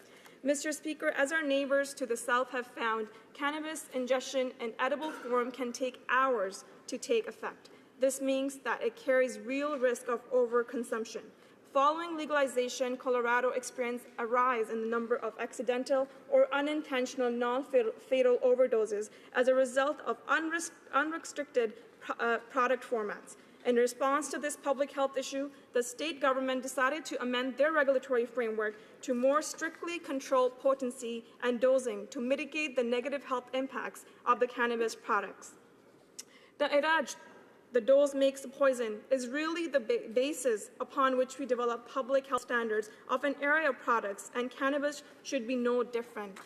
Mr. Speaker, as our neighbours to the south have found, cannabis ingestion in edible form can take hours to take effect. This means that it carries real risk of overconsumption. Following legalization, Colorado experienced a rise in the number of accidental or unintentional non-fatal overdoses as a result of unrestricted product formats. In response to this public health issue, the state government decided to amend their regulatory framework to more strictly control potency and dosing to mitigate the negative health impacts of the cannabis products. The adage, "the dose makes the poison," is really the basis upon which we develop public health standards of an area of products, and cannabis should be no different.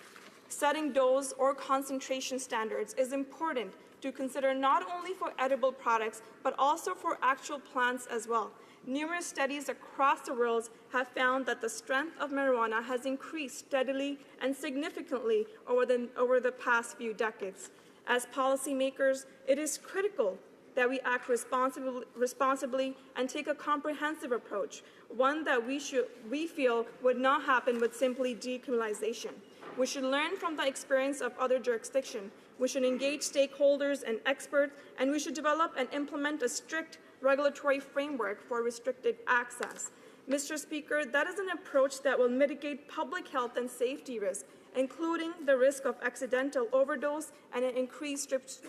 Setting dose or concentration standards is important to consider not only for edible products, but also for actual plants as well. Numerous studies across the world have found that the strength of marijuana has increased steadily and significantly over the past few decades. As policymakers, it is critical that we act responsibly and take a comprehensive approach, one that we feel would not happen with simply decriminalization. We should learn from the experience of other jurisdictions. We should engage stakeholders and experts, and we should develop and implement a strict regulatory framework for restricted access. Mr. Speaker, that is an approach that will mitigate public health and safety risks, including the risk of accidental overdose and an increased trips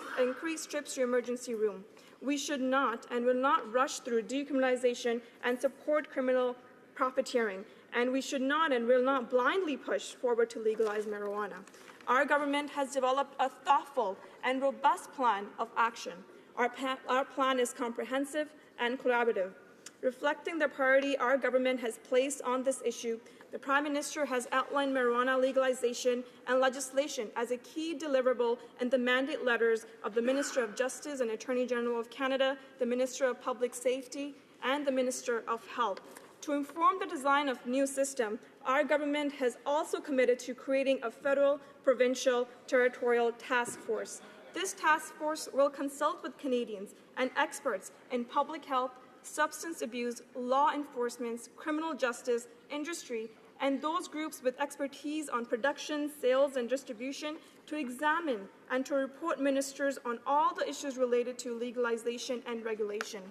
to emergency room. We should not and will not rush through decriminalization and support criminal profiteering, and we should not and will not blindly push forward to legalize marijuana. Our government has developed a thoughtful and robust plan of action. Our plan is comprehensive and collaborative. Reflecting the priority our government has placed on this issue, the Prime Minister has outlined marijuana legalization and legislation as a key deliverable in the mandate letters of the Minister of Justice and Attorney General of Canada, the Minister of Public Safety, and the Minister of Health. To inform the design of new system, our government has also committed to creating a federal, provincial, territorial task force. This task force will consult with Canadians and experts in public health, substance abuse, law enforcement, criminal justice, industry, and those groups with expertise on production, sales, and distribution to examine and to report ministers on all the issues related to legalization and regulation.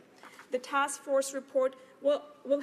The task force report will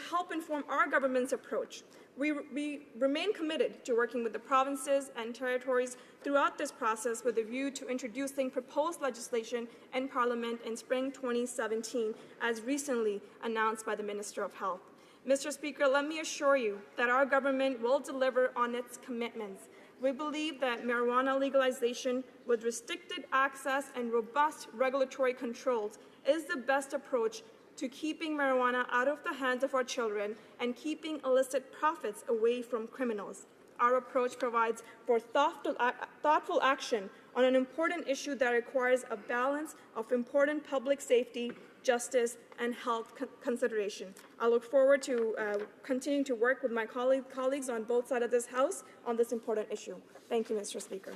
help inform our government's approach. We remain committed to working with the provinces and territories throughout this process with a view to introducing proposed legislation in Parliament in spring 2017, as recently announced by the Minister of Health. Mr. Speaker, let me assure you that our government will deliver on its commitments. We believe that marijuana legalization with restricted access and robust regulatory controls is the best approach to keeping marijuana out of the hands of our children and keeping illicit profits away from criminals. Our approach provides for thoughtful action on an important issue that requires a balance of important public safety, justice, and health consideration. I look forward to continuing to work with my colleagues on both sides of this House on this important issue. Thank you, Mr. Speaker.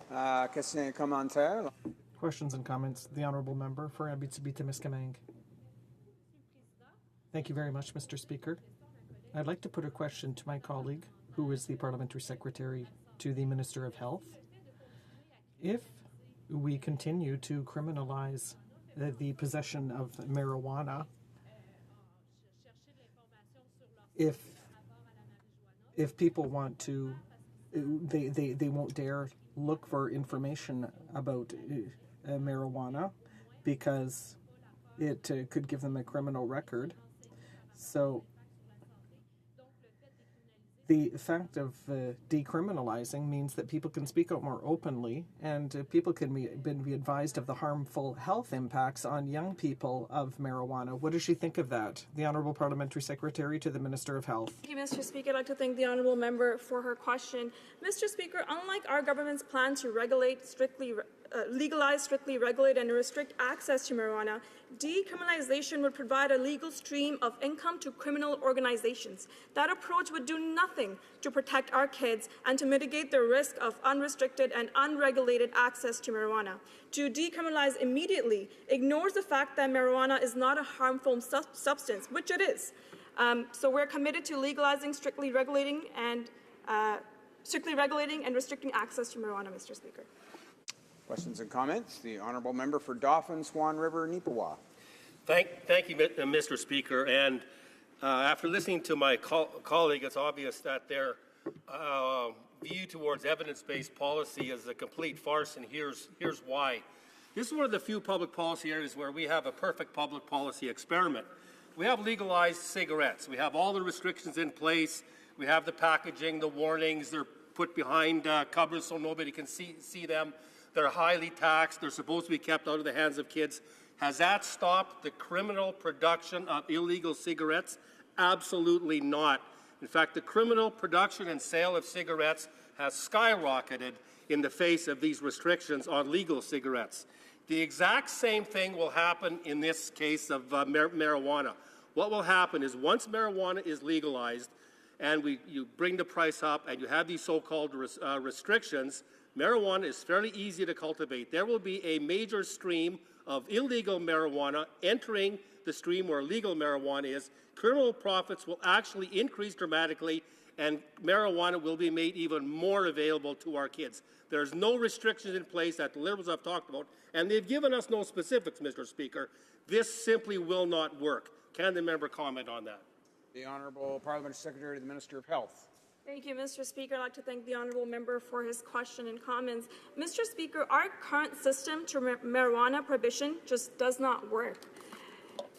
Questions et commentaires? Questions and comments. The Honourable Member for Abitibi-Témiscamingue. Thank you very much, Mr. Speaker. I'd like to put a question to my colleague, who is the Parliamentary Secretary to the Minister of Health. If we continue to criminalize the possession of marijuana, if people want to, they won't dare look for information about marijuana because it could give them a criminal record. So the fact of decriminalizing means that people can speak out more openly, and people can be advised of the harmful health impacts on young people of marijuana. What does she think of that? The Honourable Parliamentary Secretary to the Minister of Health. Thank you, Mr. Speaker. I'd like to thank the Honourable Member for her question. Mr. Speaker, unlike our government's plan to legalize, strictly regulate, and restrict access to marijuana, decriminalization would provide a legal stream of income to criminal organizations. That approach would do nothing to protect our kids and to mitigate the risk of unrestricted and unregulated access to marijuana. To decriminalize immediately ignores the fact that marijuana is not a harmful substance, which it is. So we're committed to legalizing, strictly regulating, and restricting access to marijuana, Mr. Speaker. Questions and comments? The Honourable Member for Dauphin, Swan River, Neepawa. Thank you, Mr. Speaker. And after listening to my colleague, it's obvious that their view towards evidence-based policy is a complete farce, and here's why. This is one of the few public policy areas where we have a perfect public policy experiment. We have legalized cigarettes. We have all the restrictions in place. We have the packaging, the warnings. They're put behind cupboards so nobody can see them. They're highly taxed. They're supposed to be kept out of the hands of kids. Has that stopped the criminal production of illegal cigarettes? Absolutely not. In fact, the criminal production and sale of cigarettes has skyrocketed in the face of these restrictions on legal cigarettes. The exact same thing will happen in this case of marijuana. What will happen is once marijuana is legalized and you bring the price up and you have these so-called restrictions, marijuana is fairly easy to cultivate. There will be a major stream of illegal marijuana entering the stream where legal marijuana is. Criminal profits will actually increase dramatically, and marijuana will be made even more available to our kids. There's no restrictions in place that the Liberals have talked about, and they've given us no specifics, Mr. Speaker. This simply will not work. Can the member comment on that? The Honourable Parliamentary Secretary to the Minister of Health. Thank you, Mr. Speaker. I'd like to thank the Honourable Member for his question and comments. Mr. Speaker, our current system to marijuana prohibition just does not work.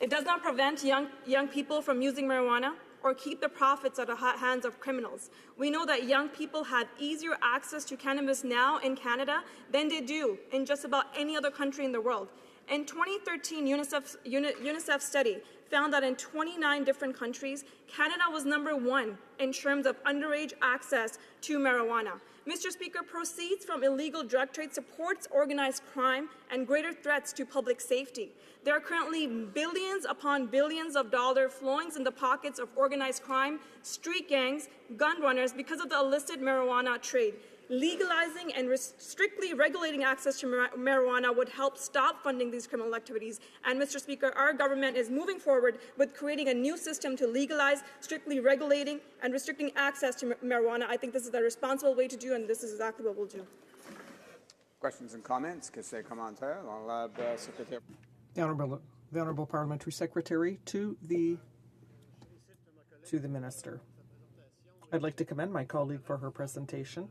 It does not prevent young people from using marijuana or keep the profits out of the hands of criminals. We know that young people have easier access to cannabis now in Canada than they do in just about any other country in the world. In 2013, UNICEF study found that in 29 different countries, Canada was #1 in terms of underage access to marijuana. Mr. Speaker, proceeds from illegal drug trade supports organized crime and greater threats to public safety. There are currently billions upon billions of dollars flowing in the pockets of organized crime, street gangs, gun runners because of the illicit marijuana trade. Legalizing and strictly regulating access to marijuana would help stop funding these criminal activities. And, Mr. Speaker, our government is moving forward with creating a new system to legalize, strictly regulating and restricting access to marijuana. I think this is the responsible way to do, and this is exactly what we'll do. Questions and comments? Questions et commentaires? Secrétaire. The Honourable Parliamentary Secretary to the Minister. I'd like to commend my colleague for her presentation.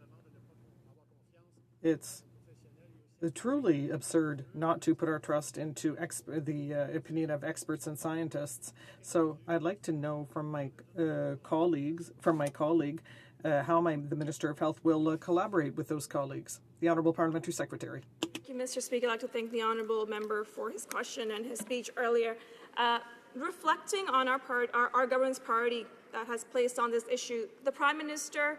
It's truly absurd not to put our trust into the opinion of experts and scientists. So I'd like to know from my colleague, how the Minister of Health will collaborate with those colleagues. The Honourable Parliamentary Secretary. Thank you, Mr. Speaker. I'd like to thank the honourable member for his question and his speech earlier. Reflecting on our government's priority that has placed on this issue, the Prime Minister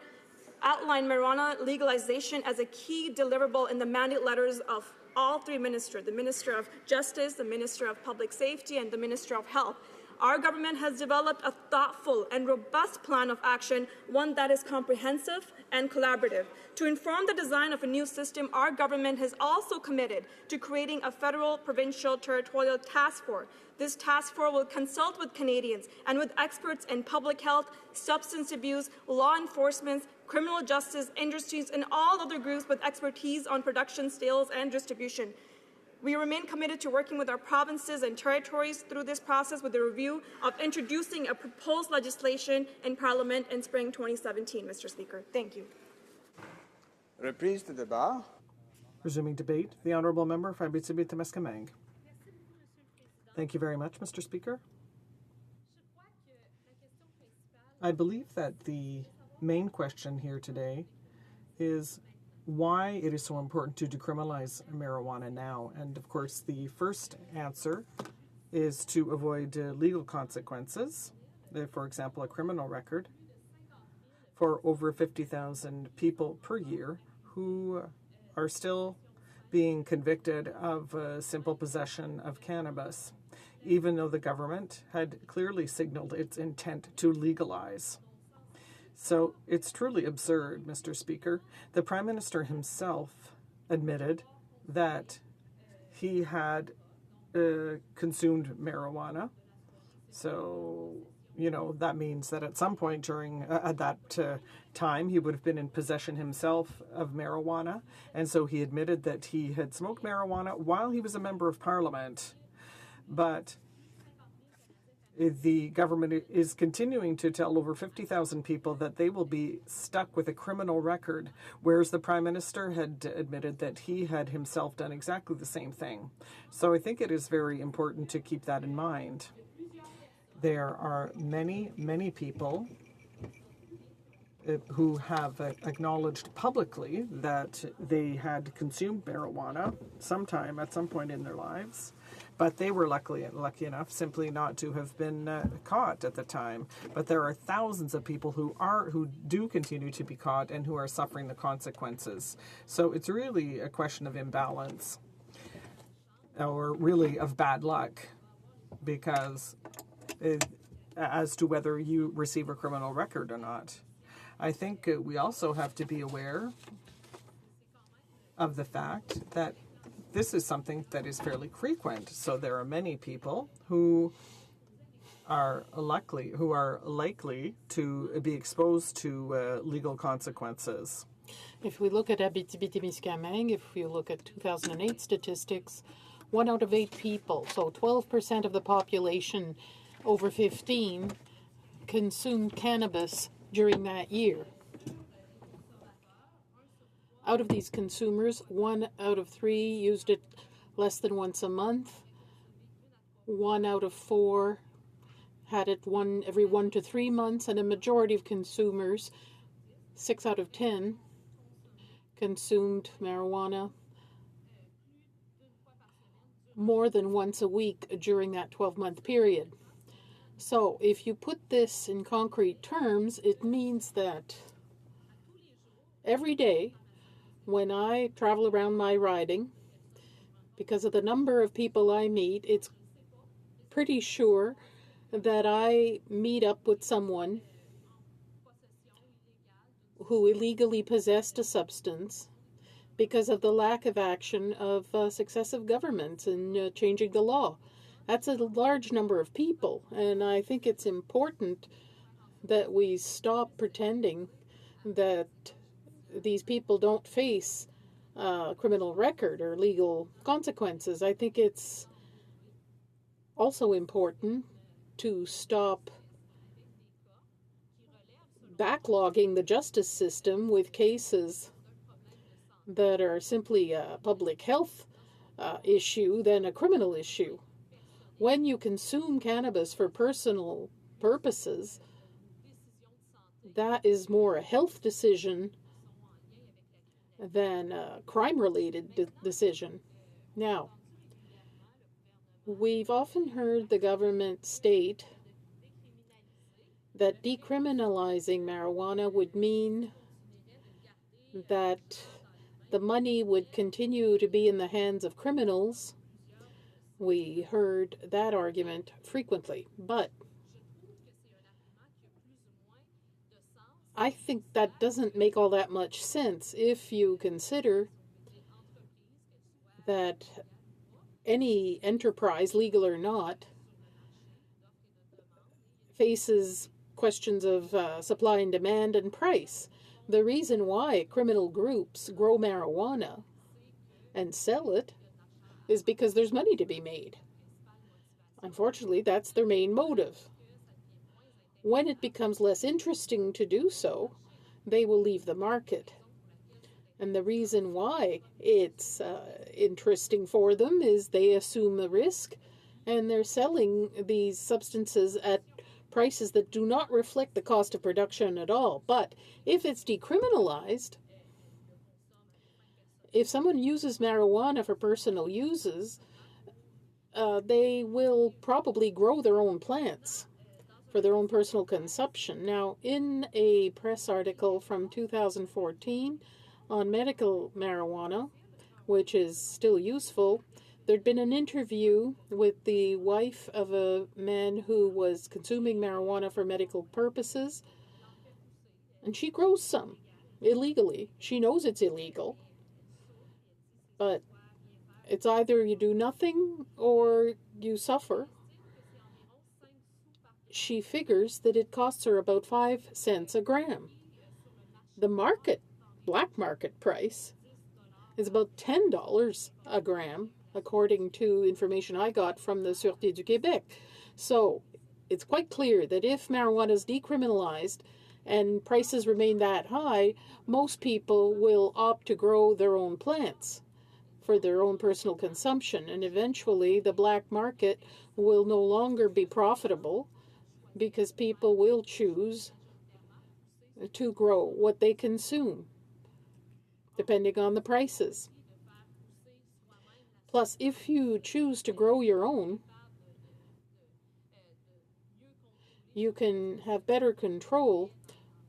outlined marijuana legalization as a key deliverable in the mandate letters of all three ministers, the Minister of Justice, the Minister of Public Safety, and the Minister of Health. Our government has developed a thoughtful and robust plan of action, one that is comprehensive and collaborative. To inform the design of a new system, our government has also committed to creating a federal, provincial, territorial task force. This task force will consult with Canadians and with experts in public health, substance abuse, law enforcement, criminal justice, industries, and all other groups with expertise on production, sales, and distribution. We remain committed to working with our provinces and territories through this process with a review of introducing a proposed legislation in Parliament in spring 2017, Mr. Speaker. Thank you. Reprise de débat. Resuming debate, the Honourable Member for Abitibi-Témiscamingue. Thank you very much, Mr. Speaker. I believe that the main question here today is why it is so important to decriminalize marijuana now. And of course, the first answer is to avoid legal consequences, for example, a criminal record, for over 50,000 people per year who are still being convicted of simple possession of cannabis, even though the government had clearly signaled its intent to legalize. So it's truly absurd, Mr. Speaker. The Prime Minister himself admitted that he had consumed marijuana. So, that means that at some point during at that time, he would have been in possession himself of marijuana. And so he admitted that he had smoked marijuana while he was a member of Parliament. But the government is continuing to tell over 50,000 people that they will be stuck with a criminal record, whereas the Prime Minister had admitted that he had himself done exactly the same thing. So I think it is very important to keep that in mind. There are many, many people who have acknowledged publicly that they had consumed marijuana at some point in their lives. But they were lucky enough simply not to have been caught at the time. But there are thousands of people who do continue to be caught and who are suffering the consequences. So it's really a question of imbalance, or really of bad luck, because as to whether you receive a criminal record or not. I think we also have to be aware of the fact that this is something that is fairly frequent. So there are many people who are likely to be exposed to legal consequences. If we look at Abitibi-Témiscamingue, if you look at 2008 statistics, 1 out of 8 people, so 12% of the population over 15, consumed cannabis during that year. Out of these consumers, 1 out of 3 used it less than once a month. 1 out of 4 had it every 1 to 3 months, and a majority of consumers, 6 out of 10, consumed marijuana more than once a week during that 12-month period. So if you put this in concrete terms, it means that every day when I travel around my riding, because of the number of people I meet, it's pretty sure that I meet up with someone who illegally possessed a substance because of the lack of action of successive governments in changing the law. That's a large number of people, and I think it's important that we stop pretending that these people don't face criminal record or legal consequences. I think it's also important to stop backlogging the justice system with cases that are simply a public health issue than a criminal issue. When you consume cannabis for personal purposes, that is more a health decision than a crime-related decision. Now, we've often heard the government state that decriminalizing marijuana would mean that the money would continue to be in the hands of criminals. We heard that argument frequently, but I think that doesn't make all that much sense if you consider that any enterprise, legal or not, faces questions of supply and demand and price. The reason why criminal groups grow marijuana and sell it is because there's money to be made. Unfortunately, that's their main motive. When it becomes less interesting to do so, they will leave the market. And the reason why it's interesting for them is they assume the risk, and they're selling these substances at prices that do not reflect the cost of production at all. But if it's decriminalized, if someone uses marijuana for personal uses, they will probably grow their own plants for their own personal consumption. Now, in a press article from 2014 on medical marijuana, which is still useful, there'd been an interview with the wife of a man who was consuming marijuana for medical purposes, and she grows some illegally. She knows it's illegal, but it's either you do nothing or you suffer. She figures that it costs her about 5 cents a gram. The black market price is about $10 a gram, according to information I got from the Sûreté du Québec. So it's quite clear that if marijuana is decriminalized and prices remain that high, most people will opt to grow their own plants for their own personal consumption, and eventually the black market will no longer be profitable because people will choose to grow what they consume, depending on the prices. Plus, if you choose to grow your own, you can have better control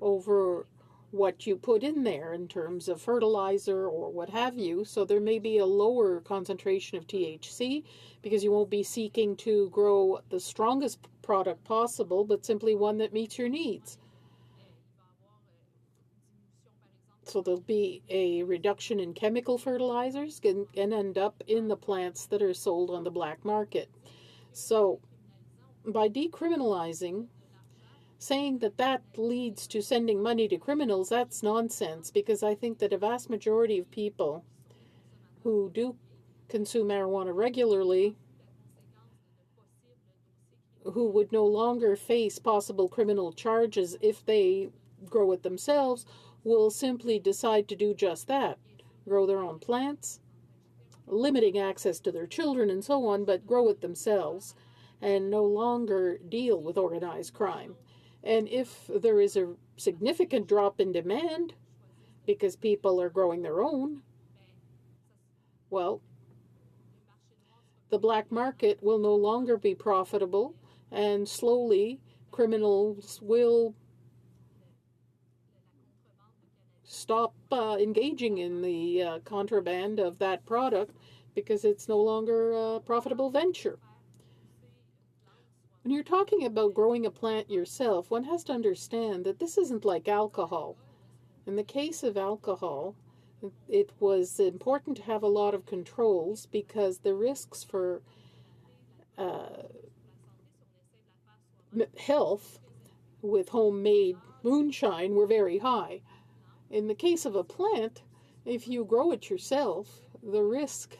over what you put in there in terms of fertilizer or what have you. So there may be a lower concentration of THC because you won't be seeking to grow the strongest product possible, but simply one that meets your needs. So there'll be a reduction in chemical fertilizers and end up in the plants that are sold on the black market. So by decriminalizing, saying that that leads to sending money to criminals, that's nonsense, because I think that a vast majority of people who do consume marijuana regularly, who would no longer face possible criminal charges if they grow it themselves, will simply decide to do just that, grow their own plants, limiting access to their children and so on, but grow it themselves and no longer deal with organized crime. And if there is a significant drop in demand because people are growing their own, well, the black market will no longer be profitable, and slowly criminals will stop engaging in the contraband of that product because it's no longer a profitable venture. When you're talking about growing a plant yourself, one has to understand that this isn't like alcohol. In the case of alcohol, it was important to have a lot of controls because the risks for health with homemade moonshine were very high. In the case of a plant, if you grow it yourself, the risk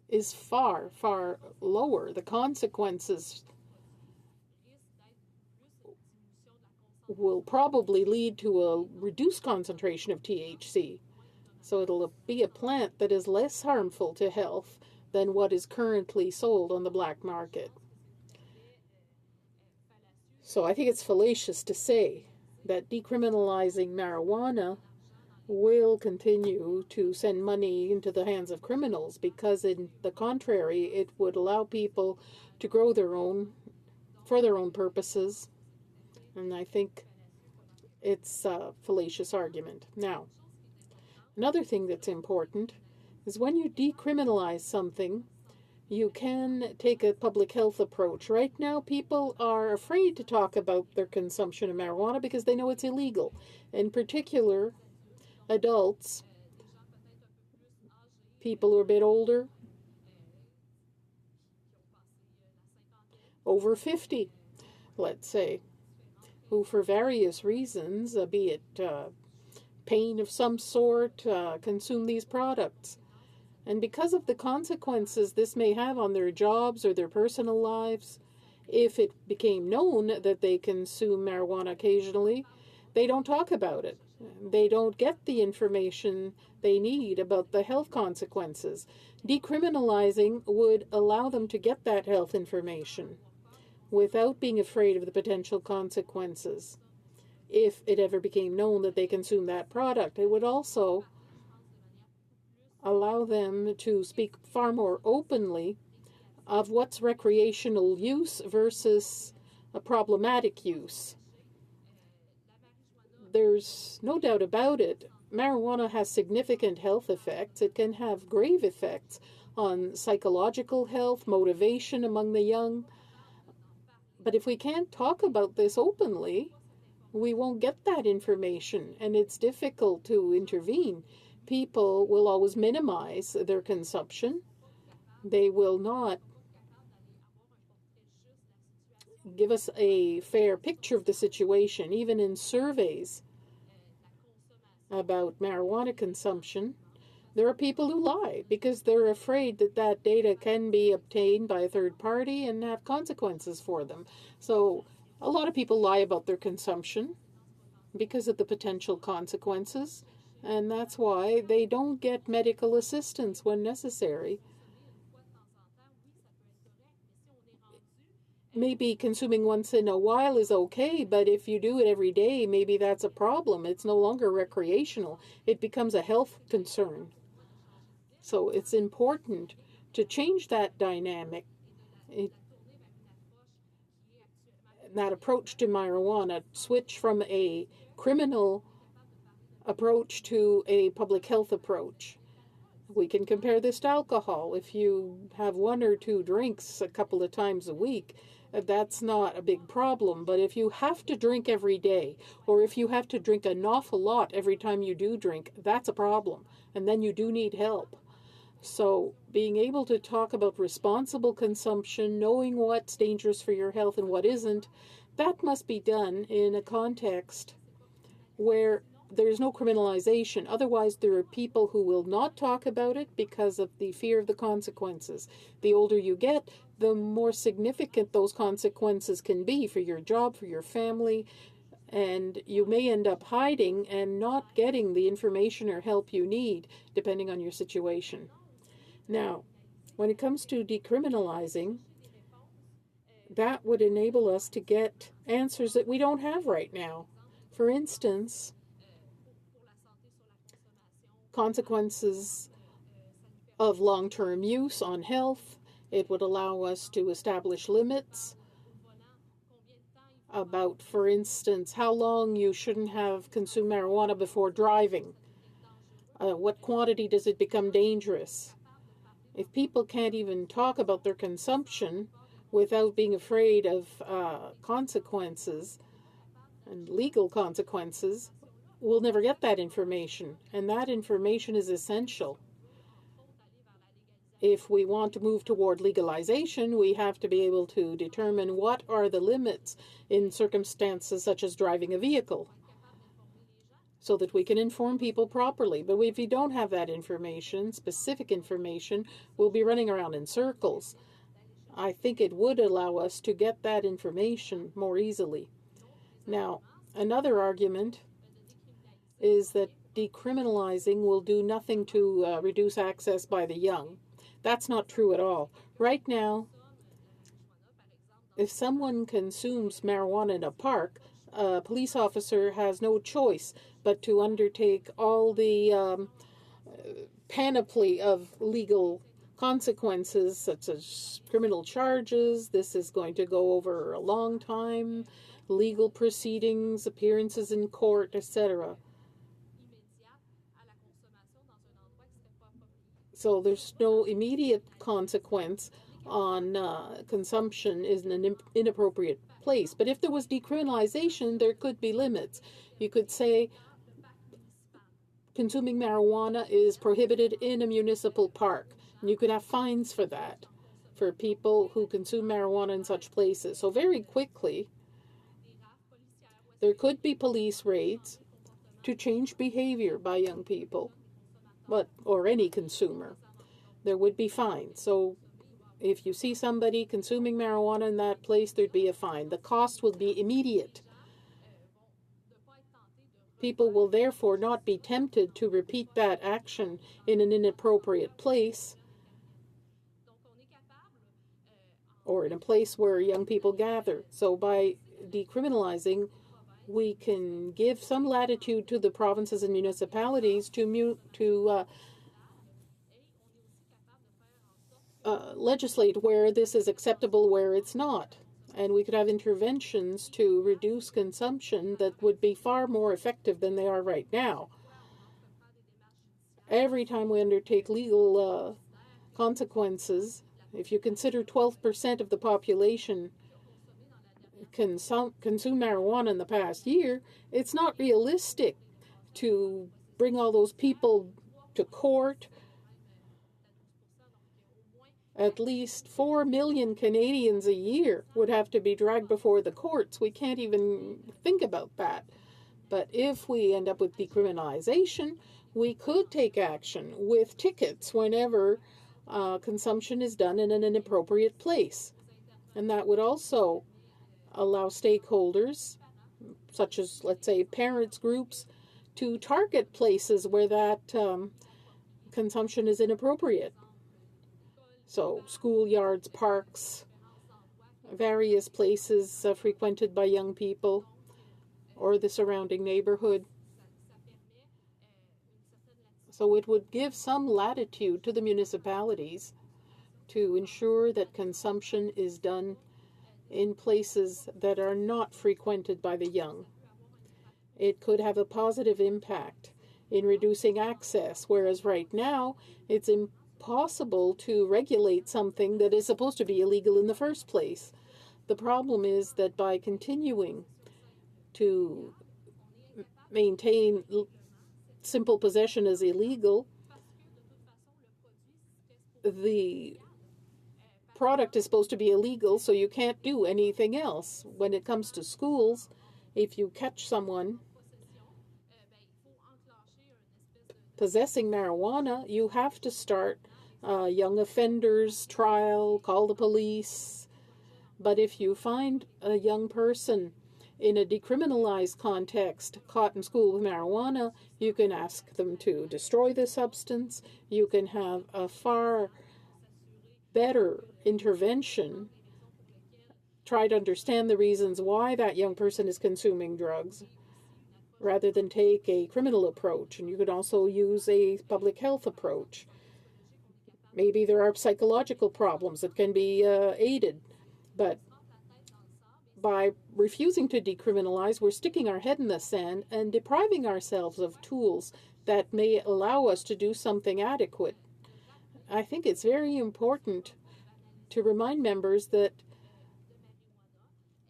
is far, far lower. The consequences will probably lead to a reduced concentration of THC. So it'll be a plant that is less harmful to health than what is currently sold on the black market. So I think it's fallacious to say that decriminalizing marijuana will continue to send money into the hands of criminals, because in the contrary, it would allow people to grow their own for their own purposes. And I think it's a fallacious argument. Now, another thing that's important is when you decriminalize something, you can take a public health approach. Right now, people are afraid to talk about their consumption of marijuana because they know it's illegal. In particular, adults, people who are a bit older, over 50, let's say, who for various reasons, be it pain of some sort, consume these products. And because of the consequences this may have on their jobs or their personal lives, if it became known that they consume marijuana occasionally, they don't talk about it. They don't get the information they need about the health consequences. Decriminalizing would allow them to get that health information without being afraid of the potential consequences if it ever became known that they consume that product. It would also allow them to speak far more openly of what's recreational use versus a problematic use. There's no doubt about it. Marijuana has significant health effects. It can have grave effects on psychological health, motivation among the young. But if we can't talk about this openly, we won't get that information, and it's difficult to intervene. People will always minimize their consumption. They will not give us a fair picture of the situation. Even in surveys about marijuana consumption, there are people who lie because they're afraid that that data can be obtained by a third party and have consequences for them. So a lot of people lie about their consumption because of the potential consequences, and that's why they don't get medical assistance when necessary. Maybe consuming once in a while is okay, but if you do it every day, maybe that's a problem. It's no longer recreational. It becomes a health concern. So it's important to change that dynamic, that approach to marijuana, switch from a criminal approach to a public health approach. We can compare this to alcohol. If you have one or two drinks a couple of times a week, that's not a big problem. But if you have to drink every day, or if you have to drink an awful lot every time you do drink, that's a problem. And then you do need help. So being able to talk about responsible consumption, knowing what's dangerous for your health and what isn't, that must be done in a context where there's no criminalization. Otherwise, there are people who will not talk about it because of the fear of the consequences. The older you get, the more significant those consequences can be for your job, for your family, and you may end up hiding and not getting the information or help you need, depending on your situation. Now, when it comes to decriminalizing, that would enable us to get answers that we don't have right now. For instance, consequences of long-term use on health. It would allow us to establish limits about, for instance, how long you shouldn't have consumed marijuana before driving. What quantity does it become dangerous? If people can't even talk about their consumption without being afraid of consequences, and legal consequences, we'll never get that information, and that information is essential. If we want to move toward legalization, we have to be able to determine what are the limits in circumstances such as driving a vehicle, so that we can inform people properly. But if we don't have that information, specific information, we'll be running around in circles. I think it would allow us to get that information more easily. Now, another argument is that decriminalizing will do nothing to reduce access by the young. That's not true at all. Right now, if someone consumes marijuana in a park, a police officer has no choice but to undertake all the panoply of legal consequences, such as criminal charges. This is going to go over a long time, legal proceedings, appearances in court, etc. So there's no immediate consequence on consumption in an inappropriate place. But if there was decriminalization, there could be limits. You could say consuming marijuana is prohibited in a municipal park. And you could have fines for that, for people who consume marijuana in such places. So very quickly, there could be police raids to change behavior by young people, or any consumer. There would be fines. So if you see somebody consuming marijuana in that place, there'd be a fine. The cost will be immediate. People will therefore not be tempted to repeat that action in an inappropriate place or in a place where young people gather. So by decriminalizing, we can give some latitude to the provinces and municipalities to legislate where this is acceptable, where it's not. And we could have interventions to reduce consumption that would be far more effective than they are right now. Every time we undertake legal consequences, if you consider 12% of the population consume marijuana in the past year, it's not realistic to bring all those people to court. At least 4 million Canadians a year would have to be dragged before the courts. We can't even think about that. But if we end up with decriminalization, we could take action with tickets whenever consumption is done in an inappropriate place. And that would also allow stakeholders, such as, let's say, parents groups, to target places where that consumption is inappropriate. So schoolyards, parks, various places frequented by young people, or the surrounding neighborhood. So it would give some latitude to the municipalities to ensure that consumption is done in places that are not frequented by the young. It could have a positive impact in reducing access, whereas right now it's impossible to regulate something that is supposed to be illegal in the first place. The problem is that by continuing to maintain simple possession as illegal, the product is supposed to be illegal, so you can't do anything else. When it comes to schools, if you catch someone possessing marijuana, you have to start young offenders trial, call the police. But if you find a young person in a decriminalized context caught in school with marijuana, you can ask them to destroy the substance. You can have a far better intervention, try to understand the reasons why that young person is consuming drugs, rather than take a criminal approach. And you could also use a public health approach. Maybe there are psychological problems that can be aided, but by refusing to decriminalize, we're sticking our head in the sand and depriving ourselves of tools that may allow us to do something adequate. I think it's very important to remind members that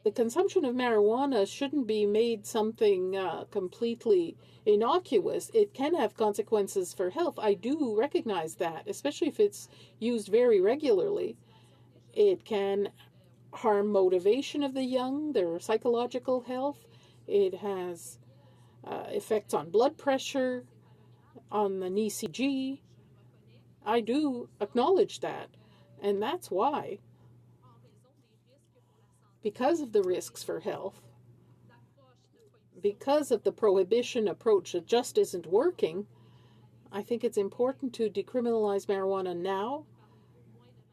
the consumption of marijuana shouldn't be made something completely innocuous. It can have consequences for health. I do recognize that, especially if it's used very regularly. It can harm motivation of the young, their psychological health. It has effects on blood pressure, on the ECG. I do acknowledge that. And that's why, because of the risks for health, because of the prohibition approach that just isn't working, I think it's important to decriminalize marijuana now.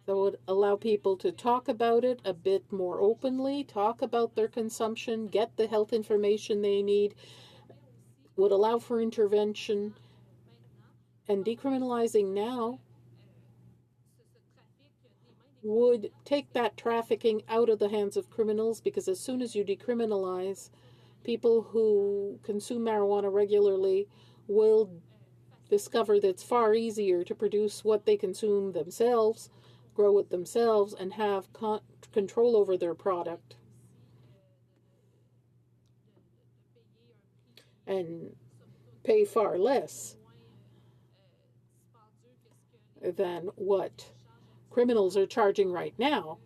That would allow people to talk about it a bit more openly, talk about their consumption, get the health information they need, would allow for intervention. And decriminalizing now would take that trafficking out of the hands of criminals, because as soon as you decriminalize, people who consume marijuana regularly will discover that it's far easier to produce what they consume themselves, grow it themselves, and have control over their product. And pay far less than what criminals are charging right now,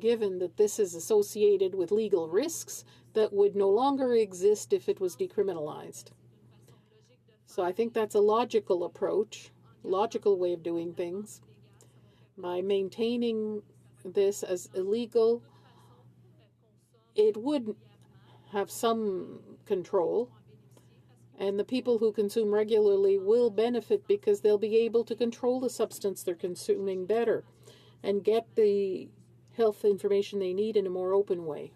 given that this is associated with legal risks that would no longer exist if it was decriminalized. So I think that's a logical approach, logical way of doing things. By maintaining this as illegal, it would have some control, and the people who consume regularly will benefit because they'll be able to control the substance they're consuming better and get the health information they need in a more open way.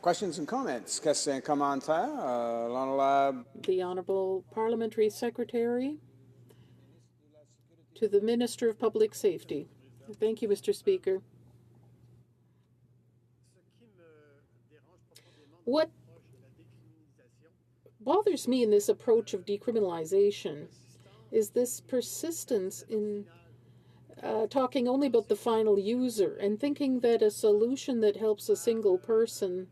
Questions and comments? Questions et commentaires? The Honourable Parliamentary Secretary to the Minister of Public Safety. Thank you, Mr. Speaker. What bothers me in this approach of decriminalization is this persistence in talking only about the final user and thinking that a solution that helps a single person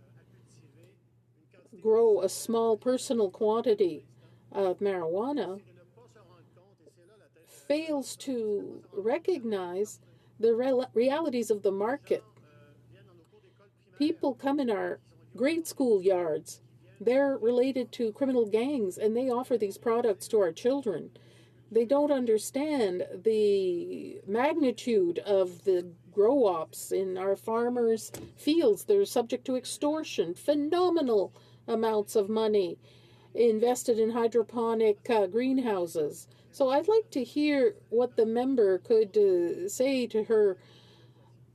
grow a small personal quantity of marijuana fails to recognize the realities of the market. People come in our grade school yards. They're related to criminal gangs, and they offer these products to our children. They don't understand the magnitude of the grow-ops in our farmers' fields. They're subject to extortion, phenomenal amounts of money invested in hydroponic greenhouses. So I'd like to hear what the member could say to her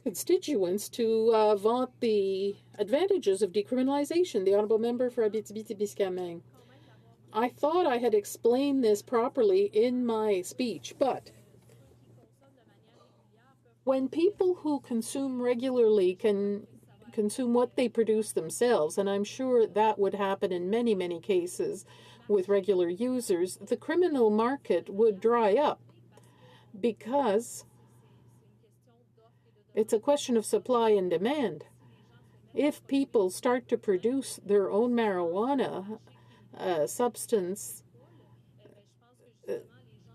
constituents to vaunt the advantages of decriminalization. The Honourable Member for Abitibi-Témiscamingue. I thought I had explained this properly in my speech, but when people who consume regularly can consume what they produce themselves, and I'm sure that would happen in many, many cases with regular users, the criminal market would dry up because it's a question of supply and demand. If people start to produce their own marijuana substance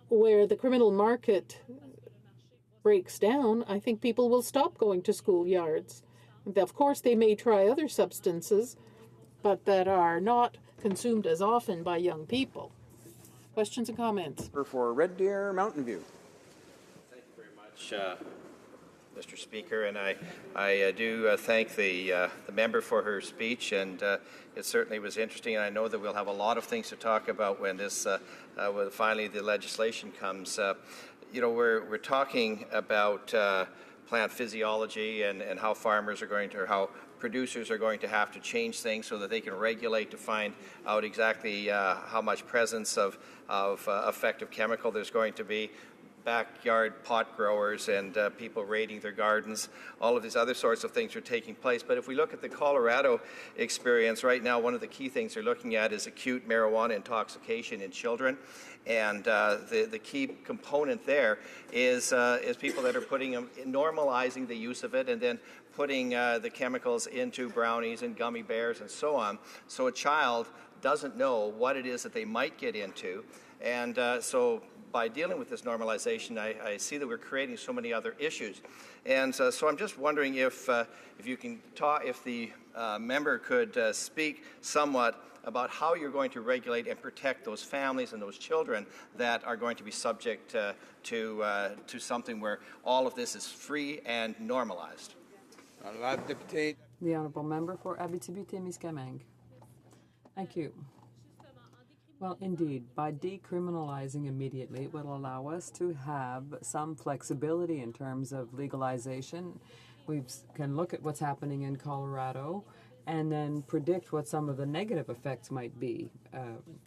where the criminal market breaks down, I think people will stop going to schoolyards. Of course, they may try other substances, but that are not consumed as often by young people. Questions and comments? For Red Deer, Mountain View. Thank you very much, Mr. Speaker, and I do thank the member for her speech, and it certainly was interesting. And I know that we'll have a lot of things to talk about when this, when finally the legislation comes. You know, we're talking about plant physiology and how farmers are going to, or how producers are going to have to change things so that they can regulate to find out exactly how much presence of effective chemical there's going to be. backyard pot growers and people raiding their gardens. All of these other sorts of things are taking place. But if we look at the Colorado experience right now, one of the key things they're looking at is acute marijuana intoxication in children. And the key component there is people that are normalizing the use of it and then putting the chemicals into brownies and gummy bears and so on. So a child doesn't know what it is that they might get into. And so by dealing with this normalization, I see that we're creating so many other issues. And so I'm just wondering if you can talk, if the member could speak somewhat about how you're going to regulate and protect those families and those children that are going to be subject to something where all of this is free and normalized. The Honourable Member for Abitibi-Témiscamingue. Thank you. Well, indeed, by decriminalizing immediately, it will allow us to have some flexibility in terms of legalization. We can look at what's happening in Colorado and then predict what some of the negative effects might be.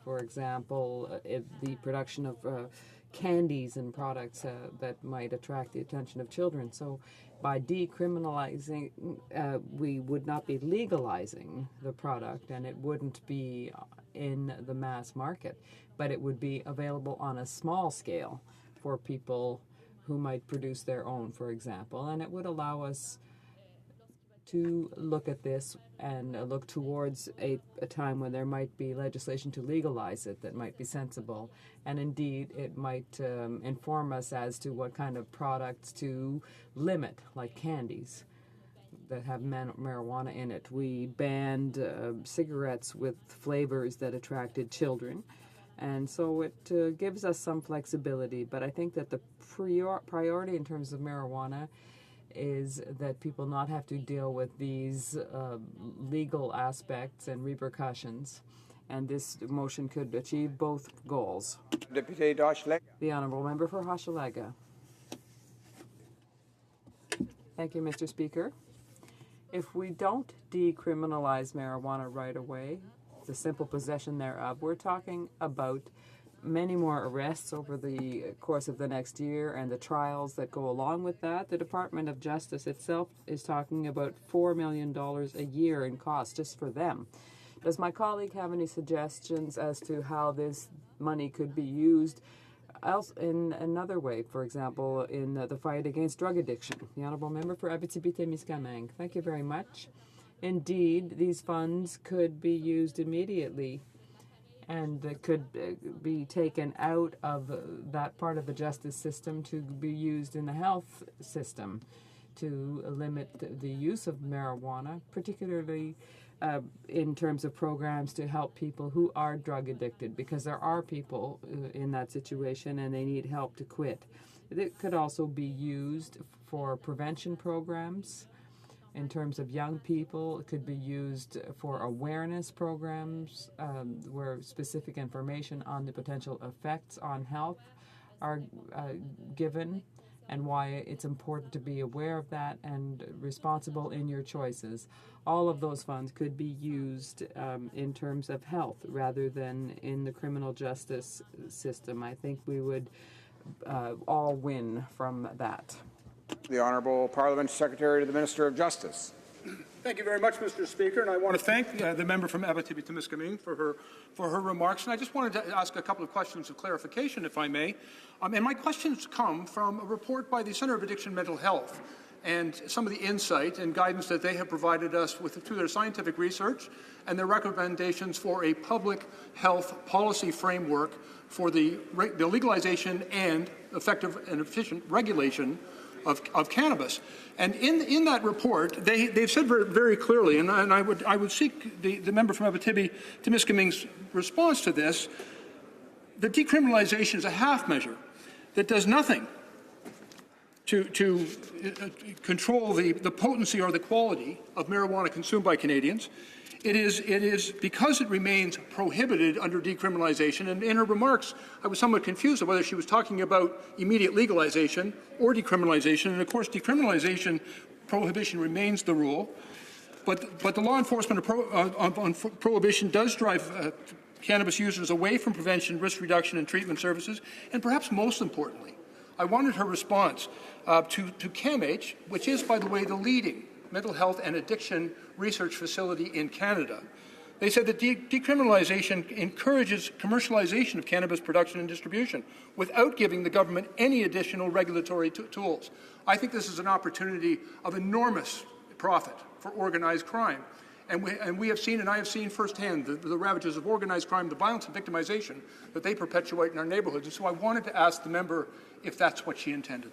For example, if the production of candies and products that might attract the attention of children. So by decriminalizing, we would not be legalizing the product, and it wouldn't be in the mass market, but it would be available on a small scale for people who might produce their own, for example, and it would allow us to look at this and look towards a time when there might be legislation to legalize it that might be sensible. And indeed, it might inform us as to what kind of products to limit, like candies that have marijuana in it. We banned cigarettes with flavors that attracted children. And so it gives us some flexibility. But I think that the priority in terms of marijuana is that people not have to deal with these legal aspects and repercussions. And this motion could achieve both goals. The Honourable Member for Hochelaga. Thank you, Mr. Speaker. If we don't decriminalize marijuana right away, the simple possession thereof, we're talking about many more arrests over the course of the next year and the trials that go along with that. The Department of Justice itself is talking about $4 million a year in costs just for them. Does my colleague have any suggestions as to how this money could be used in another way, for example, in the fight against drug addiction? The Honourable Member for Abitibi-Témiscamingue. Thank you very much. Indeed, these funds could be used immediately and could be taken out of that part of the justice system to be used in the health system to limit the use of marijuana, particularly in terms of programs to help people who are drug addicted, because there are people in that situation and they need help to quit. It could also be used for prevention programs. In terms of young people, it could be used for awareness programs where specific information on the potential effects on health are given and why it's important to be aware of that and responsible in your choices. All of those funds could be used in terms of health rather than in the criminal justice system. I think we would all win from that. The Honourable Parliament Secretary to the Minister of Justice. Thank you very much, Mr. Speaker, and I want to thank the member from Abitibi-Témiscamingue for her remarks. And I just wanted to ask a couple of questions of clarification, if I may. And my questions come from a report by the Centre of Addiction Mental Health and some of the insight and guidance that they have provided us with through their scientific research and their recommendations for a public health policy framework for the legalization and effective and efficient regulation of cannabis. And in that report, they've said very, very clearly, and I would seek the member from Abitibi-Témiscamingue's response to this, that decriminalization is a half measure that does nothing to control the potency or the quality of marijuana consumed by Canadians. It is because it remains prohibited under decriminalization, and in her remarks I was somewhat confused of whether she was talking about immediate legalization or decriminalization, and of course decriminalization prohibition remains the rule, but the law enforcement on prohibition does drive cannabis users away from prevention, risk reduction and treatment services, and perhaps most importantly, I wanted her response to CAMH, which is, by the way, the leading mental health and addiction research facility in Canada. They said that decriminalization encourages commercialization of cannabis production and distribution without giving the government any additional regulatory tools. I think this is an opportunity of enormous profit for organized crime. And we have seen, and I have seen firsthand, the ravages of organized crime, the violence and victimization that they perpetuate in our neighborhoods. And so I wanted to ask the member if that's what she intended.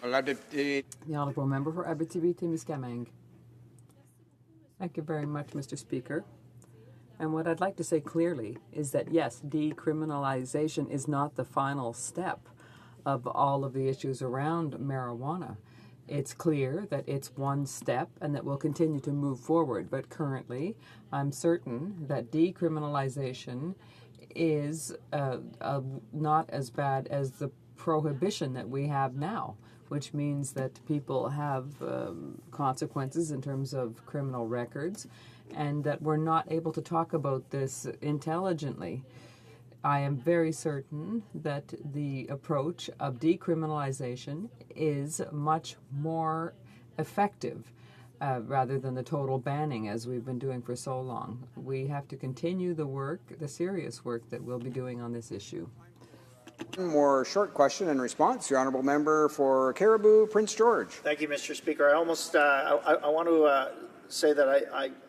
The Honourable Member for Abitibi-Témiscamingue. Thank you very much, Mr. Speaker. And what I'd like to say clearly is that, yes, decriminalization is not the final step of all of the issues around marijuana. It's clear that it's one step and that we'll continue to move forward. But currently, I'm certain that decriminalization is not as bad as the prohibition that we have now, which means that people have consequences in terms of criminal records, and that we're not able to talk about this intelligently. I am very certain that the approach of decriminalization is much more effective rather than the total banning as we've been doing for so long. We have to continue the work, the serious work that we'll be doing on this issue. One more short question and response. The Honourable Member for Caribou, Prince George. Thank you, Mr. Speaker. I want to say that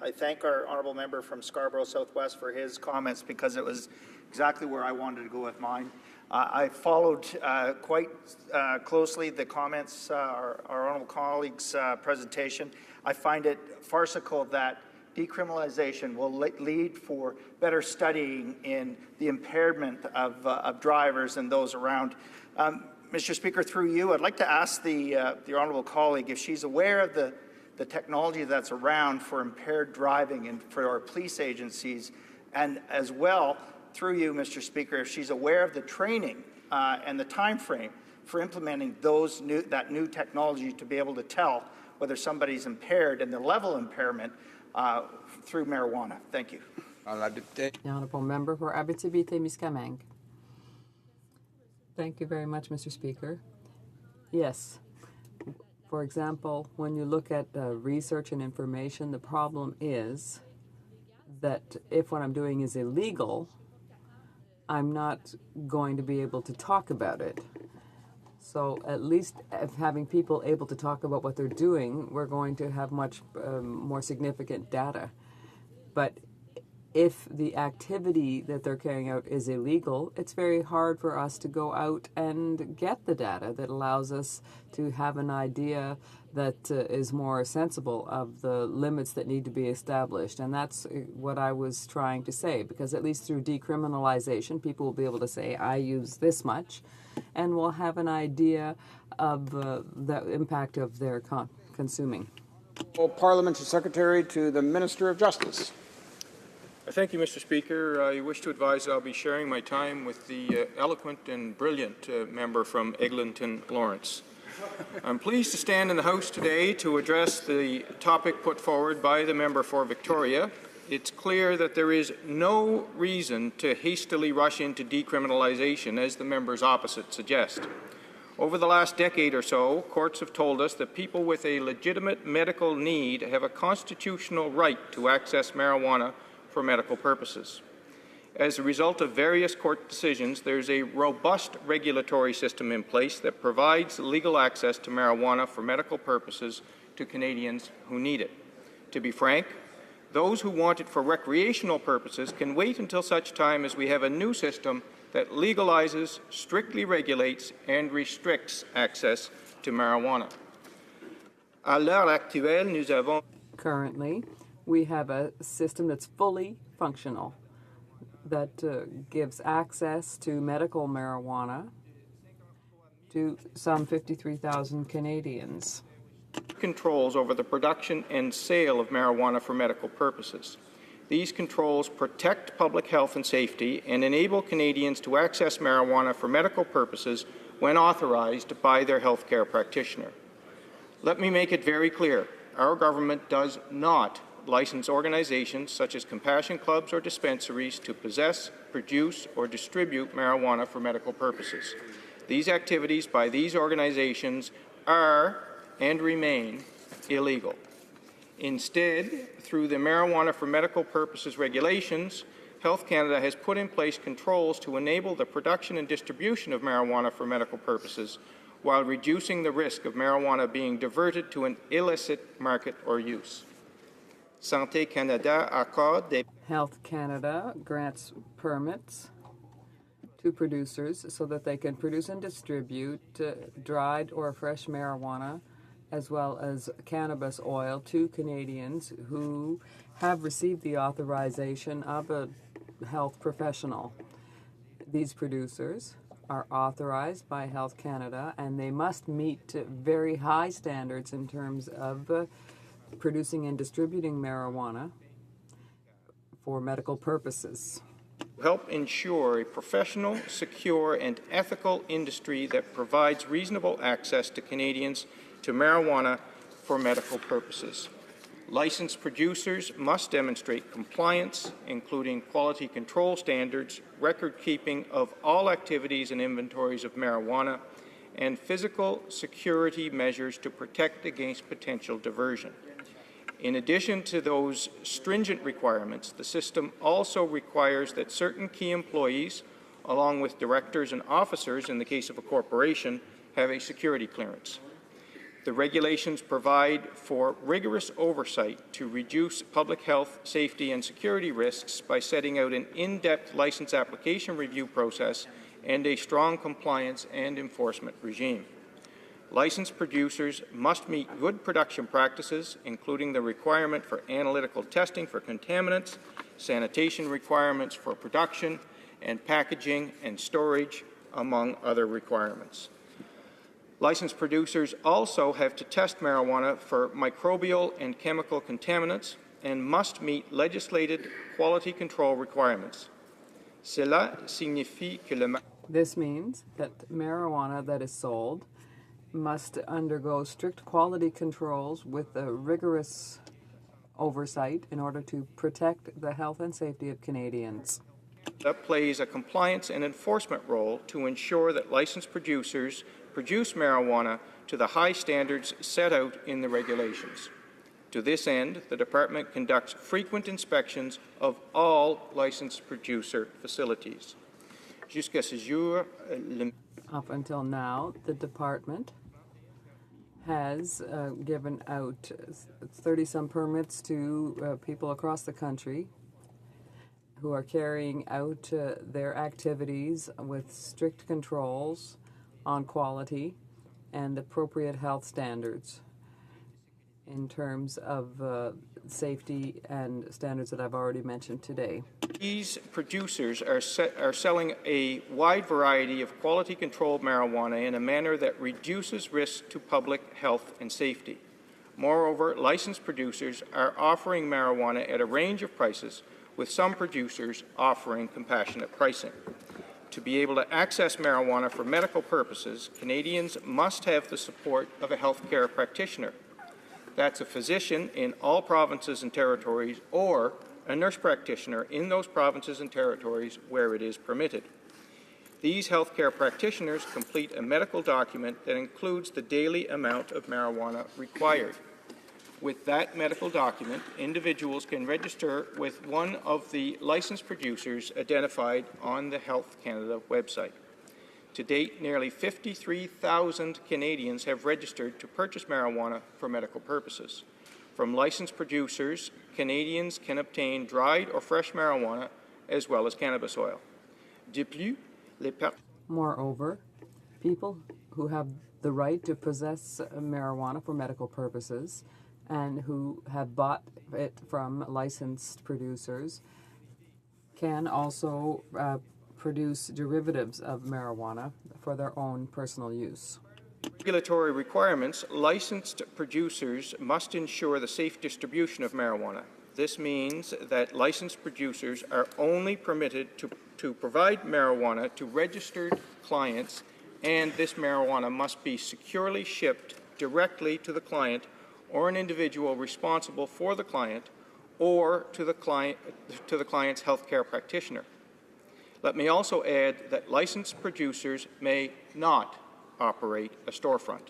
I thank our Honourable Member from Scarborough Southwest for his comments, because it was exactly where I wanted to go with mine. I followed quite closely the comments, our honourable colleague's presentation. I find it farcical that decriminalization will lead for better studying in the impairment of drivers and those around. Mr. Speaker, through you, I'd like to ask the honourable colleague if she's aware of the technology that's around for impaired driving and for our police agencies, and as well, through you, Mr. Speaker, if she's aware of the training and the time frame for implementing that new technology to be able to tell whether somebody's impaired and the level of impairment through marijuana. Thank you. The Honourable Member for Abitibi-Témiscamingue. Thank you very much, Mr. Speaker. Yes. For example, when you look at research and information, the problem is that if what I'm doing is illegal, I'm not going to be able to talk about it. So at least having people able to talk about what they're doing, we're going to have much more significant data. But if the activity that they're carrying out is illegal, it's very hard for us to go out and get the data that allows us to have an idea that is more sensible of the limits that need to be established. And that's what I was trying to say, because at least through decriminalization, people will be able to say, I use this much, and we'll have an idea of the impact of their consuming. Parliamentary Secretary to the Minister of Justice. Thank you, Mr. Speaker. I wish to advise I'll be sharing my time with the eloquent and brilliant member from Eglinton Lawrence. I'm pleased to stand in the House today to address the topic put forward by the member for Victoria. It's clear that there is no reason to hastily rush into decriminalization, as the members opposite suggest. Over the last decade or so, courts have told us that people with a legitimate medical need have a constitutional right to access marijuana for medical purposes. As a result of various court decisions, there's a robust regulatory system in place that provides legal access to marijuana for medical purposes to Canadians who need it. To be frank, those who want it for recreational purposes can wait until such time as we have a new system that legalizes, strictly regulates, and restricts access to marijuana. À l'heure actuelle, nous avons Currently, we have a system that's fully functional, that gives access to medical marijuana to some 53,000 Canadians. Controls over the production and sale of marijuana for medical purposes. These controls protect public health and safety and enable Canadians to access marijuana for medical purposes when authorized by their healthcare practitioner. Let me make it very clear, our government does not license organizations such as compassion clubs or dispensaries to possess, produce, or distribute marijuana for medical purposes. These activities by these organizations are and remain illegal. Instead, through the Marijuana for Medical Purposes regulations, Health Canada has put in place controls to enable the production and distribution of marijuana for medical purposes while reducing the risk of marijuana being diverted to an illicit market or use. Santé Canada accorde des Health Canada grants permits to producers so that they can produce and distribute dried or fresh marijuana as well as cannabis oil to Canadians who have received the authorization of a health professional. These producers are authorized by Health Canada, and they must meet very high standards in terms of producing and distributing marijuana for medical purposes. Help ensure a professional, secure, and ethical industry that provides reasonable access to Canadians to marijuana for medical purposes. Licensed producers must demonstrate compliance, including quality control standards, record-keeping of all activities and inventories of marijuana, and physical security measures to protect against potential diversion. In addition to those stringent requirements, the system also requires that certain key employees, along with directors and officers in the case of a corporation, have a security clearance. The regulations provide for rigorous oversight to reduce public health, safety, and security risks by setting out an in-depth license application review process and a strong compliance and enforcement regime. Licensed producers must meet good production practices, including the requirement for analytical testing for contaminants, sanitation requirements for production and packaging and storage, among other requirements. Licensed producers also have to test marijuana for microbial and chemical contaminants and must meet legislated quality control requirements. Cela signifie que This means that marijuana that is sold must undergo strict quality controls with a rigorous oversight in order to protect the health and safety of Canadians. That plays a compliance and enforcement role to ensure that licensed producers produce marijuana to the high standards set out in the regulations. To this end, the Department conducts frequent inspections of all licensed producer facilities. Jusqu'à ce jour, Up until now, the Department has given out 30-some permits to people across the country who are carrying out their activities with strict controls on quality and appropriate health standards in terms of safety and standards that I've already mentioned today. These producers are selling a wide variety of quality-controlled marijuana in a manner that reduces risk to public health and safety. Moreover, licensed producers are offering marijuana at a range of prices, with some producers offering compassionate pricing. To be able to access marijuana for medical purposes, Canadians must have the support of a healthcare practitioner. That's a physician in all provinces and territories or a nurse practitioner in those provinces and territories where it is permitted. These healthcare practitioners complete a medical document that includes the daily amount of marijuana required. With that medical document, individuals can register with one of the licensed producers identified on the Health Canada website. To date, nearly 53,000 Canadians have registered to purchase marijuana for medical purposes. From licensed producers, Canadians can obtain dried or fresh marijuana as well as cannabis oil. De plus, Moreover, people who have the right to possess marijuana for medical purposes and who have bought it from licensed producers can also produce derivatives of marijuana for their own personal use. Regulatory requirements, licensed producers must ensure the safe distribution of marijuana. This means that licensed producers are only permitted to provide marijuana to registered clients, and this marijuana must be securely shipped directly to the client or an individual responsible for the client or to the client's healthcare practitioner. Let me also add that licensed producers may not operate a storefront.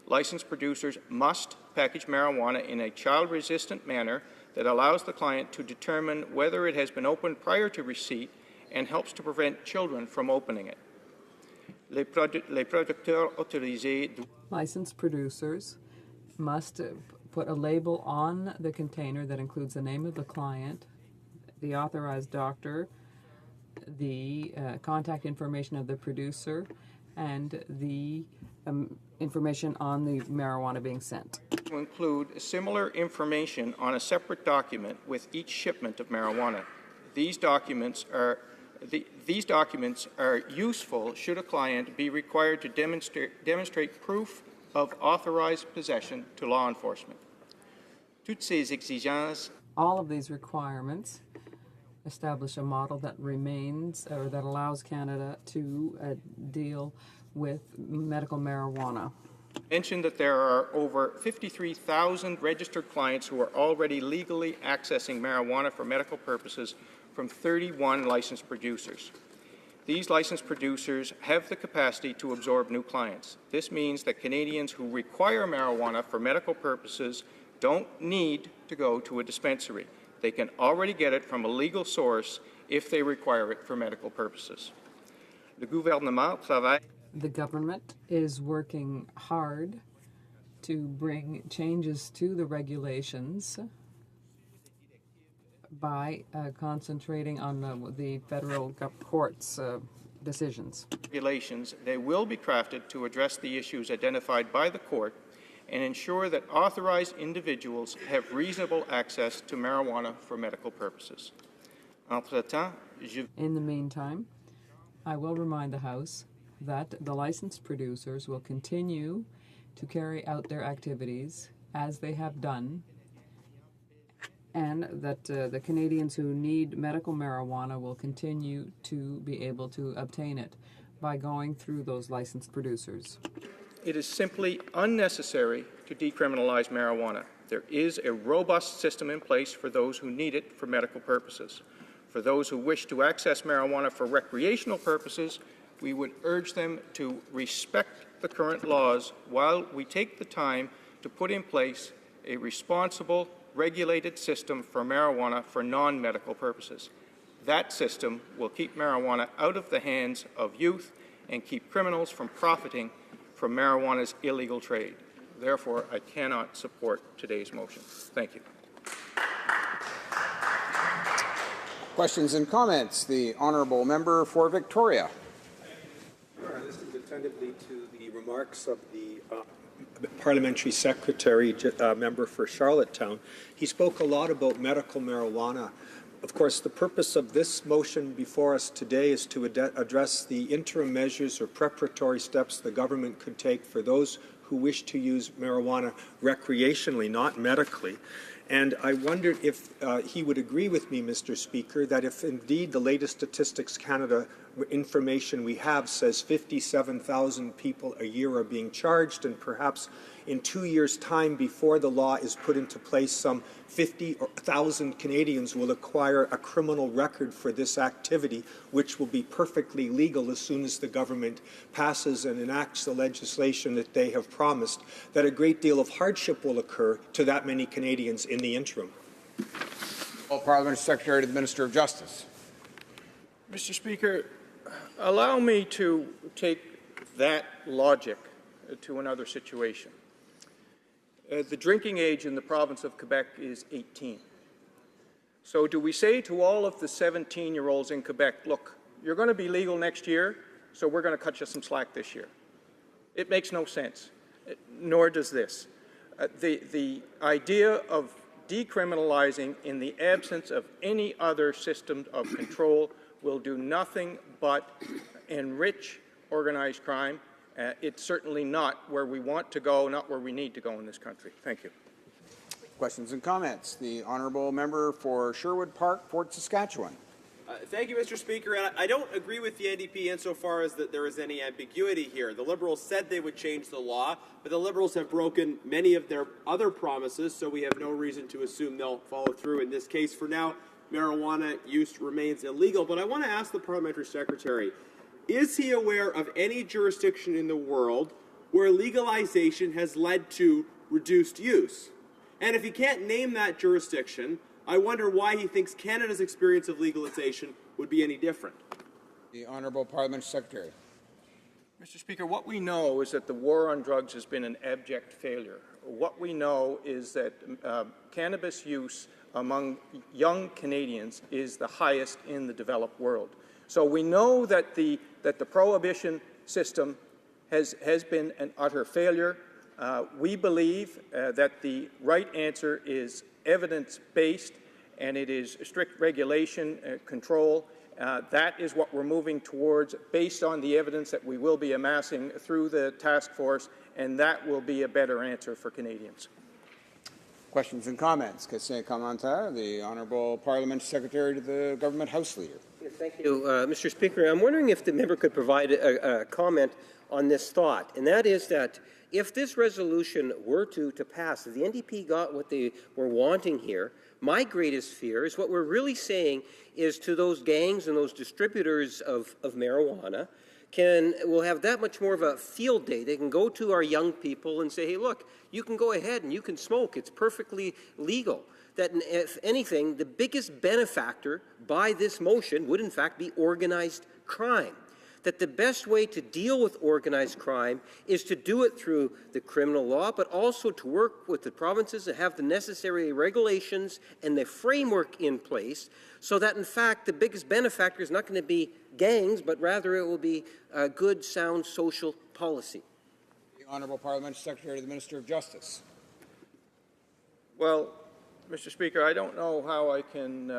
Licensed producers must package marijuana in a child-resistant manner that allows the client to determine whether it has been opened prior to receipt and helps to prevent children from opening it. Licensed producers must put a label on the container that includes the name of the client, the authorized doctor, the contact information of the producer, and the information on the marijuana being sent. To include similar information on a separate document with each shipment of marijuana. These documents are useful should a client be required to demonstrate proof of authorized possession to law enforcement. Toutes ces exigences. All of these requirements establish a model that remains or that allows Canada to deal with medical marijuana. Mentioned that there are over 53,000 registered clients who are already legally accessing marijuana for medical purposes from 31 licensed producers. These licensed producers have the capacity to absorb new clients. This means that Canadians who require marijuana for medical purposes don't need to go to a dispensary. They can already get it from a legal source if they require it for medical purposes. The government is working hard to bring changes to the regulations by concentrating on the federal court's decisions. Regulations, they will be crafted to address the issues identified by the court and ensure that authorized individuals have reasonable access to marijuana for medical purposes. In the meantime, I will remind the House that the licensed producers will continue to carry out their activities as they have done, and that the Canadians who need medical marijuana will continue to be able to obtain it by going through those licensed producers. It is simply unnecessary to decriminalize marijuana. There is a robust system in place for those who need it for medical purposes. For those who wish to access marijuana for recreational purposes, we would urge them to respect the current laws while we take the time to put in place a responsible, regulated system for marijuana for non-medical purposes. That system will keep marijuana out of the hands of youth and keep criminals from profiting from marijuana's illegal trade. Therefore, I cannot support today's motion. Thank you. Questions and comments? The honourable member for Victoria. Listening attentively to the remarks of the parliamentary secretary, member for Charlottetown, he spoke a lot about medical marijuana. Of course, the purpose of this motion before us today is to address the interim measures or preparatory steps the government could take for those who wish to use marijuana recreationally, not medically. And I wondered if he would agree with me, Mr. Speaker, that if indeed the latest Statistics Canada information we have says 57,000 people a year are being charged, and perhaps in 2 years' time before the law is put into place, some 50,000 Canadians will acquire a criminal record for this activity, which will be perfectly legal as soon as the government passes and enacts the legislation that they have promised, that a great deal of hardship will occur to that many Canadians in the interim. Parliamentary Secretary to the Minister of Justice. Mr. Speaker, allow me to take that logic to another situation. The drinking age in the province of Quebec is 18. So do we say to all of the 17-year-olds in Quebec, look, you're going to be legal next year, so we're going to cut you some slack this year? It makes no sense, nor does this. The idea of decriminalizing in the absence of any other system of control will do nothing but enrich organized crime. It's certainly not where we want to go, not where we need to go in this country. Thank you. Questions and comments. The honourable member for Sherwood Park, Fort Saskatchewan. Thank you, Mr. Speaker. And I don't agree with the NDP insofar as that there is any ambiguity here. The Liberals said they would change the law, but the Liberals have broken many of their other promises, so we have no reason to assume they'll follow through in this case. For now, marijuana use remains illegal. But I want to ask the parliamentary secretary, is he aware of any jurisdiction in the world where legalization has led to reduced use? And if he can't name that jurisdiction, I wonder why he thinks Canada's experience of legalization would be any different. The Honourable Parliamentary Secretary. Mr. Speaker, what we know is that the war on drugs has been an abject failure. What we know is that cannabis use among young Canadians is the highest in the developed world. So we know that the prohibition system has been an utter failure. We believe that the right answer is evidence-based, and it is strict regulation, control. That is what we're moving towards based on the evidence that we will be amassing through the task force, and that will be a better answer for Canadians. Questions and comments. Question commentaire. The Honourable Parliamentary Secretary to the Government House Leader. Thank you, Mr. Speaker. I'm wondering if the member could provide a comment on this thought, and that is that if this resolution were to pass, if the NDP got what they were wanting here, my greatest fear is what we're really saying is to those gangs and those distributors of marijuana will have that much more of a field day. They can go to our young people and say, hey, look, you can go ahead and you can smoke. It's perfectly legal. That, if anything, the biggest benefactor by this motion would, in fact, be organized crime. That the best way to deal with organized crime is to do it through the criminal law, but also to work with the provinces and have the necessary regulations and the framework in place so that, in fact, the biggest benefactor is not going to be gangs, but rather it will be good, sound social policy. The Honourable Parliamentary Secretary to the Minister of Justice. Well, Mr. Speaker, I don't know how I can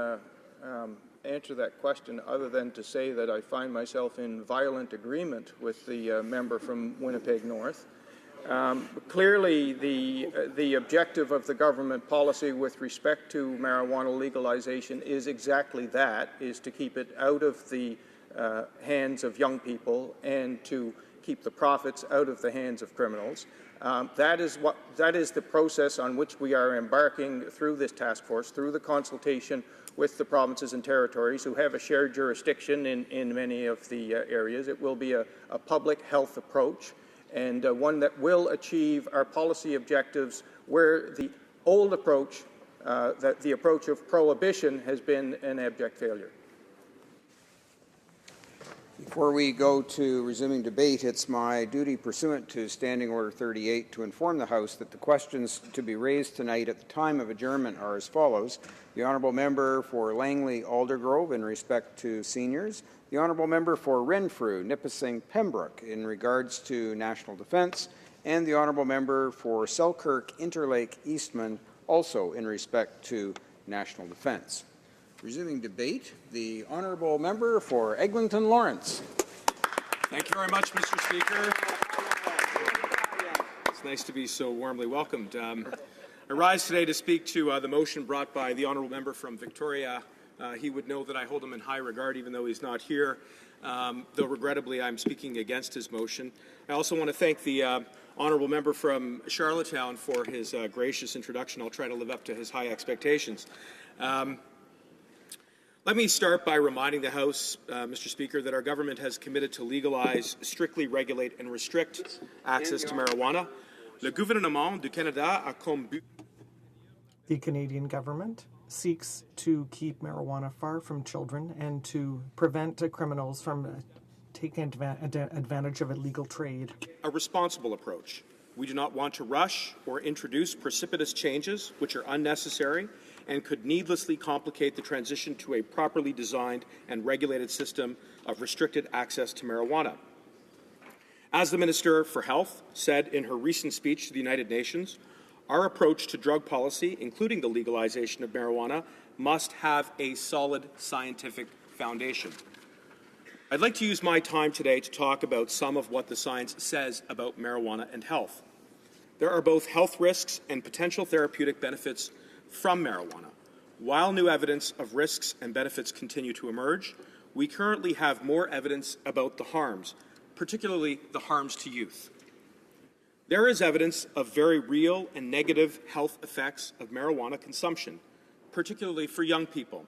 answer that question other than to say that I find myself in violent agreement with the member from Winnipeg North. Clearly, the objective of the government policy with respect to marijuana legalization is exactly that, is to keep it out of the hands of young people and to keep the profits out of the hands of criminals. That is the process on which we are embarking through this task force, through the consultation with the provinces and territories who have a shared jurisdiction in many of the areas. It will be a public health approach and one that will achieve our policy objectives where the old approach, the approach of prohibition, has been an abject failure. Before we go to resuming debate, it's my duty pursuant to Standing Order 38 to inform the House that the questions to be raised tonight at the time of adjournment are as follows. The Honourable Member for Langley-Aldergrove in respect to seniors. The Honourable Member for Renfrew, Nipissing, Pembroke in regards to national defence. And the Honourable Member for Selkirk, Interlake, Eastman also in respect to national defence. Resuming debate, the Honourable Member for Eglinton Lawrence. Thank you very much, Mr. Speaker. It's nice to be so warmly welcomed. I rise today to speak to the motion brought by the Honourable Member from Victoria. He would know that I hold him in high regard, even though he's not here, though regrettably I'm speaking against his motion. I also want to thank the Honourable Member from Charlottetown for his gracious introduction. I'll try to live up to his high expectations. Let me start by reminding the House, Mr. Speaker, that our government has committed to legalize, strictly regulate and restrict access to marijuana. Le gouvernement du Canada a comme but. The Canadian government seeks to keep marijuana far from children and to prevent criminals from taking advantage of illegal trade. A responsible approach. We do not want to rush or introduce precipitous changes which are unnecessary and could needlessly complicate the transition to a properly designed and regulated system of restricted access to marijuana. As the Minister for Health said in her recent speech to the United Nations, our approach to drug policy, including the legalization of marijuana, must have a solid scientific foundation. I'd like to use my time today to talk about some of what the science says about marijuana and health. There are both health risks and potential therapeutic benefits from marijuana. While new evidence of risks and benefits continue to emerge, we currently have more evidence about the harms, particularly the harms to youth. There is evidence of very real and negative health effects of marijuana consumption, particularly for young people.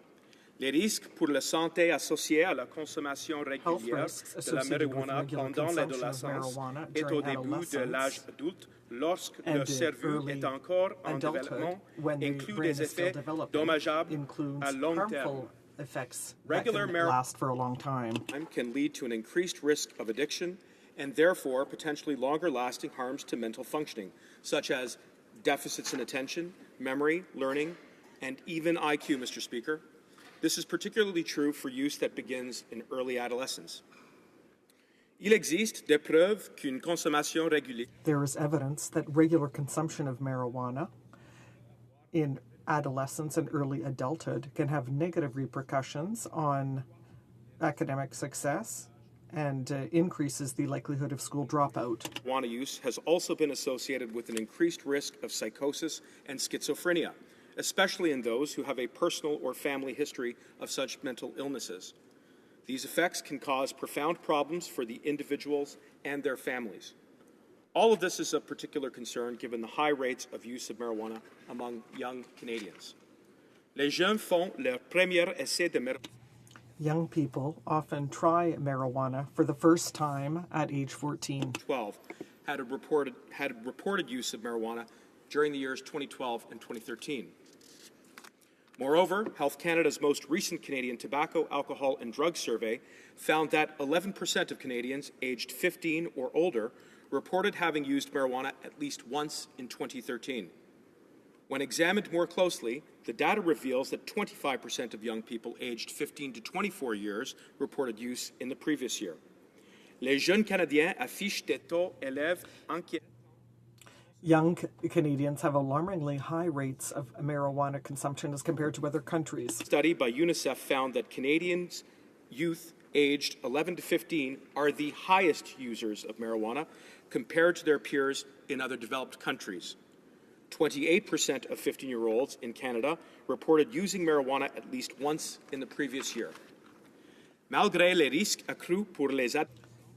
Les risques pour la santé associés à la consommation Health régulière risks de la associated with marijuana regular pendant consumption of l'adolescence marijuana et au during début de l'âge adolescence adulte, lorsque and le cerveau early est encore en adulthood, développement, when the inclut brain des is still effets developing, dommageables includes à long terme. harmful effects that Regular can last for a long time. can lead to an increased risk of addiction and therefore potentially longer-lasting harms to mental functioning, such as deficits in attention, memory, learning, and even IQ, Mr. Speaker. This is particularly true for use that begins in early adolescence. Il existe des preuves qu'une consommation régulière There is evidence that regular consumption of marijuana in adolescence and early adulthood can have negative repercussions on academic success and increases the likelihood of school dropout. marijuana use has also been associated with an increased risk of psychosis and schizophrenia, especially in those who have a personal or family history of such mental illnesses. These effects can cause profound problems for the individuals and their families. All of this is of particular concern given the high rates of use of marijuana among young Canadians. Les jeunes font leur premier essai de marijuana. Young people often try marijuana for the first time at age 14. 12 had reported use of marijuana during the years 2012 and 2013. Moreover, Health Canada's most recent Canadian Tobacco, Alcohol and Drug Survey found that 11% of Canadians aged 15 or older reported having used marijuana at least once in 2013. When examined more closely, the data reveals that 25% of young people aged 15 to 24 years reported use in the previous year. Les jeunes Canadiens affichent des taux élevés inquiétants. Young Canadians have alarmingly high rates of marijuana consumption as compared to other countries. A study by UNICEF found that Canadians youth aged 11 to 15 are the highest users of marijuana compared to their peers in other developed countries. 28% of 15-year-olds in Canada reported using marijuana at least once in the previous year. Malgré les risques accrus pour les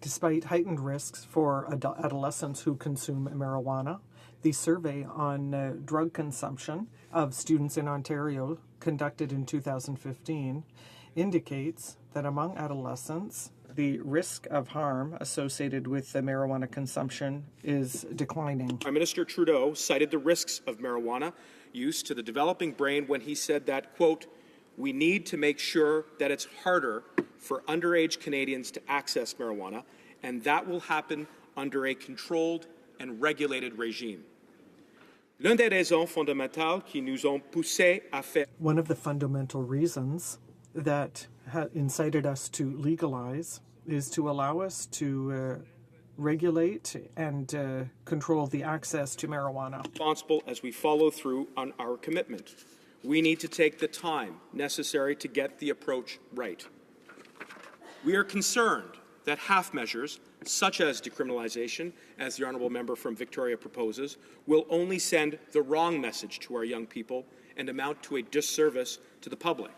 Despite heightened risks for adolescents who consume marijuana, the survey on drug consumption of students in Ontario, conducted in 2015, indicates that among adolescents, the risk of harm associated with the marijuana consumption is declining. Prime Minister Trudeau cited the risks of marijuana use to the developing brain when he said that, quote, "We need to make sure that it's harder for underage Canadians to access marijuana, and that will happen under a controlled and regulated regime." L'une des raisons fondamentales qui nous ont poussés à faire One of the fundamental reasons that incited us to legalize is to allow us to regulate and control the access to marijuana. Responsible as we follow through on our commitment. We need to take the time necessary to get the approach right. We are concerned that half measures, such as decriminalization, as the honourable member from Victoria proposes, will only send the wrong message to our young people and amount to a disservice to the public.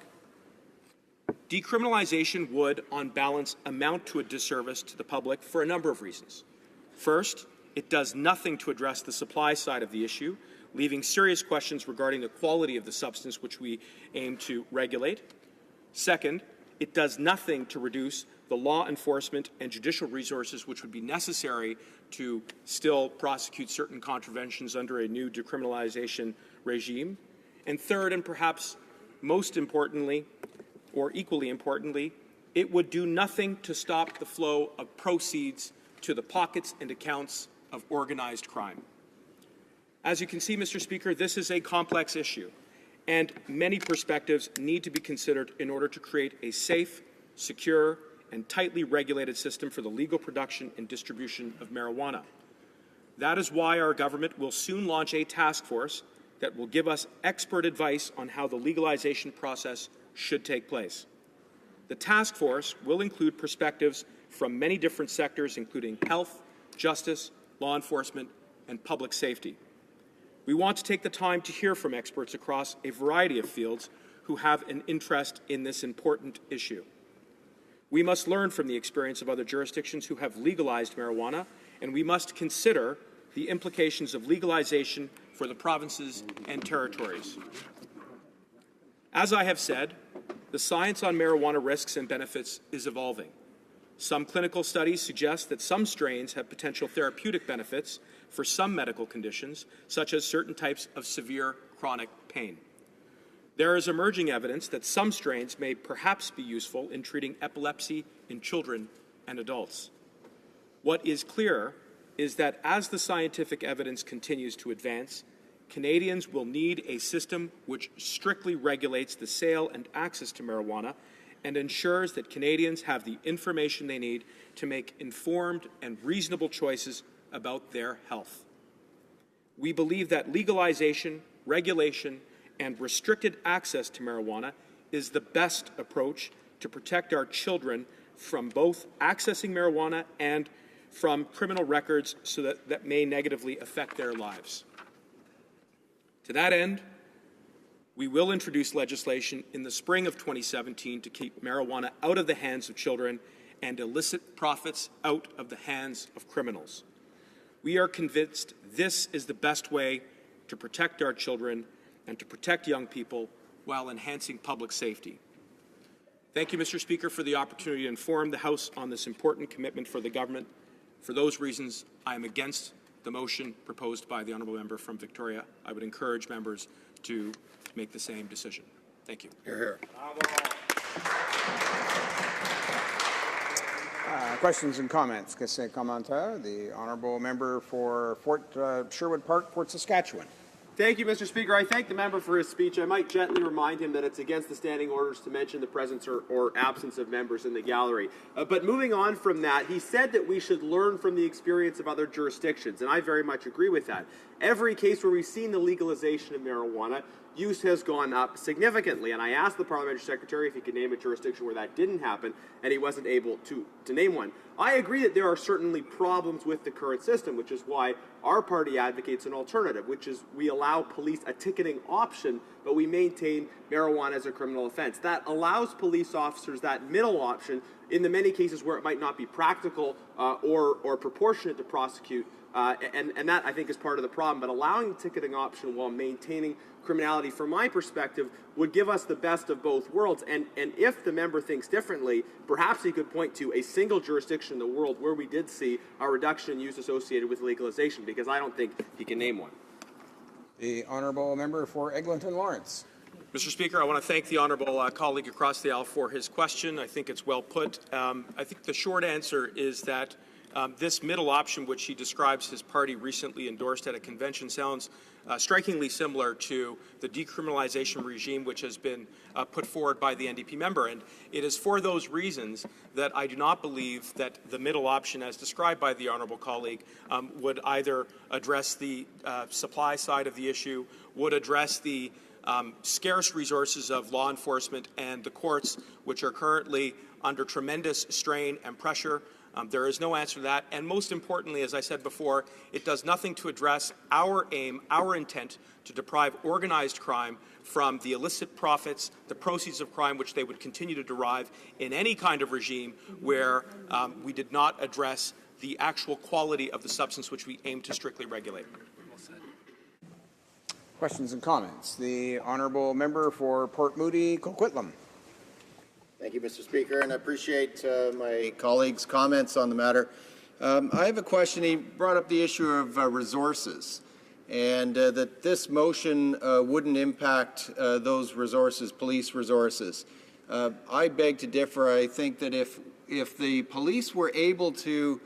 Decriminalization would, on balance, amount to a disservice to the public for a number of reasons. First, it does nothing to address the supply side of the issue, leaving serious questions regarding the quality of the substance which we aim to regulate. Second, it does nothing to reduce the law enforcement and judicial resources which would be necessary to still prosecute certain contraventions under a new decriminalization regime. And third, and perhaps most importantly, or equally importantly, it would do nothing to stop the flow of proceeds to the pockets and accounts of organized crime. As you can see, Mr. Speaker, this is a complex issue, and many perspectives need to be considered in order to create a safe, secure, and tightly regulated system for the legal production and distribution of marijuana. That is why our government will soon launch a task force that will give us expert advice on how the legalization process should take place. The task force will include perspectives from many different sectors, including health, justice, law enforcement, and public safety. We want to take the time to hear from experts across a variety of fields who have an interest in this important issue. We must learn from the experience of other jurisdictions who have legalized marijuana, and we must consider the implications of legalization for the provinces and territories. As I have said, the science on marijuana risks and benefits is evolving. Some clinical studies suggest that some strains have potential therapeutic benefits for some medical conditions, such as certain types of severe chronic pain. There is emerging evidence that some strains may perhaps be useful in treating epilepsy in children and adults. What is clear is that as the scientific evidence continues to advance, Canadians will need a system which strictly regulates the sale and access to marijuana and ensures that Canadians have the information they need to make informed and reasonable choices about their health. We believe that legalization, regulation, and restricted access to marijuana is the best approach to protect our children from both accessing marijuana and from criminal records that may negatively affect their lives. To that end, we will introduce legislation in the spring of 2017 to keep marijuana out of the hands of children and illicit profits out of the hands of criminals. We are convinced this is the best way to protect our children and to protect young people while enhancing public safety. Thank you, Mr. Speaker, for the opportunity to inform the House on this important commitment for the government. For those reasons, I am against the motion proposed by the honourable member from Victoria. I would encourage members to make the same decision. Thank you. Hear, hear. Questions and comments? Question commentaire. The honourable member for Fort Sherwood Park, Fort Saskatchewan. Thank you, Mr. Speaker. I thank the member for his speech. I might gently remind him that it's against the standing orders to mention the presence or absence of members in the gallery. But moving on from that, he said that we should learn from the experience of other jurisdictions, and I very much agree with that. Every case where we've seen the legalization of marijuana, use has gone up significantly, and I asked the parliamentary secretary if he could name a jurisdiction where that didn't happen, and he wasn't able to name one. I agree that there are certainly problems with the current system, which is why our party advocates an alternative, which is we allow police a ticketing option, but we maintain marijuana as a criminal offense. That allows police officers that middle option in the many cases where it might not be practical or proportionate to prosecute, and that, I think, is part of the problem. But allowing the ticketing option while maintaining criminality, from my perspective, would give us the best of both worlds. And if the member thinks differently, perhaps he could point to a single jurisdiction in the world where we did see a reduction in use associated with legalization, because I don't think he can name one. The honourable member for Eglinton Lawrence. Mr. Speaker, I want to thank the honourable colleague across the aisle for his question. I think it's well put. I think the short answer is that this middle option, which he describes his party recently endorsed at a convention, sounds strikingly similar to the decriminalization regime which has been put forward by the NDP member. And it is for those reasons that I do not believe that the middle option, as described by the honourable colleague, would either address the supply side of the issue, would address the scarce resources of law enforcement and the courts, which are currently under tremendous strain and pressure. There is no answer to that. And most importantly, as I said before, it does nothing to address our aim, our intent to deprive organized crime from the illicit profits, the proceeds of crime, which they would continue to derive in any kind of regime where we did not address the actual quality of the substance which we aim to strictly regulate. Questions and comments. The honourable member for Port Moody, Coquitlam. Thank you, Mr. Speaker, and I appreciate my colleague's comments on the matter. I have a question. He brought up the issue of resources, and that this motion wouldn't impact those resources, police resources. I beg to differ. I think that if the police were able to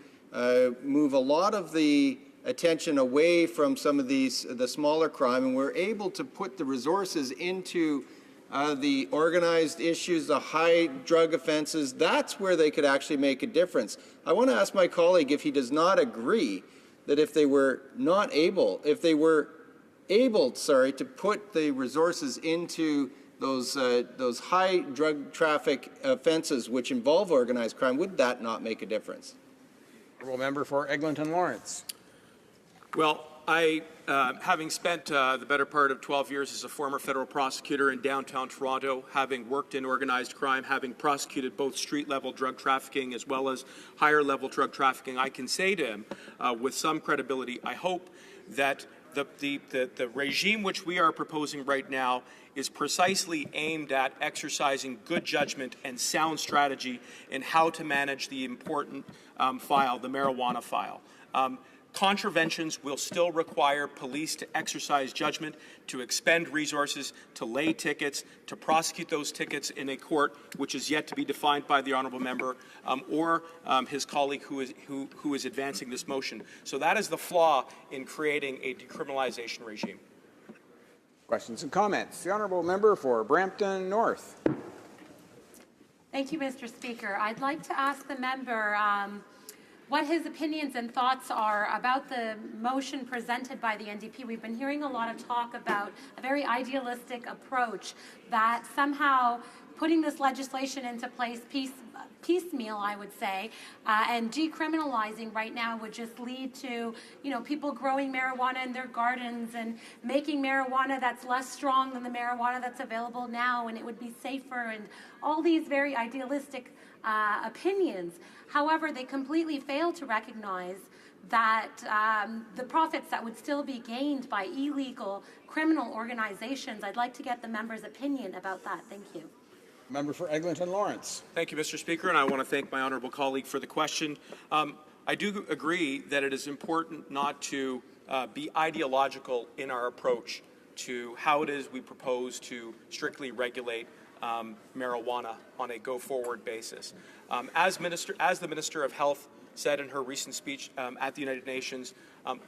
move a lot of the attention away from some of the smaller crime, and we're able to put the resources into the organized issues, the high drug offenses, that's where they could actually make a difference. I want to ask my colleague if he does not agree that if they were able to put the resources into those high drug traffic offenses which involve organized crime, would that not make a difference? Honourable member for Eglinton Lawrence. Well, I, having spent the better part of 12 years as a former federal prosecutor in downtown Toronto, having worked in organized crime, having prosecuted both street-level drug trafficking as well as higher-level drug trafficking, I can say to him with some credibility, I hope that The regime which we are proposing right now is precisely aimed at exercising good judgment and sound strategy in how to manage the important file, the marijuana file. Contraventions will still require police to exercise judgment, to expend resources, to lay tickets, to prosecute those tickets in a court which is yet to be defined by the honourable member or his colleague who is advancing this motion. So that is the flaw in creating a decriminalization regime. Questions and comments. The honourable member for Brampton North. Thank you, Mr. Speaker. I'd like to ask the member what his opinions and thoughts are about the motion presented by the NDP. We've been hearing a lot of talk about a very idealistic approach that somehow putting this legislation into place piecemeal, I would say, and decriminalizing right now would just lead to, people growing marijuana in their gardens and making marijuana that's less strong than the marijuana that's available now, and it would be safer, and all these very idealistic opinions. However, they completely fail to recognize that the profits that would still be gained by illegal criminal organizations. I'd like to get the member's opinion about that. Thank you. Member for Eglinton Lawrence. Thank you, Mr. Speaker, and I want to thank my honourable colleague for the question. I do agree that it is important not to be ideological in our approach to how it is we propose to strictly regulate marijuana on a go-forward basis. As the Minister of Health said in her recent speech at the United Nations,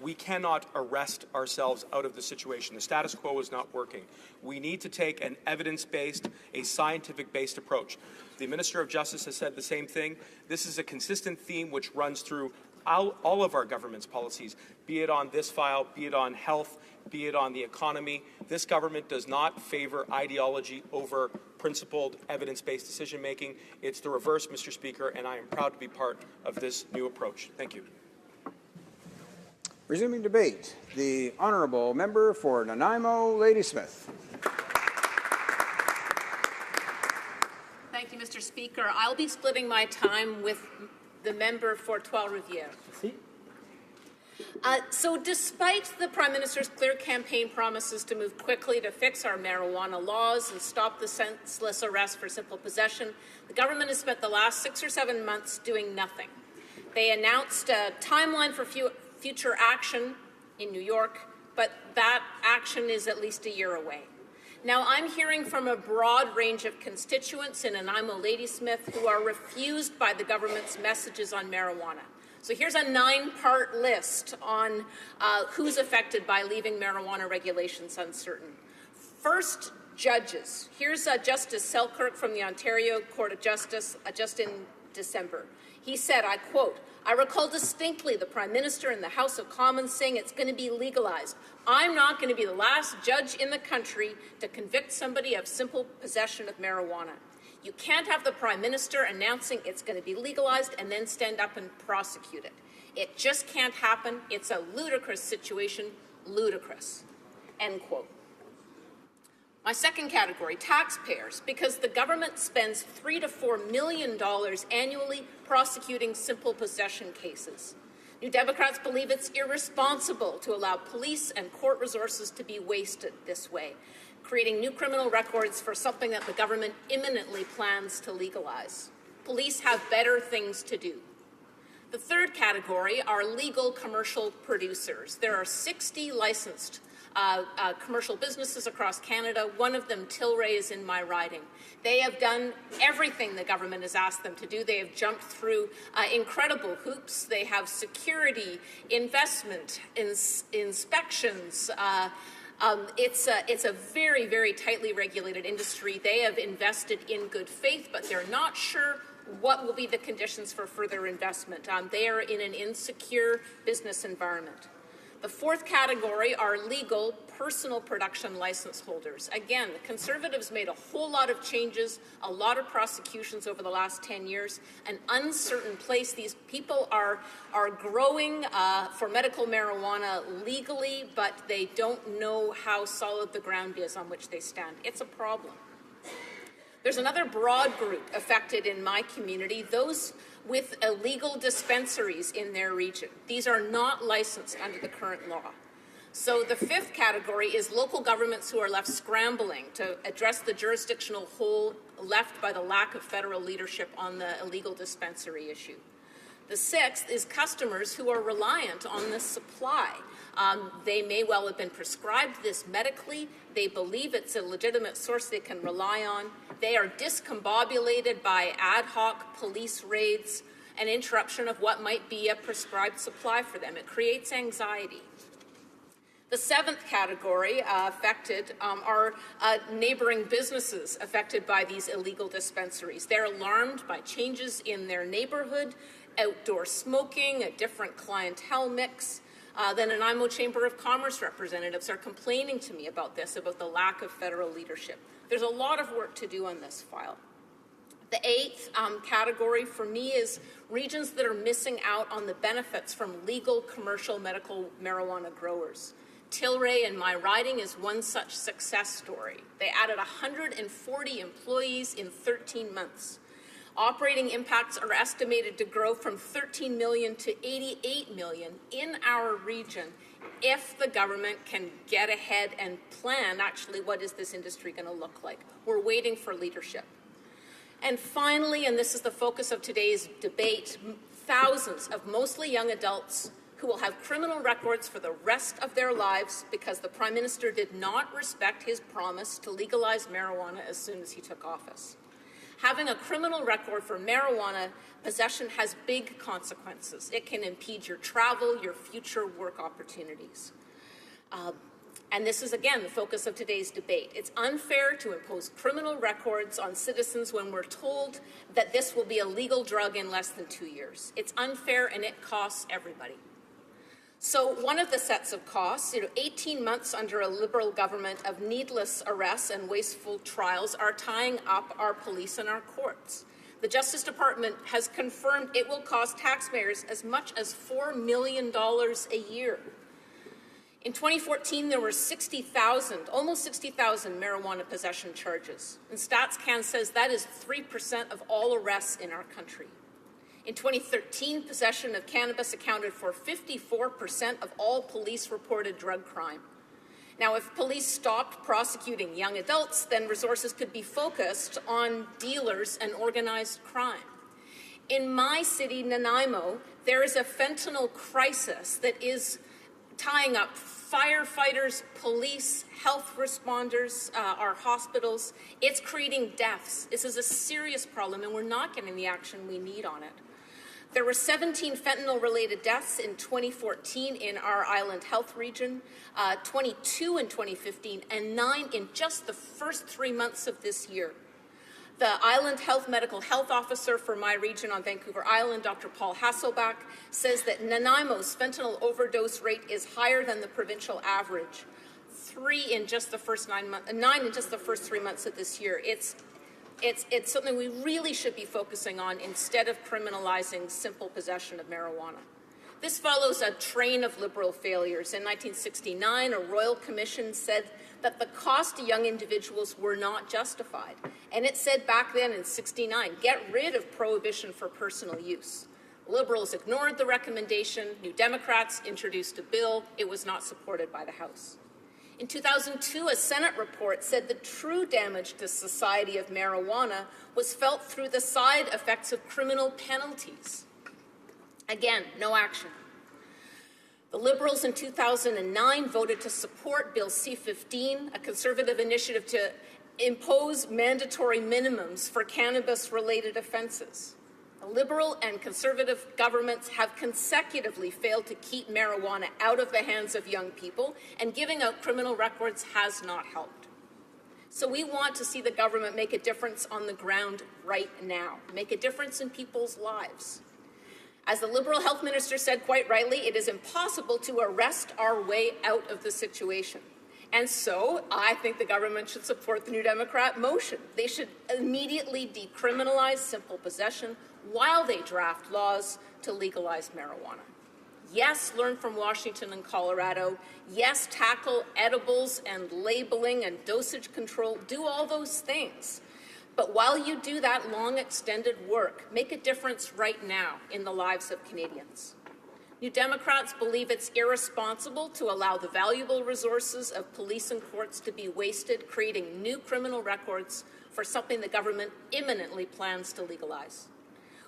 we cannot arrest ourselves out of the situation. The status quo is not working. We need to take an evidence-based, a scientific-based approach. The Minister of Justice has said the same thing. This is a consistent theme which runs through all of our government's policies, be it on this file, be it on health, be it on the economy. This government does not favor ideology over principled, evidence-based decision-making. It's the reverse, Mr. Speaker, and I am proud to be part of this new approach. Thank you. Resuming debate, the honourable member for Nanaimo, Ladysmith. Thank you, Mr. Speaker. I'll be splitting my time with the member for Trois-Rivières. So despite the Prime Minister's clear campaign promises to move quickly to fix our marijuana laws and stop the senseless arrest for simple possession, the government has spent the last 6 or 7 months doing nothing. They announced a timeline for future action in New York, but that action is at least a year away. Now, I'm hearing from a broad range of constituents in Nanaimo, Ladysmith who are refused by the government's messages on marijuana. So here's a 9-part list on who's affected by leaving marijuana regulations uncertain. First, judges. Here's Justice Selkirk from the Ontario Court of Justice just in December. He said, I quote, "I recall distinctly the Prime Minister in the House of Commons saying it's going to be legalized. I'm not going to be the last judge in the country to convict somebody of simple possession of marijuana. You can't have the Prime Minister announcing it's going to be legalized and then stand up and prosecute it. It just can't happen. It's a ludicrous situation. Ludicrous." End quote. My second category, taxpayers, because the government spends $3 to $4 million annually prosecuting simple possession cases. New Democrats believe it's irresponsible to allow police and court resources to be wasted this way, creating new criminal records for something that the government imminently plans to legalize. Police have better things to do. The third category are legal commercial producers. There are 60 licensed commercial businesses across Canada. One of them, Tilray, is in my riding. They have done everything the government has asked them to do. They have jumped through incredible hoops. They have security, investment, inspections. It's a very, very tightly regulated industry. They have invested in good faith, but they're not sure what will be the conditions for further investment. They are in an insecure business environment. The fourth category are legal personal production license holders. Again, the Conservatives made a whole lot of changes, a lot of prosecutions over the last 10 years, an uncertain place. These people are growing for medical marijuana legally, but they don't know how solid the ground is on which they stand. It's a problem. There's another broad group affected in my community, those with illegal dispensaries in their region. These are not licensed under the current law. So the fifth category is local governments who are left scrambling to address the jurisdictional hole left by the lack of federal leadership on the illegal dispensary issue. The sixth is customers who are reliant on this supply. They may well have been prescribed this medically. They believe it's a legitimate source they can rely on. They are discombobulated by ad hoc police raids and interruption of what might be a prescribed supply for them. It creates anxiety. The seventh category affected are neighboring businesses affected by these illegal dispensaries. They're alarmed by changes in their neighborhood, outdoor smoking, a different clientele mix. The Nanaimo Chamber of Commerce representatives are complaining to me about this, about the lack of federal leadership. There's a lot of work to do on this file. The eighth category for me is regions that are missing out on the benefits from legal commercial medical marijuana growers. Tilray in my riding is one such success story. They added 140 employees in 13 months. Operating impacts are estimated to grow from 13 million to 88 million in our region if the government can get ahead and plan actually what is this industry going to look like. We're waiting for leadership. And finally, and this is the focus of today's debate, thousands of mostly young adults who will have criminal records for the rest of their lives because the Prime Minister did not respect his promise to legalize marijuana as soon as he took office. Having a criminal record for marijuana possession has big consequences. It can impede your travel, your future work opportunities. And this is, again, the focus of today's debate. It's unfair to impose criminal records on citizens when we're told that this will be a legal drug in less than 2 years. It's unfair and it costs everybody. So one of the sets of costs, 18 months under a Liberal government of needless arrests and wasteful trials are tying up our police and our courts. The Justice Department has confirmed it will cost taxpayers as much as $4 million a year. In 2014, there were 60,000, almost 60,000 marijuana possession charges. And StatsCan says that is 3% of all arrests in our country. In 2013, possession of cannabis accounted for 54% of all police-reported drug crime. Now, if police stopped prosecuting young adults, then resources could be focused on dealers and organized crime. In my city, Nanaimo, there is a fentanyl crisis that is tying up firefighters, police, health responders, our hospitals. It's creating deaths. This is a serious problem, and we're not getting the action we need on it. There were 17 fentanyl-related deaths in 2014 in our island health region, 22 in 2015, and 9 in just the first 3 months of this year. The Island Health Medical Health Officer for my region on Vancouver Island, Dr. Paul Hasselbach, says that Nanaimo's fentanyl overdose rate is higher than the provincial average. 9 in just the first 3 months of this year. It's something we really should be focusing on instead of criminalizing simple possession of marijuana. This follows a train of Liberal failures. In 1969, a Royal Commission said that the cost to young individuals were not justified. And it said back then in 1969, get rid of prohibition for personal use. Liberals ignored the recommendation. New Democrats introduced a bill. It was not supported by the House. In 2002, a Senate report said the true damage to society of marijuana was felt through the side effects of criminal penalties. Again, no action. The Liberals in 2009 voted to support Bill C-15, a Conservative initiative to impose mandatory minimums for cannabis-related offences. Liberal and Conservative governments have consecutively failed to keep marijuana out of the hands of young people, and giving out criminal records has not helped. So we want to see the government make a difference on the ground right now, make a difference in people's lives. As the Liberal Health Minister said quite rightly, it is impossible to arrest our way out of the situation. And so I think the government should support the New Democrat motion. They should immediately decriminalize simple possession while they draft laws to legalize marijuana. Yes, learn from Washington and Colorado. Yes, tackle edibles and labeling and dosage control. Do all those things. But while you do that long, extended work, make a difference right now in the lives of Canadians. New Democrats believe it's irresponsible to allow the valuable resources of police and courts to be wasted creating new criminal records for something the government imminently plans to legalize.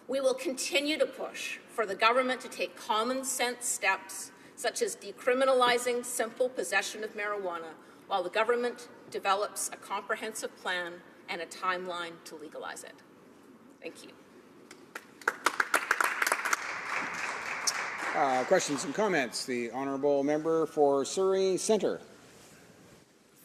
We will continue to push for the government to take common sense steps such as decriminalizing simple possession of marijuana while the government develops a comprehensive plan and a timeline to legalize it. Thank you. Questions and comments. The honourable member for Surrey Centre.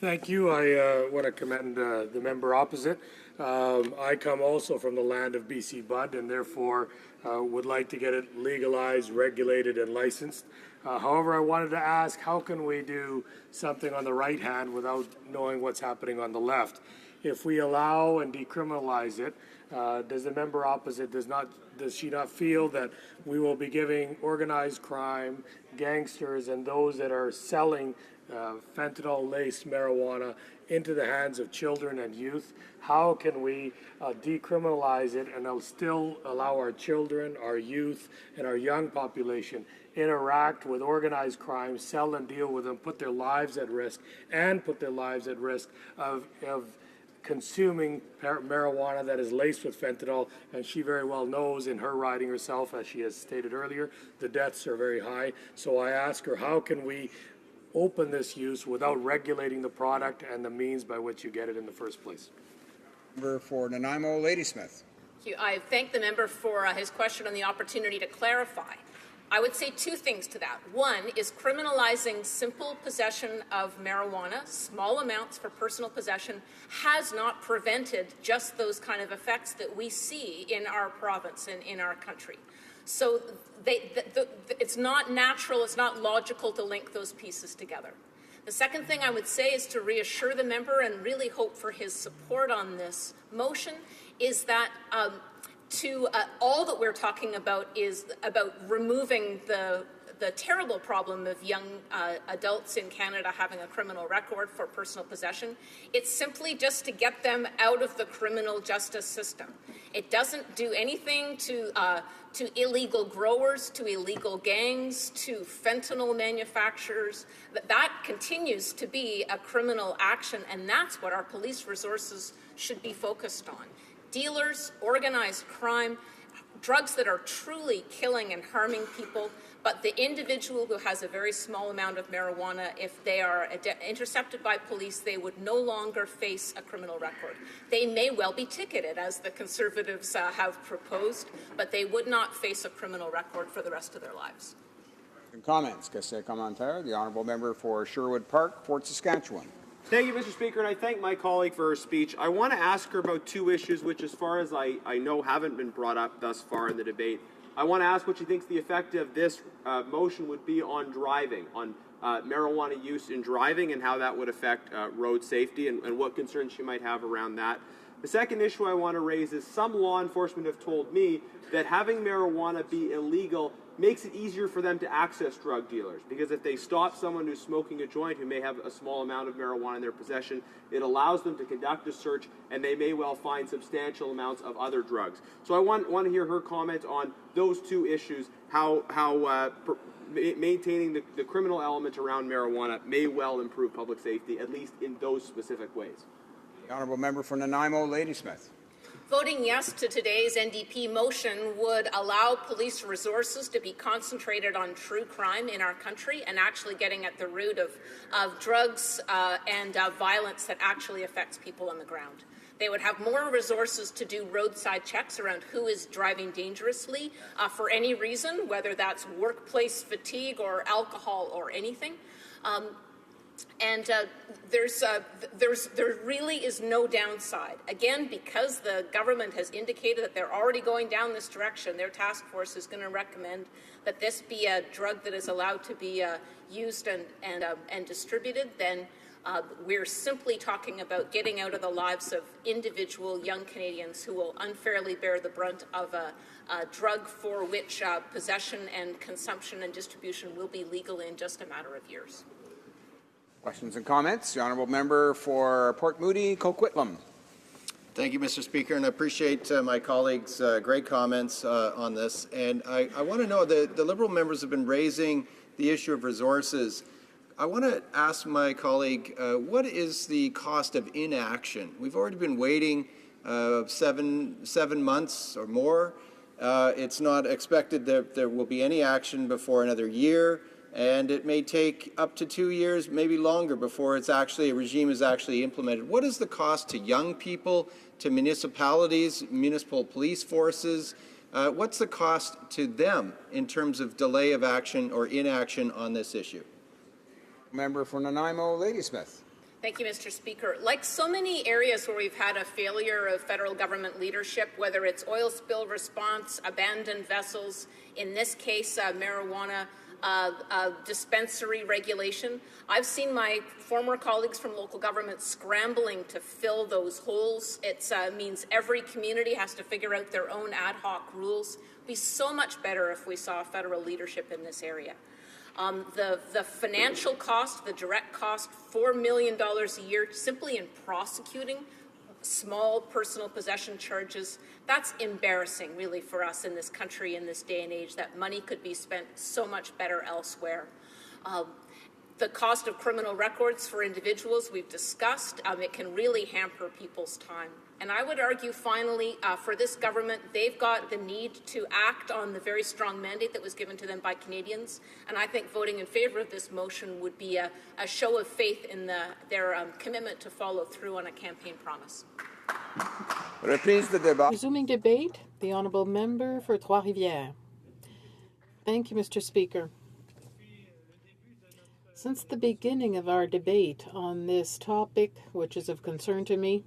Thank you. I want to commend the member opposite. I come also from the land of BC Bud and therefore would like to get it legalized, regulated, and licensed. However, I wanted to ask, how can we do something on the right hand without knowing what's happening on the left? If we allow and decriminalize it, does the member opposite, does she not feel that we will be giving organized crime, gangsters, and those that are selling fentanyl-laced marijuana into the hands of children and youth? How can we decriminalize it and still allow our children, our youth, and our young population interact with organized crime, sell and deal with them, put their lives at risk, and put their lives at risk of consuming marijuana that is laced with fentanyl? And she very well knows in her riding herself, as she has stated earlier, the deaths are very high. So I ask her, how can we open this use without regulating the product and the means by which you get it in the first place? Member for Nanaimo, Ladysmith. Thank you. I thank the member for his question and the opportunity to clarify. I would say two things to that. One is criminalizing simple possession of marijuana, small amounts for personal possession, has not prevented just those kind of effects that we see in our province and in our country. So it's not natural, it's not logical to link those pieces together. The second thing I would say is to reassure the member and really hope for his support on this motion is that all that we're talking about is about removing the terrible problem of young adults in Canada having a criminal record for personal possession. It's simply just to get them out of the criminal justice system. It doesn't do anything to illegal growers, to illegal gangs, to fentanyl manufacturers. That continues to be a criminal action, and that's what our police resources should be focused on. Dealers, organized crime, drugs that are truly killing and harming people, but the individual who has a very small amount of marijuana, if they are intercepted by police, they would no longer face a criminal record. They may well be ticketed, as the Conservatives have proposed, but they would not face a criminal record for the rest of their lives. Comments. The honourable member for Sherwood Park, Fort Saskatchewan. Thank you, Mr. Speaker, and I thank my colleague for her speech. I want to ask her about two issues which, as far as I know, haven't been brought up thus far in the debate. I want to ask what she thinks the effect of this motion would be on driving, on marijuana use in driving, and how that would affect road safety, and what concerns she might have around that. The second issue I want to raise is some law enforcement have told me that having marijuana be illegal makes it easier for them to access drug dealers, because if they stop someone who's smoking a joint who may have a small amount of marijuana in their possession, it allows them to conduct a search, and they may well find substantial amounts of other drugs. So I want to hear her comment on those two issues, how maintaining the criminal element around marijuana may well improve public safety, at least in those specific ways. The honourable member for Nanaimo, Ladysmith. Voting yes to today's NDP motion would allow police resources to be concentrated on true crime in our country and actually getting at the root of drugs and violence that actually affects people on the ground. They would have more resources to do roadside checks around who is driving dangerously for any reason, whether that's workplace fatigue or alcohol or anything. There really is no downside. Again, because the government has indicated that they're already going down this direction, their task force is going to recommend that this be a drug that is allowed to be used and distributed, then we're simply talking about getting out of the lives of individual young Canadians who will unfairly bear the brunt of a drug for which possession and consumption and distribution will be legal in just a matter of years. Questions and comments. The honourable member for Port Moody, Coquitlam. Thank you, Mr. Speaker, and I appreciate my colleagues' great comments on this. And I want to know, the Liberal members have been raising the issue of resources. I want to ask my colleague, what is the cost of inaction? We've already been waiting 7 months or more. It's not expected that there will be any action before another year, and it may take up to 2 years, maybe longer, before it's actually a regime is actually implemented. What is the cost to young people, to municipalities, municipal police forces? What's the cost to them in terms of delay of action or inaction on this issue? Member for Nanaimo, Ladysmith. Thank you, Mr. Speaker. Like so many areas where we've had a failure of federal government leadership, whether it's oil spill response, abandoned vessels, in this case, marijuana dispensary regulation, I've seen my former colleagues from local government scrambling to fill those holes. It means every community has to figure out their own ad hoc rules. It would be so much better if we saw federal leadership in this area. The financial cost, the direct cost, $4 million a year simply in prosecuting small personal possession charges, that's embarrassing really for us in this country in this day and age. That money could be spent so much better elsewhere. The cost of criminal records for individuals we've discussed, it can really hamper people's time. And I would argue, finally, for this government, they've got the need to act on the very strong mandate that was given to them by Canadians. And I think voting in favour of this motion would be a show of faith in their commitment to follow through on a campaign promise. Resuming debate, the Honourable Member for Trois-Rivières. Thank you, Mr. Speaker. Since the beginning of our debate on this topic, which is of concern to me,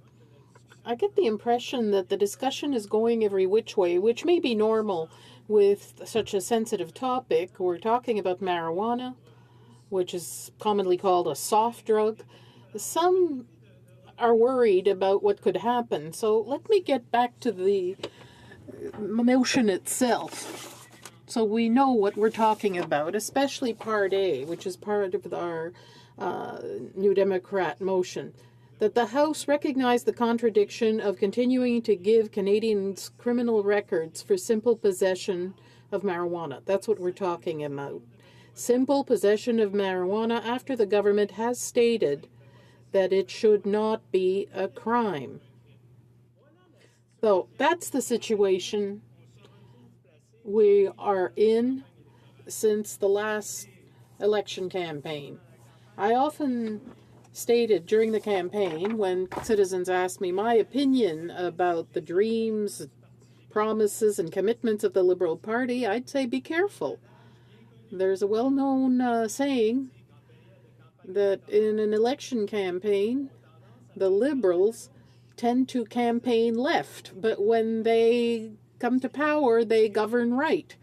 I get the impression that the discussion is going every which way, which may be normal with such a sensitive topic. We're talking about marijuana, which is commonly called a soft drug. Some are worried about what could happen. So let me get back to the motion itself, so we know what we're talking about, especially Part A, which is part of our New Democrat motion, that the House recognize the contradiction of continuing to give Canadians criminal records for simple possession of marijuana. That's what we're talking about. Simple possession of marijuana after the government has stated that it should not be a crime. So that's the situation we are in since the last election campaign. I often stated during the campaign, when citizens asked me my opinion about the dreams, promises, and commitments of the Liberal Party, I'd say be careful. There's a well-known saying that in an election campaign, the Liberals tend to campaign left, but when they come to power, they govern right.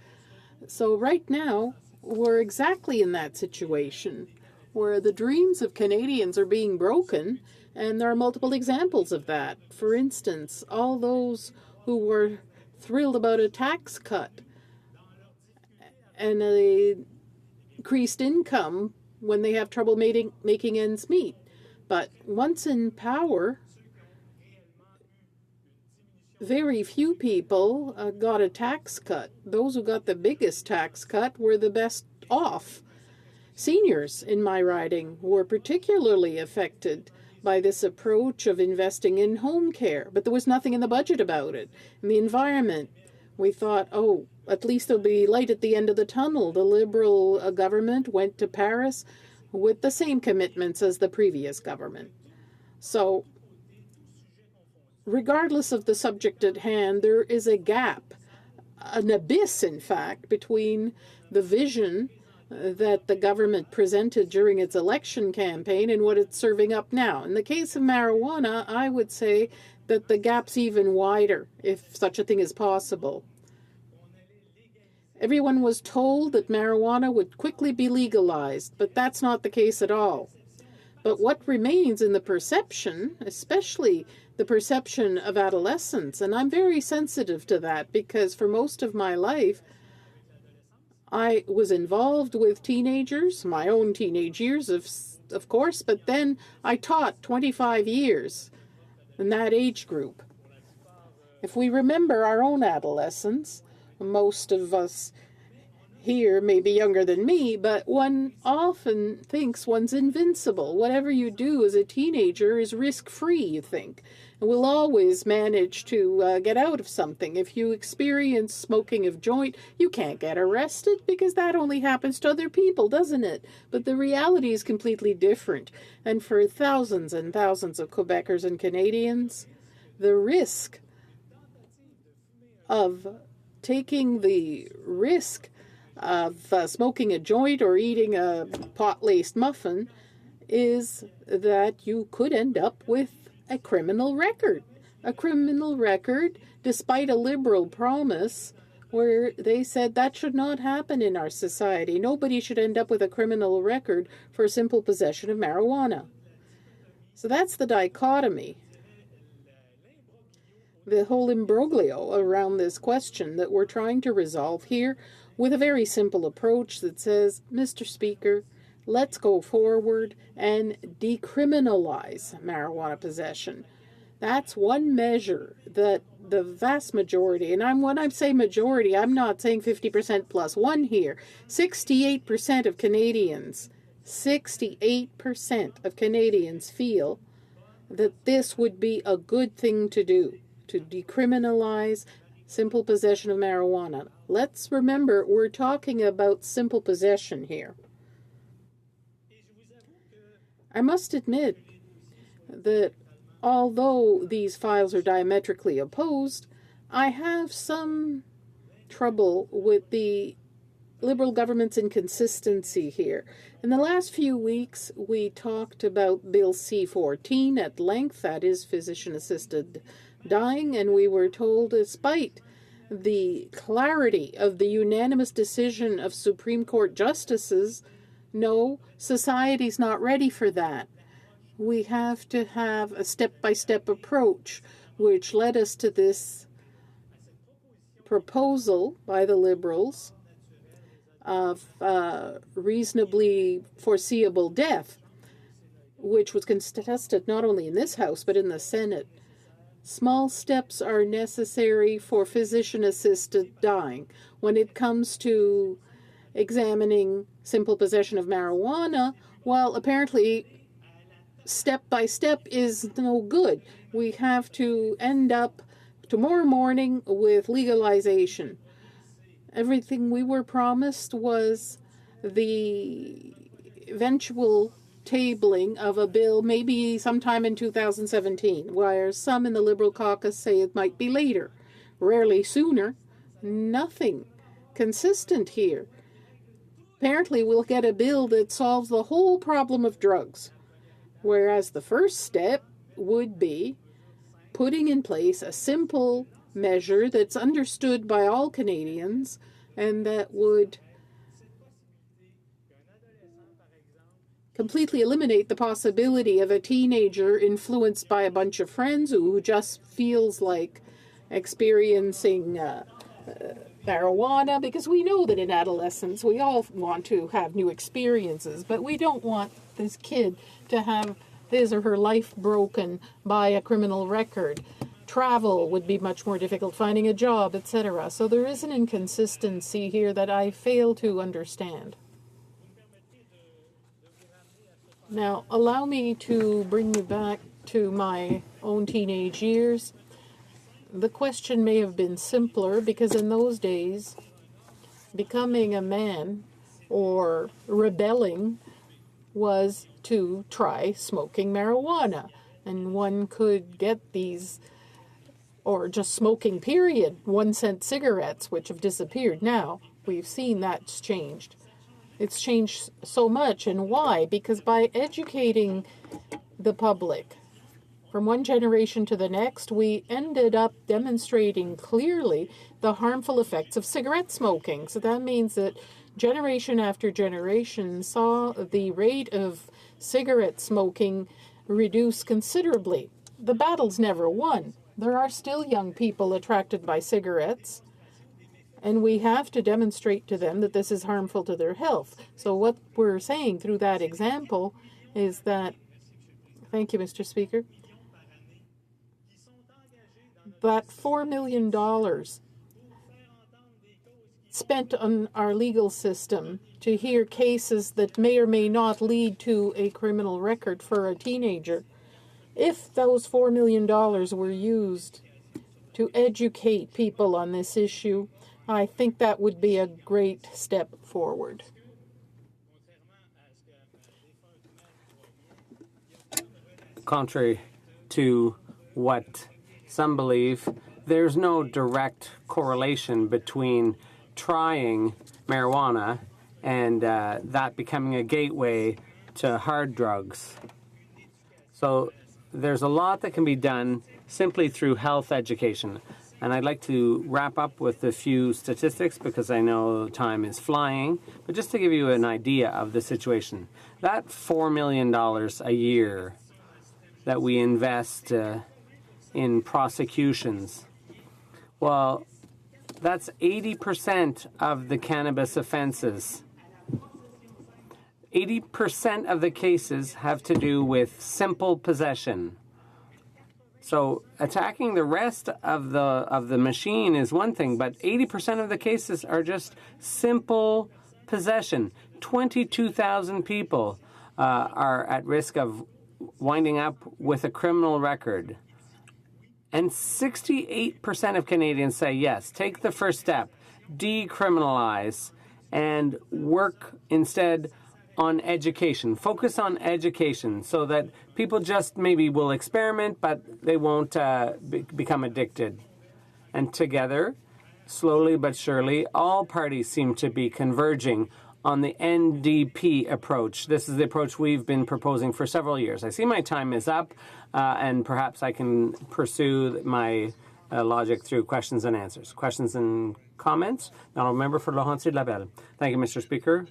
So right now, we're exactly in that situation, where the dreams of Canadians are being broken, and there are multiple examples of that. For instance, all those who were thrilled about a tax cut and an increased income when they have trouble making ends meet. But once in power, very few people got a tax cut. Those who got the biggest tax cut were the best off. Seniors in my riding were particularly affected by this approach of investing in home care, but there was nothing in the budget about it. In the environment, we thought, oh, at least there'll be light at the end of the tunnel. The Liberal government went to Paris with the same commitments as the previous government. So, regardless of the subject at hand, there is a gap, an abyss, in fact, between the vision that the government presented during its election campaign and what it's serving up now. In the case of marijuana, I would say that the gap's even wider, if such a thing is possible. Everyone was told that marijuana would quickly be legalized, but that's not the case at all. But what remains in the perception, especially the perception of adolescents, and I'm very sensitive to that because for most of my life, I was involved with teenagers, my own teenage years, of course, but then I taught 25 years in that age group. If we remember our own adolescence, most of us here may be younger than me, but one often thinks one's invincible. Whatever you do as a teenager is risk-free, you think. And we'll always manage to get out of something. If you experience smoking of joint, you can't get arrested because that only happens to other people, doesn't it? But the reality is completely different. And for thousands and thousands of Quebecers and Canadians, the risk of taking the risk of smoking a joint or eating a pot-laced muffin is that you could end up with a criminal record. A criminal record, despite a Liberal promise where they said that should not happen in our society. Nobody should end up with a criminal record for simple possession of marijuana. So that's the dichotomy. The whole imbroglio around this question that we're trying to resolve here with a very simple approach that says, Mr. Speaker, let's go forward and decriminalize marijuana possession. That's one measure that the vast majority, and when I say majority, I'm not saying 50% plus one here, 68% of Canadians, 68% of Canadians feel that this would be a good thing to do, to decriminalize simple possession of marijuana. Let's remember, we're talking about simple possession here. I must admit that although these files are diametrically opposed, I have some trouble with the Liberal government's inconsistency here. In the last few weeks, we talked about Bill C-14 at length, that is physician-assisted dying, and we were told, despite the clarity of the unanimous decision of Supreme Court justices, no, society's not ready for that. We have to have a step-by-step approach, which led us to this proposal by the Liberals of reasonably foreseeable death, which was contested not only in this House but in the Senate. Small steps are necessary for physician-assisted dying. When it comes to examining simple possession of marijuana, well, apparently step by step is no good. We have to end up tomorrow morning with legalization. Everything we were promised was the eventual tabling of a bill maybe sometime in 2017, where some in the Liberal caucus say it might be later, rarely sooner. Nothing consistent here. Apparently we'll get a bill that solves the whole problem of drugs, whereas the first step would be putting in place a simple measure that's understood by all Canadians and that would completely eliminate the possibility of a teenager influenced by a bunch of friends who just feels like experiencing marijuana, because we know that in adolescence we all want to have new experiences, but we don't want this kid to have his or her life broken by a criminal record. Travel would be much more difficult, finding a job, etc. So there is an inconsistency here that I fail to understand. Now, allow me to bring you back to my own teenage years. The question may have been simpler because in those days, becoming a man or rebelling was to try smoking marijuana. And one could get these, or just smoking period, 1-cent cigarettes, which have disappeared now. We've seen that's changed. It's changed so much, and why? Because by educating the public from one generation to the next, we ended up demonstrating clearly the harmful effects of cigarette smoking. So that means that generation after generation saw the rate of cigarette smoking reduce considerably. The battle's never won. There are still young people attracted by cigarettes, and we have to demonstrate to them that this is harmful to their health. So what we're saying through that example is that, thank you, Mr. Speaker, but $4 million spent on our legal system to hear cases that may or may not lead to a criminal record for a teenager. If those $4 million were used to educate people on this issue, I think that would be a great step forward. Contrary to what some believe, there's no direct correlation between trying marijuana and that becoming a gateway to hard drugs. So there's a lot that can be done simply through health education. And I'd like to wrap up with a few statistics because I know time is flying. But just to give you an idea of the situation, that $4 million a year that we invest in prosecutions, well, that's 80% of the cannabis offenses. 80% of the cases have to do with simple possession. So attacking the rest of the machine is one thing, but 80% of the cases are just simple possession. 22,000 people are at risk of winding up with a criminal record. And 68% of Canadians say yes, take the first step, decriminalize, and work instead on education. Focus on education so that people just maybe will experiment, but they won't become addicted. And together, slowly but surely, all parties seem to be converging on the NDP approach. This is the approach we've been proposing for several years. I see my time is up, and perhaps I can pursue my logic through questions and answers. Questions and comments? Now, member for Laurentides-Labelle. Thank you, Mr. Speaker.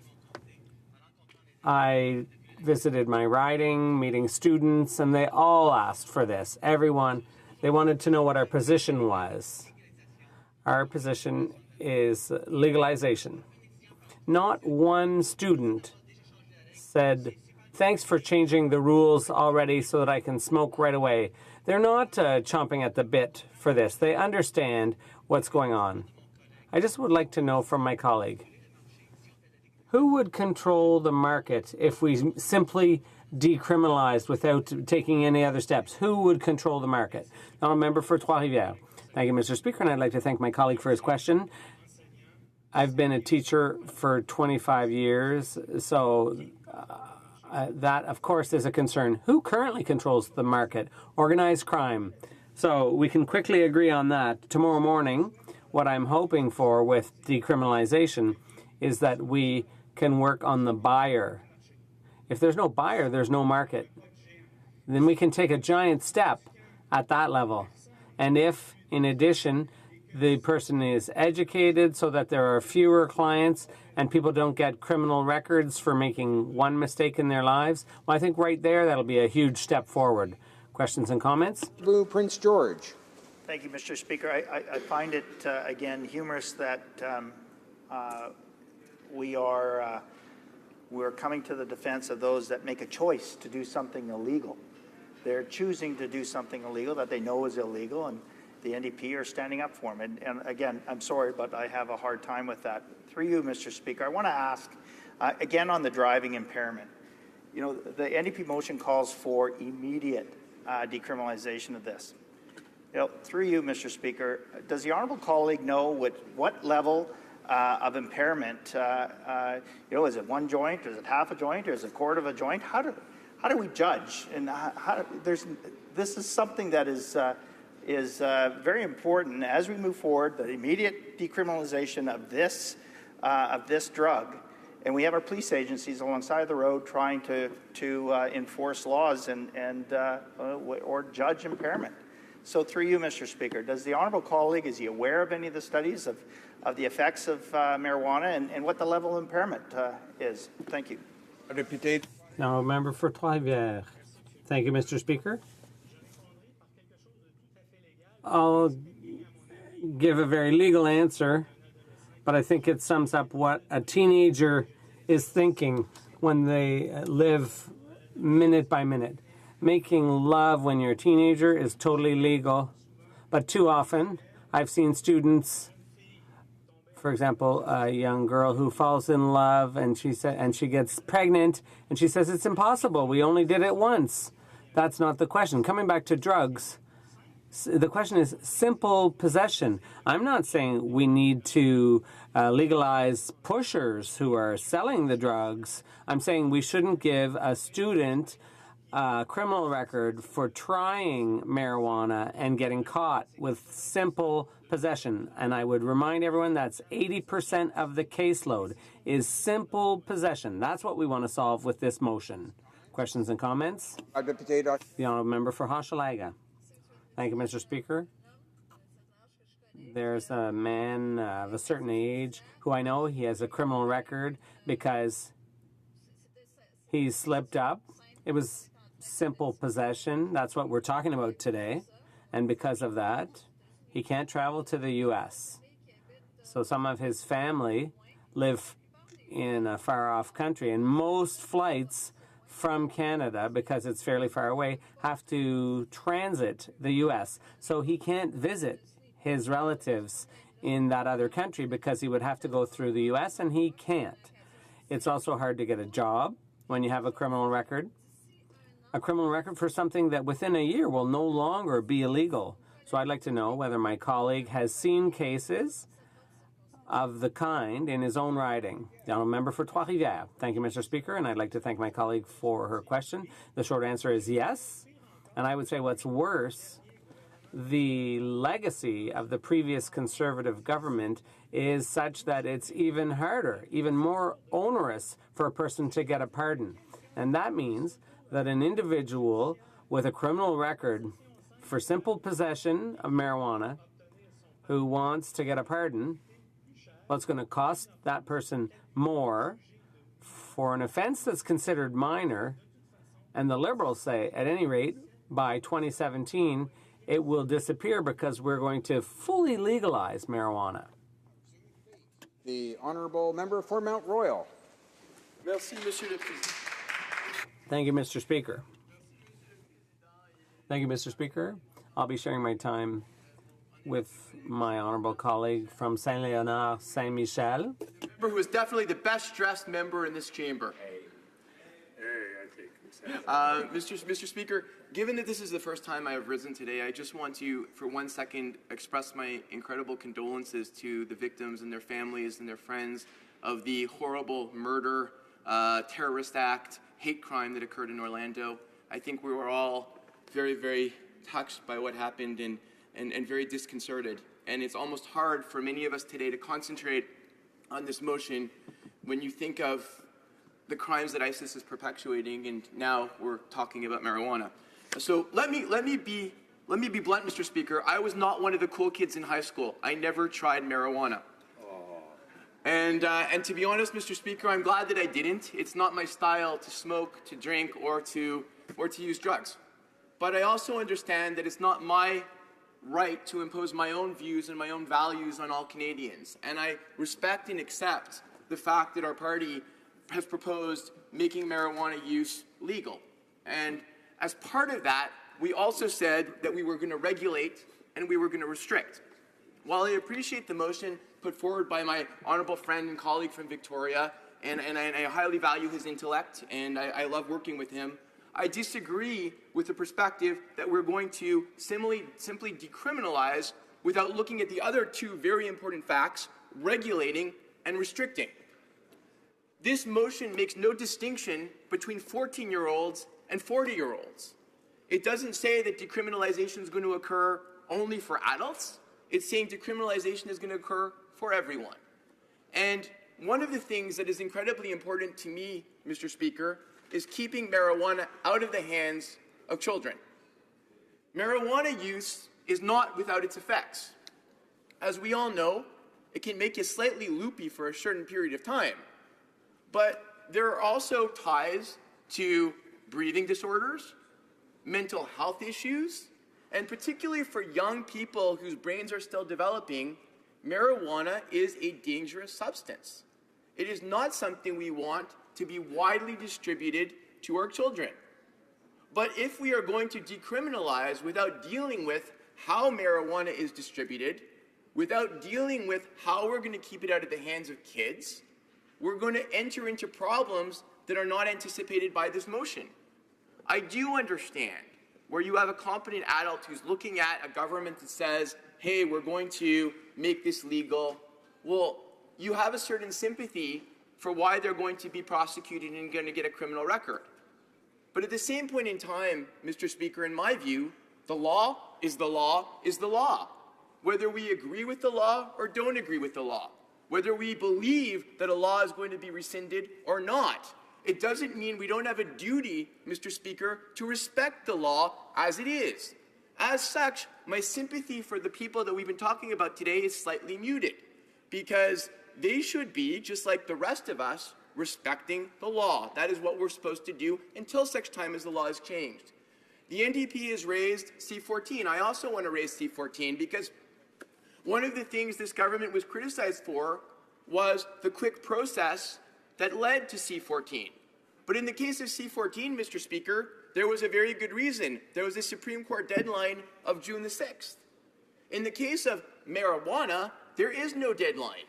I visited my riding, meeting students, and they all asked for this. Everyone, they wanted to know what our position was. Our position is legalization. Not one student said, thanks for changing the rules already so that I can smoke right away. They're not chomping at the bit for this. They understand what's going on. I just would like to know from my colleague, who would control the market if we simply decriminalized without taking any other steps? Who would control the market? Now, a member for Trois-Rivières. Thank you, Mr. Speaker, and I'd like to thank my colleague for his question. I've been a teacher for 25 years, so that, of course, is a concern. Who currently controls the market? Organized crime. So we can quickly agree on that. Tomorrow morning, what I'm hoping for with decriminalization is that we can work on the buyer. If there's no buyer, there's no market. Then we can take a giant step at that level. And if, in addition, the person is educated so that there are fewer clients and people don't get criminal records for making one mistake in their lives, well, I think right there that'll be a huge step forward. Questions and comments? Blue, Prince George. Thank you, Mr. Speaker. I find it, again, humorous that we're coming to the defense of those that make a choice to do something illegal. They're choosing to do something illegal that they know is illegal, and the NDP are standing up for them. And again, I'm sorry, but I have a hard time with that. Through you, Mr. Speaker, I want to ask, again on the driving impairment. You know, the NDP motion calls for immediate decriminalization of this. You know, through you, Mr. Speaker, does the honourable colleague know what level of impairment, you know, is it one joint, is it half a joint, or is it a quarter of a joint? How do we judge? And this is something that is very important as we move forward, the immediate decriminalization of this drug. And we have our police agencies alongside the road trying to enforce laws or judge impairment. So through you, Mr. Speaker, does the honourable colleague, is he aware of any of the studies of the effects of marijuana and what the level of impairment is? Thank you. Now, a member for Trois-Rivières. Thank you, Mr. Speaker. I'll give a very legal answer, but I think it sums up what a teenager is thinking when they live minute by minute. Making love when you're a teenager is totally legal, But too often, I've seen students, for example, a young girl who falls in love and she gets pregnant and she says it's impossible. We only did it once. That's not the question. Coming back to drugs, the question is simple possession. I'm not saying we need to legalize pushers who are selling the drugs. I'm saying we shouldn't give a student a criminal record for trying marijuana and getting caught with simple possession. And I would remind everyone that's 80% of the caseload is simple possession. That's what we want to solve with this motion. Questions and comments? The Honourable Member for Hochelaga. Thank you, Mr. Speaker. There's a man of a certain age who I know he has a criminal record because he slipped up. It was simple possession. That's what we're talking about today. And because of that, he can't travel to the U.S. So some of his family live in a far-off country, and most flights from Canada, because it's fairly far away, have to transit the U.S. So he can't visit his relatives in that other country because he would have to go through the U.S., and he can't. It's also hard to get a job when you have a criminal record. A criminal record for something that within a year will no longer be illegal. So I'd like to know whether my colleague has seen cases of the kind in his own riding. The Honourable Member for Trois-Rivières. Thank you, Mr. Speaker, and I'd like to thank my colleague for her question. The short answer is yes. And I would say what's worse, the legacy of the previous Conservative government is such that it's even harder, even more onerous for a person to get a pardon. And that means that an individual with a criminal record for simple possession of marijuana who wants to get a pardon, well, it's going to cost that person more for an offense that's considered minor. And the Liberals say, at any rate, by 2017, it will disappear because we're going to fully legalize marijuana. The Honourable Member for Mount Royal. Merci, Monsieur le Président. Thank you, Mr. Speaker. Thank you, Mr. Speaker. I'll be sharing my time with my honourable colleague from Saint-Léonard, Saint-Michel. Member who is definitely the best dressed member in this chamber. Mr. Speaker, given that this is the first time I have risen today, I just want to, for 1 second, express my incredible condolences to the victims and their families and their friends of the horrible murder, terrorist act, hate crime that occurred in Orlando. I think we were all very, very touched by what happened and very disconcerted. And it's almost hard for many of us today to concentrate on this motion when you think of the crimes that ISIS is perpetuating, and now we're talking about marijuana. So let me be blunt, Mr. Speaker. I was not one of the cool kids in high school. I never tried marijuana. And to be honest, Mr. Speaker, I'm glad that I didn't. It's not my style to smoke, to drink, or to use drugs. But I also understand that it's not my right to impose my own views and my own values on all Canadians. And I respect and accept the fact that our party has proposed making marijuana use legal. And as part of that, we also said that we were going to regulate and we were going to restrict. While I appreciate the motion put forward by my honourable friend and colleague from Victoria, and I highly value his intellect, and I love working with him, I disagree with the perspective that we're going to simply decriminalize without looking at the other two very important facts, regulating and restricting. This motion makes no distinction between 14-year-olds and 40-year-olds. It doesn't say that decriminalization is going to occur only for adults. It's saying decriminalization is going to occur for everyone. And one of the things that is incredibly important to me, Mr. Speaker, is keeping marijuana out of the hands of children. Marijuana use is not without its effects. As we all know, it can make you slightly loopy for a certain period of time. But there are also ties to breathing disorders, mental health issues, and particularly for young people whose brains are still developing, marijuana is a dangerous substance. It is not something we want to be widely distributed to our children. But if we are going to decriminalize without dealing with how marijuana is distributed, without dealing with how we're going to keep it out of the hands of kids, we're going to enter into problems that are not anticipated by this motion. I do understand where you have a competent adult who's looking at a government that says, hey, we're going to make this legal. Well, you have a certain sympathy for why they're going to be prosecuted and going to get a criminal record. But at the same point in time, Mr. Speaker, in my view, the law is the law is the law. Whether we agree with the law or don't agree with the law, whether we believe that a law is going to be rescinded or not, it doesn't mean we don't have a duty, Mr. Speaker, to respect the law as it is. As such, my sympathy for the people that we've been talking about today is slightly muted, because they should be, just like the rest of us, respecting the law. That is what we're supposed to do until such time as the law is changed. The NDP has raised C-14. I also want to raise C-14 because one of the things this government was criticized for was the quick process that led to C-14. But in the case of C-14, Mr. Speaker, there was a very good reason. There was a Supreme Court deadline of June the 6th. In the case of marijuana, there is no deadline.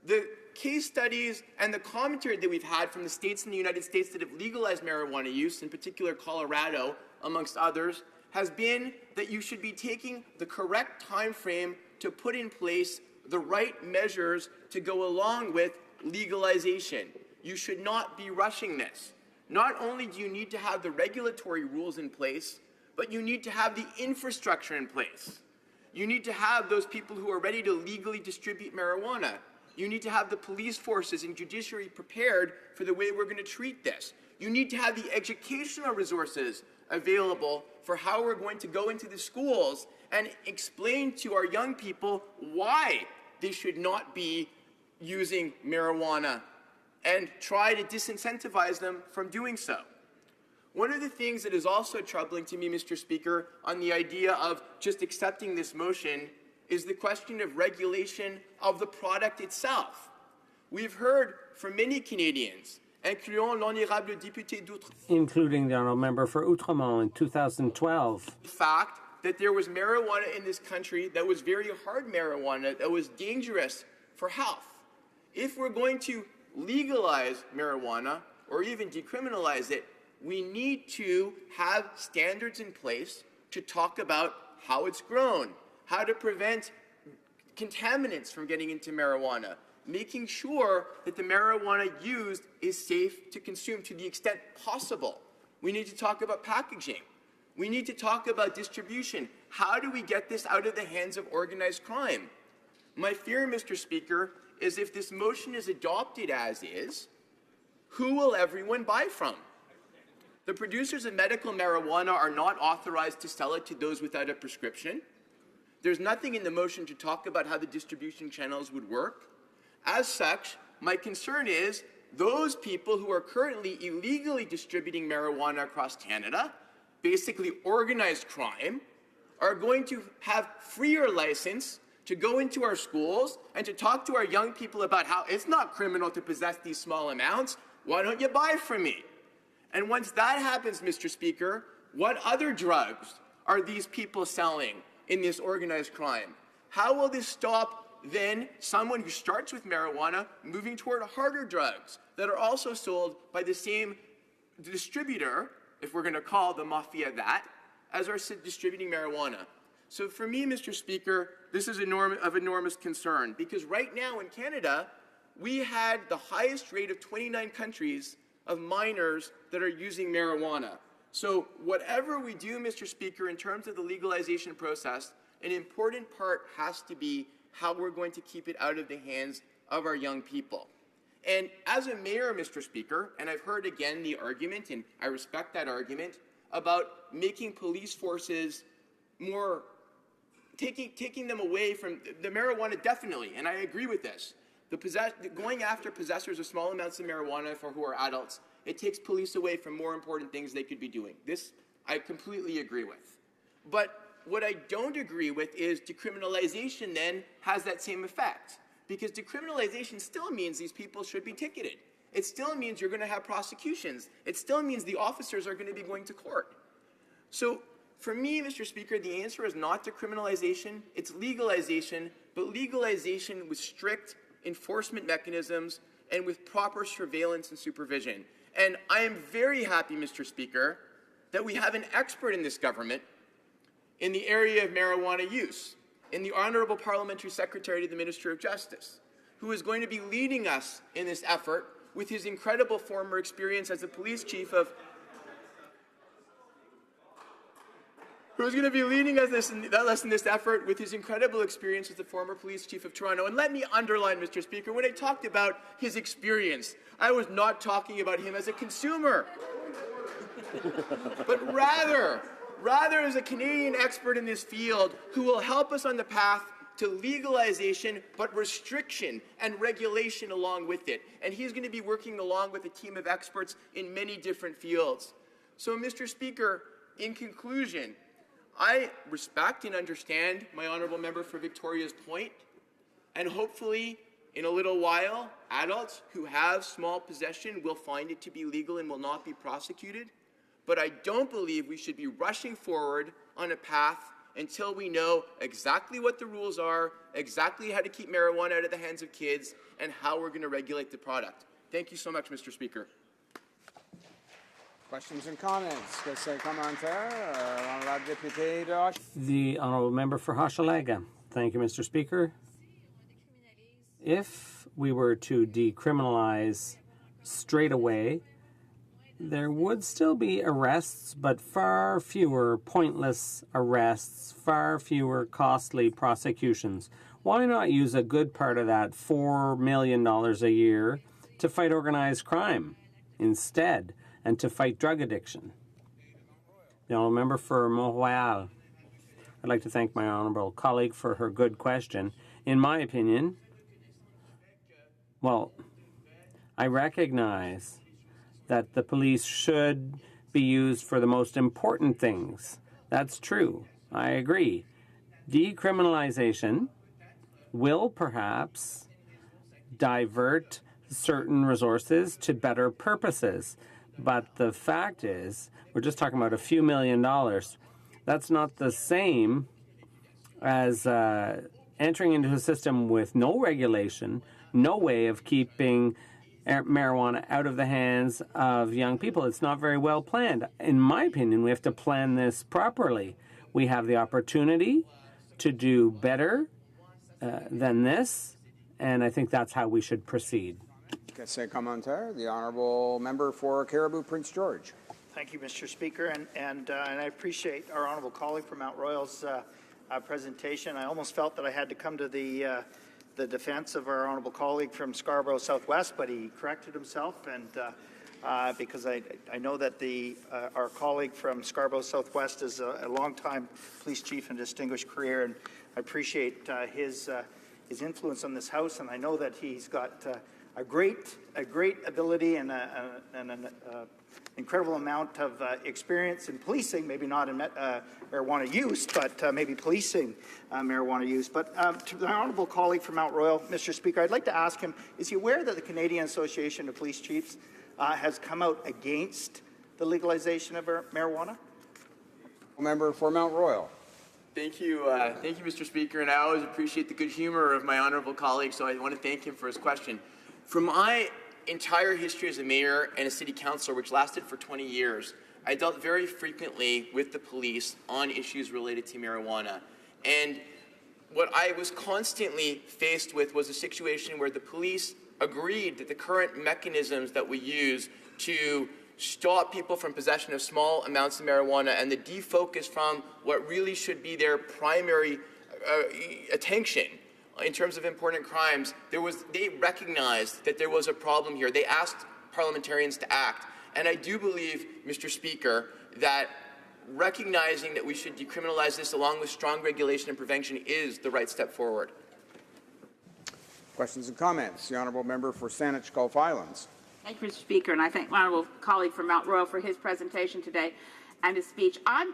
The case studies and the commentary that we've had from the states in the United States that have legalized marijuana use, in particular Colorado, amongst others, has been that you should be taking the correct time frame to put in place the right measures to go along with legalization. You should not be rushing this. Not only do you need to have the regulatory rules in place, but you need to have the infrastructure in place. You need to have those people who are ready to legally distribute marijuana. You need to have the police forces and judiciary prepared for the way we're going to treat this. You need to have the educational resources available for how we're going to go into the schools and explain to our young people why they should not be using marijuana and try to disincentivize them from doing so. One of the things that is also troubling to me, Mr. Speaker, on the idea of just accepting this motion is the question of regulation of the product itself. We've heard from many Canadians, including including the honourable member for Outremont in 2012. The fact that there was marijuana in this country that was very hard marijuana, that was dangerous for health. If we're going to legalize marijuana or even decriminalize it, we need to have standards in place to talk about how it's grown, how to prevent contaminants from getting into marijuana, making sure that the marijuana used is safe to consume to the extent possible. We need to talk about packaging. We need to talk about distribution. How do we get this out of the hands of organized crime? My fear, Mr. Speaker, is if this motion is adopted as is, who will everyone buy from? The producers of medical marijuana are not authorized to sell it to those without a prescription. There's nothing in the motion to talk about how the distribution channels would work. As such, my concern is those people who are currently illegally distributing marijuana across Canada, basically organized crime, are going to have freer license to go into our schools and to talk to our young people about how it's not criminal to possess these small amounts. Why don't you buy from me? And once that happens, Mr. Speaker, what other drugs are these people selling in this organized crime? How will this stop then someone who starts with marijuana moving toward harder drugs that are also sold by the same distributor, if we're going to call the mafia that, as are distributing marijuana? So for me, Mr. Speaker, this is of enormous concern, because right now in Canada, we had the highest rate of 29 countries of minors that are using marijuana. So whatever we do, Mr. Speaker, in terms of the legalization process, an important part has to be how we're going to keep it out of the hands of our young people. And as a mayor, Mr. Speaker, and I've heard again the argument, and I respect that argument, about making police forces more, taking them away from the marijuana, definitely, and I agree with this. Going after possessors of small amounts of marijuana for who are adults, it takes police away from more important things they could be doing. This I completely agree with. But what I don't agree with is decriminalization then has that same effect. Because decriminalization still means these people should be ticketed. It still means you're going to have prosecutions. It still means the officers are going to be going to court. So For me, Mr. Speaker, the answer is not decriminalization, it's legalization, but legalization with strict enforcement mechanisms and with proper surveillance and supervision. And I am very happy, Mr. Speaker, that we have an expert in this government in the area of marijuana use, in the Honourable Parliamentary Secretary to the Minister of Justice, who is going to be leading us in this effort with his incredible former experience as the police chief of who's going to be leading us in this effort with his incredible experience as the former police chief of Toronto. And let me underline, Mr. Speaker, when I talked about his experience, I was not talking about him as a consumer, but rather as a Canadian expert in this field who will help us on the path to legalization, but restriction and regulation along with it. And he's going to be working along with a team of experts in many different fields. So, Mr. Speaker, in conclusion, I respect and understand my honourable member for Victoria's point, and hopefully in a little while, adults who have small possession will find it to be legal and will not be prosecuted. But I don't believe we should be rushing forward on a path until we know exactly what the rules are, exactly how to keep marijuana out of the hands of kids, and how we're going to regulate the product. Thank you so much, Mr. Speaker. Questions and comments? The honourable member for Hochelaga. Thank you, Mr. Speaker. If we were to decriminalize straight away, there would still be arrests, but far fewer pointless arrests, far fewer costly prosecutions. Why not use a good part of that $4 million a year to fight organized crime instead, and to fight drug addiction? The honourable member for Mont-Royal. I'd like to thank my honourable colleague for her good question. In my opinion, well, I recognize that the police should be used for the most important things. That's true. I agree. Decriminalization will perhaps divert certain resources to better purposes. But the fact is, we're just talking about a few $1 million. That's not the same as entering into a system with no regulation, no way of keeping marijuana out of the hands of young people. It's not very well planned. In my opinion, we have to plan this properly. We have the opportunity to do better than this, and I think that's how we should proceed. The honourable member for Caribou Prince George. Thank you, Mr. Speaker, and I appreciate our honourable colleague from Mount Royal's presentation. I almost felt that I had to come to the defence of our honourable colleague from Scarborough Southwest, but he corrected himself, and because I know that our colleague from Scarborough Southwest is a long-time police chief and distinguished career, and I appreciate his influence on this House, and I know that he's got a great ability and an incredible amount of experience in policing, maybe not in marijuana use, but maybe policing marijuana use. But to the honourable colleague from Mount Royal, Mr. Speaker, I'd like to ask him, is he aware that the Canadian Association of Police Chiefs has come out against the legalization of marijuana? Member for Mount Royal. Thank you, Mr. Speaker, and I always appreciate the good humor of my honourable colleague, so I want to thank him for his question. For my entire history as a mayor and a city councillor, which lasted for 20 years, I dealt very frequently with the police on issues related to marijuana. And what I was constantly faced with was a situation where the police agreed that the current mechanisms that we use to stop people from possession of small amounts of marijuana and the defocus from what really should be their primary attention in terms of important crimes, they recognized that there was a problem here. They asked parliamentarians to act. And I do believe, Mr. Speaker, that recognizing that we should decriminalize this along with strong regulation and prevention is the right step forward. Questions and comments? The honourable member for Saanich Gulf Islands. Thank you, Mr. Speaker, and I thank my honourable colleague from Mount Royal for his presentation today and his speech. I'm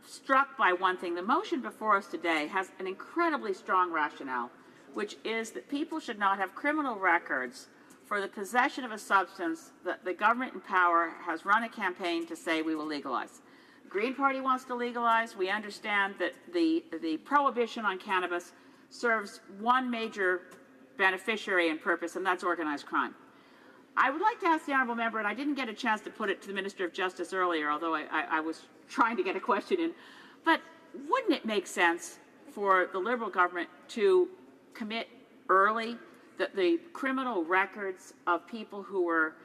struck by one thing. The motion before us today has an incredibly strong rationale, which is that people should not have criminal records for the possession of a substance that the government in power has run a campaign to say we will legalize. Green Party wants to legalize. We understand that the prohibition on cannabis serves one major beneficiary and purpose, and that's organized crime. I would like to ask the honourable member, and I didn't get a chance to put it to the Minister of Justice earlier, although I was trying to get a question in, but wouldn't it make sense for the Liberal government to commit early the criminal records of people who were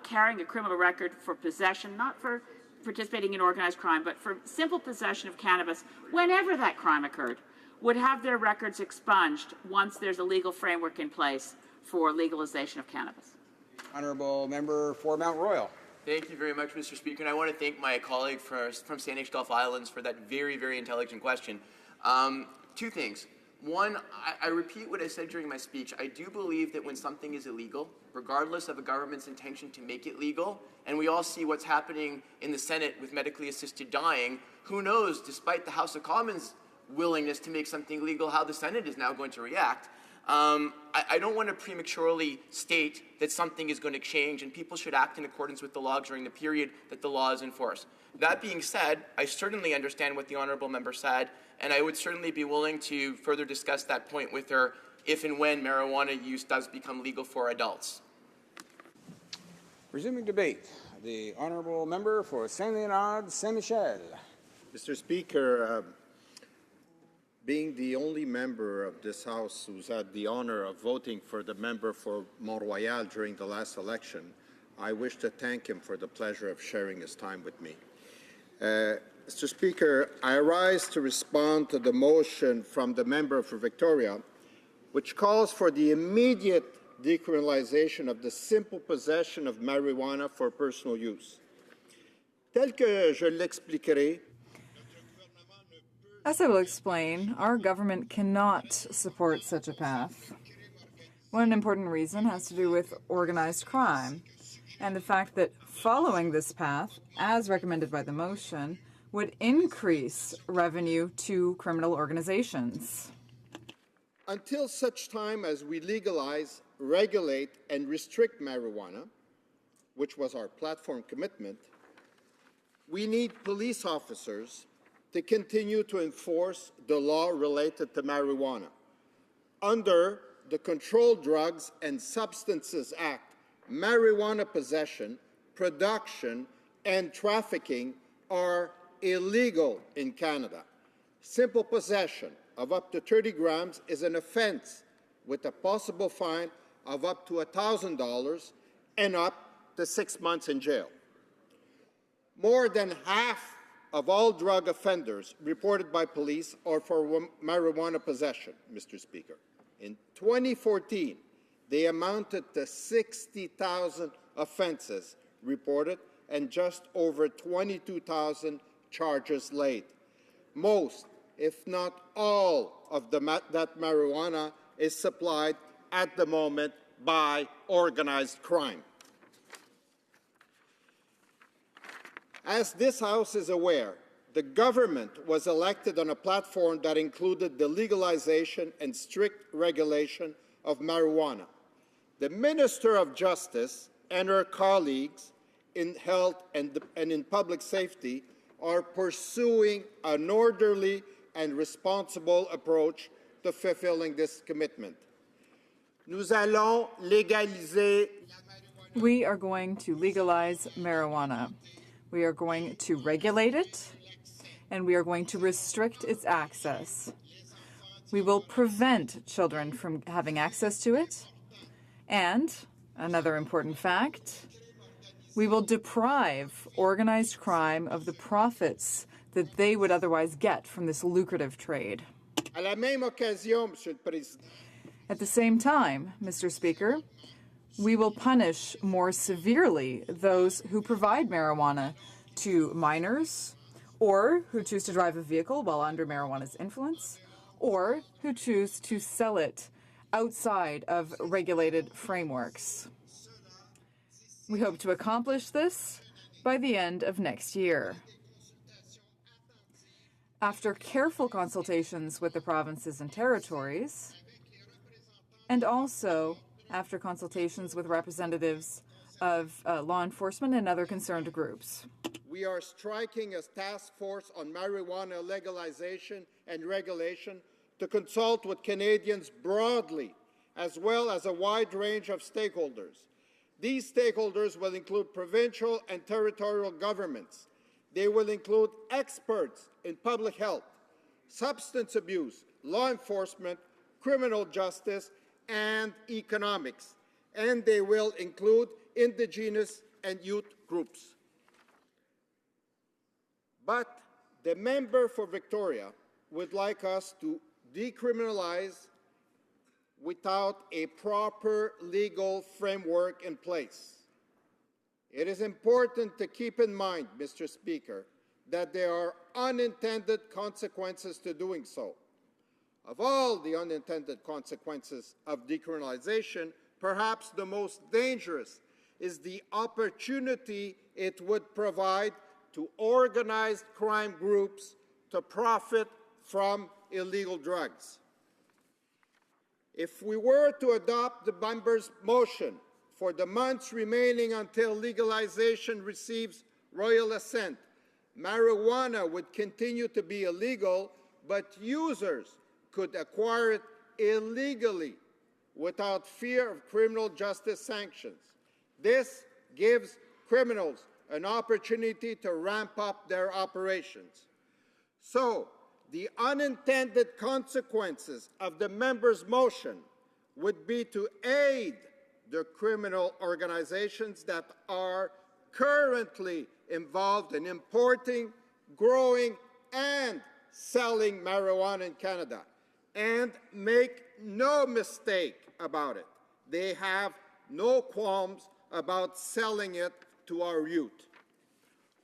carrying a criminal record for possession, not for participating in organized crime, but for simple possession of cannabis, whenever that crime occurred, would have their records expunged once there's a legal framework in place for legalization of cannabis? Honourable Member for Mount Royal. Thank you very much, Mr. Speaker, and I want to thank my colleague from Sandwich Gulf Islands for that very, very intelligent question. Two things. One, I repeat what I said during my speech. I do believe that when something is illegal, regardless of a government's intention to make it legal, and we all see what's happening in the Senate with medically assisted dying, who knows, despite the House of Commons' willingness to make something legal, how the Senate is now going to react. I don't want to prematurely state that something is going to change and people should act in accordance with the law during the period that the law is in force. That being said, I certainly understand what the honourable member said, and I would certainly be willing to further discuss that point with her if and when marijuana use does become legal for adults. Resuming debate, the honourable member for Saint-Léonard, Saint-Michel. Mr. Speaker, being the only member of this House who's had the honor of voting for the member for Mont-Royal during the last election, I wish to thank him for the pleasure of sharing his time with me. Mr. Speaker, I rise to respond to the motion from the member for Victoria, which calls for the immediate decriminalization of the simple possession of marijuana for personal use. Tel que je l'expliquerai, as I will explain, our government cannot support such a path. One important reason has to do with organized crime, and the fact that following this path, as recommended by the motion, would increase revenue to criminal organizations. Until such time as we legalize, regulate, and restrict marijuana, which was our platform commitment, we need police officers to continue to enforce the law related to marijuana. Under the Controlled Drugs and Substances Act, marijuana possession, production, and trafficking are illegal in Canada. Simple possession of up to 30 grams is an offense with a possible fine of up to $1,000 and up to 6 months in jail. More than half of all drug offenders reported by police are for marijuana possession, Mr. Speaker. In 2014, they amounted to 60,000 offenses reported and just over 22,000 charges laid. Most, if not all, of that marijuana is supplied at the moment by organized crime. As this House is aware, the government was elected on a platform that included the legalization and strict regulation of marijuana. The Minister of Justice and her colleagues in health and in public safety are pursuing an orderly and responsible approach to fulfilling this commitment. Nous allons légaliser. We are going to legalize marijuana. We are going to regulate it, and we are going to restrict its access. We will prevent children from having access to it. And, another important fact, we will deprive organized crime of the profits that they would otherwise get from this lucrative trade. À la même occasion, Monsieur le Président. At the same time, Mr. Speaker, we will punish more severely those who provide marijuana to minors, or who choose to drive a vehicle while under marijuana's influence, or who choose to sell it outside of regulated frameworks. We hope to accomplish this by the end of next year. After careful consultations with the provinces and territories, and also after consultations with representatives of law enforcement and other concerned groups. we are striking a task force on marijuana legalization and regulation to consult with Canadians broadly, as well as a wide range of stakeholders. These stakeholders will include provincial and territorial governments. They will include experts in public health, substance abuse, law enforcement, criminal justice, and economics. And they will include Indigenous and youth groups. But the member for Victoria would like us to decriminalize without a proper legal framework in place. It is important to keep in mind, Mr. Speaker, that there are unintended consequences to doing so. Of all the unintended consequences of decriminalization, perhaps the most dangerous is the opportunity it would provide to organized crime groups to profit from illegal drugs. If we were to adopt the member's motion for the months remaining until legalization receives royal assent, marijuana would continue to be illegal, but users could acquire it illegally without fear of criminal justice sanctions. This gives criminals an opportunity to ramp up their operations. So, the unintended consequences of the member's motion would be to aid the criminal organizations that are currently involved in importing, growing, and selling marijuana in Canada. And make no mistake about it, they have no qualms about selling it to our youth.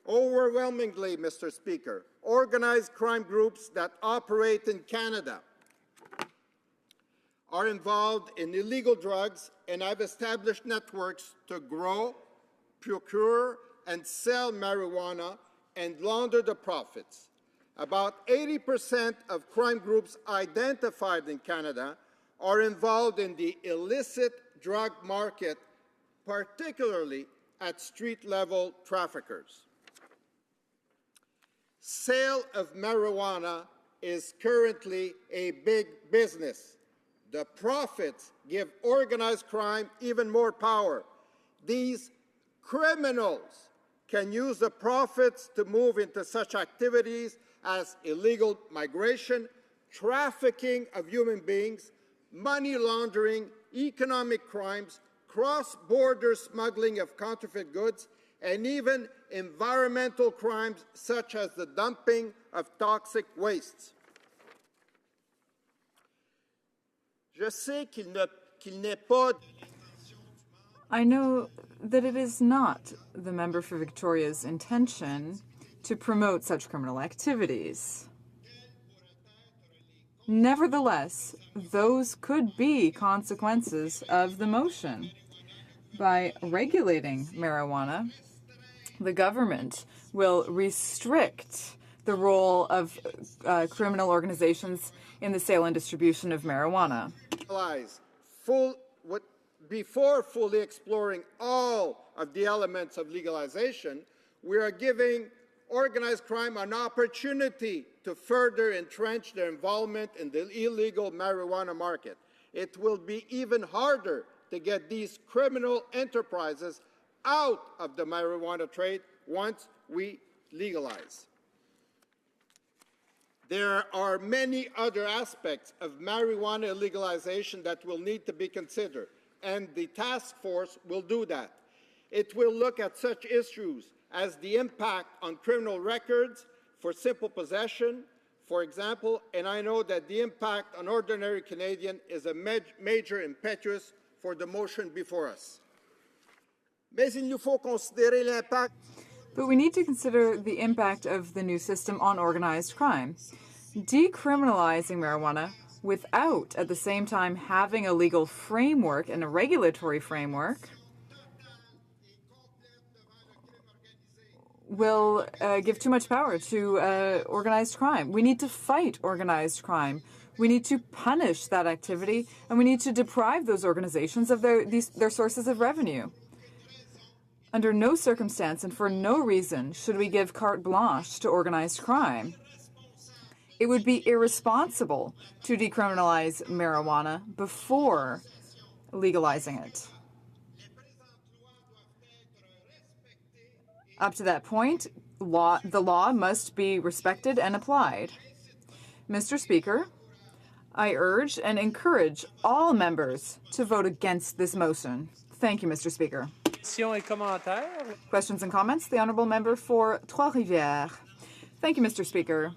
Overwhelmingly, Mr. Speaker, organized crime groups that operate in Canada are involved in illegal drugs and have established networks to grow, procure, and sell marijuana and launder the profits. About 80% of crime groups identified in Canada are involved in the illicit drug market, particularly at street-level traffickers. Sale of marijuana is currently a big business. The profits give organized crime even more power. These criminals can use the profits to move into such activities as illegal migration, trafficking of human beings, money laundering, economic crimes, cross-border smuggling of counterfeit goods, and even environmental crimes such as the dumping of toxic wastes. Je sais qu'il n'est pas. I know that it is not the member for Victoria's intention to promote such criminal activities. Nevertheless, those could be consequences of the motion. By regulating marijuana, the government will restrict the role of criminal organizations in the sale and distribution of marijuana. Before fully exploring all of the elements of legalization, we are giving organized crime an opportunity to further entrench their involvement in the illegal marijuana market. It will be even harder to get these criminal enterprises out of the marijuana trade once we legalize. There are many other aspects of marijuana legalization that will need to be considered, and the task force will do that. It will look at such issues as the impact on criminal records for simple possession, for example, and I know that the impact on ordinary Canadian is a major impetus for the motion before us. But we need to consider the impact of the new system on organized crime. Decriminalizing marijuana without, at the same time, having a legal framework and a regulatory framework will give too much power to organized crime. We need to fight organized crime. We need to punish that activity, and we need to deprive those organizations of their sources of revenue. Under no circumstance and for no reason should we give carte blanche to organized crime. It would be irresponsible to decriminalize marijuana before legalizing it. Up to that point, the law must be respected and applied. Mr. Speaker, I urge and encourage all members to vote against this motion. Thank you, Mr. Speaker. Questions and comments? The Honourable Member for Trois-Rivières. Thank you, Mr. Speaker.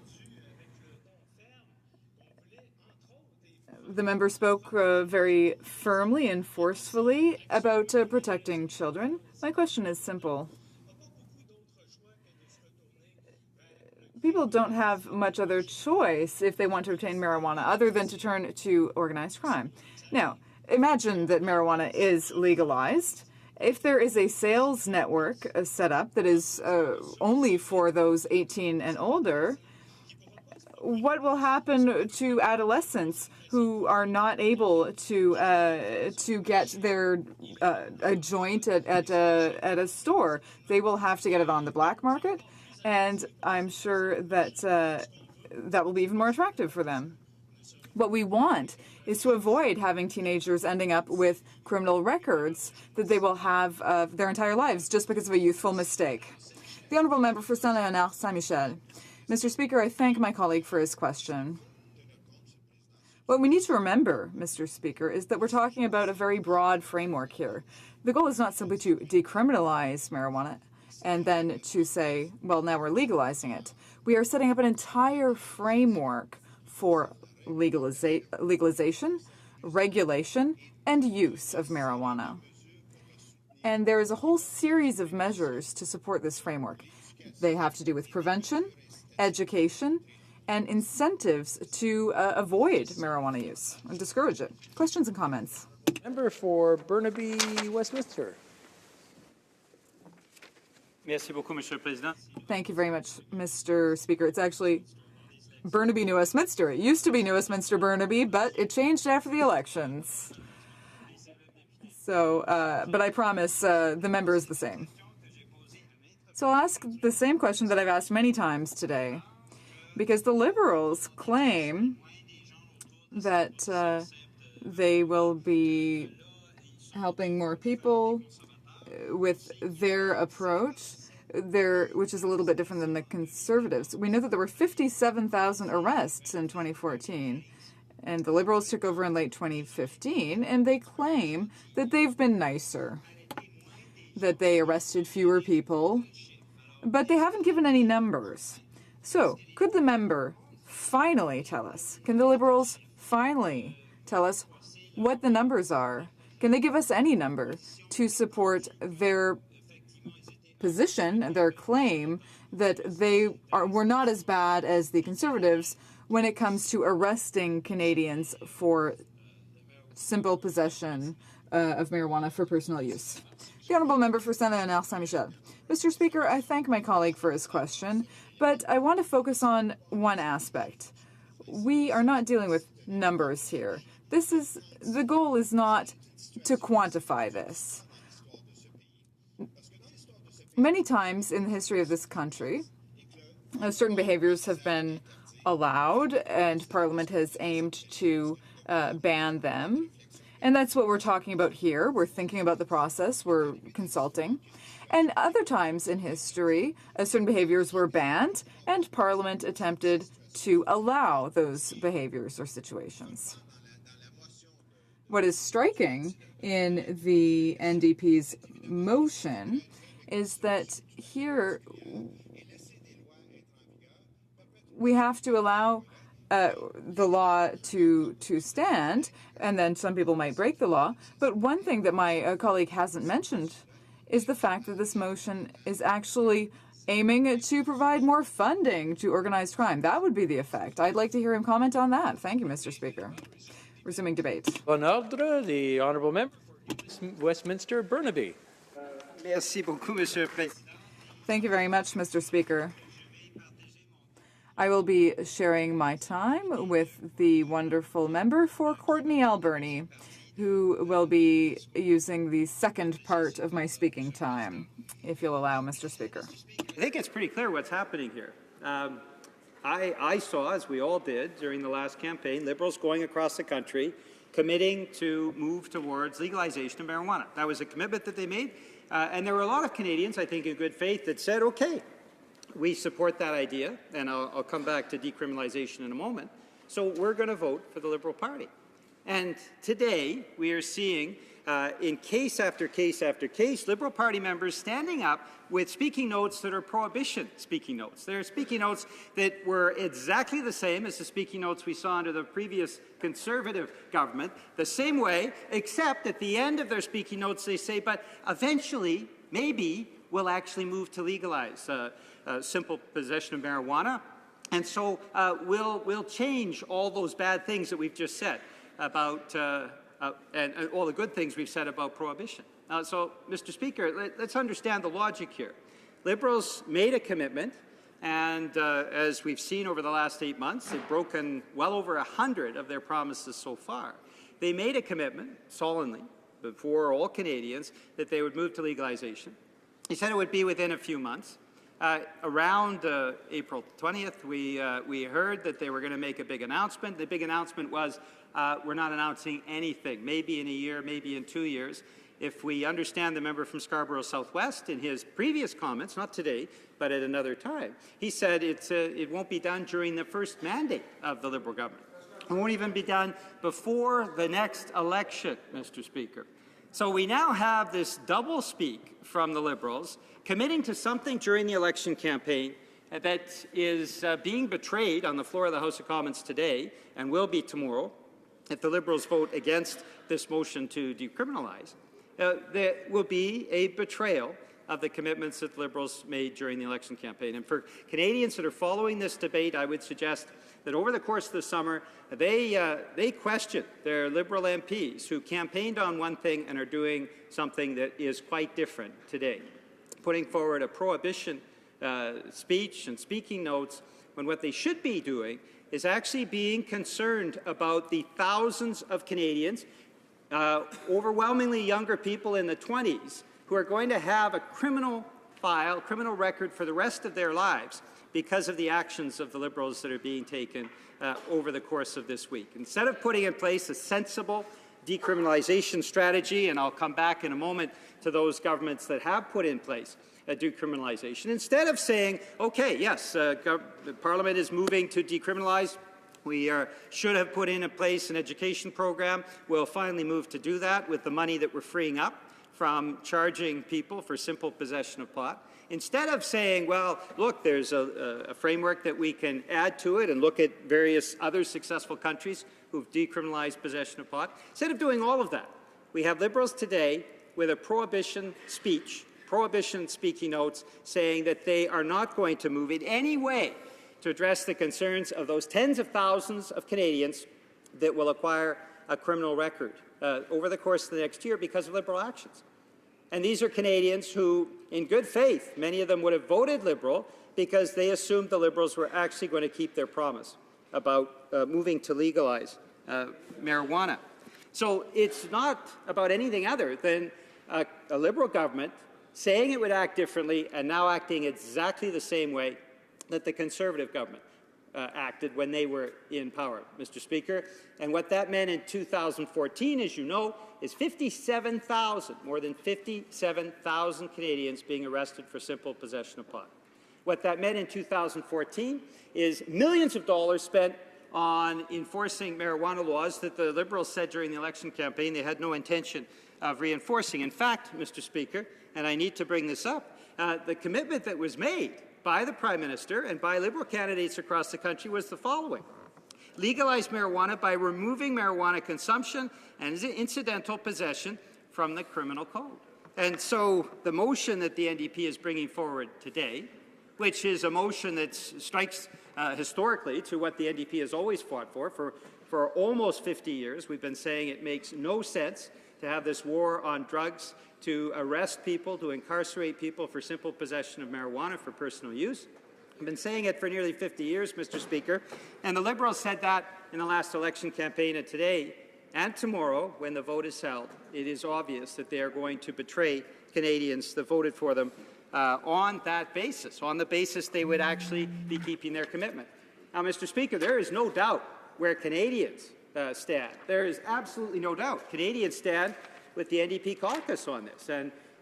The member spoke very firmly and forcefully about protecting children. My question is simple. People don't have much other choice if they want to obtain marijuana other than to turn to organized crime. Now, imagine that marijuana is legalized. If there is a sales network set up that is only for those 18 and older, what will happen to adolescents who are not able to get their a joint at a store? They will have to get it on the black market, and I'm sure that that will be even more attractive for them. What we want is to avoid having teenagers ending up with criminal records that they will have their entire lives just because of a youthful mistake. The Honourable Member for Saint-Léonard Saint-Michel. Mr. Speaker, I thank my colleague for his question. What we need to remember, Mr. Speaker, is that we're talking about a very broad framework here. The goal is not simply to decriminalize marijuana and then to say, well, now we're legalizing it. We are setting up an entire framework for legalization, regulation, and use of marijuana. And there is a whole series of measures to support this framework. They have to do with prevention, education, and incentives to avoid marijuana use and discourage it. Questions and comments? Member for Burnaby, Westminster. Merci beaucoup, Monsieur le Président. Thank you very much, Mr. Speaker. It's actually Burnaby, New Westminster. It used to be New Westminster, Burnaby, but it changed after the elections. So, but I promise the member is the same. So I'll ask the same question that I've asked many times today, because the Liberals claim that they will be helping more people with their approach, which is a little bit different than the Conservatives. We know that there were 57,000 arrests in 2014, and the Liberals took over in late 2015, and they claim that they've been nicer, that they arrested fewer people, but they haven't given any numbers. So, could the member finally tell us, can the Liberals finally tell us what the numbers are? Can they give us any number to support their position and their claim that were not as bad as the Conservatives when it comes to arresting Canadians for simple possession of marijuana for personal use? The Honourable Member for Saint-Léonard Saint-Michel. Mr. Speaker, I thank my colleague for his question, but I want to focus on one aspect. We are not dealing with numbers here. The goal is not to quantify this. Many times in the history of this country, certain behaviors have been allowed and Parliament has aimed to ban them. And that's what we're talking about here. We're thinking about the process. We're consulting. And other times in history, certain behaviors were banned and Parliament attempted to allow those behaviors or situations. What is striking in the NDP's motion is that here we have to allow the law to stand, and then some people might break the law. But one thing that my colleague hasn't mentioned is the fact that this motion is actually aiming to provide more funding to organized crime. That would be the effect. I'd like to hear him comment on that. Thank you, Mr. Speaker. Resuming debate. En ordre, the Honourable Member, Westminster, Burnaby. Merci beaucoup, Monsieur le Président. Thank you very much, Mr. Speaker. I will be sharing my time with the wonderful member for Courtenay Alberni, who will be using the second part of my speaking time, if you'll allow, Mr. Speaker. I think it's pretty clear what's happening here. I saw, as we all did during the last campaign, Liberals going across the country committing to move towards legalization of marijuana. That was a commitment that they made, and there were a lot of Canadians, I think in good faith, that said, okay, we support that idea, and I'll come back to decriminalization in a moment, so we're going to vote for the Liberal Party. And today, we are seeing, in case after case after case, Liberal Party members standing up with speaking notes that are prohibition speaking notes. They're speaking notes that were exactly the same as the speaking notes we saw under the previous Conservative government, the same way, except at the end of their speaking notes they say, but eventually, maybe, we'll actually move to legalize simple possession of marijuana, and so we'll change all those bad things that we've just said about and all the good things we've said about prohibition. So, Mr. Speaker, let's understand the logic here. Liberals made a commitment, and as we've seen over the last 8 months, they've broken well over 100 of their promises so far. They made a commitment, solemnly, before all Canadians, that they would move to legalization. They said it would be within a few months. Around April 20th, we heard that they were going to make a big announcement. The big announcement was, we're not announcing anything, maybe in a year, maybe in 2 years. If we understand the member from Scarborough Southwest in his previous comments, not today, but at another time, he said it won't be done during the first mandate of the Liberal government. It won't even be done before the next election, Mr. Speaker. So we now have this double speak from the Liberals, committing to something during the election campaign that is being betrayed on the floor of the House of Commons today and will be tomorrow if the Liberals vote against this motion to decriminalize. There will be a betrayal of the commitments that the Liberals made during the election campaign. And for Canadians that are following this debate, I would suggest that over the course of the summer, they question their Liberal MPs who campaigned on one thing and are doing something that is quite different today, putting forward a prohibition speech and speaking notes when what they should be doing is actually being concerned about the thousands of Canadians, overwhelmingly younger people in the 20s, who are going to have a criminal file, criminal record for the rest of their lives because of the actions of the Liberals that are being taken over the course of this week. Instead of putting in place a sensible decriminalization strategy, and I'll come back in a moment to those governments that have put in place a decriminalization, instead of saying, okay, yes, Parliament is moving to decriminalize, we should have put in place an education program, we'll finally move to do that with the money that we're freeing up from charging people for simple possession of pot. Instead of saying, well, look, there's a framework that we can add to it and look at various other successful countries who've decriminalized possession of pot, instead of doing all of that, we have Liberals today with a prohibition speech, prohibition speaking notes, saying that they are not going to move in any way to address the concerns of those tens of thousands of Canadians that will acquire a criminal record over the course of the next year because of Liberal actions. And these are Canadians who, in good faith, many of them would have voted Liberal because they assumed the Liberals were actually going to keep their promise about moving to legalize marijuana. So it's not about anything other than a Liberal government saying it would act differently and now acting exactly the same way that the Conservative government acted when they were in power, Mr. Speaker. And what that meant in 2014, as you know, is 57,000, more than 57,000 Canadians being arrested for simple possession of pot. What that meant in 2014 is millions of dollars spent on enforcing marijuana laws that the Liberals said during the election campaign they had no intention of reinforcing. In fact, Mr. Speaker, and I need to bring this up, the commitment that was made by the Prime Minister and by Liberal candidates across the country was the following: legalize marijuana by removing marijuana consumption and incidental possession from the criminal code. And so the motion that the NDP is bringing forward today, which is a motion that strikes historically to what the NDP has always fought for almost 50 years. We've been saying it makes no sense to have this war on drugs, to arrest people, to incarcerate people for simple possession of marijuana for personal use. I've been saying it for nearly 50 years, Mr. Speaker, and the Liberals said that in the last election campaign, and today and tomorrow, when the vote is held, it is obvious that they are going to betray Canadians that voted for them on that basis, on the basis they would actually be keeping their commitment. Now, Mr. Speaker, there is no doubt where Canadians stand. There is absolutely no doubt. Canadians stand with the NDP caucus on this,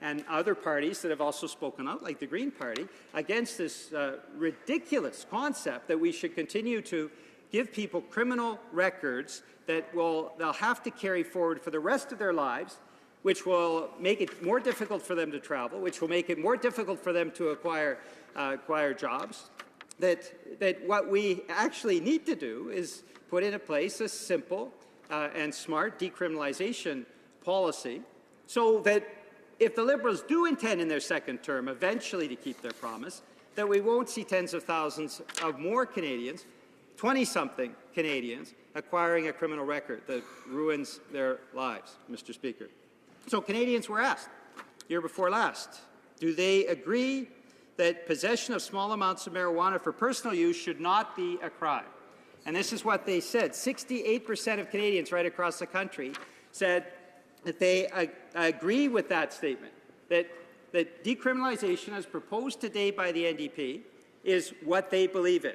and other parties that have also spoken out, like the Green Party, against this ridiculous concept that we should continue to give people criminal records that they'll have to carry forward for the rest of their lives, which will make it more difficult for them to travel, which will make it more difficult for them to acquire jobs. That what we actually need to do is put into place a simple and smart decriminalization policy so that if the Liberals do intend in their second term eventually to keep their promise, that we won't see tens of thousands of more Canadians, 20-something Canadians, acquiring a criminal record that ruins their lives, Mr. Speaker. So Canadians were asked, year before last, do they agree that possession of small amounts of marijuana for personal use should not be a crime? And this is what they said. 68% of Canadians right across the country said that they agree with that statement, that decriminalization as proposed today by the NDP is what they believe in.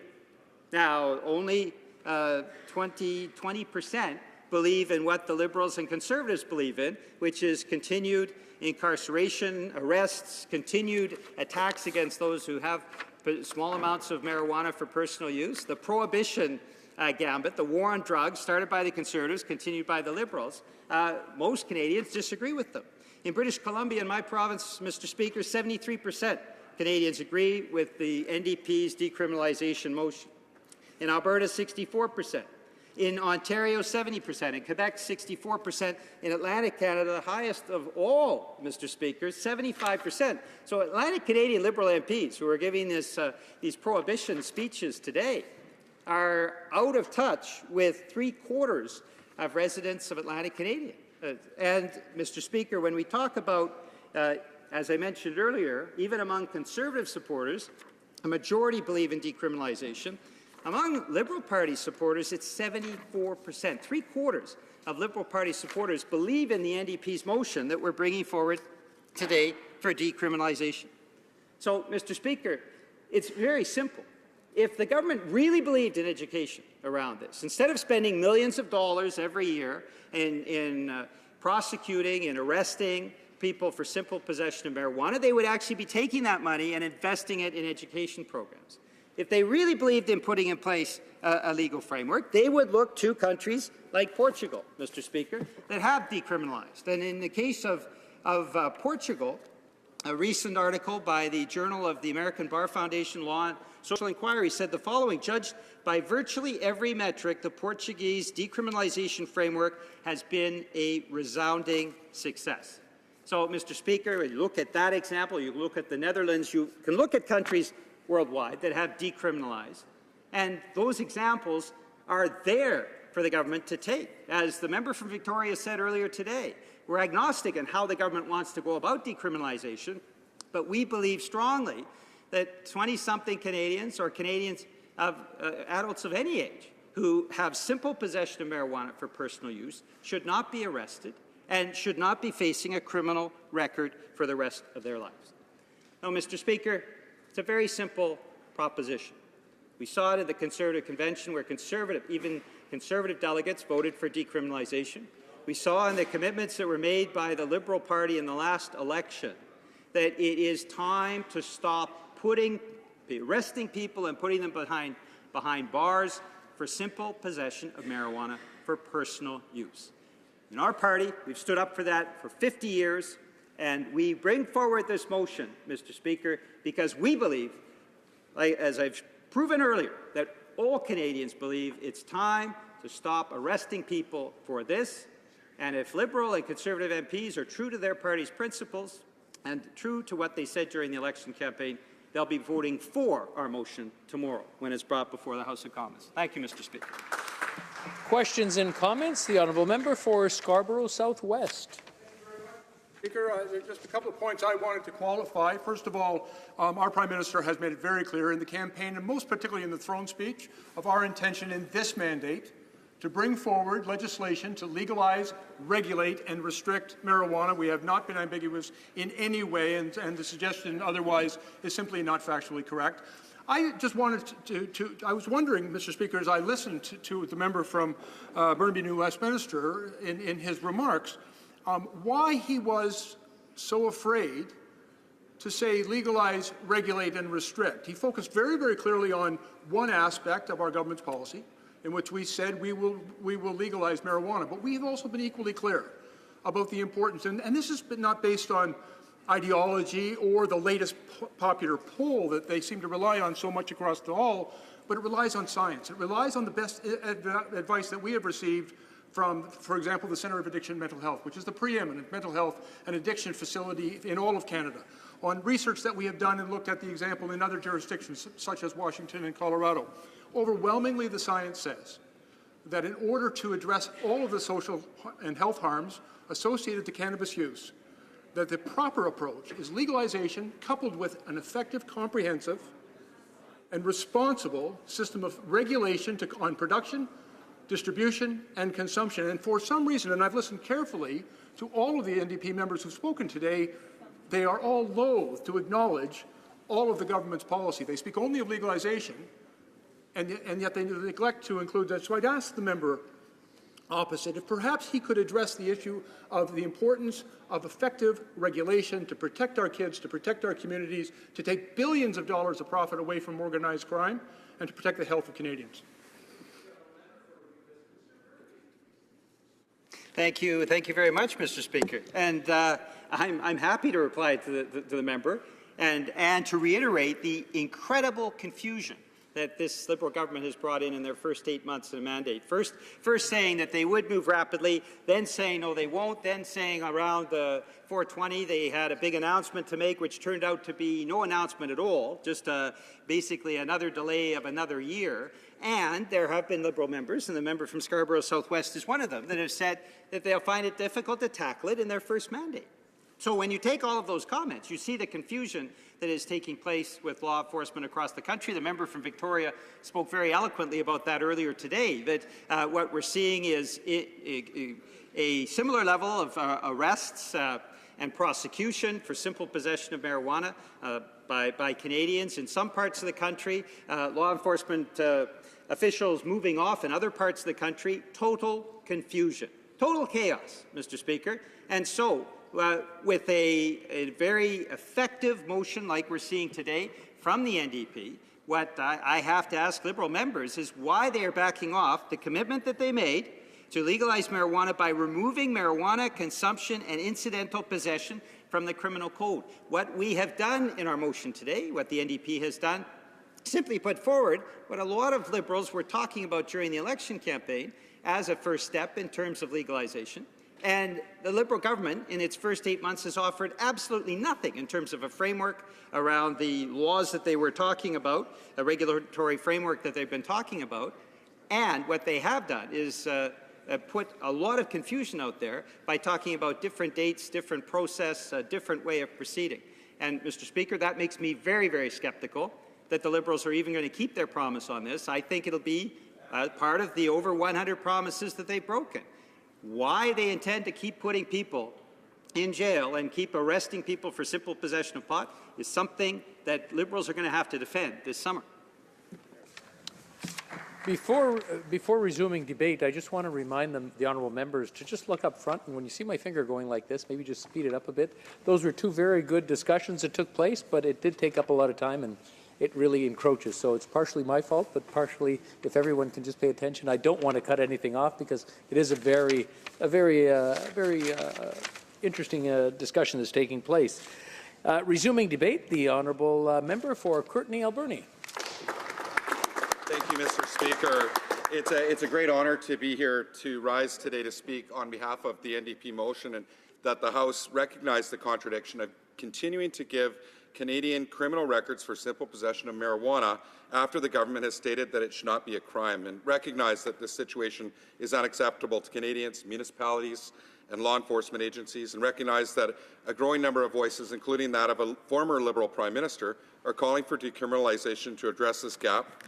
Now, only 20% believe in what the Liberals and Conservatives believe in, which is continued incarceration, arrests, continued attacks against those who have small amounts of marijuana for personal use, the prohibition gambit, the war on drugs started by the Conservatives, continued by the Liberals. Most Canadians disagree with them. In British Columbia, in my province, Mr. Speaker, 73% Canadians agree with the NDP's decriminalization motion. In Alberta, 64%. In Ontario, 70%. In Quebec, 64%. In Atlantic Canada, the highest of all, Mr. Speaker, 75%. So Atlantic Canadian Liberal MPs who are giving these prohibition speeches today are out of touch with 3/4 of residents of Atlantic Canadian. And, Mr. Speaker, when we talk about, as I mentioned earlier, even among Conservative supporters, a majority believe in decriminalization. Among Liberal Party supporters, it's 74%. 3/4 of Liberal Party supporters believe in the NDP's motion that we're bringing forward today for decriminalization. So, Mr. Speaker, it's very simple. If the government really believed in education around this, instead of spending millions of dollars every year in prosecuting and arresting people for simple possession of marijuana, they would actually be taking that money and investing it in education programs. If they really believed in putting in place a legal framework, they would look to countries like Portugal, Mr. Speaker, that have decriminalized. And in the case of Portugal, a recent article by the Journal of the American Bar Foundation Law and Social Inquiry said the following: judged by virtually every metric, the Portuguese decriminalization framework has been a resounding success. So, Mr. Speaker, when you look at that example, you look at the Netherlands, you can look at countries worldwide that have decriminalized, and those examples are there for the government to take. As the member from Victoria said earlier today, we're agnostic on how the government wants to go about decriminalization, but we believe strongly that 20-something Canadians or Canadians of adults of any age who have simple possession of marijuana for personal use should not be arrested and should not be facing a criminal record for the rest of their lives. Now, Mr. Speaker, it's a very simple proposition. We saw it at the Conservative Convention where even Conservative delegates voted for decriminalization. We saw in the commitments that were made by the Liberal Party in the last election that it is time to stop arresting people and putting them behind bars for simple possession of marijuana for personal use. In our party, we've stood up for that for 50 years, and we bring forward this motion, Mr. Speaker, because we believe, as I've proven earlier, that all Canadians believe it's time to stop arresting people for this. And if Liberal and Conservative MPs are true to their party's principles and true to what they said during the election campaign, they'll be voting for our motion tomorrow when it's brought before the House of Commons. Thank you, Mr. Speaker. Questions and comments? The honourable member for Scarborough Southwest. Speaker, just a couple of points I wanted to qualify. First of all, our Prime Minister has made it very clear in the campaign, and most particularly in the throne speech, of our intention in this mandate to bring forward legislation to legalize, regulate, and restrict marijuana. We have not been ambiguous in any way, and the suggestion otherwise is simply not factually correct. I just wanted I was wondering, Mr. Speaker, as I listened to the member from Burnaby New Westminster in his remarks, why he was so afraid to say legalize, regulate, and restrict. He focused very, very clearly on one aspect of our government's policy, in which we said we will legalize marijuana. But we've also been equally clear about the importance, and this is not based on ideology or the latest popular poll that they seem to rely on so much across the hall, but it relies on science. It relies on the best advice that we have received from, for example, the Centre of Addiction and Mental Health, which is the preeminent mental health and addiction facility in all of Canada, on research that we have done and looked at the example in other jurisdictions, such as Washington and Colorado. Overwhelmingly, the science says that in order to address all of the social and health harms associated to cannabis use, that the proper approach is legalization coupled with an effective, comprehensive, and responsible system of regulation on production, distribution, and consumption. And for some reason, and I've listened carefully to all of the NDP members who've spoken today, they are all loath to acknowledge all of the government's policy. They speak only of legalization, and yet they neglect to include that. So I'd ask the member opposite if perhaps he could address the issue of the importance of effective regulation to protect our kids, to protect our communities, to take billions of dollars of profit away from organized crime, and to protect the health of Canadians. Thank you very much, Mr. Speaker. And I'm happy to reply to the member and to reiterate the incredible confusion that this Liberal government has brought in their first 8 months of the mandate. First saying that they would move rapidly, then saying no they won't, then saying around 420 they had a big announcement to make, which turned out to be no announcement at all, just basically another delay of another year. And there have been Liberal members, and the member from Scarborough Southwest is one of them, that have said that they'll find it difficult to tackle it in their first mandate. So when you take all of those comments, you see the confusion that is taking place with law enforcement across the country. The member from Victoria spoke very eloquently about that earlier today, that what we're seeing is a similar level of arrests and prosecution for simple possession of marijuana by Canadians in some parts of the country, law enforcement officials moving off in other parts of the country, total confusion, total chaos, Mr. Speaker. And so, with a very effective motion like we're seeing today from the NDP, what I have to ask Liberal members is why they are backing off the commitment that they made to legalize marijuana by removing marijuana consumption and incidental possession from the criminal code. What we have done in our motion today, what the NDP has done, simply put forward what a lot of Liberals were talking about during the election campaign as a first step in terms of legalization. And the Liberal government, in its first 8 months, has offered absolutely nothing in terms of a framework around the laws that they were talking about, a regulatory framework that they've been talking about. And what they have done is put a lot of confusion out there by talking about different dates, different process, a different way of proceeding. And, Mr. Speaker, that makes me very, very skeptical that the Liberals are even going to keep their promise on this. I think it'll be part of the over 100 promises that they've broken. Why they intend to keep putting people in jail and keep arresting people for simple possession of pot is something that Liberals are going to have to defend this summer. Before resuming debate, I just want to remind the honourable members to just look up front, and when you see my finger going like this, maybe just speed it up a bit. Those were two very good discussions that took place, but it did take up a lot of time, and it really encroaches. So it's partially my fault, but partially, if everyone can just pay attention. I don't want to cut anything off because it is a very interesting discussion that's taking place. Resuming debate, the honourable member for Courtenay Alberni. Thank you, Mr. Speaker. It's a great honour to be here to rise today to speak on behalf of the NDP motion, and that the House recognize the contradiction of continuing to give Canadian criminal records for simple possession of marijuana after the government has stated that it should not be a crime, and recognize that this situation is unacceptable to Canadians, municipalities, and law enforcement agencies, and recognize that a growing number of voices, including that of a former Liberal Prime Minister, are calling for decriminalization to address this gap,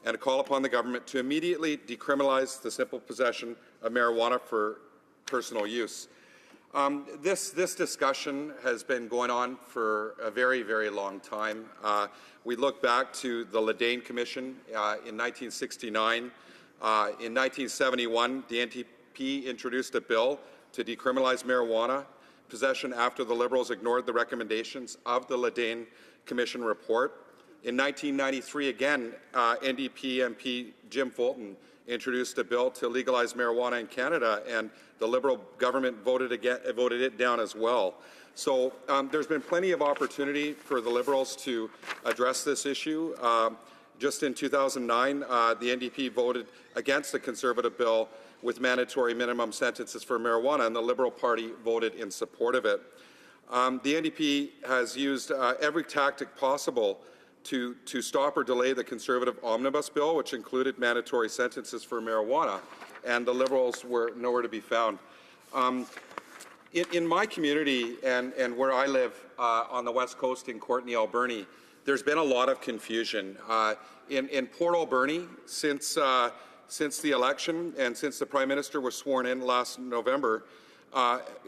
and call upon the government to immediately decriminalize the simple possession of marijuana for personal use. This discussion has been going on for a very, very long time. We look back to the Ledane Commission in 1969. In 1971, the NDP introduced a bill to decriminalize marijuana possession after the Liberals ignored the recommendations of the Ledane Commission report. In 1993, again, NDP MP Jim Fulton introduced a bill to legalize marijuana in Canada, and the Liberal government voted it down as well. So there's been plenty of opportunity for the Liberals to address this issue. Just in 2009, the NDP voted against the Conservative bill with mandatory minimum sentences for marijuana, and the Liberal Party voted in support of it. The NDP has used every tactic possible to stop or delay the Conservative omnibus bill, which included mandatory sentences for marijuana, and the Liberals were nowhere to be found. In my community and where I live on the West Coast in Courtenay, Alberni, there's been a lot of confusion. In Port Alberni, since the election and since the Prime Minister was sworn in last November,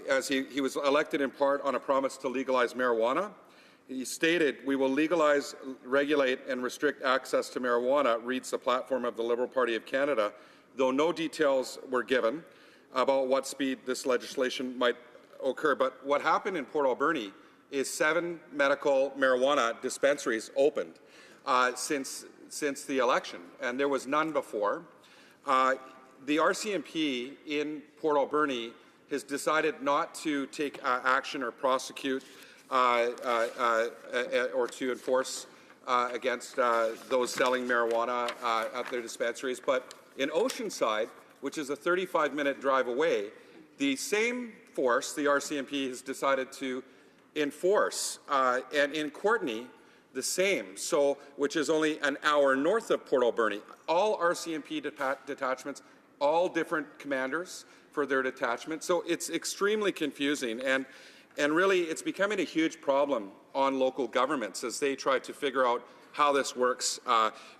as he was elected in part on a promise to legalize marijuana, he stated, "We will legalize, regulate, and restrict access to marijuana," reads the platform of the Liberal Party of Canada, though no details were given about what speed this legislation might occur. But what happened in Port Alberni is 7 medical marijuana dispensaries opened since the election, and there was none before. The RCMP in Port Alberni has decided not to take action or prosecute or to enforce against those selling marijuana at their dispensaries. But in Oceanside, which is a 35-minute drive away, the same force, the RCMP, has decided to enforce. And in Courtenay, the same, which is only an hour north of Port Alberni. All RCMP detachments, all different commanders for their detachment. So it's extremely confusing. And really, it's becoming a huge problem on local governments as they try to figure out how this works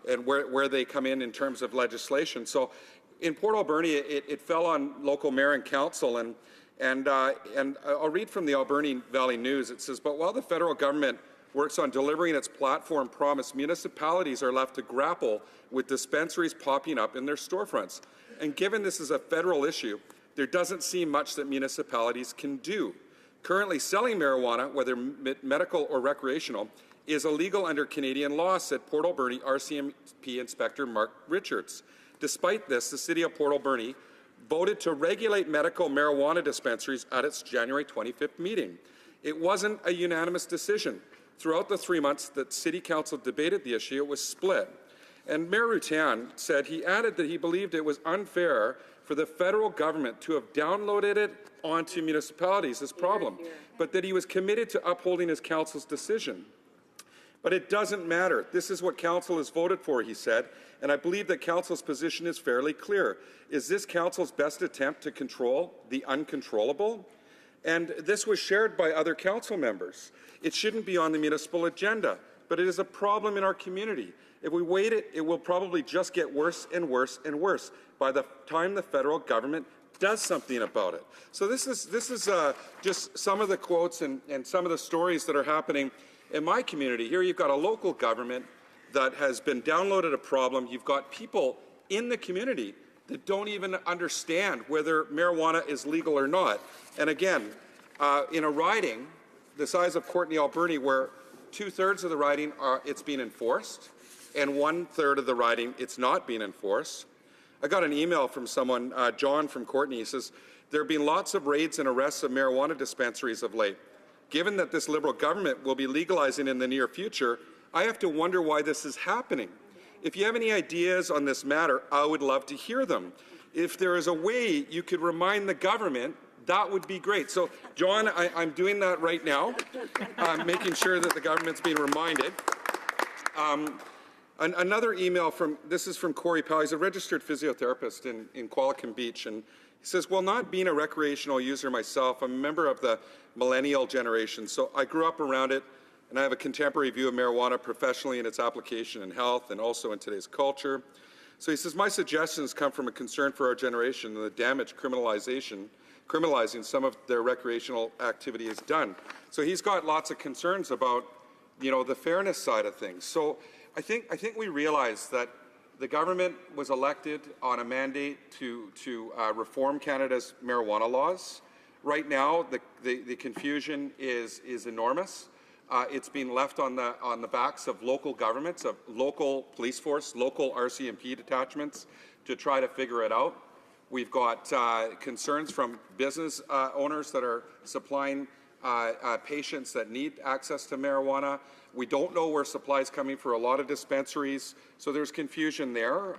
and where they come in terms of legislation. So in Port Alberni, it fell on local mayor and council. And I'll read from the Alberni Valley News. It says, "But while the federal government works on delivering its platform promise, municipalities are left to grapple with dispensaries popping up in their storefronts. And given this is a federal issue, there doesn't seem much that municipalities can do. Currently, selling marijuana, whether medical or recreational, is illegal under Canadian law," said Port Alberni RCMP Inspector Mark Richards. Despite this, the City of Port Alberni voted to regulate medical marijuana dispensaries at its January 25th meeting. It wasn't a unanimous decision. Throughout the 3 months that City Council debated the issue, it was split. And Mayor Rutan said he added that he believed it was unfair for the federal government to have downloaded it onto municipalities, this problem, but that he was committed to upholding his council's decision. "But it doesn't matter. This is what council has voted for," he said, "and I believe that council's position is fairly clear. Is this council's best attempt to control the uncontrollable?" And this was shared by other council members. "It shouldn't be on the municipal agenda, but it is a problem in our community. If we wait it will probably just get worse and worse and worse by the time the federal government does something about it." So this is just some of the quotes and some of the stories that are happening in my community. Here you've got a local government that has been downloaded a problem. You've got people in the community that don't even understand whether marijuana is legal or not. And again, in a riding the size of Courtenay, Alberni, where 2/3 of the riding it's being enforced, and 1/3 of the riding it's not being enforced. I got an email from someone, John from Courtenay. He says, "There have been lots of raids and arrests of marijuana dispensaries of late. Given that this Liberal government will be legalizing in the near future, I have to wonder why this is happening. If you have any ideas on this matter, I would love to hear them. If there is a way you could remind the government, that would be great." So, John, I'm doing that right now, making sure that the government's being reminded. Another email this is from Corey Powell. He's a registered physiotherapist in Qualicum Beach, and he says, "Well, not being a recreational user myself, I'm a member of the millennial generation, so I grew up around it. and I have a contemporary view of marijuana professionally in its application in health and also in today's culture. So he says, my suggestions come from a concern for our generation and the damage criminalizing some of their recreational activity has done. So he's got lots of concerns about, you know, the fairness side of things. So I think we realize that the government was elected on a mandate to reform Canada's marijuana laws. Right now, the confusion is enormous. It's being left on the backs of local governments, of local police force, local RCMP detachments to try to figure it out. We've got concerns from business owners that are supplying patients that need access to marijuana. We don't know where supply is coming for a lot of dispensaries, so there's confusion there.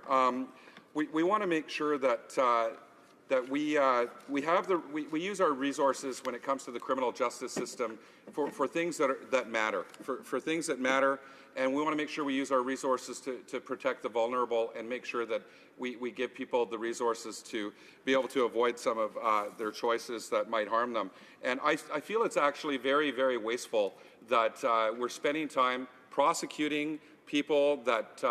We want to make sure that we use our resources when it comes to the criminal justice system for things that matter, for things that matter, and we want to make sure we use our resources to protect the vulnerable and make sure that we give people the resources to be able to avoid some of their choices that might harm them. And I feel it's actually very, very wasteful that we're spending time prosecuting people that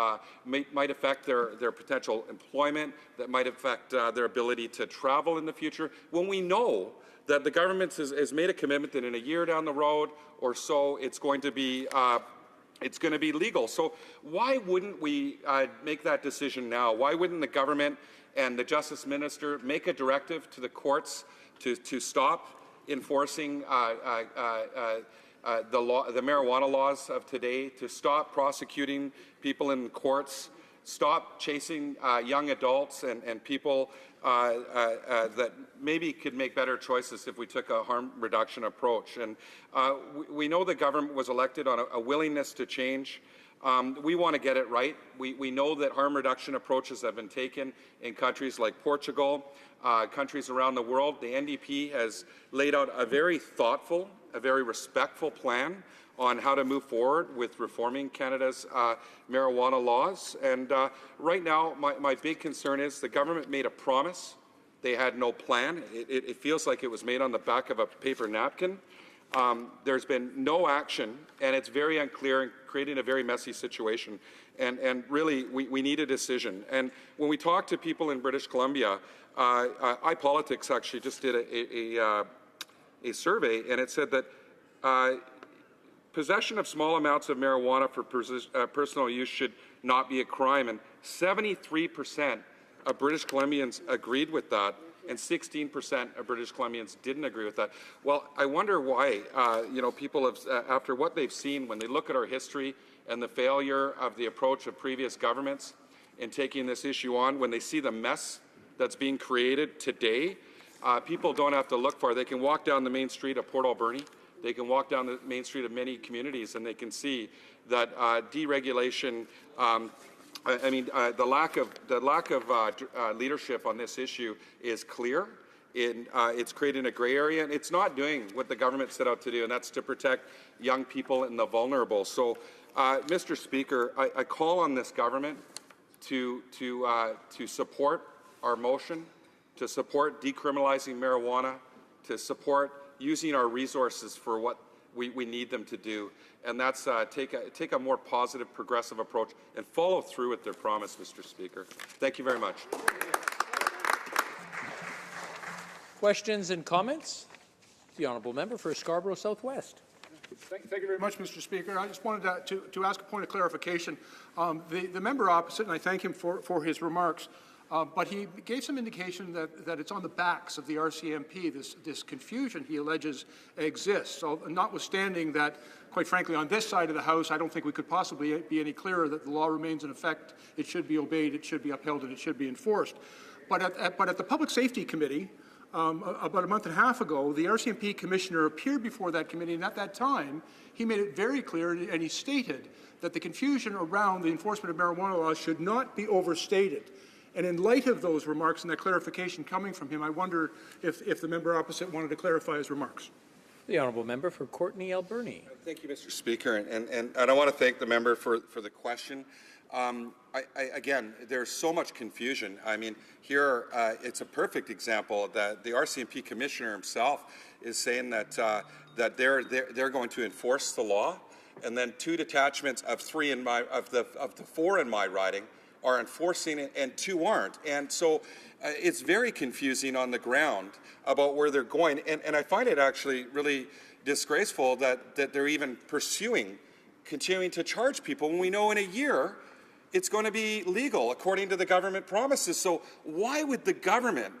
might affect their potential employment, that might affect their ability to travel in the future, when we know that the government has made a commitment that in a year down the road or so it's going to be legal. So why wouldn't we make that decision now? Why wouldn't the government and the Justice Minister make a directive to the courts to stop enforcing the marijuana laws of today, to stop prosecuting people in courts, stop chasing young adults and people that maybe could make better choices if we took a harm reduction approach. And we know the government was elected on a willingness to change. We want to get it right. We know that harm reduction approaches have been taken in countries like Portugal, countries around the world. The NDP has laid out a very thoughtful, a very respectful plan on how to move forward with reforming Canada's marijuana laws. And right now, my big concern is the government made a promise. They had no plan. It feels like it was made on the back of a paper napkin. There's been no action, and it's very unclear and creating a very messy situation. And really, we need a decision. And when we talk to people in British Columbia, iPolitics actually just did a survey, and it said that possession of small amounts of marijuana for personal use should not be a crime, and 73% of British Columbians agreed with that, and 16% of British Columbians didn't agree with that. Well, I wonder why, people have, after what they've seen, when they look at our history and the failure of the approach of previous governments in taking this issue on, when they see the mess that's being created today, people don't have to look far. They can walk down the main street of Port Alberni. They can walk down the main street of many communities and they can see that deregulation, the lack of leadership on this issue is clear. It's creating a gray area, and it's not doing what the government set out to do, and that's to protect young people and the vulnerable. So, Mr. Speaker, I call on this government to support our motion, to support decriminalizing marijuana, to support using our resources for what we need them to do, and that's take a more positive, progressive approach and follow through with their promise, Mr. Speaker. Thank you very much. Questions and comments? The honourable member for Scarborough Southwest. Thank you very much, Mr. Speaker. I just wanted to ask a point of clarification. The member opposite, and I thank him for his remarks, but he gave some indication that it's on the backs of the RCMP, this confusion he alleges exists. So notwithstanding that, quite frankly, on this side of the House, I don't think we could possibly be any clearer that the law remains in effect, it should be obeyed, it should be upheld, and it should be enforced. But at the Public Safety Committee, about a month and a half ago, the RCMP commissioner appeared before that committee, and at that time, he made it very clear, and he stated that the confusion around the enforcement of marijuana laws should not be overstated. And in light of those remarks and that clarification coming from him, I wonder if the member opposite wanted to clarify his remarks. The honourable member for Courtenay Alberni. Thank you, Mr. Speaker, and I want to thank the member for the question. Again, there's so much confusion. I mean, here it's a perfect example that the RCMP commissioner himself is saying that they're going to enforce the law. and then 2 detachments of 3 in my of the 4 in my riding are enforcing it, and 2 aren't. And so it's very confusing on the ground about where they're going. And I find it actually really disgraceful that they're even continuing to charge people when we know in a year it's going to be legal according to the government promises. So why would the government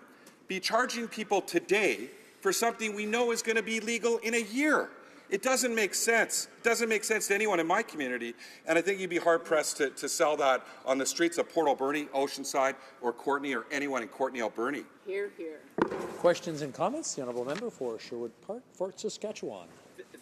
be charging people today for something we know is going to be legal in a year? It doesn't make sense. It doesn't make sense to anyone in my community, and I think you'd be hard-pressed to sell that on the streets of Port Alberni, Oceanside, or Courtenay, or anyone in Courtenay, Alberni. Hear, hear. Questions and comments? The honourable member for Sherwood Park, Fort Saskatchewan.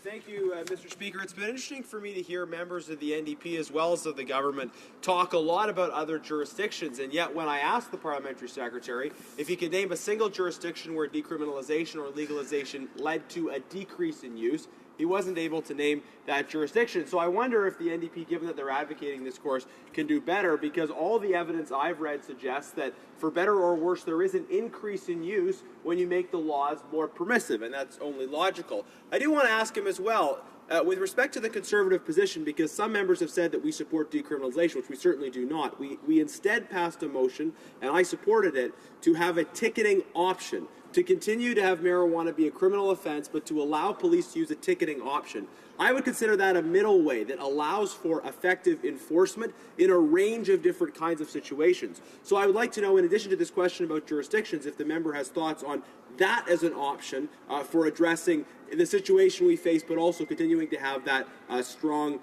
Thank you, Mr. Speaker. It's been interesting for me to hear members of the NDP as well as of the government talk a lot about other jurisdictions, and yet when I asked the parliamentary secretary if he could name a single jurisdiction where decriminalization or legalization led to a decrease in use, he wasn't able to name that jurisdiction. So I wonder if the NDP, given that they're advocating this course, can do better, because all the evidence I've read suggests that, for better or worse, there is an increase in use when you make the laws more permissive, and that's only logical. I do want to ask him as well, with respect to the Conservative position, because some members have said that we support decriminalization, which we certainly do not. We instead passed a motion, and I supported it, to have a ticketing option, to continue to have marijuana be a criminal offense, but to allow police to use a ticketing option. I would consider that a middle way that allows for effective enforcement in a range of different kinds of situations. So I would like to know, in addition to this question about jurisdictions, if the member has thoughts on that as an option for addressing the situation we face, but also continuing to have that strong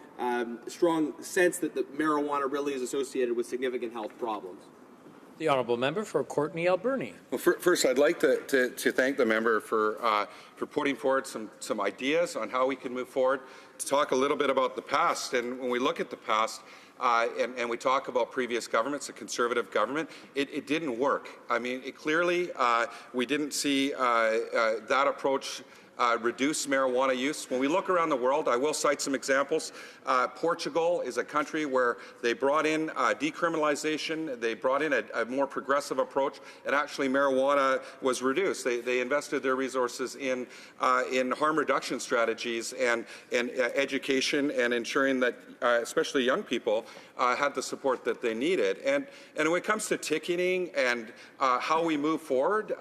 sense that the marijuana really is associated with significant health problems. The honourable member for Courtenay, Alberni. Well, first, I'd like to thank the member for putting forward some ideas on how we can move forward, to talk a little bit about the past. And when we look at the past, and we talk about previous governments, the Conservative government, it didn't work. I mean, clearly, we didn't see that approach reduce marijuana use. When we look around the world, I will cite some examples. Portugal is a country where they brought in decriminalization, they brought in a more progressive approach, and actually marijuana was reduced. They invested their resources in harm reduction strategies and education, and ensuring that especially young people had the support that they needed. And when it comes to ticketing and how we move forward,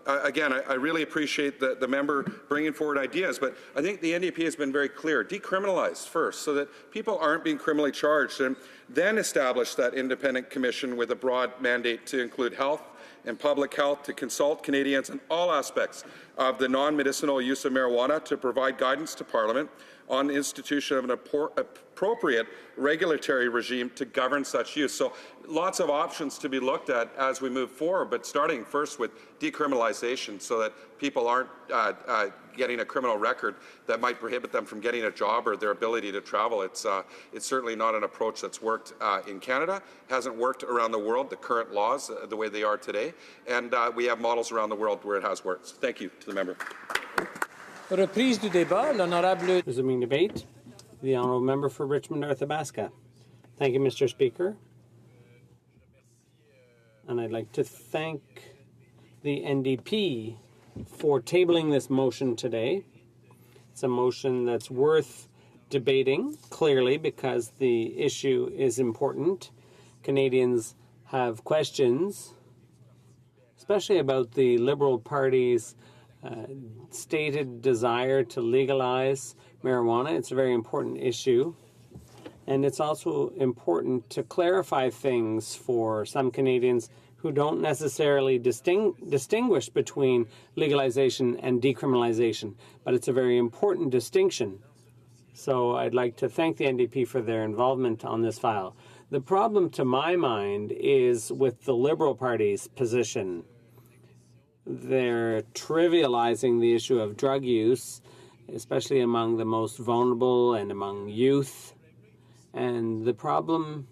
again, I really appreciate the member bringing forward ideas, but I think the NDP has been very clear. Decriminalize first, so that people aren't being criminally charged, and then establish that independent commission with a broad mandate to include health and public health, to consult Canadians in all aspects of the non-medicinal use of marijuana, to provide guidance to Parliament on the institution of an appropriate regulatory regime to govern such use. So lots of options to be looked at as we move forward, but starting first with decriminalization, so that people aren't getting a criminal record that might prohibit them from getting a job or their ability to travel. It's certainly not an approach that's worked in Canada, hasn't worked around the world, the current laws the way they are today, and we have models around the world where it has worked. So thank you to the member. Reprise du débat, l'honorable. Resuming debate, the honourable member for Richmond North Athabasca. Thank you, Mr. Speaker. And I'd like to thank the NDP for tabling this motion today. It's a motion that's worth debating, clearly, because the issue is important. Canadians have questions, especially about the Liberal Party's stated desire to legalize marijuana. It's a very important issue. And it's also important to clarify things for some Canadians who don't necessarily distinguish between legalization and decriminalization. But it's a very important distinction. So I'd like to thank the NDP for their involvement on this file. The problem, to my mind, is with the Liberal Party's position. They're trivializing the issue of drug use, especially among the most vulnerable and among youth. And the problem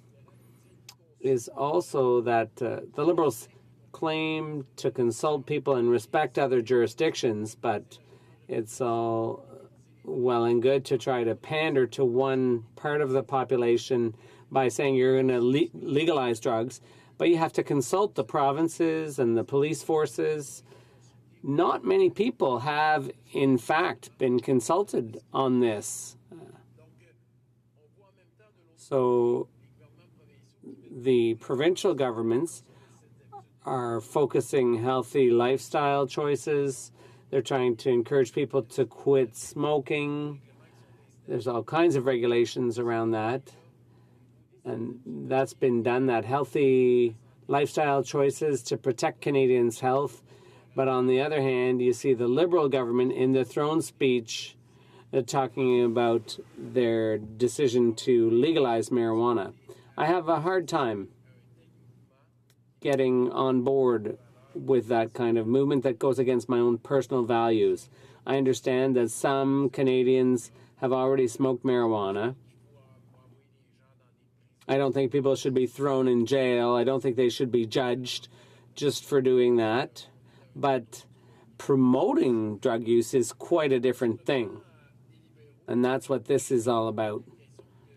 is also that the Liberals claim to consult people and respect other jurisdictions, but it's all well and good to try to pander to one part of the population by saying you're going to legalize drugs, but you have to consult the provinces and the police forces. Not many people have, in fact, been consulted on this. So the provincial governments are focusing healthy lifestyle choices. They're trying to encourage people to quit smoking. There's all kinds of regulations around that. And that's been done, that healthy lifestyle choices to protect Canadians' health. But on the other hand, you see the Liberal government in the throne speech talking about their decision to legalize marijuana. I have a hard time getting on board with that kind of movement that goes against my own personal values. I understand that some Canadians have already smoked marijuana. I don't think people should be thrown in jail. I don't think they should be judged just for doing that. But promoting drug use is quite a different thing. And that's what this is all about.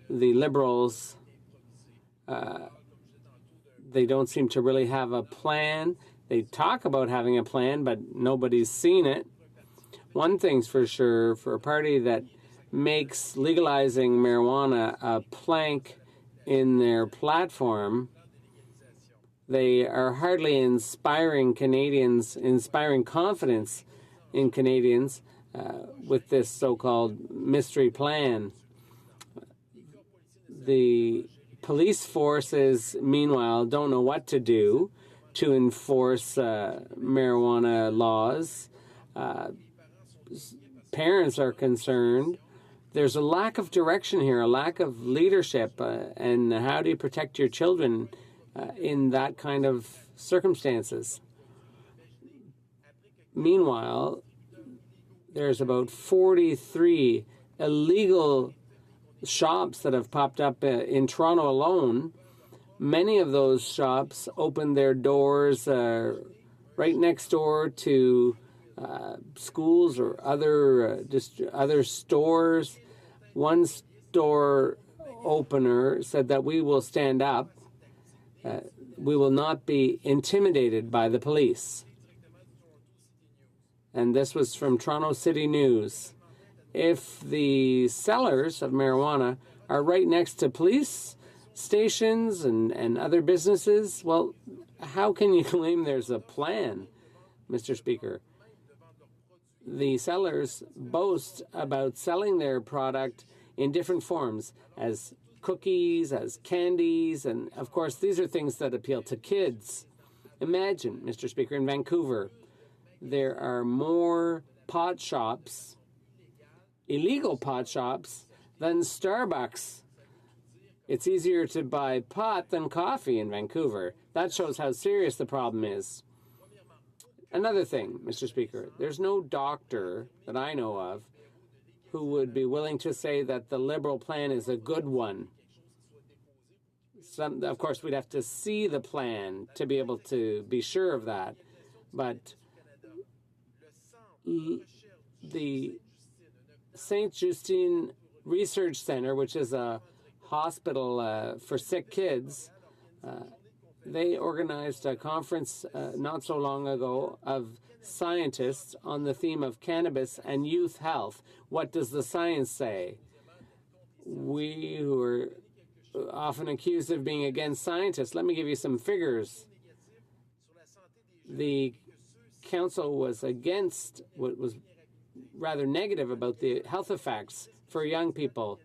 The Liberals, they don't seem to really have a plan. They talk about having a plan, but nobody's seen it. One thing's for sure, for a party that makes legalizing marijuana a plank in their platform, they are hardly inspiring Canadians, inspiring confidence in Canadians with this so-called mystery plan. The police forces, meanwhile, don't know what to do to enforce marijuana laws. Parents are concerned. There's a lack of direction here, a lack of leadership, and how do you protect your children in that kind of circumstances? Meanwhile, there's about 43 illegal shops that have popped up in Toronto alone. Many of those shops opened their doors right next door to schools or other stores. One store opener said that we will stand up. We will not be intimidated by the police. And this was from Toronto City News. If the sellers of marijuana are right next to police stations and other businesses, well, how can you claim there's a plan, Mr. Speaker? The sellers boast about selling their product in different forms, as cookies, as candies, and of course these are things that appeal to kids. Imagine, Mr. Speaker, in Vancouver, there are more pot shops, illegal pot shops, than Starbucks. It's easier to buy pot than coffee in Vancouver. That shows how serious the problem is. Another thing, Mr. Speaker, there's no doctor that I know of who would be willing to say that the Liberal plan is a good one. Of course, we'd have to see the plan to be able to be sure of that. But the St. Justine Research Center, which is a hospital for sick kids, they organized a conference not so long ago of scientists on the theme of cannabis and youth health. What does the science say? We who are often accused of being against scientists, let me give you some figures. The council was against, what was rather negative about the health effects for young people.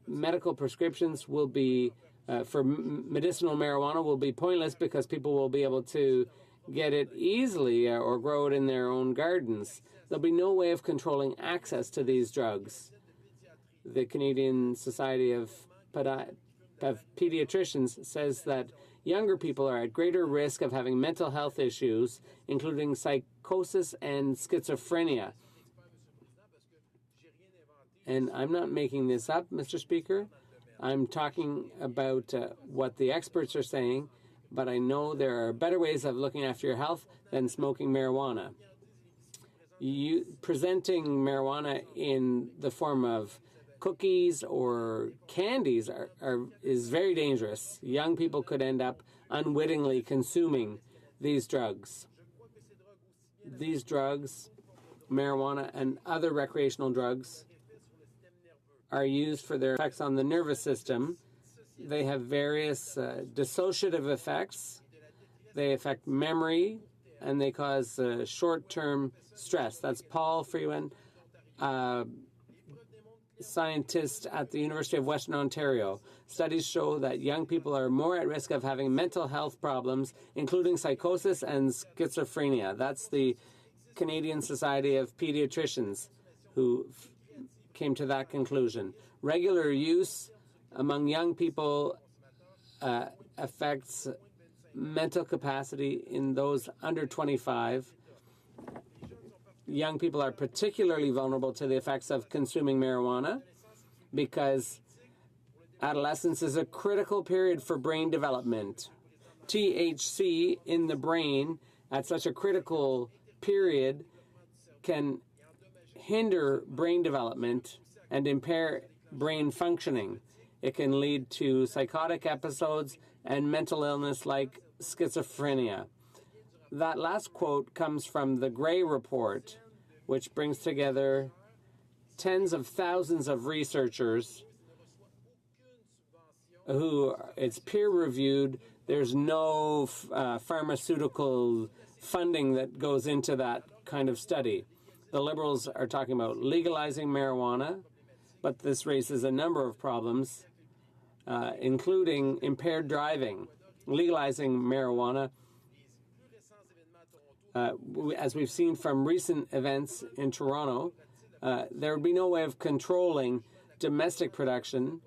Medical prescriptions will be for medicinal marijuana will be pointless because people will be able to get it easily or grow it in their own gardens. There'll be no way of controlling access to these drugs. The Canadian Society of Pediatricians says that younger people are at greater risk of having mental health issues, including psychosis and schizophrenia. And I'm not making this up, Mr. Speaker. I'm talking about what the experts are saying, but I know there are better ways of looking after your health than smoking marijuana. Presenting marijuana in the form of cookies or candies is very dangerous. Young people could end up unwittingly consuming these drugs. These drugs, marijuana and other recreational drugs, are used for their effects on the nervous system. They have various dissociative effects. They affect memory, and they cause short-term stress. That's Paul Freeman, scientist at the University of Western Ontario. Studies show that young people are more at risk of having mental health problems, including psychosis and schizophrenia. That's the Canadian Society of Pediatricians who came to that conclusion. Regular use among young people affects mental capacity in those under 25. Young people are particularly vulnerable to the effects of consuming marijuana because adolescence is a critical period for brain development. THC in the brain at such a critical period can hinder brain development and impair brain functioning. It can lead to psychotic episodes and mental illness like schizophrenia. That last quote comes from the Gray Report, which brings together tens of thousands of researchers who it's peer-reviewed. There's no pharmaceutical funding that goes into that kind of study. The Liberals are talking about legalizing marijuana, but this raises a number of problems, including impaired driving. Legalizing marijuana, as we've seen from recent events in Toronto, there would be no way of controlling domestic production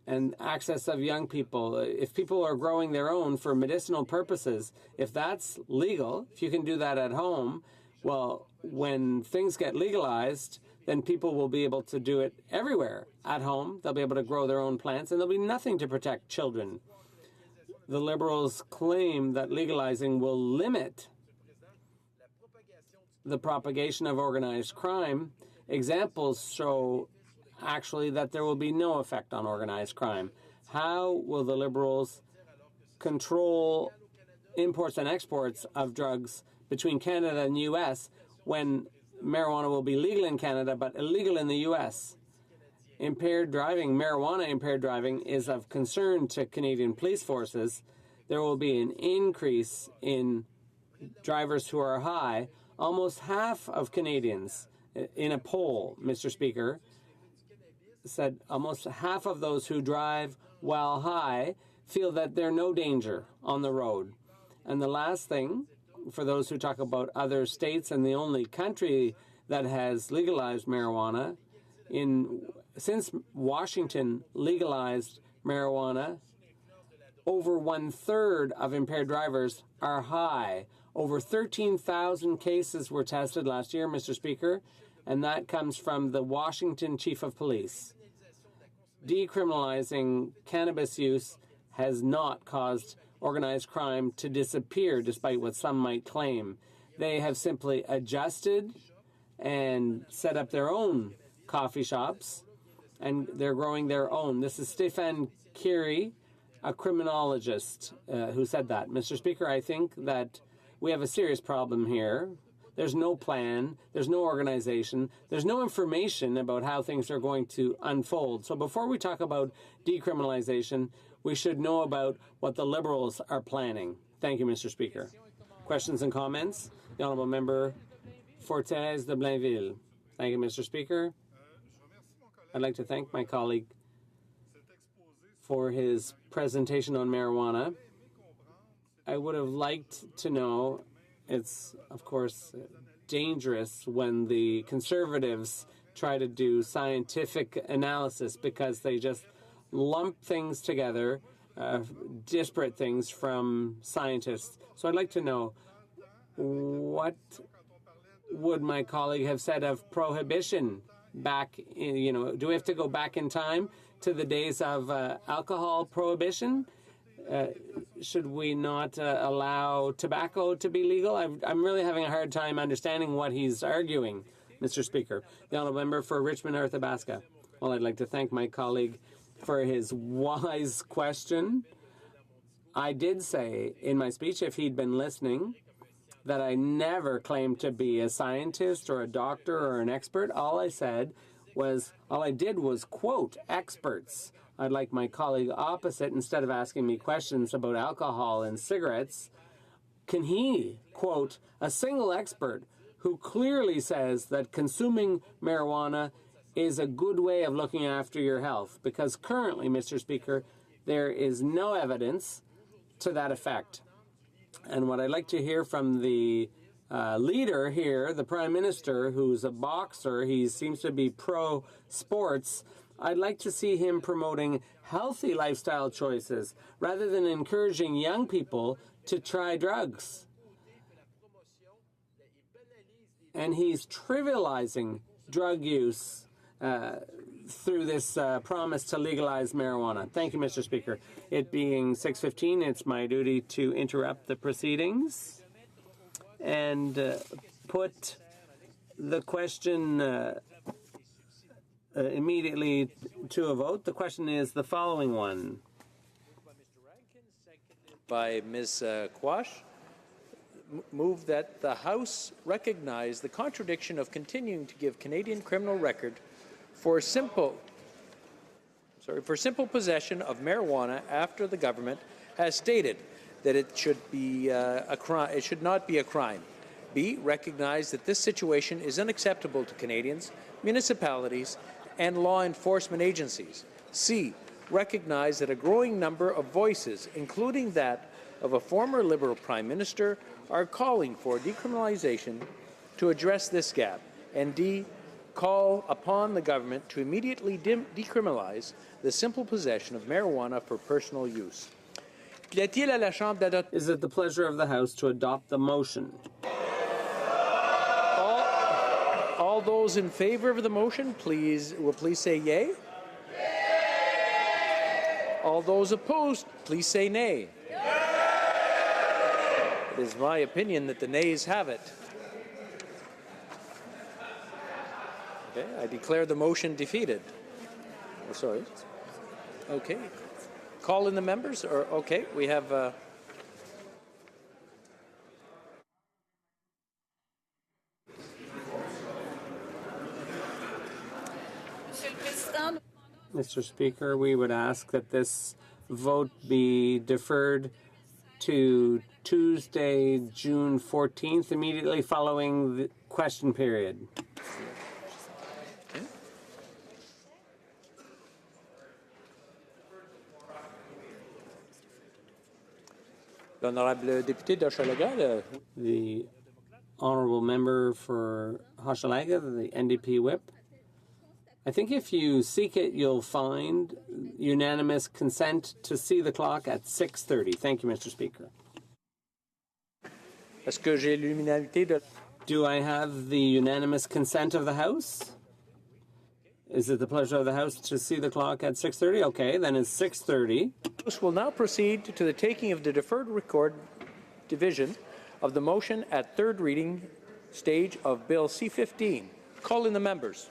and access of young people. If people are growing their own for medicinal purposes, if that's legal, if you can do that at home, well, when things get legalized, then people will be able to do it everywhere at home. They'll be able to grow their own plants, and there'll be nothing to protect children. The Liberals claim that legalizing will limit the propagation of organized crime. Examples show actually that there will be no effect on organized crime. How will the Liberals control imports and exports of drugs between Canada and the U.S. when marijuana will be legal in Canada but illegal in the U.S.? Impaired driving, marijuana impaired driving, is of concern to Canadian police forces. There will be an increase in drivers who are high. Almost half of Canadians, in a poll, Mr. Speaker, said almost half of those who drive while high feel that they're no danger on the road. And the last thing, for those who talk about other states and the only country that has legalized marijuana, since Washington legalized marijuana, over 1/3 of impaired drivers are high. Over 13,000 cases were tested last year, Mr. Speaker, and that comes from the Washington Chief of Police. Decriminalizing cannabis use has not caused organized crime to disappear, despite what some might claim. They have simply adjusted and set up their own coffee shops, and they're growing their own. This is Stéphane Curie, a criminologist, who said that. Mr. Speaker, I think that we have a serious problem here. There's no plan, there's no organization, there's no information about how things are going to unfold. So before we talk about decriminalization, we should know about what the Liberals are planning. Thank you, Mr. Speaker. Questions and comments? The Honourable Member for Thérèse de Blainville. Thank you, Mr. Speaker. I'd like to thank my colleague for his presentation on marijuana. I would have liked to know, it's, of course, dangerous when the Conservatives try to do scientific analysis because they just lump things together, disparate things from scientists. So I'd like to know, what would my colleague have said of prohibition back in, do we have to go back in time to the days of alcohol prohibition? Should we not allow tobacco to be legal? I'm really having a hard time understanding what he's arguing, Mr. Speaker. The Honourable Member for Richmond, Arthabaska. Well, I'd like to thank my colleague for his wise question. I did say in my speech, if he'd been listening, that I never claimed to be a scientist or a doctor or an expert. All I said was, all I did was quote experts. I'd like my colleague opposite, instead of asking me questions about alcohol and cigarettes, can he quote a single expert who clearly says that consuming marijuana is a good way of looking after your health? Because currently, Mr. Speaker, there is no evidence to that effect. And what I'd like to hear from the leader here, the Prime Minister, who's a boxer, he seems to be pro-sports, I'd like to see him promoting healthy lifestyle choices rather than encouraging young people to try drugs. And he's trivializing drug use through this promise to legalize marijuana. Thank you, Mr. Speaker. It being 6:15, it's my duty to interrupt the proceedings and put the question immediately to a vote. The question is the following one. By Ms. Quash, move that the House recognize the contradiction of continuing to give Canadian criminal record for simple possession of marijuana after the government has stated that it should be it should not be a crime. B, recognize that this situation is unacceptable to Canadians, municipalities, and law enforcement agencies. C, recognize that a growing number of voices, including that of a former Liberal Prime Minister, are calling for decriminalization to address this gap. And D, call upon the government to immediately decriminalize the simple possession of marijuana for personal use. Is it the pleasure of the House to adopt the motion? All those in favor of the motion, please say yay. All those opposed, please say nay. It is my opinion that the nays have it. Okay, I declare the motion defeated. Oh, sorry. Okay. Call in the members, or okay, we have. Mr. Speaker, we would ask that this vote be deferred to Tuesday, June 14th, immediately following the question period. L'honorable député d'Hochelaga, the honourable member for Hochelaga, the NDP whip. I think if you seek it, you'll find unanimous consent to see the clock at 6:30. Thank you, Mr. Speaker. Est-ce que j'ai l'unanimité de... Do I have the unanimous consent of the House? Is it the pleasure of the House to see the clock at 6:30? Okay, then it's 6:30. The House will now proceed to the taking of the deferred record division of the motion at third reading stage of Bill C-15. Call in the members.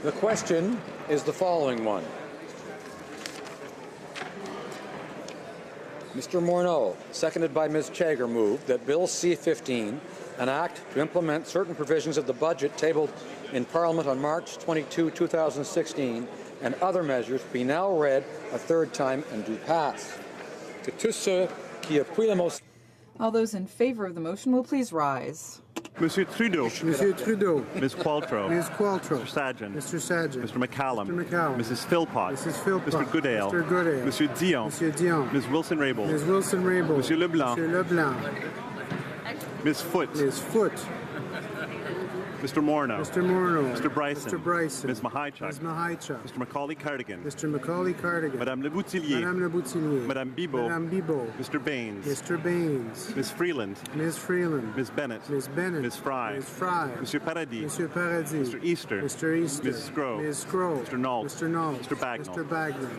The question is the following one. Mr. Morneau, seconded by Ms. Chager, moved that Bill C-15, an act to implement certain provisions of the budget tabled in Parliament on March 22, 2016, and other measures be now read a third time and do pass. Que tous ceux qui appuient la motion. All those in favor of the motion will please rise. Monsieur Trudeau. Monsieur Trudeau. Ms. Qualtrough. Ms. Qualtrough. Mr. Sajjan. Mr. Sajjan. Mr. McCallum. Mr. McCallum. Mrs. Philpott. Mrs. Philpott. Mr. Goodale. Mr. Goodale. Monsieur Dion. Monsieur Dion. Ms. Wilson-Raybould. Ms. Wilson-Raybould. Monsieur Leblanc. Monsieur Leblanc. Ms. Foote. Ms. Foote. Mr. Morneau. Mr. Morneau. Mr. Bryson. Mr. Bryson. Ms. Mahaichuk. Ms. Mahaichuk. Mr. Macaulay-Cardigan. Mr. Macaulay-Cardigan. Madame Le Boutillier. Madame Le Boutillier. Madame Bibeau. Madame Bibeau. Mr. Baines. Mr. Baines. Ms. Freeland. Ms. Freeland. Ms. Bennett. Ms. Bennett. Ms. Fry. Ms. Fry. Monsieur Paradis. Monsieur Paradis. Mr. Easter. Mr. Easter. Ms. Scrow. Ms. Scrow. Mr. Nault. Mr. Nault. Mr. Bagnall. Mr. Bagnall.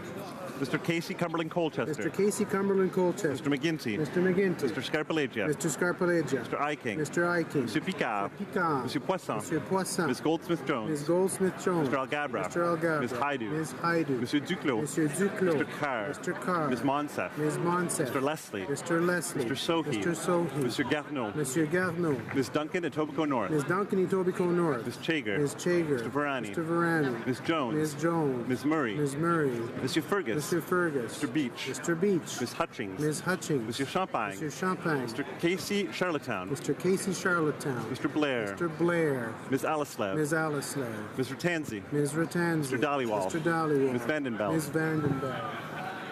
Mr. Casey Cumberland Colchester. Mr. Casey Cumberland Colchester. Mr. McGinty. Mr. McGinty. Mr. Scarpellegia. Mr. Scarpellegia. Mr. Eiking. Mr. Eiking. Monsieur Picard. Mr. Picard. Monsieur Poisson. Monsieur Poisson. Ms. Goldsmith-Jones. Ms. Goldsmith-Jones. Mr. Algabra. Mr. Algabra. Ms. Haidu. Ms. Haidu. Monsieur Duclos. Monsieur Duclos. Mr. Carr. Mr. Carr. Ms. Monsef. Ms. Monsef. Mr. Leslie. Mr. Leslie. Mr. Sohi. Mr. Sohi. Monsieur Garneau. Monsieur Garneau. Ms. Duncan, Etobicoke North. Ms. Duncan, Etobicoke North. Ms. Chager. Ms. Chager. Mr. Varani. Mr. Varani. Ms. Jones. Ms. Jones. Ms. Murray. Ms. Murray. Monsieur Fergus. Mr. Fergus. Mr. Beach. Mr. Beach. Ms. Hutchings. Ms. Hutchings. Monsieur Champagne. Monsieur Champagne. Mr. Casey Charlottetown. Mr. Casey Charlottetown. Mr. Blair. Mr. Blair. Ms. Alislev. Ms. Alislev. Mr. Tansey. Ms. Ratanzi. Mr. Dhaliwal. Mr. Dhaliwal. Ms. Vandenbelt. Ms. Vandenbelt.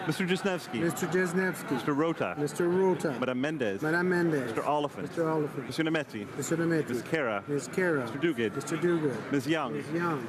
Mr. Jesnevsky. Mr. Jesnevsky. Mr. Rota. Mr. Rota. Madame Mendez. Madame Mendez. Mr. Oliphant. Mr. Oliphant. Monsieur Nemeti. Mr. Nemeti. Ms. Kara. Ms. Kara. Mr. Duguid. Mr. Duguid. Ms. Young. Ms. Young.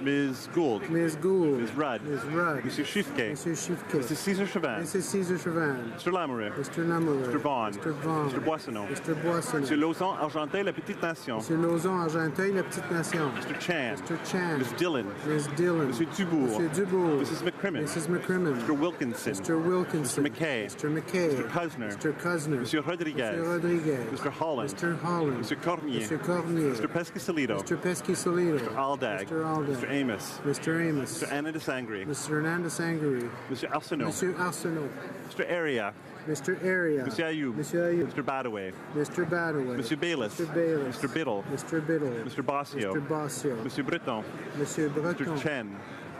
Ms. Gould. Ms. Gould. Ms. Rudd. Ms. Rudd. Monsieur Shifke. Monsieur Shifke. Mrs. Cesar Chauvin. Mrs. Cesar Chauvin. Mr. Lamoureux. Mr. Lamoureux. Mr. Vaughn. Mr. Vaughn. Mr. Boissonneau. Mr. Boissonneau. Monsieur Lauzon, Argenteuil, La Petite Nation. Monsieur Lauzon, Argenteuil, La Petite Nation. Mr. Chan. Mr. Chan. Ms. Dillon. Ms. Dillon. Monsieur Dubourg. Monsieur Dubourg. Mrs. McCrimmon. Mrs. McCrimmon. Mr. Wilkinson. Mr. Wilkinson. Mr. McKay. Mr. McKay. Mr. Cusner. Mr. Cusner. Monsieur Rodriguez. Mr. Rodriguez. Mr. Holland. Mr. Holland. Mr. Cormier. Mr. Cormier. Mr. Pescasolido. Mr. Pescasolido. Mr. Aldag. Mr. Aldag. Mr. Amos. Mr. Amos. Mr. Anna Sangri. Mr. Hernandez Sangri. Monsieur Arsenault. Monsieur Arsenault. Mr. Area. Mr. Area. Monsieur Ayoub. Monsieur Ayoub. Mr. Badaway. Mr. Badaway. Monsieur Bayless. Mr. Bayless. Mr. Biddle. Mr. Biddle. Mr. Bossio. Mr. Bossio. Monsieur Breton. Monsieur Breton. Mr. Chen.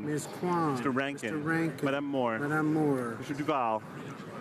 Kwan. Ms. Kwan. Mr. Rankin. Mr. Rankin. Madame Moore. Madame Moore. Mr. Duval.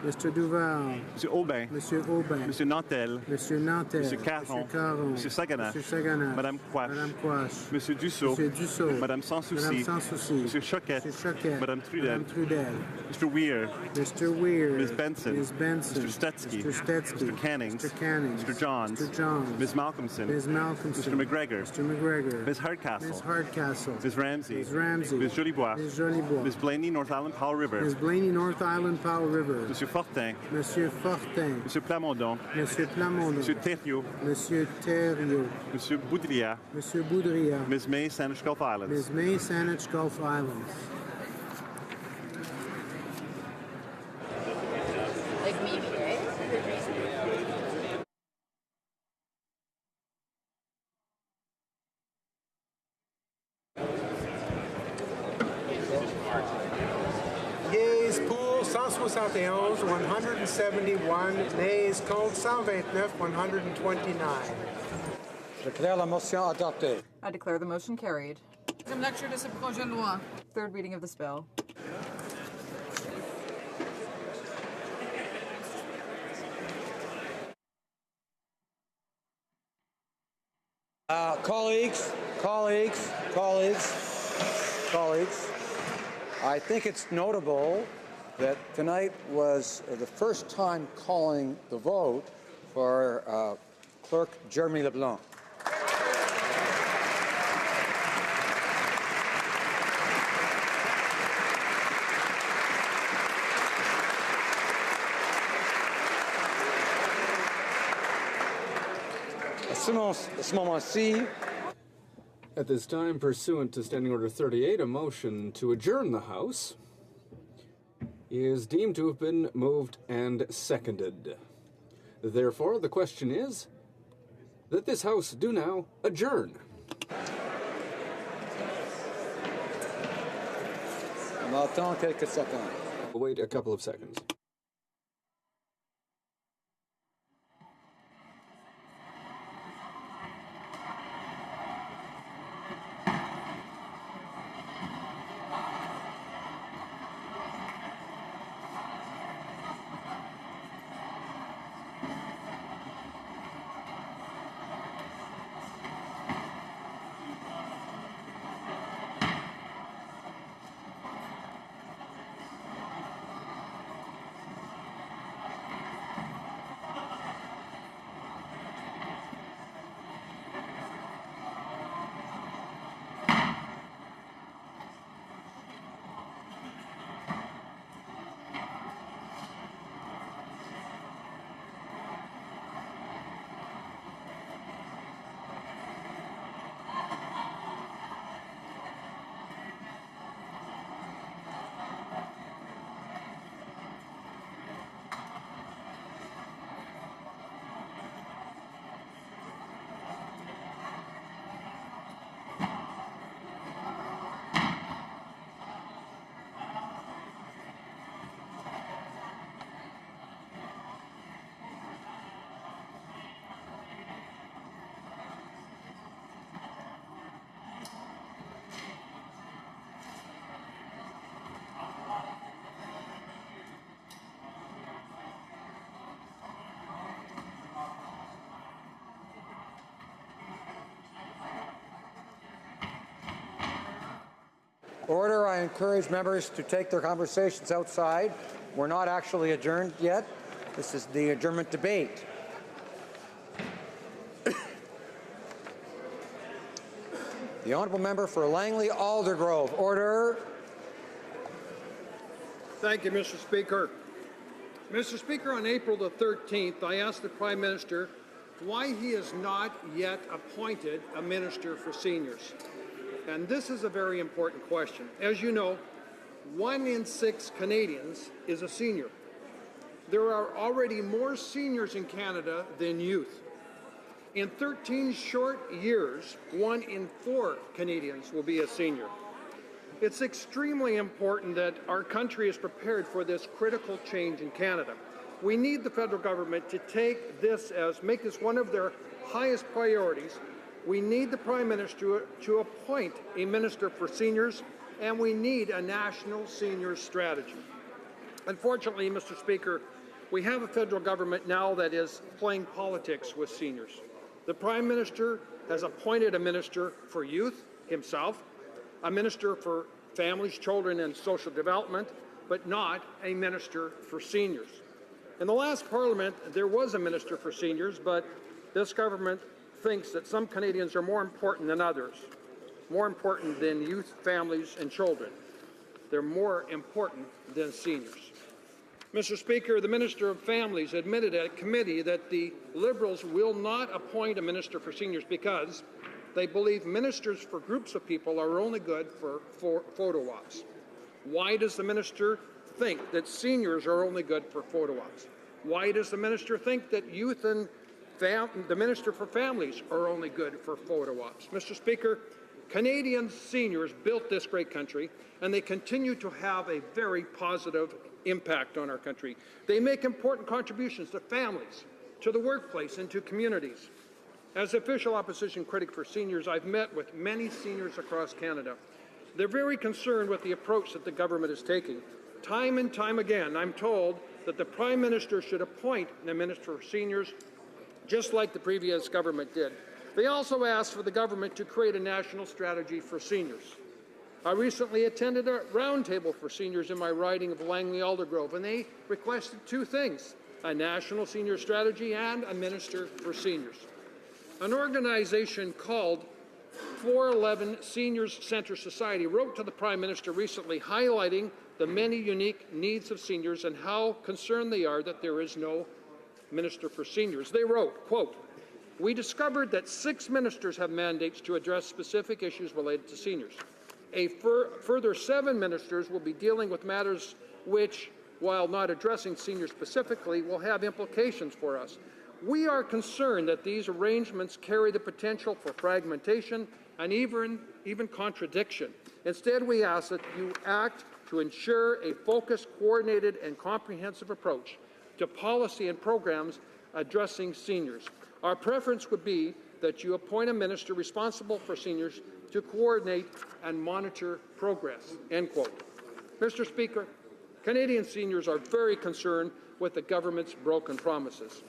Mr. Duval. Monsieur Aubin. Monsieur Aubin. Monsieur Nantel. Monsieur Nantel. Monsieur Caron. Monsieur Caron. Monsieur Saganache. Monsieur Saganache. Madame Quash. Madame Quash. Monsieur Dussault. Monsieur Dussault. Madame Sanssouci. Madame Sanssouci. Monsieur Choquette. Monsieur Choquette. Madame Trudel. Madame Trudel. Mr. Weir. Mr. Weir. Ms. Benson. Ms. Benson. Mr. Stetsky. Mr. Stetsky. Mr. Cannings. Mr. Cannings. Mr. Johns. Mr. Johns. Ms. Malcolmson. Ms. Malcolmson. Mr. McGregor. Mr. McGregor. Ms. Hardcastle. Ms. Hardcastle. Ms. Ramsey. Ms. Ramsey. Ms. Jolibois. Ms. Jolibois. Ms. Blaney, North Island, Powell River. Ms. Blaney, North Island, Powell River. Monsieur Fortin. Monsieur Fortin. Monsieur Plamondon. Monsieur Plamondon. Monsieur Thériault. Monsieur Thériault. Monsieur Boudria. Monsieur Boudria. Ms. May, Saanich Gulf Islands. Ms. May, Saanich Gulf Islands. Yeas pour 171, 171. Nays contre 129, 129. Je déclare la motion adoptée. I declare the motion carried. Deuxième lecture de ce projet de loi. Third reading of this bill. Colleagues, I think it's notable that tonight was the first time calling the vote for Clerk Jeremy LeBlanc. At this time, pursuant to Standing Order 38, a motion to adjourn the House is deemed to have been moved and seconded. Therefore, the question is that this House do now adjourn. Wait a couple of seconds. Order. I encourage members to take their conversations outside. We're not actually adjourned yet. This is the adjournment debate. The honourable member for Langley Aldergrove. Order. Thank you, Mr. Speaker. Mr. Speaker, on April the 13th, I asked the Prime Minister why he has not yet appointed a Minister for Seniors. And this is a very important question. As you know, 1 in 6 Canadians is a senior. There are already more seniors in Canada than youth. In 13 short years, 1 in 4 Canadians will be a senior. It's extremely important that our country is prepared for this critical change in Canada. We need the federal government to make this one of their highest priorities. We need the Prime Minister to appoint a Minister for Seniors, and we need a national seniors strategy. Unfortunately, Mr. Speaker, we have a federal government now that is playing politics with seniors. The Prime Minister has appointed a minister for youth himself, a minister for families, children, and social development, but not a minister for seniors. In the last Parliament, there was a minister for seniors, but this government thinks that some Canadians are more important than others, more important than youth, families, and children. They're more important than seniors. Mr. Speaker, the Minister of Families admitted at committee that the Liberals will not appoint a minister for seniors because they believe ministers for groups of people are only good for photo ops. Why does the minister think that seniors are only good for photo ops? Why does the minister think that youth and the Minister for Families are only good for photo ops? Mr. Speaker, Canadian seniors built this great country, and they continue to have a very positive impact on our country. They make important contributions to families, to the workplace, and to communities. As official opposition critic for seniors, I've met with many seniors across Canada. They're very concerned with the approach that the government is taking. Time and time again, I'm told that the Prime Minister should appoint a Minister for Seniors, just like the previous government did. They also asked for the government to create a national strategy for seniors. I recently attended a roundtable for seniors in my riding of Langley-Aldergrove, and they requested two things: a national senior strategy and a minister for seniors. An organization called 411 Seniors Centre Society wrote to the Prime Minister recently, highlighting the many unique needs of seniors and how concerned they are that there is no minister for seniors. They wrote, quote, "We discovered that 6 ministers have mandates to address specific issues related to seniors. A further 7 ministers will be dealing with matters which, while not addressing seniors specifically, will have implications for us. We are concerned that these arrangements carry the potential for fragmentation and even contradiction. Instead, we ask that you act to ensure a focused, coordinated, and comprehensive approach to policy and programs addressing seniors. Our preference would be that you appoint a minister responsible for seniors to coordinate and monitor progress," end quote. Mr. Speaker, Canadian seniors are very concerned with the government's broken promises.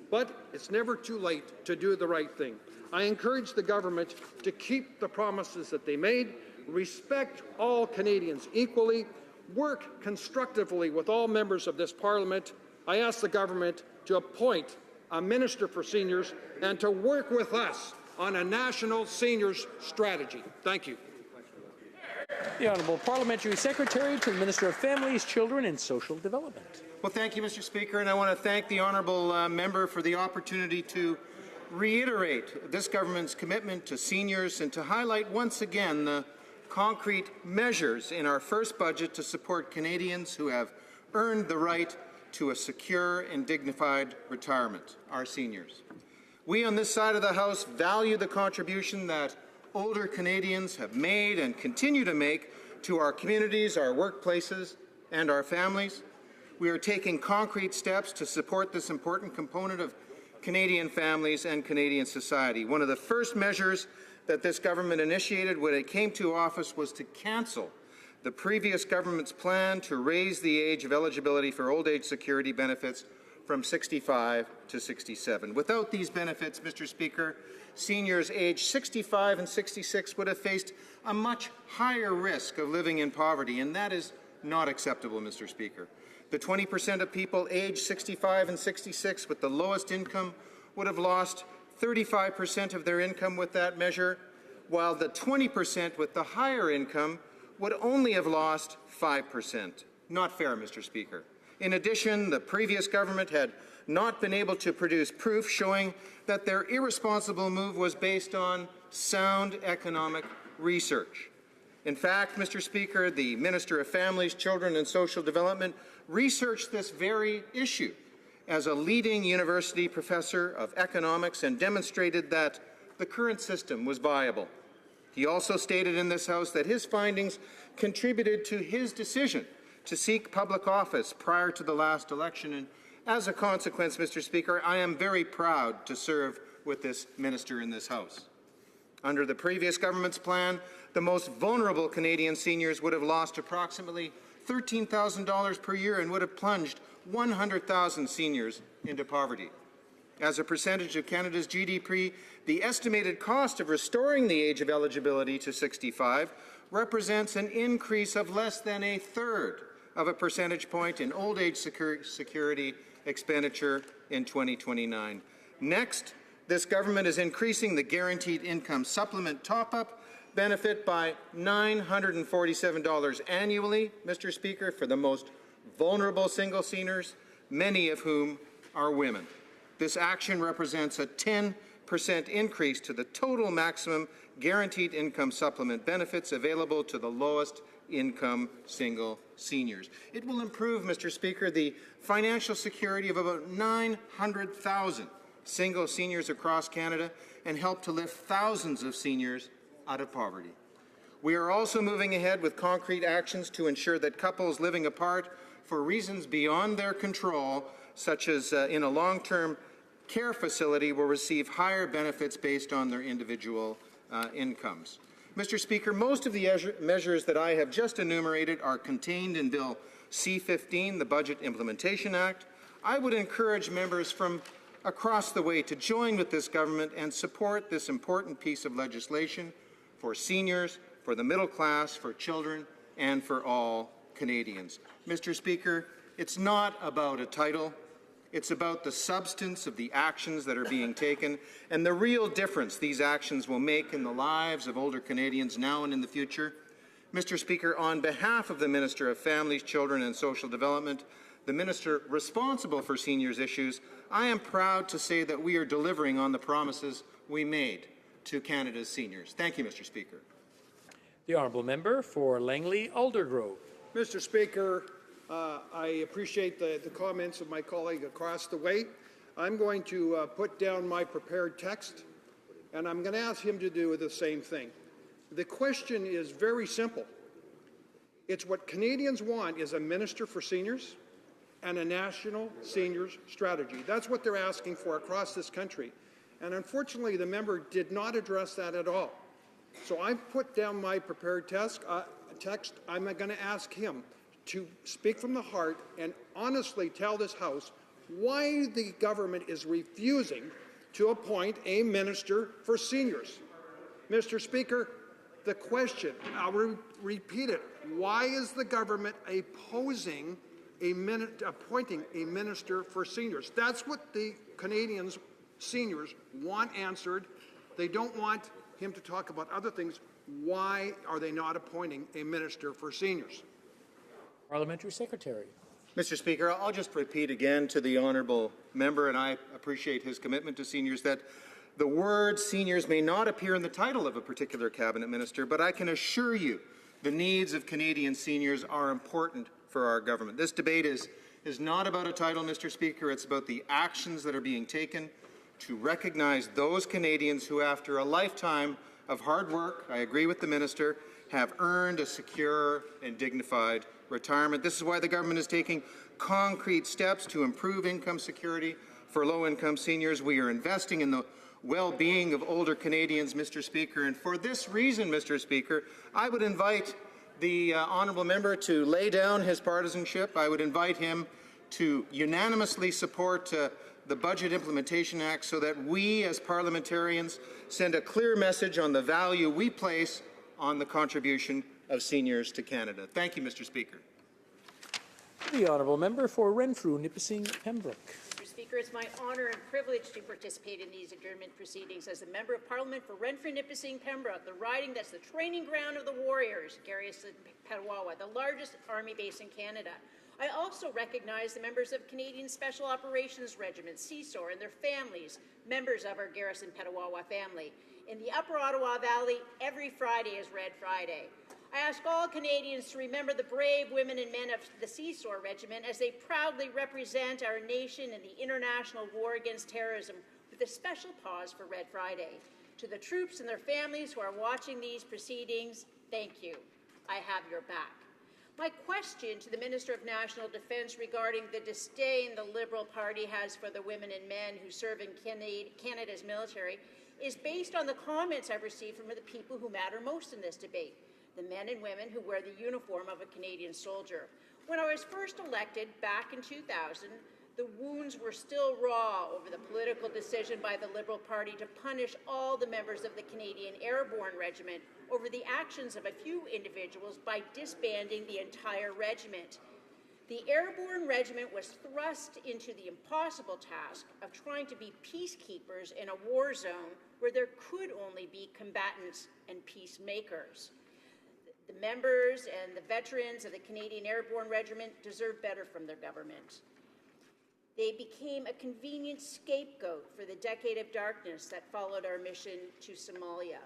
But it's never too late to do the right thing. I encourage the government to keep the promises that they made, respect all Canadians equally, work constructively with all members of this Parliament. I ask the government to appoint a minister for seniors and to work with us on a national seniors strategy. Thank you. The Honourable Parliamentary Secretary to the Minister of Families, Children and Social Development. Well, thank you, Mr. Speaker, and I want to thank the honourable member for the opportunity to reiterate this government's commitment to seniors and to highlight once again the concrete measures in our first budget to support Canadians who have earned the right to a secure and dignified retirement, our seniors. We on this side of the House value the contribution that older Canadians have made and continue to make to our communities, our workplaces, and our families. We are taking concrete steps to support this important component of Canadian families and Canadian society. One of the first measures that this government initiated when it came to office was to cancel the previous government's plan to raise the age of eligibility for old age security benefits from 65 to 67. Without these benefits, Mr. Speaker, seniors aged 65 and 66 would have faced a much higher risk of living in poverty, and that is not acceptable, Mr. Speaker. The 20% of people aged 65 and 66 with the lowest income would have lost 35% of their income with that measure, while the 20% with the higher income would only have lost 5%. Not fair, Mr. Speaker. In addition, the previous government had not been able to produce proof showing that their irresponsible move was based on sound economic research. In fact, Mr. Speaker, the Minister of Families, Children and Social Development researched this very issue as a leading university professor of economics and demonstrated that the current system was viable. He also stated in this House that his findings contributed to his decision to seek public office prior to the last election. And as a consequence, Mr. Speaker, I am very proud to serve with this minister in this House. Under the previous government's plan, the most vulnerable Canadian seniors would have lost approximately $13,000 per year and would have plunged 100,000 seniors into poverty. As a percentage of Canada's GDP, the estimated cost of restoring the age of eligibility to 65 represents an increase of less than a third of a percentage point in old age security expenditure in 2029. Next, this government is increasing the guaranteed income supplement top-up benefit by $947 annually, Mr. Speaker, for the most vulnerable single seniors, many of whom are women. This action represents a 10% increase to the total maximum guaranteed income supplement benefits available to the lowest income single seniors. It will improve, Mr. Speaker, the financial security of about 900,000 single seniors across Canada and help to lift thousands of seniors out of poverty. We are also moving ahead with concrete actions to ensure that couples living apart for reasons beyond their control, such as in a long-term care facility, will receive higher benefits based on their individual incomes. Mr. Speaker, most of the measures that I have just enumerated are contained in Bill C-15, the Budget Implementation Act. I would encourage members from across the way to join with this government and support this important piece of legislation for seniors, for the middle class, for children, and for all Canadians. Mr. Speaker, it's not about a title. It's about the substance of the actions that are being taken and the real difference these actions will make in the lives of older Canadians now and in the future. Mr. Speaker, on behalf of the Minister of Families, Children and Social Development, the Minister responsible for seniors issues, I am proud to say that we are delivering on the promises we made to Canada's seniors. Thank you, Mr. Speaker. The honourable member for Langley Aldergrove. Mr. Speaker, I appreciate the comments of my colleague across the way. I'm going to put down my prepared text, and I'm going to ask him to do the same thing. The question is very simple. It's what Canadians want is a minister for seniors and a national seniors strategy. That's what they're asking for across this country. And unfortunately, the member did not address that at all. So I've put down my prepared text. I'm going to ask him to speak from the heart and honestly tell this House why the government is refusing to appoint a minister for seniors. Mr. Speaker, the question, I'll repeat it, why is the government appointing a minister for seniors? That's what the Canadians, seniors, want answered. They don't want him to talk about other things. Why are they not appointing a minister for seniors? Parliamentary Secretary. Mr. Speaker, I'll just repeat again to the honourable member, and I appreciate his commitment to seniors, that the word seniors may not appear in the title of a particular cabinet minister, but I can assure you the needs of Canadian seniors are important for our government. This debate is not about a title, Mr. Speaker. It's about the actions that are being taken to recognize those Canadians who, after a lifetime of hard work, I agree with the minister, have earned a secure and dignified retirement. This is why the government is taking concrete steps to improve income security for low-income seniors. We are investing in the well-being of older Canadians, Mr. Speaker. And for this reason, Mr. Speaker, I would invite the honourable member to lay down his partisanship. I would invite him to unanimously support the Budget Implementation Act so that we as parliamentarians send a clear message on the value we place on the contribution of seniors to Canada. Thank you, Mr. Speaker. The honourable member for Renfrew, Nipissing, Pembroke. Mr. Speaker, it's my honour and privilege to participate in these adjournment proceedings as a member of Parliament for Renfrew, Nipissing, Pembroke, the riding that's the training ground of the Warriors, Garrison Petawawa, the largest army base in Canada. I also recognize the members of Canadian Special Operations Regiment, CSOR, and their families, members of our Garrison Petawawa family. In the Upper Ottawa Valley, every Friday is Red Friday. I ask all Canadians to remember the brave women and men of the CSOR Regiment as they proudly represent our nation in the international war against terrorism with a special pause for Red Friday. To the troops and their families who are watching these proceedings, thank you. I have your back. My question to the Minister of National Defence regarding the disdain the Liberal Party has for the women and men who serve in Canada's military is based on the comments I've received from the people who matter most in this debate. the men and women who wear the uniform of a Canadian soldier. When I was first elected back in 2000, the wounds were still raw over the political decision by the Liberal Party to punish all the members of the Canadian Airborne Regiment over the actions of a few individuals by disbanding the entire regiment. The Airborne Regiment was thrust into the impossible task of trying to be peacekeepers in a war zone where there could only be combatants and peacemakers. The members and the veterans of the Canadian Airborne Regiment deserve better from their government. They became a convenient scapegoat for the decade of darkness that followed our mission to Somalia.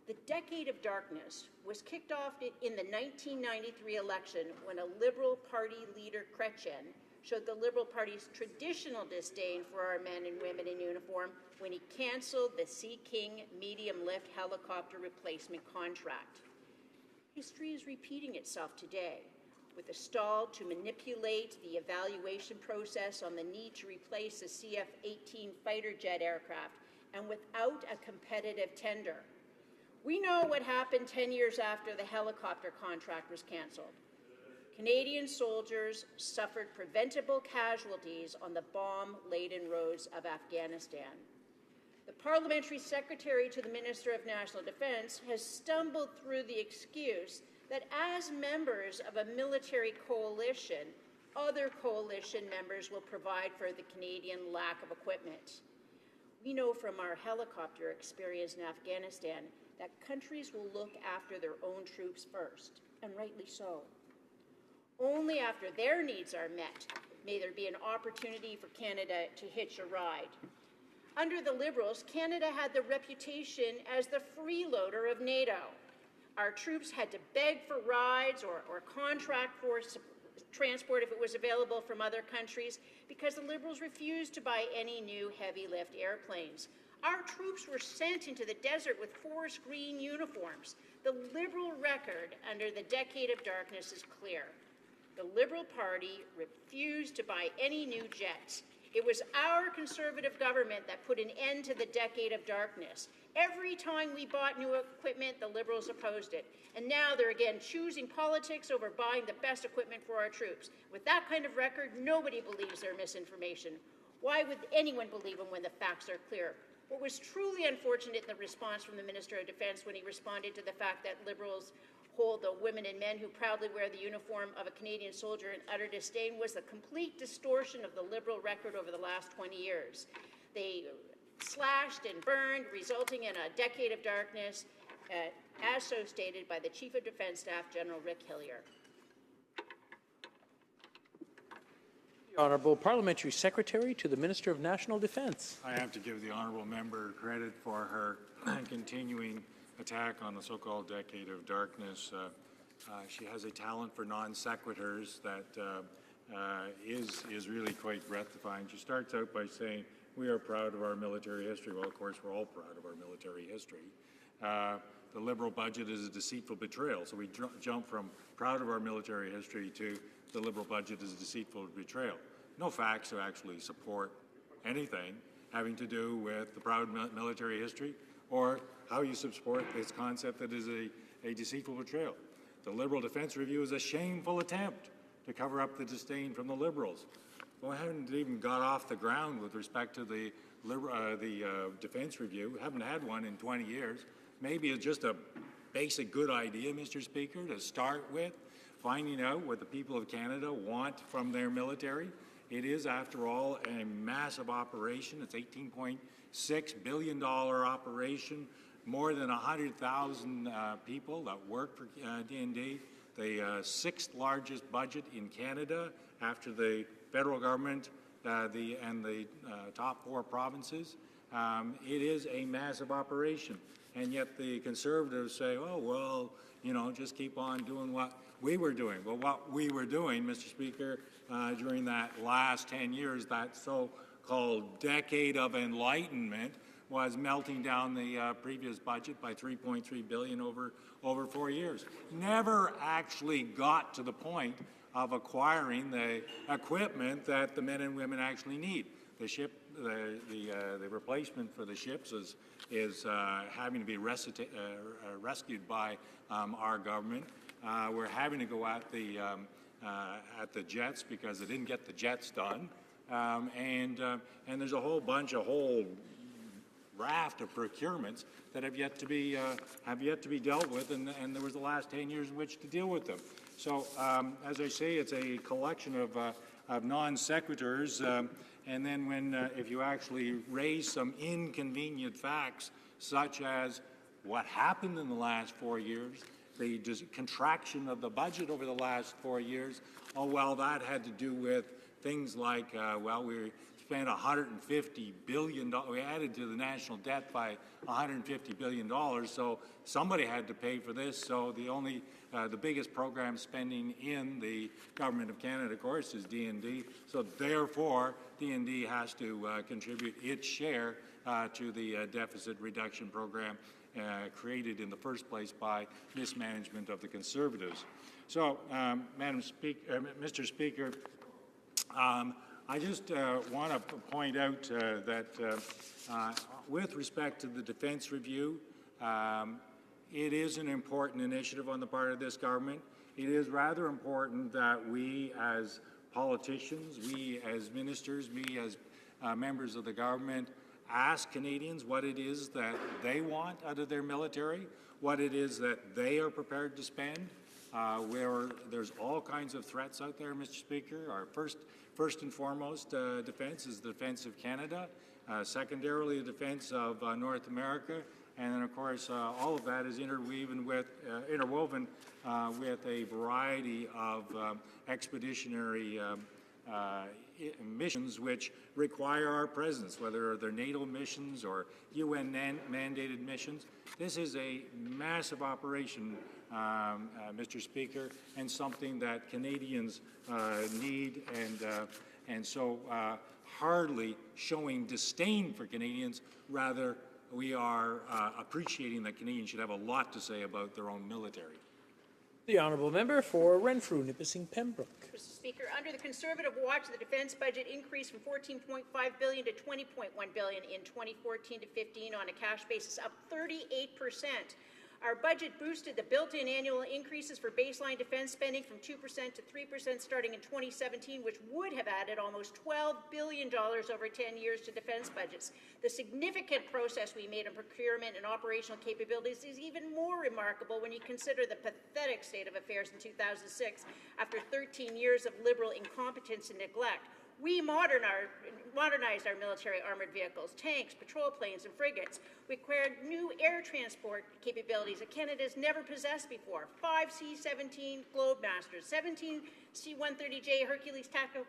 The decade of darkness was kicked off in the 1993 election when a Liberal Party leader, Chrétien, showed the Liberal Party's traditional disdain for our men and women in uniform when he canceled the Sea King medium-lift helicopter replacement contract. History is repeating itself today, with a stall to manipulate the evaluation process on the need to replace the CF-18 fighter jet aircraft, and without a competitive tender. We know what happened 10 years after the helicopter contract was canceled. Canadian soldiers suffered preventable casualties on the bomb-laden roads of Afghanistan. The parliamentary secretary to the Minister of National Defence has stumbled through the excuse that as members of a military coalition, other coalition members will provide for the Canadian lack of equipment. We know from our helicopter experience in Afghanistan that countries will look after their own troops first, and rightly so. Only after their needs are met may there be an opportunity for Canada to hitch a ride. Under the Liberals, Canada had the reputation as the freeloader of NATO. Our troops had to beg for rides or contract for transport if it was available from other countries because the Liberals refused to buy any new heavy-lift airplanes. Our troops were sent into the desert with forest green uniforms. The Liberal record under the decade of darkness is clear. The Liberal Party refused to buy any new jets. It was our Conservative government that put an end to the decade of darkness. Every time we bought new equipment, the Liberals opposed it. And now they're again choosing politics over buying the best equipment for our troops. With that kind of record, nobody believes their misinformation. Why would anyone believe them when the facts are clear? What was truly unfortunate in the response from the Minister of Defence when he responded to the fact that Liberals hold the women and men who proudly wear the uniform of a Canadian soldier in utter disdain was the complete distortion of the Liberal record over the last 20 years. They slashed and burned, resulting in a decade of darkness, as so stated by the Chief of Defence Staff, General Rick Hillier. Honourable Parliamentary Secretary to the Minister of National Defence. I have to give the honourable member credit for her continuing attack on the so-called decade of darkness. She has a talent for non sequiturs that is really quite gratifying. She starts out by saying, we are proud of our military history. Well, of course, we're all proud of our military history. The Liberal budget is a deceitful betrayal. So we jump from proud of our military history to the Liberal budget is a deceitful betrayal. No facts to actually support anything having to do with the proud military history or how you support this concept that is a deceitful betrayal. The Liberal Defence Review is a shameful attempt to cover up the disdain from the Liberals. Well, we haven't even got off the ground with respect to the Defence Review. We haven't had one in 20 years. Maybe it's just a basic good idea, Mr. Speaker, to start with, finding out what the people of Canada want from their military. It is, after all, a massive operation. It's $18.6 billion operation, more than 100,000 people that work for D&D, the sixth largest budget in Canada after the federal government and the top four provinces. It is a massive operation. And yet the Conservatives say, oh, well, you know, just keep on doing what we were doing. Well, what we were doing, Mr. Speaker, during that last 10 years, that so-called decade of enlightenment, was melting down the previous budget by $3.3 billion over 4 years. Never actually got to the point of acquiring the equipment that the men and women actually need. The ship the replacement for the ships is having to be rescued by our government. We're having to go at the jets because they didn't get the jets done, and there's a whole raft of procurements that have yet to be dealt with, and there was the last 10 years in which to deal with them. So, as I say, it's a collection of non sequiturs, and then if you actually raise some inconvenient facts, such as what happened in the last 4 years, the contraction of the budget over the last 4 years, oh, well, that had to do with things like, we spent $150 billion. We added to the national debt by $150 billion, so somebody had to pay for this. So the biggest program spending in the Government of Canada, of course, is D&D. So therefore, D&D has to contribute its share to the deficit reduction program created in the first place by mismanagement of the Conservatives. So, Mr. Speaker, I just want to point out that with respect to the defence review, it is an important initiative on the part of this government. It is rather important that we as politicians, we as ministers, we as members of the government ask Canadians what it is that they want out of their military, what it is that they are prepared to spend. Where there's all kinds of threats out there, Mr. Speaker. Our first and foremost defense is the defense of Canada, secondarily the defense of North America, and then of course all of that is interwoven with a variety of expeditionary missions which require our presence, whether they're NATO missions or UN mandated missions. This is a massive operation, Mr. Speaker, and something that Canadians need, and so hardly showing disdain for Canadians. Rather, we are appreciating that Canadians should have a lot to say about their own military. The honourable member for Renfrew, Nipissing Pembroke. Mr. Speaker, under the Conservative watch, the defence budget increased from $14.5 billion to $20.1 billion in 2014 to 15 on a cash basis, up 38%. Our budget boosted the built-in annual increases for baseline defence spending from 2% to 3% starting in 2017, which would have added almost $12 billion over 10 years to defence budgets. The significant progress we made in procurement and operational capabilities is even more remarkable when you consider the pathetic state of affairs in 2006 after 13 years of Liberal incompetence and neglect. We modernized our military armored vehicles, tanks, patrol planes, and frigates. We acquired new air transport capabilities that Canada's never possessed before. 5 C-17 Globemasters, 17 C-130J Hercules tactical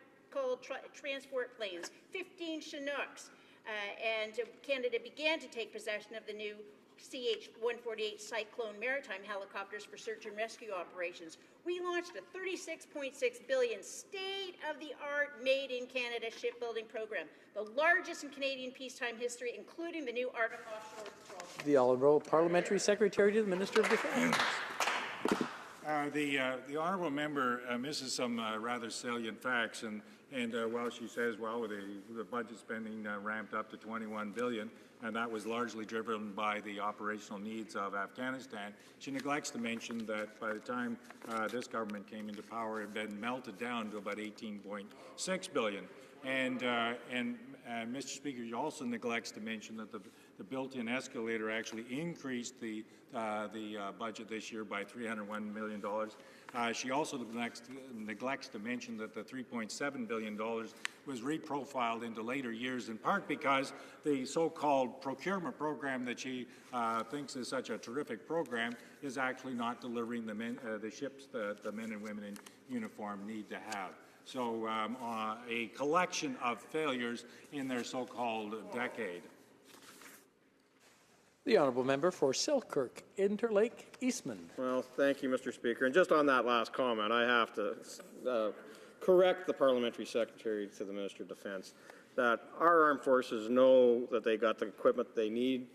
transport planes, 15 Chinooks, and Canada began to take possession of the new CH-148 Cyclone maritime helicopters for search and rescue operations. We launched a $36.6 billion state-of-the-art made-in-Canada shipbuilding program, the largest in Canadian peacetime history, including the new Arctic Offshore Patrol. The Honourable Parliamentary Secretary to the Minister of Defence. The honourable member misses some rather salient facts, and while she says, the budget spending ramped up to $21 billion, and that was largely driven by the operational needs of Afghanistan, she neglects to mention that by the time this government came into power, it had been melted down to about $18.6 billion. And Mr. Speaker, she also neglects to mention that the built-in escalator actually increased the budget this year by $301 million. She also neglects to mention that the $3.7 billion was reprofiled into later years, in part because the so-called procurement program that she thinks is such a terrific program is actually not delivering the ships that the men and women in uniform need to have. So a collection of failures in their so-called decade. The honourable member for Selkirk, Interlake, Eastman. Well, thank you, Mr. Speaker. And just on that last comment, I have to correct the Parliamentary Secretary to the Minister of Defence that our armed forces know that they got the equipment they need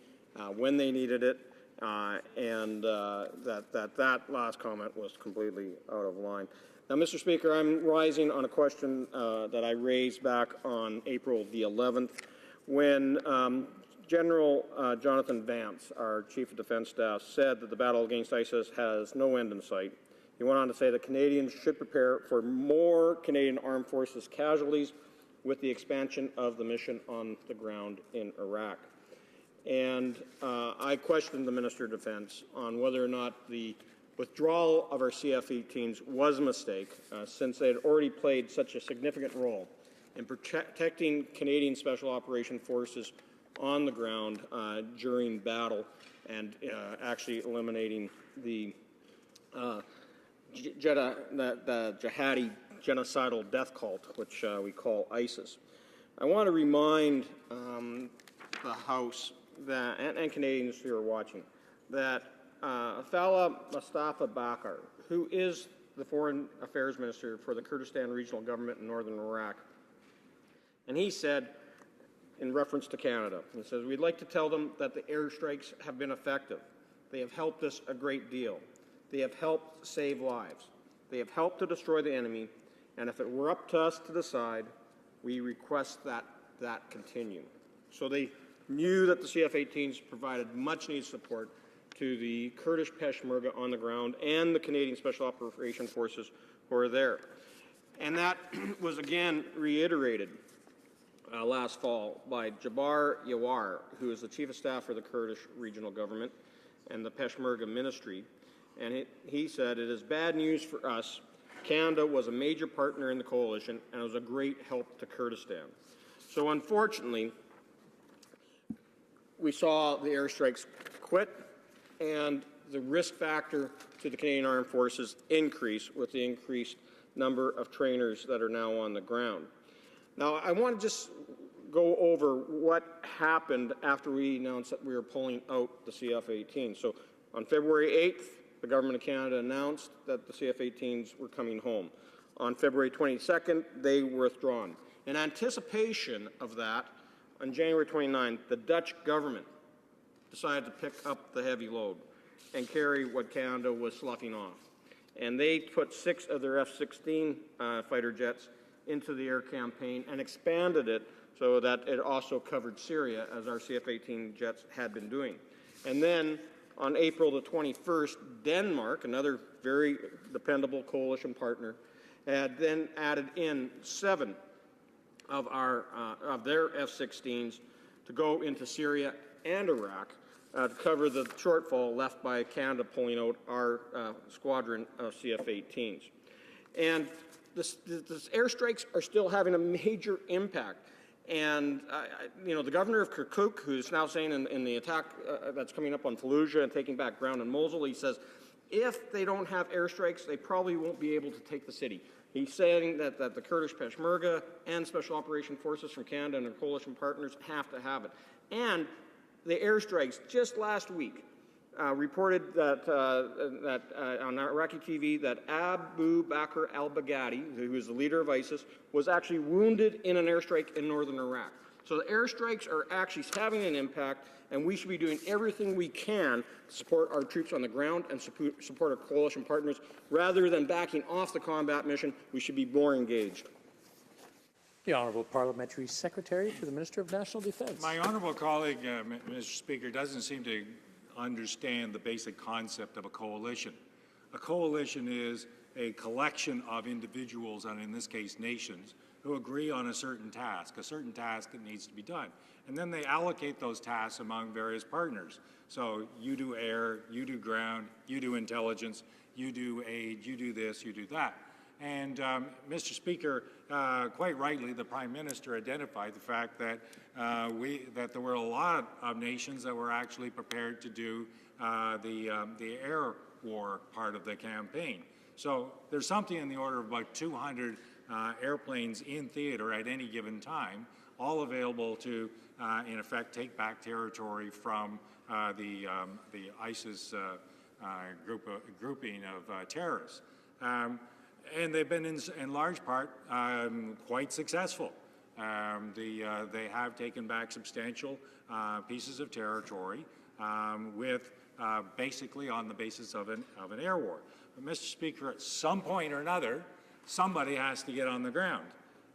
when they needed it, and that last comment was completely out of line. Now, Mr. Speaker, I'm rising on a question that I raised back on April the 11th. when General Jonathan Vance, our Chief of Defence Staff, said that the battle against ISIS has no end in sight. He went on to say that Canadians should prepare for more Canadian Armed Forces casualties with the expansion of the mission on the ground in Iraq. And I questioned the Minister of Defence on whether or not the withdrawal of our CF-18s was a mistake, since they had already played such a significant role in protecting Canadian Special Operation Forces on the ground during battle and actually eliminating the jihadi genocidal death cult, which we call ISIS. I want to remind the House that, and Canadians who are watching, that Fala Mustafa Bakar, who is the Foreign Affairs Minister for the Kurdistan Regional Government in northern Iraq, and he said, in reference to Canada, he says, "We'd like to tell them that the airstrikes have been effective. They have helped us a great deal. They have helped save lives. They have helped to destroy the enemy, and if it were up to us to decide, we request that that continue." So they knew that the CF-18s provided much-needed support to the Kurdish Peshmerga on the ground and the Canadian Special Operations Forces who are there. And that was again reiterated last fall by Jabbar Yawar, who is the Chief of Staff for the Kurdish Regional Government and the Peshmerga Ministry. And he said, "It is bad news for us. Canada was a major partner in the coalition and it was a great help to Kurdistan." So unfortunately, we saw the airstrikes quit and the risk factor to the Canadian Armed Forces increase with the increased number of trainers that are now on the ground. Now, I want to just go over what happened after we announced that we were pulling out the CF-18. So on February 8th, the Government of Canada announced that the CF-18s were coming home. On February 22nd, they were withdrawn. In anticipation of that, on January 29th, the Dutch government decided to pick up the heavy load and carry what Canada was sloughing off. And they put 6 of their F-16 fighter jets into the air campaign and expanded it so that it also covered Syria, as our CF-18 jets had been doing. And then on April the 21st, Denmark, another very dependable coalition partner, had then added in 7 of their F-16s to go into Syria and Iraq to cover the shortfall left by Canada pulling out our squadron of CF-18s. And this airstrikes are still having a major impact. And, the governor of Kirkuk, who's now saying in the attack that's coming up on Fallujah and taking back ground in Mosul, he says, if they don't have airstrikes, they probably won't be able to take the city. He's saying that the Kurdish Peshmerga and Special Operation Forces from Canada and their coalition partners have to have it. And the airstrikes just last week reported that on Iraqi TV that Abu Bakr al-Baghdadi, who is the leader of ISIS, was actually wounded in an airstrike in northern Iraq. So the airstrikes are actually having an impact, and we should be doing everything we can to support our troops on the ground and support our coalition partners. Rather than backing off the combat mission, we should be more engaged. The Honourable Parliamentary Secretary for the Minister of National Defence. My honourable colleague, Mr. Speaker, doesn't seem to understand the basic concept of a coalition. A coalition is a collection of individuals, and in this case nations, who agree on a certain task that needs to be done. And then they allocate those tasks among various partners. So you do air, you do ground, you do intelligence, you do aid, you do this, you do that. And Mr. Speaker, quite rightly, the Prime Minister identified the fact that there were a lot of nations that were actually prepared to do the air war part of the campaign. So there's something in the order of about 200 airplanes in theater at any given time, all available to, in effect, take back territory from the ISIS grouping of terrorists. And they've been, in large part, quite successful. They have taken back substantial pieces of territory with basically on the basis of an air war. But Mr. Speaker, at some point or another, somebody has to get on the ground.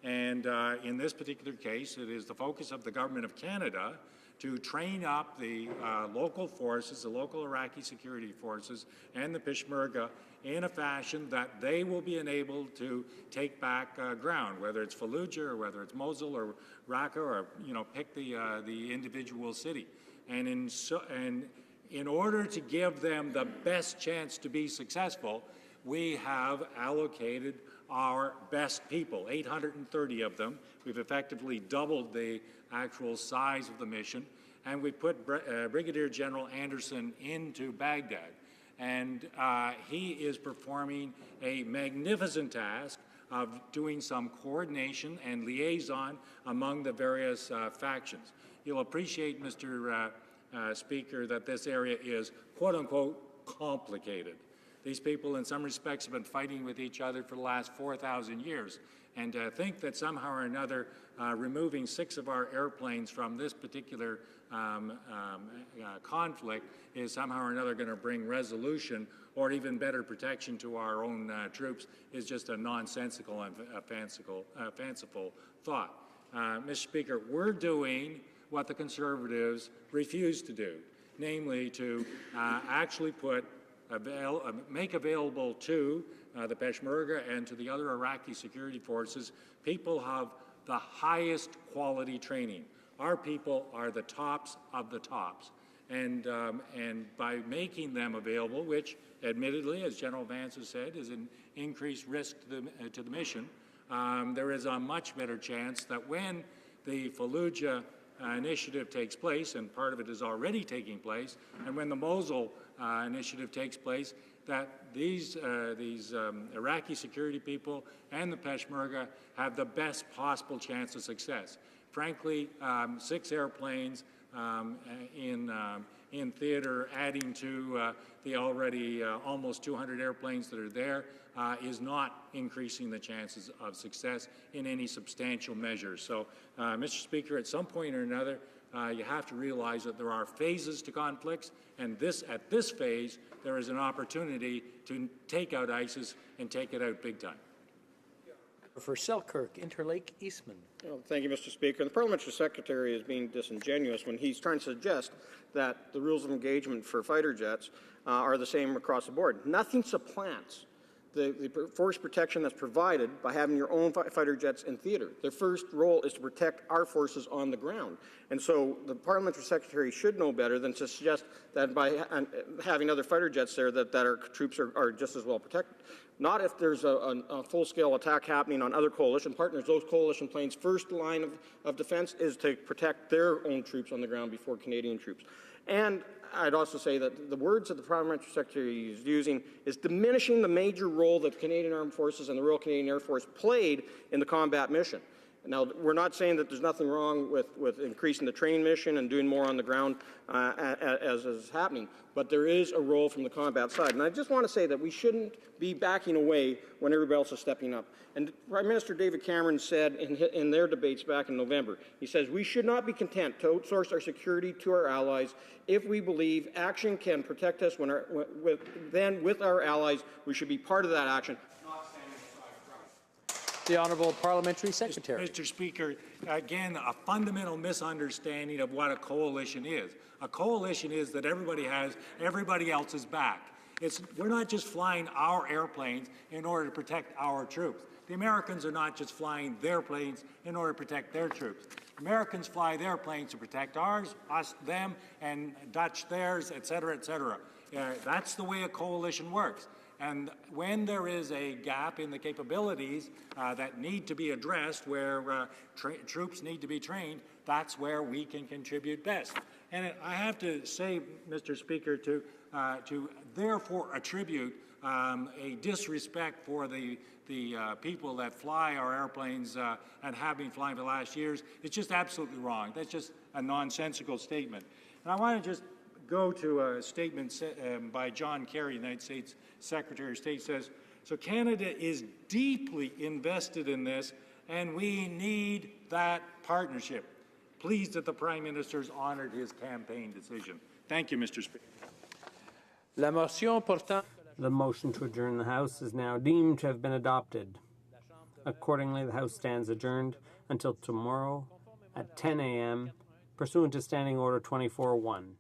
And in this particular case, it is the focus of the Government of Canada to train up the local forces, the local Iraqi security forces, and the Peshmerga in a fashion that they will be enabled to take back ground, whether it's Fallujah or whether it's Mosul or Raqqa or, pick the individual city. And in order to give them the best chance to be successful, we have allocated our best people, 830 of them. We've effectively doubled the actual size of the mission, and we put Brigadier General Anderson into Baghdad. And he is performing a magnificent task of doing some coordination and liaison among the various factions. You'll appreciate, Mr. Speaker, that this area is, quote-unquote, complicated. These people, in some respects, have been fighting with each other for the last 4,000 years. And to think that somehow or another removing 6 of our airplanes from this particular conflict is somehow or another going to bring resolution or even better protection to our own troops is just a nonsensical and fanciful thought. Mr. Speaker, we're doing what the Conservatives refused to do, namely to actually make available to the Peshmerga and to the other Iraqi security forces people have the highest quality training. Our people are the tops of the tops. And by making them available, which admittedly, as General Vance has said, is an increased risk to the mission, there is a much better chance that when the Fallujah initiative takes place, and part of it is already taking place, and when the Mosul initiative takes place, that these Iraqi security people and the Peshmerga have the best possible chance of success. Frankly, 6 airplanes in theater, adding to the already almost 200 airplanes that are there, is not increasing the chances of success in any substantial measure. So, Mr. Speaker, at some point or another, you have to realize that there are phases to conflicts, and at this phase, there is an opportunity to take out ISIS and take it out big time. For Selkirk, Interlake, Eastman. Well, thank you, Mr. Speaker. The Parliamentary Secretary is being disingenuous when he's trying to suggest that the rules of engagement for fighter jets are the same across the board. Nothing supplants the force protection that's provided by having your own fighter jets in theater. Their first role is to protect our forces on the ground. And so the Parliamentary Secretary should know better than to suggest that by having other fighter jets there that our troops are just as well protected. Not if there's a full-scale attack happening on other coalition partners. Those coalition planes' first line of defense is to protect their own troops on the ground before Canadian troops. And I'd also say that the words that the Parliamentary Secretary is using is diminishing the major role that the Canadian Armed Forces and the Royal Canadian Air Force played in the combat mission. Now, we're not saying that there's nothing wrong with increasing the training mission and doing more on the ground as is happening, but there is a role from the combat side. And I just want to say that we shouldn't be backing away when everybody else is stepping up. And Prime Minister David Cameron said in their debates back in November, he says, we should not be content to outsource our security to our allies if we believe action can protect us then with our allies, we should be part of that action. The Honourable Parliamentary Secretary. Mr. Speaker, again, a fundamental misunderstanding of what a coalition is. A coalition is that everybody has everybody else's back. We're not just flying our airplanes in order to protect our troops. The Americans are not just flying their planes in order to protect their troops. Americans fly their planes to protect ours, us, them, and Dutch theirs, et cetera, et cetera. That's the way a coalition works. And when there is a gap in the capabilities that need to be addressed, where troops need to be trained, that's where we can contribute best. And I have to say, Mr. Speaker, to therefore attribute a disrespect for the people that fly our airplanes and have been flying for the last years, it's just absolutely wrong. That's just a nonsensical statement. And I want to just go to a statement by John Kerry, United States Secretary of State, says, so Canada is deeply invested in this, and we need that partnership. Pleased that the Prime Minister's honored his campaign decision. Thank you, Mr. Speaker. La motion portant... The motion to adjourn the House is now deemed to have been adopted. Accordingly, the House stands adjourned until tomorrow at 10 a.m. pursuant to Standing Order 24-1.